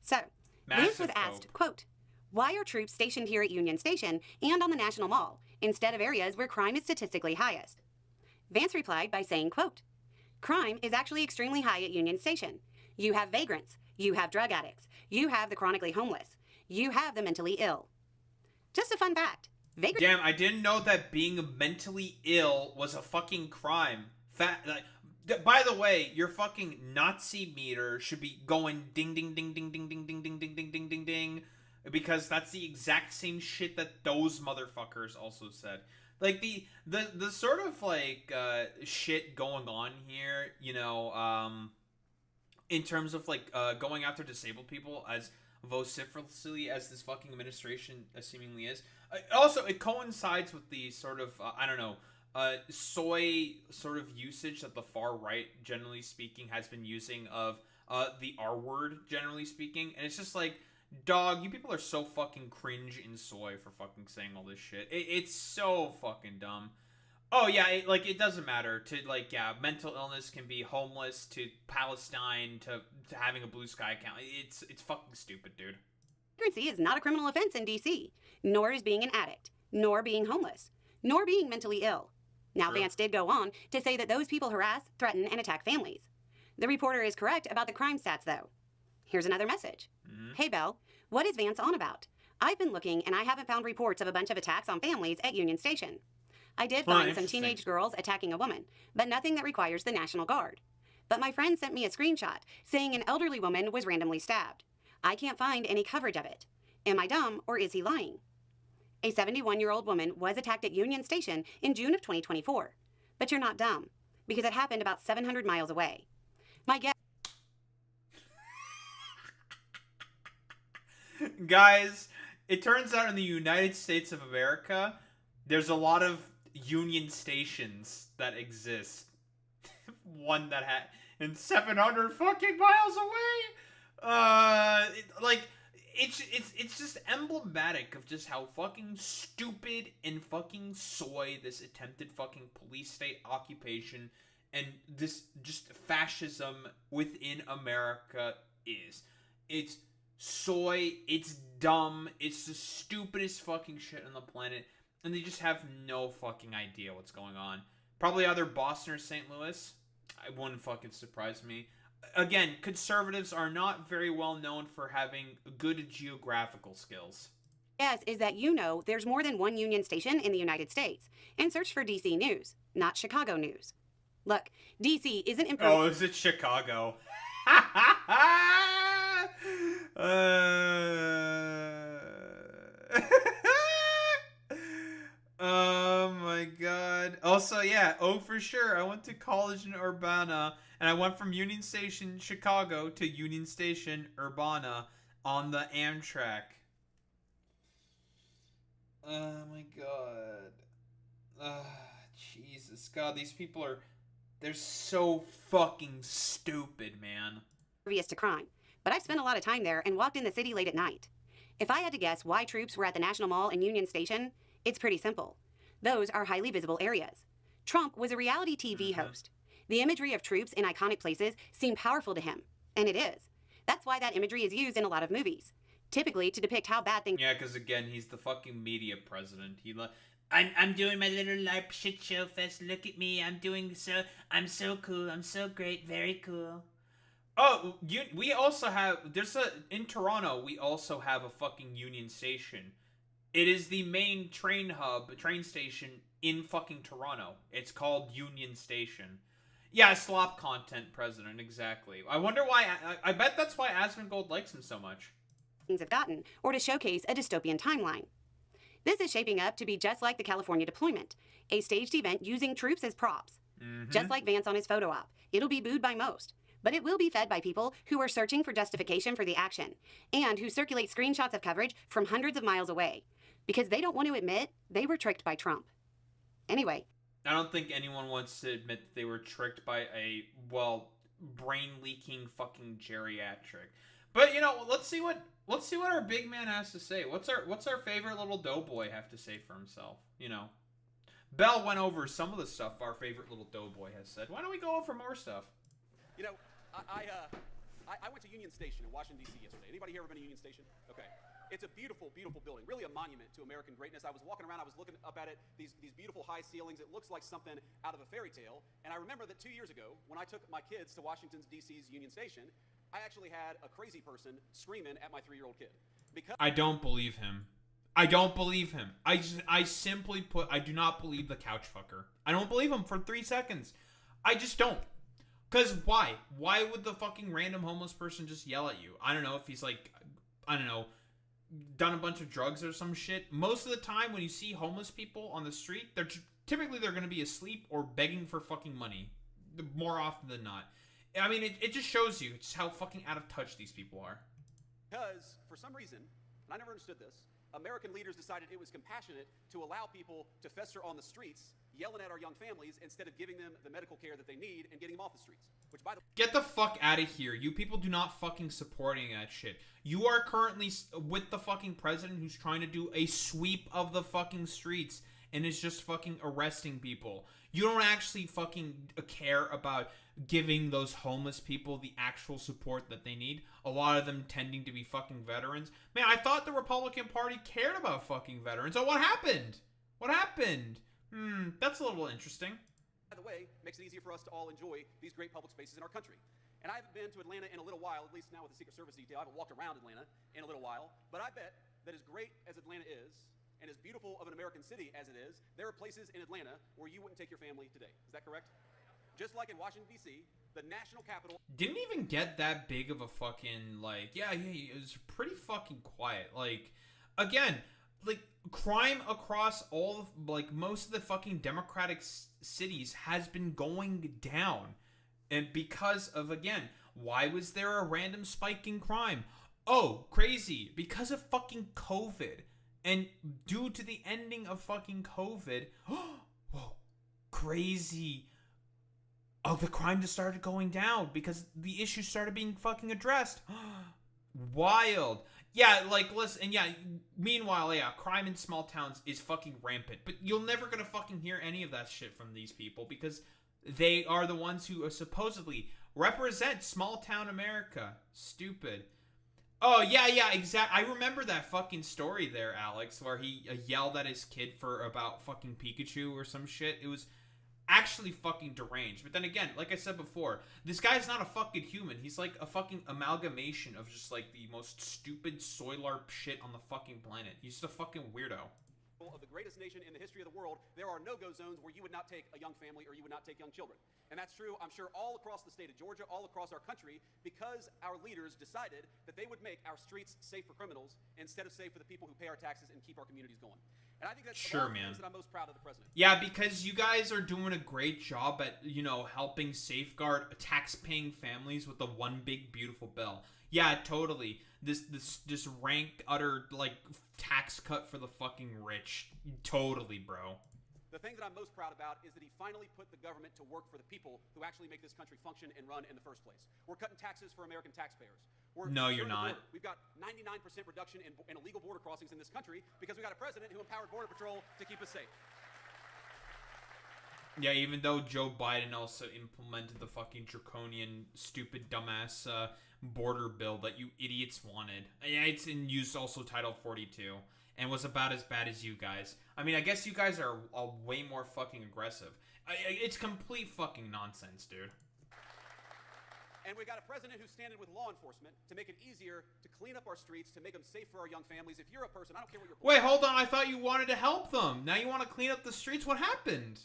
So, Massive Vance was asked, quote, why are troops stationed here at Union Station and on the National Mall instead of areas where crime is statistically highest? Vance replied by saying, quote, crime is actually extremely high at Union Station. You have vagrants. You have drug addicts. You have the chronically homeless. You have the mentally ill. Just a fun fact. Damn, I didn't know that being mentally ill was a fucking crime. By the way, your fucking Nazi meter should be going ding ding ding ding ding ding ding ding ding ding ding ding ding, because that's the exact same shit that those motherfuckers also said. Like the sort of like shit going on here, you know, in terms of like going after disabled people as vociferously as this fucking administration seemingly is. Also, it coincides with the sort of I don't know, soy sort of usage that the far right, generally speaking, has been using of the R word, generally speaking, and it's just like, dog, you people are so fucking cringe in soy for fucking saying all this shit. It's so fucking dumb. Oh yeah, it doesn't matter to like, yeah, mental illness can be homeless to Palestine to having a blue sky account. It's fucking stupid, dude. Vagrancy is not a criminal offense in D.C., nor is being an addict, nor being homeless, nor being mentally ill. Now, Vance did go on to say that those people harass, threaten, and attack families. The reporter is correct about the crime stats, though. Here's another message. Hey, Belle, what is Vance on about? I've been looking, and I haven't found reports of a bunch of attacks on families at Union Station. I did find some teenage girls attacking a woman, but nothing that requires the National Guard. But my friend sent me a screenshot saying an elderly woman was randomly stabbed. I can't find any coverage of it. Am I dumb, or is he lying? A 71-year-old woman was attacked at Union Station in June of 2024. But you're not dumb, because it happened about 700 miles away. My guess... Guys, it turns out in the United States of America, there's a lot of Union Stations that exist. One that had... in 700 fucking miles away! It's just emblematic of just how fucking stupid and fucking soy this attempted fucking police state occupation and this just fascism within America is. It's soy, it's dumb, it's the stupidest fucking shit on the planet, and they just have no fucking idea what's going on. Probably either Boston or St. Louis. It wouldn't fucking surprise me. Again, conservatives are not very well known for having good geographical skills. Yes, is that you know there's more than one Union Station in the United States, and search for DC News, not Chicago News. Look, DC isn't important. Oh, is it Chicago? Oh my god. Also, yeah, for sure. I went to college in Urbana, and I went from Union Station, Chicago, to Union Station, Urbana, on the Amtrak. Oh my god. Jesus. God, these people are... they're so fucking stupid, man. Previous to crime, but I've spent a lot of time there and walked in the city late at night. If I had to guess why troops were at the National Mall and Union Station, it's pretty simple. Those are highly visible areas. Trump was a reality TV host. The imagery of troops in iconic places seemed powerful to him, and it is. That's why that imagery is used in a lot of movies, typically to depict how bad things... Yeah, because again, he's the fucking media president. I'm doing my little LARP shit show fest. Look at me. I'm so cool. I'm so great. Very cool. Oh, we also have... in Toronto, we also have a fucking Union Station. It is the main train station in fucking Toronto. It's called Union Station. Yeah, slop content president, exactly. I wonder why... I bet that's why Asmongold likes him so much. ...things have gotten, or to showcase a dystopian timeline. This is shaping up to be just like the California deployment, a staged event using troops as props. Just like Vance on his photo op, it'll be booed by most, but it will be fed by people who are searching for justification for the action, and who circulate screenshots of coverage from hundreds of miles away. because they don't want to admit they were tricked by Trump. Anyway. I don't think anyone wants to admit that they were tricked by a, well, brain-leaking fucking geriatric. But, you know, let's see what our big man has to say. What's our favorite little doughboy have to say for himself, you know? Bell went over some of the stuff our favorite little doughboy has said. Why don't we go over more stuff? You know, I went to Union Station in Washington, D.C. yesterday. Anybody here ever been to Union Station? Okay. It's a beautiful, beautiful building. Really a monument to American greatness. I was walking around. I was looking up at it. These beautiful high ceilings. It looks like something out of a fairy tale. And I remember that 2 years ago, when I took my kids to Washington, D.C.'s Union Station, I actually had a crazy person screaming at my 3-year-old kid. Because I don't believe him. I don't believe him. I simply put, I do not believe the couch fucker. I don't believe him for 3 seconds. I just don't. Because why? Why would the fucking random homeless person just yell at you? I don't know if he's like, I don't know, done a bunch of drugs or some shit. Most of the time when you see homeless people on the street, they're going to be asleep or begging for fucking money. More often than not. I mean, it just shows you just how fucking out of touch these people are. Because, for some reason, and I never understood this, American leaders decided it was compassionate to allow people to fester on the streets, yelling at our young families, instead of giving them the medical care that they need and getting them off the streets. Which, by the Get the fuck out of here. You people do not fucking supporting that shit. You are currently with the fucking president who's trying to do a sweep of the fucking streets and is just fucking arresting people. You don't actually fucking care about giving those homeless people the actual support that they need. A lot of them tending to be fucking veterans. Man, I thought the Republican Party cared about fucking veterans. Oh, what happened? What happened? That's a little interesting. By the way, makes it easier for us to all enjoy these great public spaces in our country. And I haven't been to Atlanta in a little while, at least now with the Secret Service detail. I haven't walked around Atlanta in a little while. But I bet that as great as Atlanta is, and as beautiful of an American city as it is, there are places in Atlanta where you wouldn't take your family today. Is that correct? Just like in Washington, D.C., the national capital... Didn't even get that big of a fucking, like... Yeah, it was pretty fucking quiet. Like, again, like, crime across all of, like, most of the fucking democratic cities has been going down. And because of, again, why was there a random spike in crime? Oh, crazy. Because of fucking COVID. And due to the ending of fucking COVID... Whoa, crazy... Oh, the crime just started going down because the issues started being fucking addressed. Wild. Yeah, like, listen, and yeah, meanwhile, yeah, crime in small towns is fucking rampant. But you're never gonna fucking hear any of that shit from these people because they are the ones who supposedly represent small town America. Stupid. Oh, yeah, exactly. I remember that fucking story there, Alex, where he yelled at his kid for about fucking Pikachu or some shit. It was actually fucking deranged. But then again, like I said before, this guy's not a fucking human. He's like a fucking amalgamation of just like the most stupid soy larp shit on the fucking planet. He's just a fucking weirdo. Of the greatest nation in the history of the world, there are no-go zones where you would not take a young family or you would not take young children. And that's true, I'm sure, all across the state of Georgia, all across our country, because our leaders decided that they would make our streets safe for criminals instead of safe for the people who pay our taxes and keep our communities going. And I think that's sure, one of the man. things that I'm most proud of the president. Yeah, because you guys are doing a great job at, you know, helping safeguard tax-paying families with the one big beautiful bill. Yeah, totally. This rank utter like tax cut for the fucking rich. Totally, bro. The thing that I'm most proud about is that he finally put the government to work for the people who actually make this country function and run in the first place. We're cutting taxes for American taxpayers. No, you're not. We've got 99% reduction in illegal border crossings in this country because we got a president who empowered Border Patrol to keep us safe. Yeah, even though Joe Biden also implemented the fucking draconian, stupid, dumbass border bill that you idiots wanted. Yeah, it's in use also Title 42 and was about as bad as you guys. I mean, I guess you guys are way more fucking aggressive. It's complete fucking nonsense, dude. And we got a president who's standing with law enforcement to make it easier to clean up our streets, to make them safe for our young families. If you're a person, I don't care what you're... Wait, hold on. I thought you wanted to help them. Now you want to clean up the streets? What happened?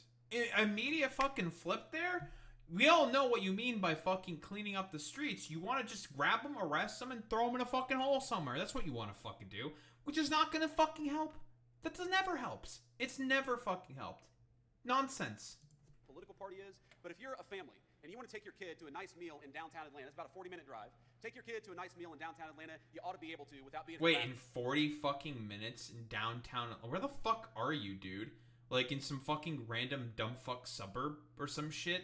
A media fucking flip there? We all know what you mean by fucking cleaning up the streets. You want to just grab them, arrest them, and throw them in a fucking hole somewhere. That's what you want to fucking do. Which is not going to fucking help. That never helps. It's never fucking helped. Nonsense. Political party is, but if you're a family and you want to take your kid to a nice meal in downtown Atlanta, it's about a 40-minute drive, Take your kid to a nice meal in downtown Atlanta. You ought to be able to without being... Wait, in 40 fucking minutes in downtown... Where the fuck are you, dude? Like, in some fucking random dumb fuck suburb or some shit?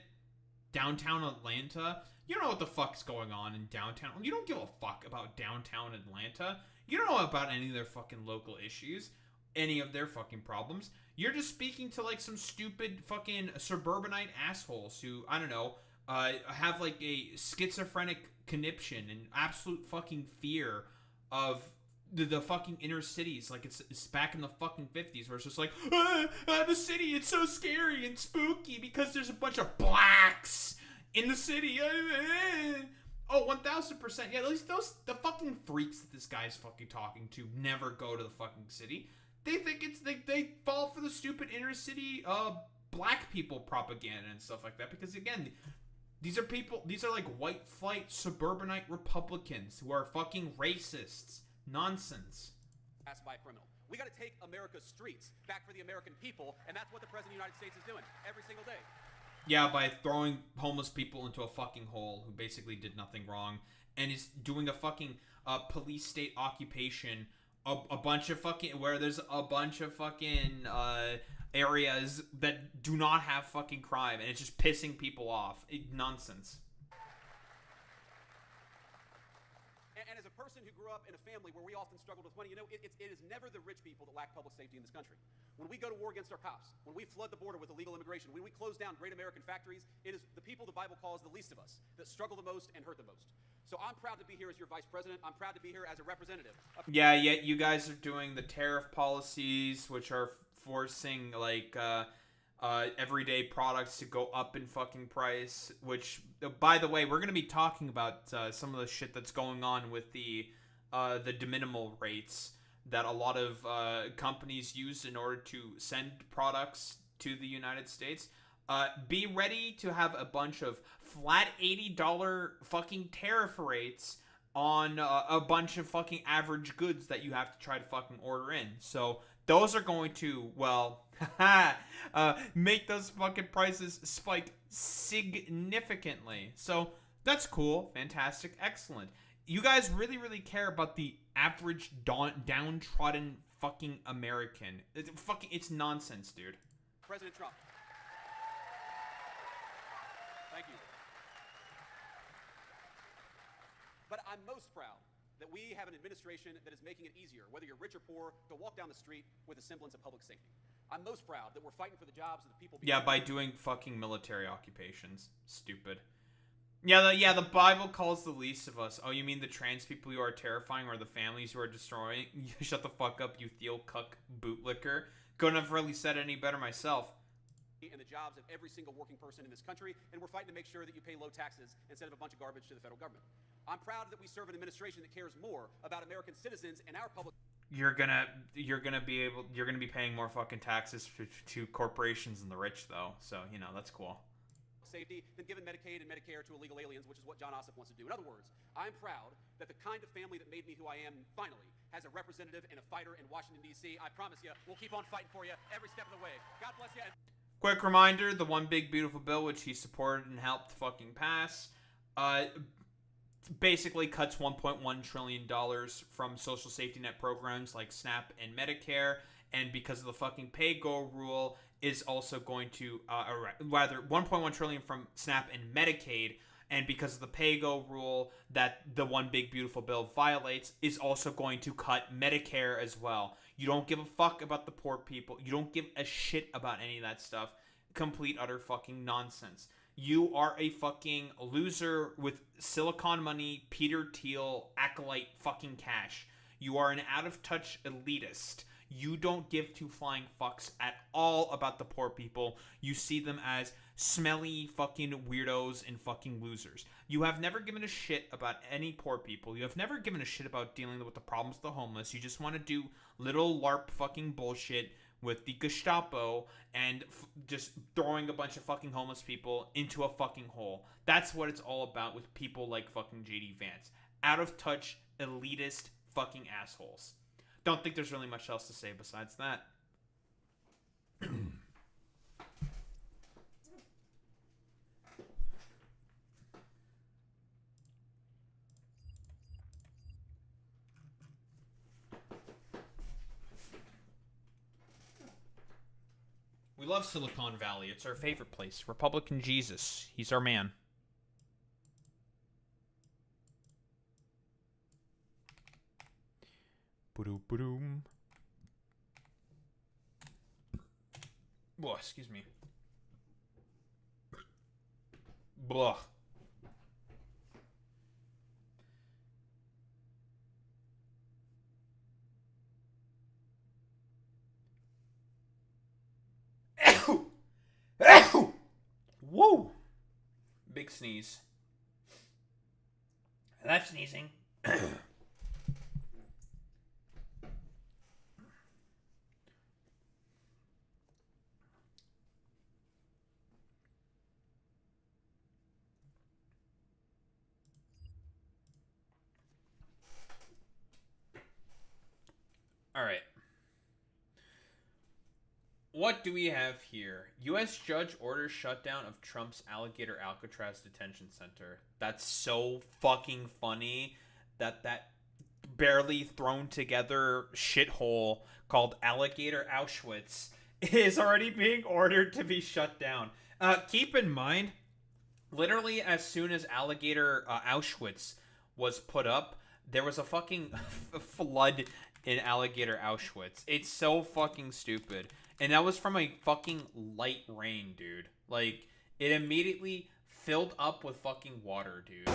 Downtown Atlanta? You don't know what the fuck's going on in downtown. You don't give a fuck about downtown Atlanta. You don't know about any of their fucking local issues. Any of their fucking problems. You're just speaking to, like, some stupid fucking suburbanite assholes who, I don't know, have, like, a schizophrenic conniption and absolute fucking fear of the fucking inner cities. Like, it's back in the fucking 50s where it's just like, the city, it's so scary and spooky because there's a bunch of blacks in the city. Oh, 1000%. Yeah, at least the fucking freaks that this guy's fucking talking to never go to the fucking city. They think they fall for the stupid inner city black people propaganda and stuff like that because, again, these are like white flight suburbanite Republicans who are fucking racists. Nonsense. Passed by a criminal. We got to take America's streets back for the American people, and that's what the President of the United States is doing every single day. Yeah, by throwing homeless people into a fucking hole who basically did nothing wrong, and is doing a fucking police state occupation, a bunch of fucking, where there's a bunch of fucking areas that do not have fucking crime, and it's just pissing people off. Nonsense. And as a person who grew up in a family where we often struggled with money, you know, it is never the rich people that lack public safety in this country. When we go to war against our cops, when we flood the border with illegal immigration, when we close down great American factories, it is the people the Bible calls the least of us that struggle the most and hurt the most. So I'm proud to be here as your vice president. I'm proud to be here as a representative. Yeah, yet you guys are doing the tariff policies, which are forcing, like, everyday products to go up in fucking price, which, by the way, we're going to be talking about some of the shit that's going on with the de minimis rates that a lot of companies use in order to send products to the United States. Be ready to have a bunch of flat $80 fucking tariff rates on a bunch of fucking average goods that you have to try to fucking order in. So those are going to, well, make those fucking prices spike significantly. So that's cool, fantastic, excellent. You guys really, really care about the average downtrodden fucking American. It's nonsense, dude. President Trump. Thank you. But I'm most proud that we have an administration that is making it easier, whether you're rich or poor, to walk down the street with a semblance of public safety. I'm most proud that we're fighting for the jobs of the people. Yeah, by doing fucking military occupations. Stupid. Yeah, the Bible calls the least of us. Oh, you mean the trans people you are terrifying or the families you are destroying? Shut the fuck up, you Thiel cuck bootlicker. Couldn't have really said it any better myself. And the jobs of every single working person in this country, and we're fighting to make sure that you pay low taxes instead of a bunch of garbage to the federal government. I'm proud that we serve an administration that cares more about American citizens and our public. You're gonna be paying more fucking taxes to corporations and the rich, though. So you know that's cool. Safety than giving Medicaid and Medicare to illegal aliens, which is what John Ossoff wants to do. In other words, I'm proud that the kind of family that made me who I am finally has a representative and a fighter in Washington, D.C. I promise you, we'll keep on fighting for you every step of the way. God bless you. Quick reminder, the one big beautiful bill which he supported and helped fucking pass basically cuts $1.1 trillion from social safety net programs like SNAP and Medicare, and because of the fucking pay-go rule is also going to, rather, $1.1 trillion from SNAP and Medicaid, and because of the pay-go rule that the one big beautiful bill violates, is also going to cut Medicare as well. You don't give a fuck about the poor people. You don't give a shit about any of that stuff. Complete, utter fucking nonsense. You are a fucking loser with Silicon money, Peter Thiel, acolyte fucking cash. You are an out-of-touch elitist. You don't give two flying fucks at all about the poor people. You see them as smelly fucking weirdos and fucking losers. You have never given a shit about any poor people. You have never given a shit about dealing with the problems of the homeless. You just want to do little LARP fucking bullshit with the Gestapo and just throwing a bunch of fucking homeless people into a fucking hole. That's what it's all about with people like fucking JD Vance. Out of touch, elitist fucking assholes. Don't think there's really much else to say besides that. love Silicon Valley. It's our favorite place. Republican Jesus. He's our man. Ba-doom. Whoa, excuse me. Blah. Woo! Big sneeze. That's sneezing. All right. What do we have here? U.S. judge orders shutdown of Trump's Alligator Alcatraz detention center. That's so fucking funny that barely thrown together shithole called Alligator Auschwitz is already being ordered to be shut down. Keep in mind, literally as soon as Alligator Auschwitz was put up, there was a fucking flood in Alligator Auschwitz. It's so fucking stupid. And that was from a fucking light rain, dude. Like, it immediately filled up with fucking water, dude.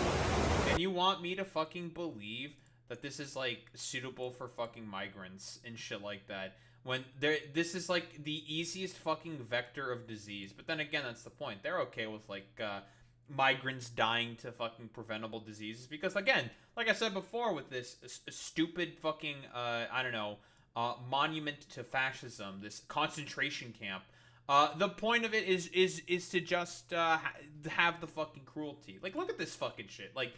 And you want me to fucking believe that this is, like, suitable for fucking migrants and shit like that. When this is, like, the easiest fucking vector of disease. But then again, that's the point. They're okay with, like, migrants dying to fucking preventable diseases. Because, again, like I said before with this stupid fucking, I don't know, monument to fascism, this concentration camp. The point of it is to just have the fucking cruelty. Like, look at this fucking shit. Like,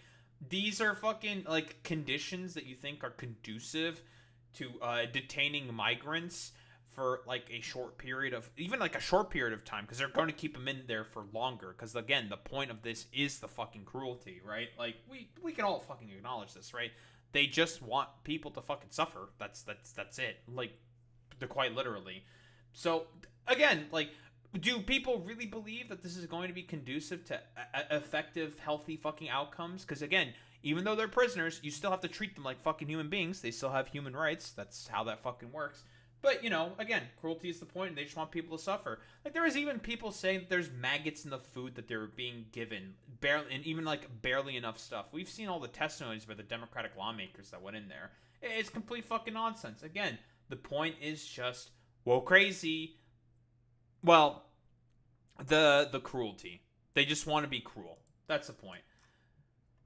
these are fucking, like, conditions that you think are conducive to detaining migrants for, like, a short period of, even, like, a short period of time, because they're going to keep them in there for longer, because, again, the point of this is the fucking cruelty, right? Like, we can all fucking acknowledge this, right? They just want people to fucking suffer. That's it. Like, quite literally. So, again, like, do people really believe that this is going to be conducive to effective, healthy fucking outcomes? Because, again, even though they're prisoners, you still have to treat them like fucking human beings. They still have human rights. That's how that fucking works. But, you know, again, cruelty is the point, and they just want people to suffer. Like, there was even people saying that there's maggots in the food that they're being given. Barely, and even, like, barely enough stuff. We've seen all the testimonies by the Democratic lawmakers that went in there. It's complete fucking nonsense. Again, the point is just, whoa, crazy. Well, the cruelty. They just want to be cruel. That's the point.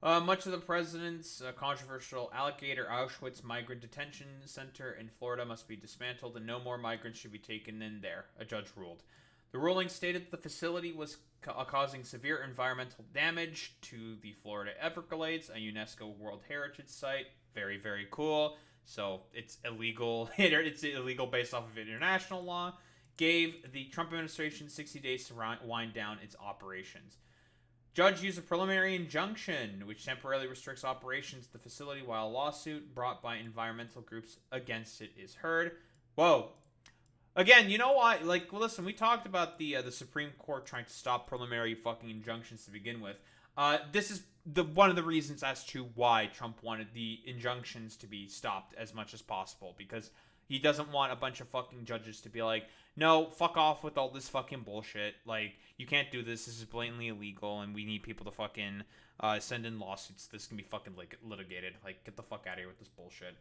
Much of the president's controversial Alligator Auschwitz migrant detention center in Florida must be dismantled and no more migrants should be taken in there, a judge ruled. The ruling stated that the facility was causing severe environmental damage to the Florida Everglades, a UNESCO World Heritage Site. Very, very cool. So it's illegal. It's illegal based off of international law. Gave the Trump administration 60 days to wind down its operations. Judge used a preliminary injunction, which temporarily restricts operations at the facility while a lawsuit brought by environmental groups against it is heard. Whoa. Again, you know what? Like, listen, we talked about the Supreme Court trying to stop preliminary fucking injunctions to begin with. This is one of the reasons as to why Trump wanted the injunctions to be stopped as much as possible, because he doesn't want a bunch of fucking judges to be like, no, fuck off with all this fucking bullshit. Like, you can't do this. This is blatantly illegal, and we need people to fucking send in lawsuits. This can be fucking litigated. Like, get the fuck out of here with this bullshit.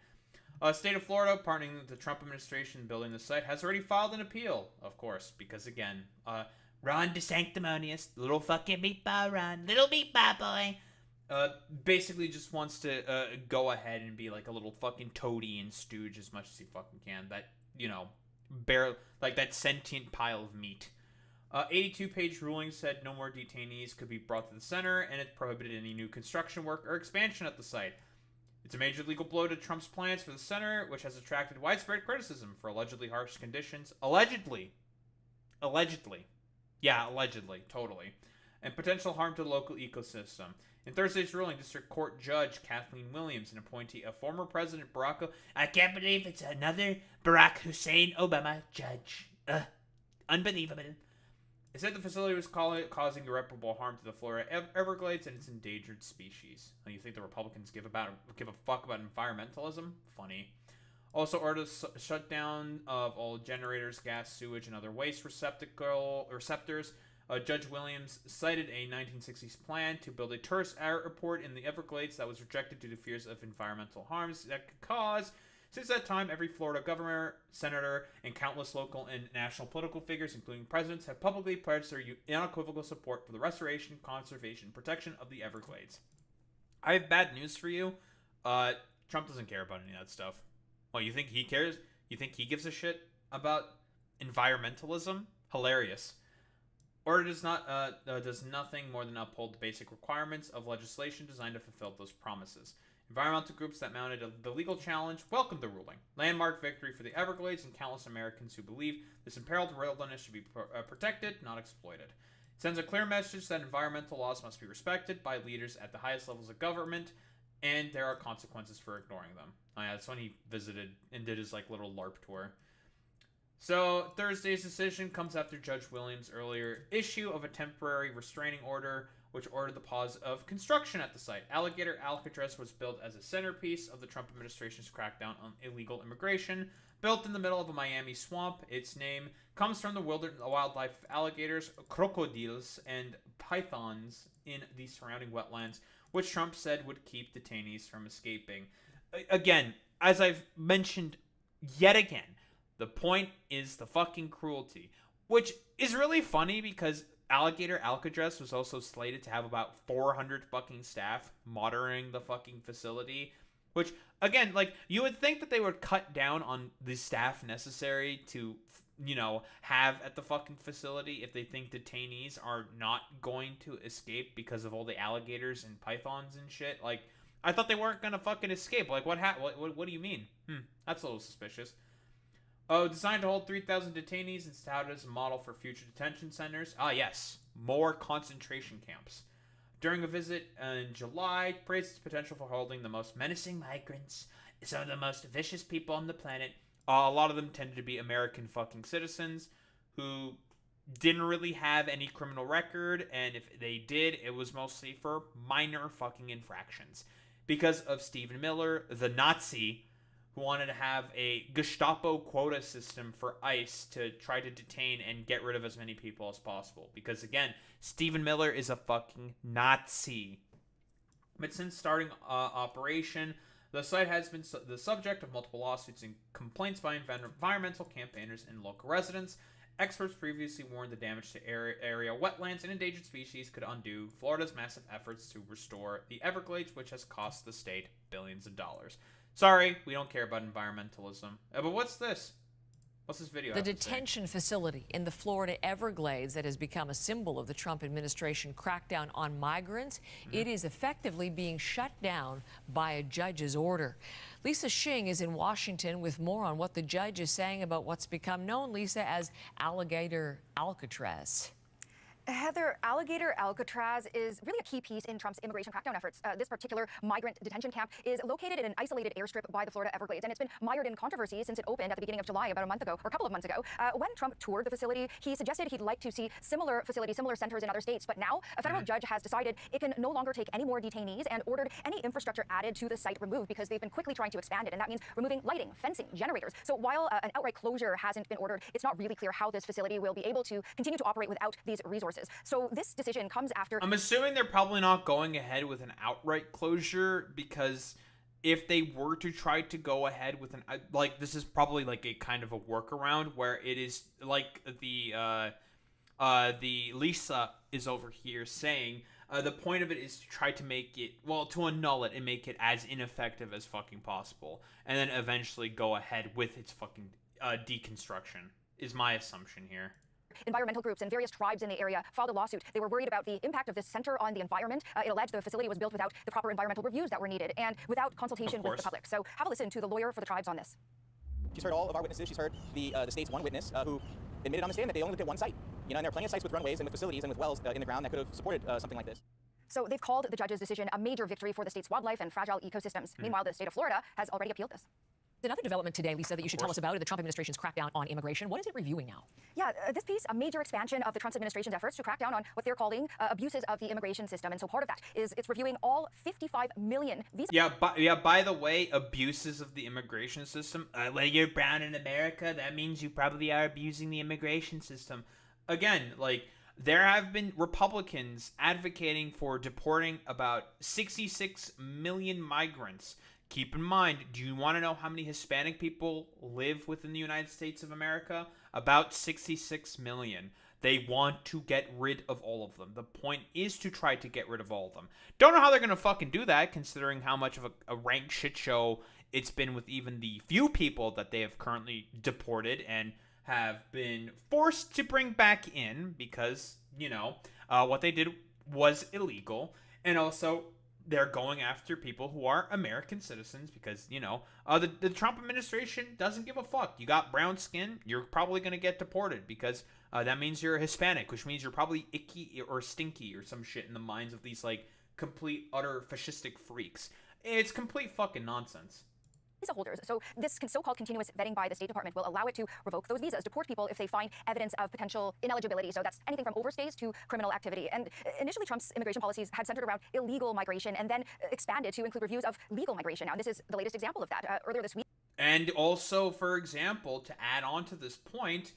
State of Florida, partnering with the Trump administration building the site, has already filed an appeal, of course, because, again, Ron DeSanctimonious, little fucking meatball Ron, little meatball boy. Basically just wants to go ahead and be like a little fucking toady and stooge as much as he fucking can. That, you know, like that sentient pile of meat. 82-page ruling said no more detainees could be brought to the center, and it prohibited any new construction work or expansion at the site. It's a major legal blow to Trump's plans for the center, which has attracted widespread criticism for allegedly harsh conditions. Allegedly. Yeah, allegedly. Totally. And potential harm to the local ecosystem. In Thursday's ruling, District Court Judge Kathleen Williams, an appointee of former President Barack Obama. I can't believe it's another Barack Hussein Obama judge. Unbelievable. It said the facility was causing irreparable harm to the Florida Everglades and its endangered species. You think the Republicans give a fuck about environmentalism? Funny. Also ordered a shutdown of all generators, gas, sewage, and other waste receptors. Judge Williams cited a 1960s plan to build a tourist airport in the Everglades that was rejected due to fears of environmental harms that could cause. Since that time, every Florida governor, senator, and countless local and national political figures, including presidents, have publicly pledged their unequivocal support for the restoration, conservation, and protection of the Everglades. I have bad news for you. Trump doesn't care about any of that stuff. Well, you think he cares? You think he gives a shit about environmentalism? Hilarious. Or does nothing more than uphold the basic requirements of legislation designed to fulfill those promises. Environmental groups that mounted the legal challenge welcomed the ruling. Landmark victory for the Everglades and countless Americans who believe this imperiled wilderness should be protected, not exploited. It sends a clear message that environmental laws must be respected by leaders at the highest levels of government, and there are consequences for ignoring them. Oh yeah, that's when he visited and did his little LARP tour. So Thursday's decision comes after Judge Williams' earlier issue of a temporary restraining order, which ordered the pause of construction at the site. Alligator Alcatraz was built as a centerpiece of the Trump administration's crackdown on illegal immigration. Built in the middle of a Miami swamp, its name comes from the wildlife of alligators, crocodiles, and pythons in the surrounding wetlands, which Trump said would keep detainees from escaping. Again, as I've mentioned yet again, the point is the fucking cruelty, which is really funny because Alligator Alcatraz was also slated to have about 400 fucking staff monitoring the fucking facility, which, again, you would think that they would cut down on the staff necessary to, have at the fucking facility if they think detainees are not going to escape because of all the alligators and pythons and shit. I thought they weren't gonna fucking escape. What do you mean? That's a little suspicious. Designed to hold 3,000 detainees and touted as a model for future detention centers. Ah, yes. More concentration camps. During a visit in July, praised its potential for holding the most menacing migrants, some of the most vicious people on the planet. A lot of them tended to be American fucking citizens who didn't really have any criminal record, and if they did, it was mostly for minor fucking infractions. Because of Stephen Miller, the Nazi, who wanted to have a Gestapo quota system for ICE to try to detain and get rid of as many people as possible. Because, again, Stephen Miller is a fucking Nazi. But since starting operation, the site has been the subject of multiple lawsuits and complaints by environmental campaigners and local residents. Experts previously warned the damage to area wetlands and endangered species could undo Florida's massive efforts to restore the Everglades, which has cost the state billions of dollars. Sorry, we don't care about environmentalism. But what's this? What's this video? The detention facility in the Florida Everglades that has become a symbol of the Trump administration crackdown on migrants, it is effectively being shut down by a judge's order. Lisa Shing is in Washington with more on what the judge is saying about what's become known, Lisa, as Alligator Alcatraz. Heather, Alligator Alcatraz is really a key piece in Trump's immigration crackdown efforts. This particular migrant detention camp is located in an isolated airstrip by the Florida Everglades, and it's been mired in controversy since it opened at the beginning of July, about a month ago, or a couple of months ago. When Trump toured the facility, he suggested he'd like to see similar facilities, similar centers in other states, but now a federal judge has decided it can no longer take any more detainees and ordered any infrastructure added to the site removed because they've been quickly trying to expand it, and that means removing lighting, fencing, generators. So while an outright closure hasn't been ordered, it's not really clear how this facility will be able to continue to operate without these resources. So this decision comes after... I'm assuming they're probably not going ahead with an outright closure, because if they were to try to go ahead with an... this is probably a kind of a workaround where it is the Lisa is over here saying the point of it is to try to make it... to annul it and make it as ineffective as fucking possible. And then eventually go ahead with its fucking deconstruction, is my assumption here. Environmental groups and various tribes in the area filed a lawsuit. They were worried about the impact of this center on the environment. It alleged the facility was built without the proper environmental reviews that were needed and without consultation with the public. So have a listen to the lawyer for the tribes on this. She's heard all of our witnesses. She's heard the state's one witness who admitted on the stand that they only looked at one site. And there are plenty of sites with runways and with facilities and with wells in the ground that could have supported something like this. So they've called the judge's decision a major victory for the state's wildlife and fragile ecosystems. Meanwhile, the state of Florida has already appealed this. Another development today, Lisa, that you should tell us about the Trump administration's crackdown on immigration. What is it reviewing now? Yeah, this piece, a major expansion of the Trump administration's efforts to crack down on what they're calling abuses of the immigration system. And so part of that is it's reviewing all 55 million visas. By the way, abuses of the immigration system. When you're brown in America, that means you probably are abusing the immigration system. Again, like, there have been Republicans advocating for deporting about 66 million migrants. Keep in mind, do you want to know how many Hispanic people live within the United States of America? About 66 million. They want to get rid of all of them. The point is to try to get rid of all of them. Don't know how they're going to fucking do that, considering how much of a rank shit show it's been with even the few people that they have currently deported and have been forced to bring back in because, what they did was illegal. And also, they're going after people who are American citizens because, the Trump administration doesn't give a fuck. You got brown skin, you're probably going to get deported because that means you're Hispanic, which means you're probably icky or stinky or some shit in the minds of these, like, complete, utter fascistic freaks. It's complete fucking nonsense. Visa holders. So this so-called continuous vetting by the State Department will allow it to revoke those visas, deport people if they find evidence of potential ineligibility. So that's anything from overstays to criminal activity. And initially, Trump's immigration policies had centered around illegal migration and then expanded to include reviews of legal migration. Now, this is the latest example of that. Earlier this week. And also, for example, to add on to this point,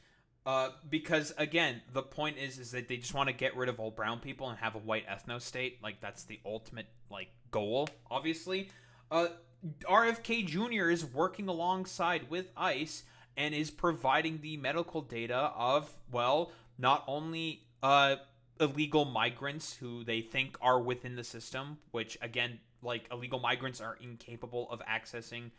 because again, the point is that they just want to get rid of all brown people and have a white ethno state. Like, that's the ultimate, like, goal, obviously. RFK Jr. is working alongside with ICE and is providing the medical data of, well, not only illegal migrants who they think are within the system, which, again, like, illegal migrants are incapable of accessing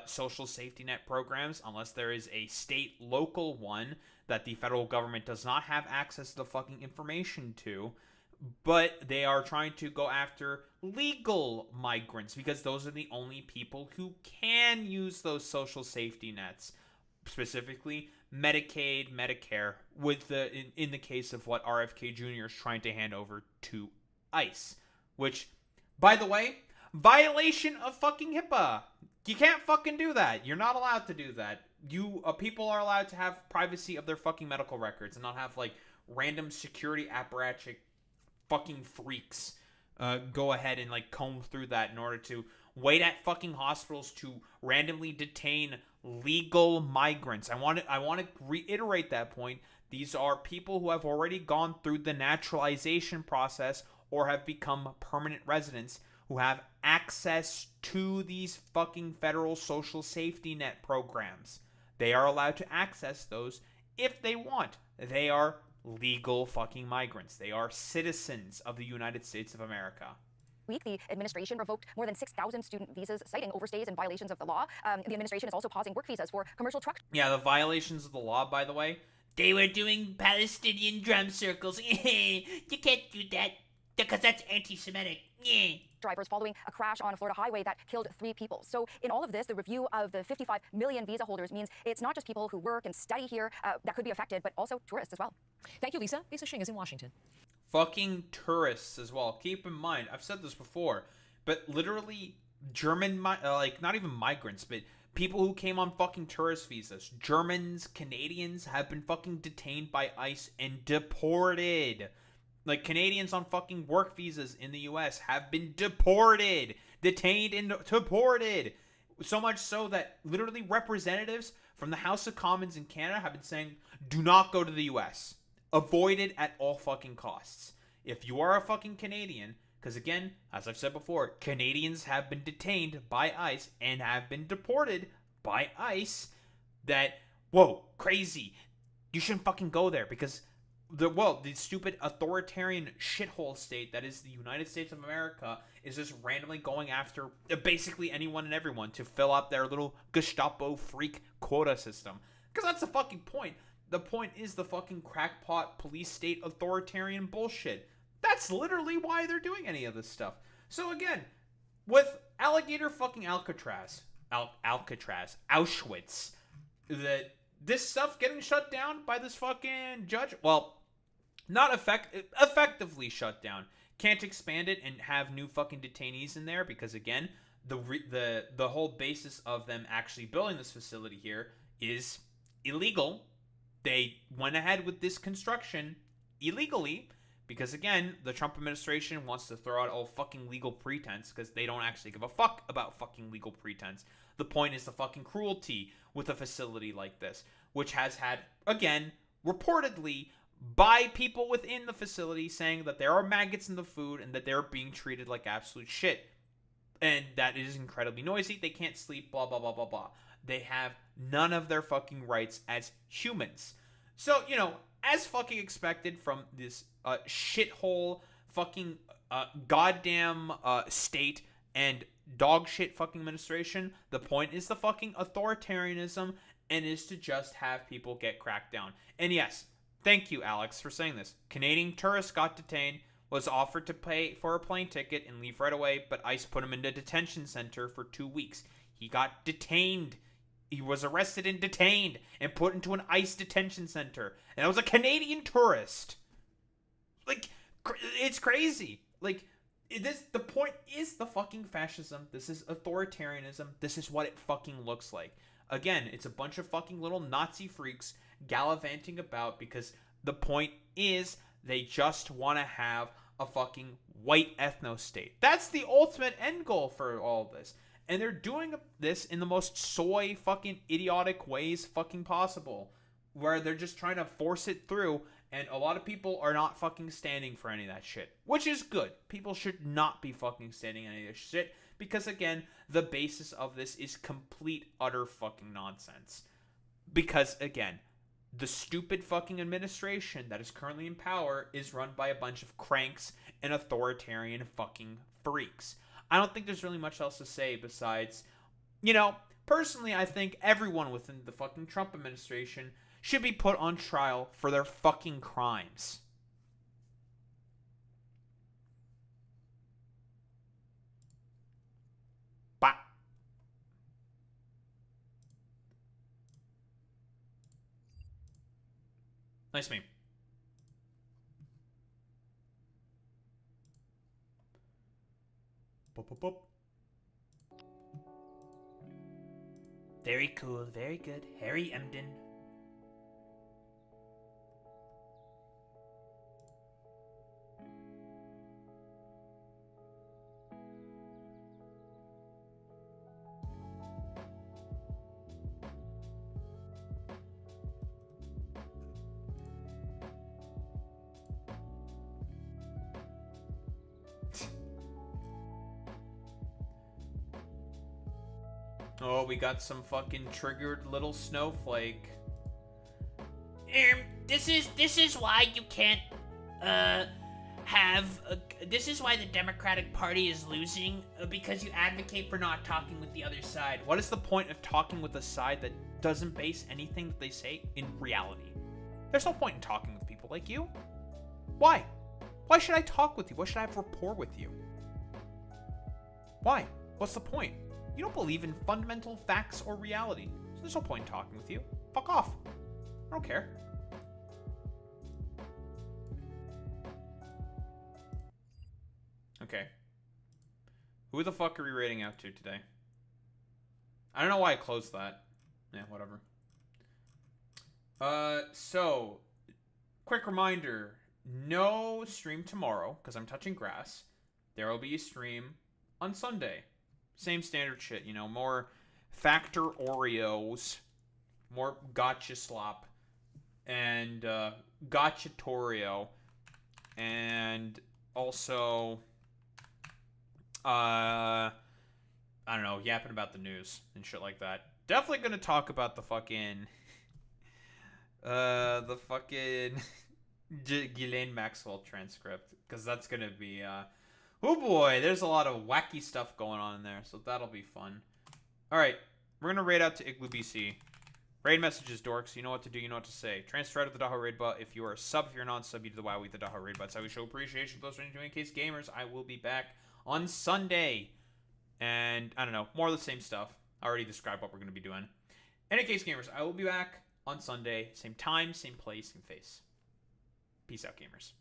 social safety net programs unless there is a state local one that the federal government does not have access to the fucking information to. But they are trying to go after legal migrants because those are the only people who can use those social safety nets, specifically Medicaid, Medicare, with in the case of what RFK Jr. is trying to hand over to ICE, which, by the way, violation of fucking HIPAA. You can't fucking do that. You're not allowed to do that. People are allowed to have privacy of their fucking medical records and not have, like, random security apparatchik fucking freaks go ahead and, like, comb through that in order to wait at fucking hospitals to randomly detain legal migrants. I want to reiterate that point. These are people who have already gone through the naturalization process or have become permanent residents who have access to these fucking federal social safety net programs. They are allowed to access those if they want. They are legal fucking migrants. They are citizens of the United States of America. Week, the administration revoked more than 6,000 student visas, citing overstays and violations of the law. The administration is also pausing work visas for commercial truck. Yeah, the violations of the law, by the way. They were doing Palestinian drum circles. You can't do that because that's anti-Semitic. Drivers following a crash on a Florida highway that killed 3 people. So in all of this, the review of the 55 million visa holders means it's not just people who work and study here that could be affected, but also tourists as well. Thank you, Lisa. Lisa Shing is in Washington. Fucking tourists as well. Keep in mind, I've said this before, but literally German, not even migrants, but people who came on fucking tourist visas, Germans, Canadians, have been fucking detained by ICE and deported. Like, Canadians on fucking work visas in the U.S. have been deported, detained and deported. So much so that literally representatives from the House of Commons in Canada have been saying, do not go to the U.S. Avoid it at all fucking costs. If you are a fucking Canadian, because again, as I've said before, Canadians have been detained by ICE and have been deported by ICE, that, whoa, crazy. You shouldn't fucking go there because the stupid authoritarian shithole state that is the United States of America is just randomly going after basically anyone and everyone to fill up their little Gestapo freak quota system. Because that's the fucking point. The point is the fucking crackpot police state authoritarian bullshit. That's literally why they're doing any of this stuff. So again, with Alligator fucking Alcatraz, Auschwitz, this stuff getting shut down by this fucking judge, well, not effectively shut down. Can't expand it and have new fucking detainees in there because, again, the whole basis of them actually building this facility here is illegal. They went ahead with this construction illegally because, again, the Trump administration wants to throw out all fucking legal pretense because they don't actually give a fuck about fucking legal pretense. The point is the fucking cruelty with a facility like this, which has had, again, reportedly by people within the facility saying that there are maggots in the food and that they're being treated like absolute shit. And that it is incredibly noisy. They can't sleep, blah, blah, blah, blah, blah. They have none of their fucking rights as humans. So, you know, as fucking expected from this shithole fucking goddamn state and dog shit fucking administration, the point is the fucking authoritarianism and is to just have people get cracked down. And yes, thank you, Alex, for saying this. Canadian tourist got detained, was offered to pay for a plane ticket and leave right away, but ICE put him in a detention center for 2 weeks. He got detained. He was arrested and detained and put into an ICE detention center. And that was a Canadian tourist. Like, it's crazy. Like, the point is the fucking fascism. This is authoritarianism. This is what it fucking looks like. Again, it's a bunch of fucking little Nazi freaks gallivanting about because the point is they just want to have a fucking white ethno-state. That's the ultimate end goal for all this. And they're doing this in the most soy fucking idiotic ways fucking possible. Where they're just trying to force it through. And a lot of people are not fucking standing for any of that shit. Which is good. People should not be fucking standing any of this shit. Because again, the basis of this is complete, utter fucking nonsense. Because again, the stupid fucking administration that is currently in power is run by a bunch of cranks and authoritarian fucking freaks. I don't think there's really much else to say besides, you know, personally, I think everyone within the fucking Trump administration should be put on trial for their fucking crimes. Bah. Nice meme. Boop, boop, boop. Very cool, very good. Harry Emden. Oh, we got some fucking triggered little snowflake. This is why you can't this is why the Democratic Party is losing, because you advocate for not talking with the other side. What is the point of talking with a side that doesn't base anything that they say in reality? There's no point in talking with people like you. Why? Why should I talk with you? Why should I have rapport with you? Why? What's the point? You don't believe in fundamental facts or reality, so there's no point in talking with you. Fuck off. I don't care. Okay. Who the fuck are we rating out to today? I don't know why I closed that. Yeah, whatever. So, quick reminder. No stream tomorrow, because I'm touching grass. There will be a stream on Sunday. Same standard shit, you know, more Factorio, more gotcha slop, and Gachatorio, and also, I don't know, yapping about the news and shit like that. Definitely gonna talk about the fucking, Ghislaine Maxwell transcript, because that's gonna be, oh boy, there's a lot of wacky stuff going on in there, so that'll be fun. Alright, we're gonna raid out to Igloo BC. Raid messages, dorks. You know what to do, you know what to say. Transfer to the Daho Raid Bot. If you are a sub, if you're non-sub, you do the WoW with the Daho Raid Bots. I will show appreciation to those running in case gamers. I will be back on Sunday. And, I don't know, more of the same stuff. I already described what we're gonna be doing. In case gamers, I will be back on Sunday. Same time, same place, same face. Peace out, gamers.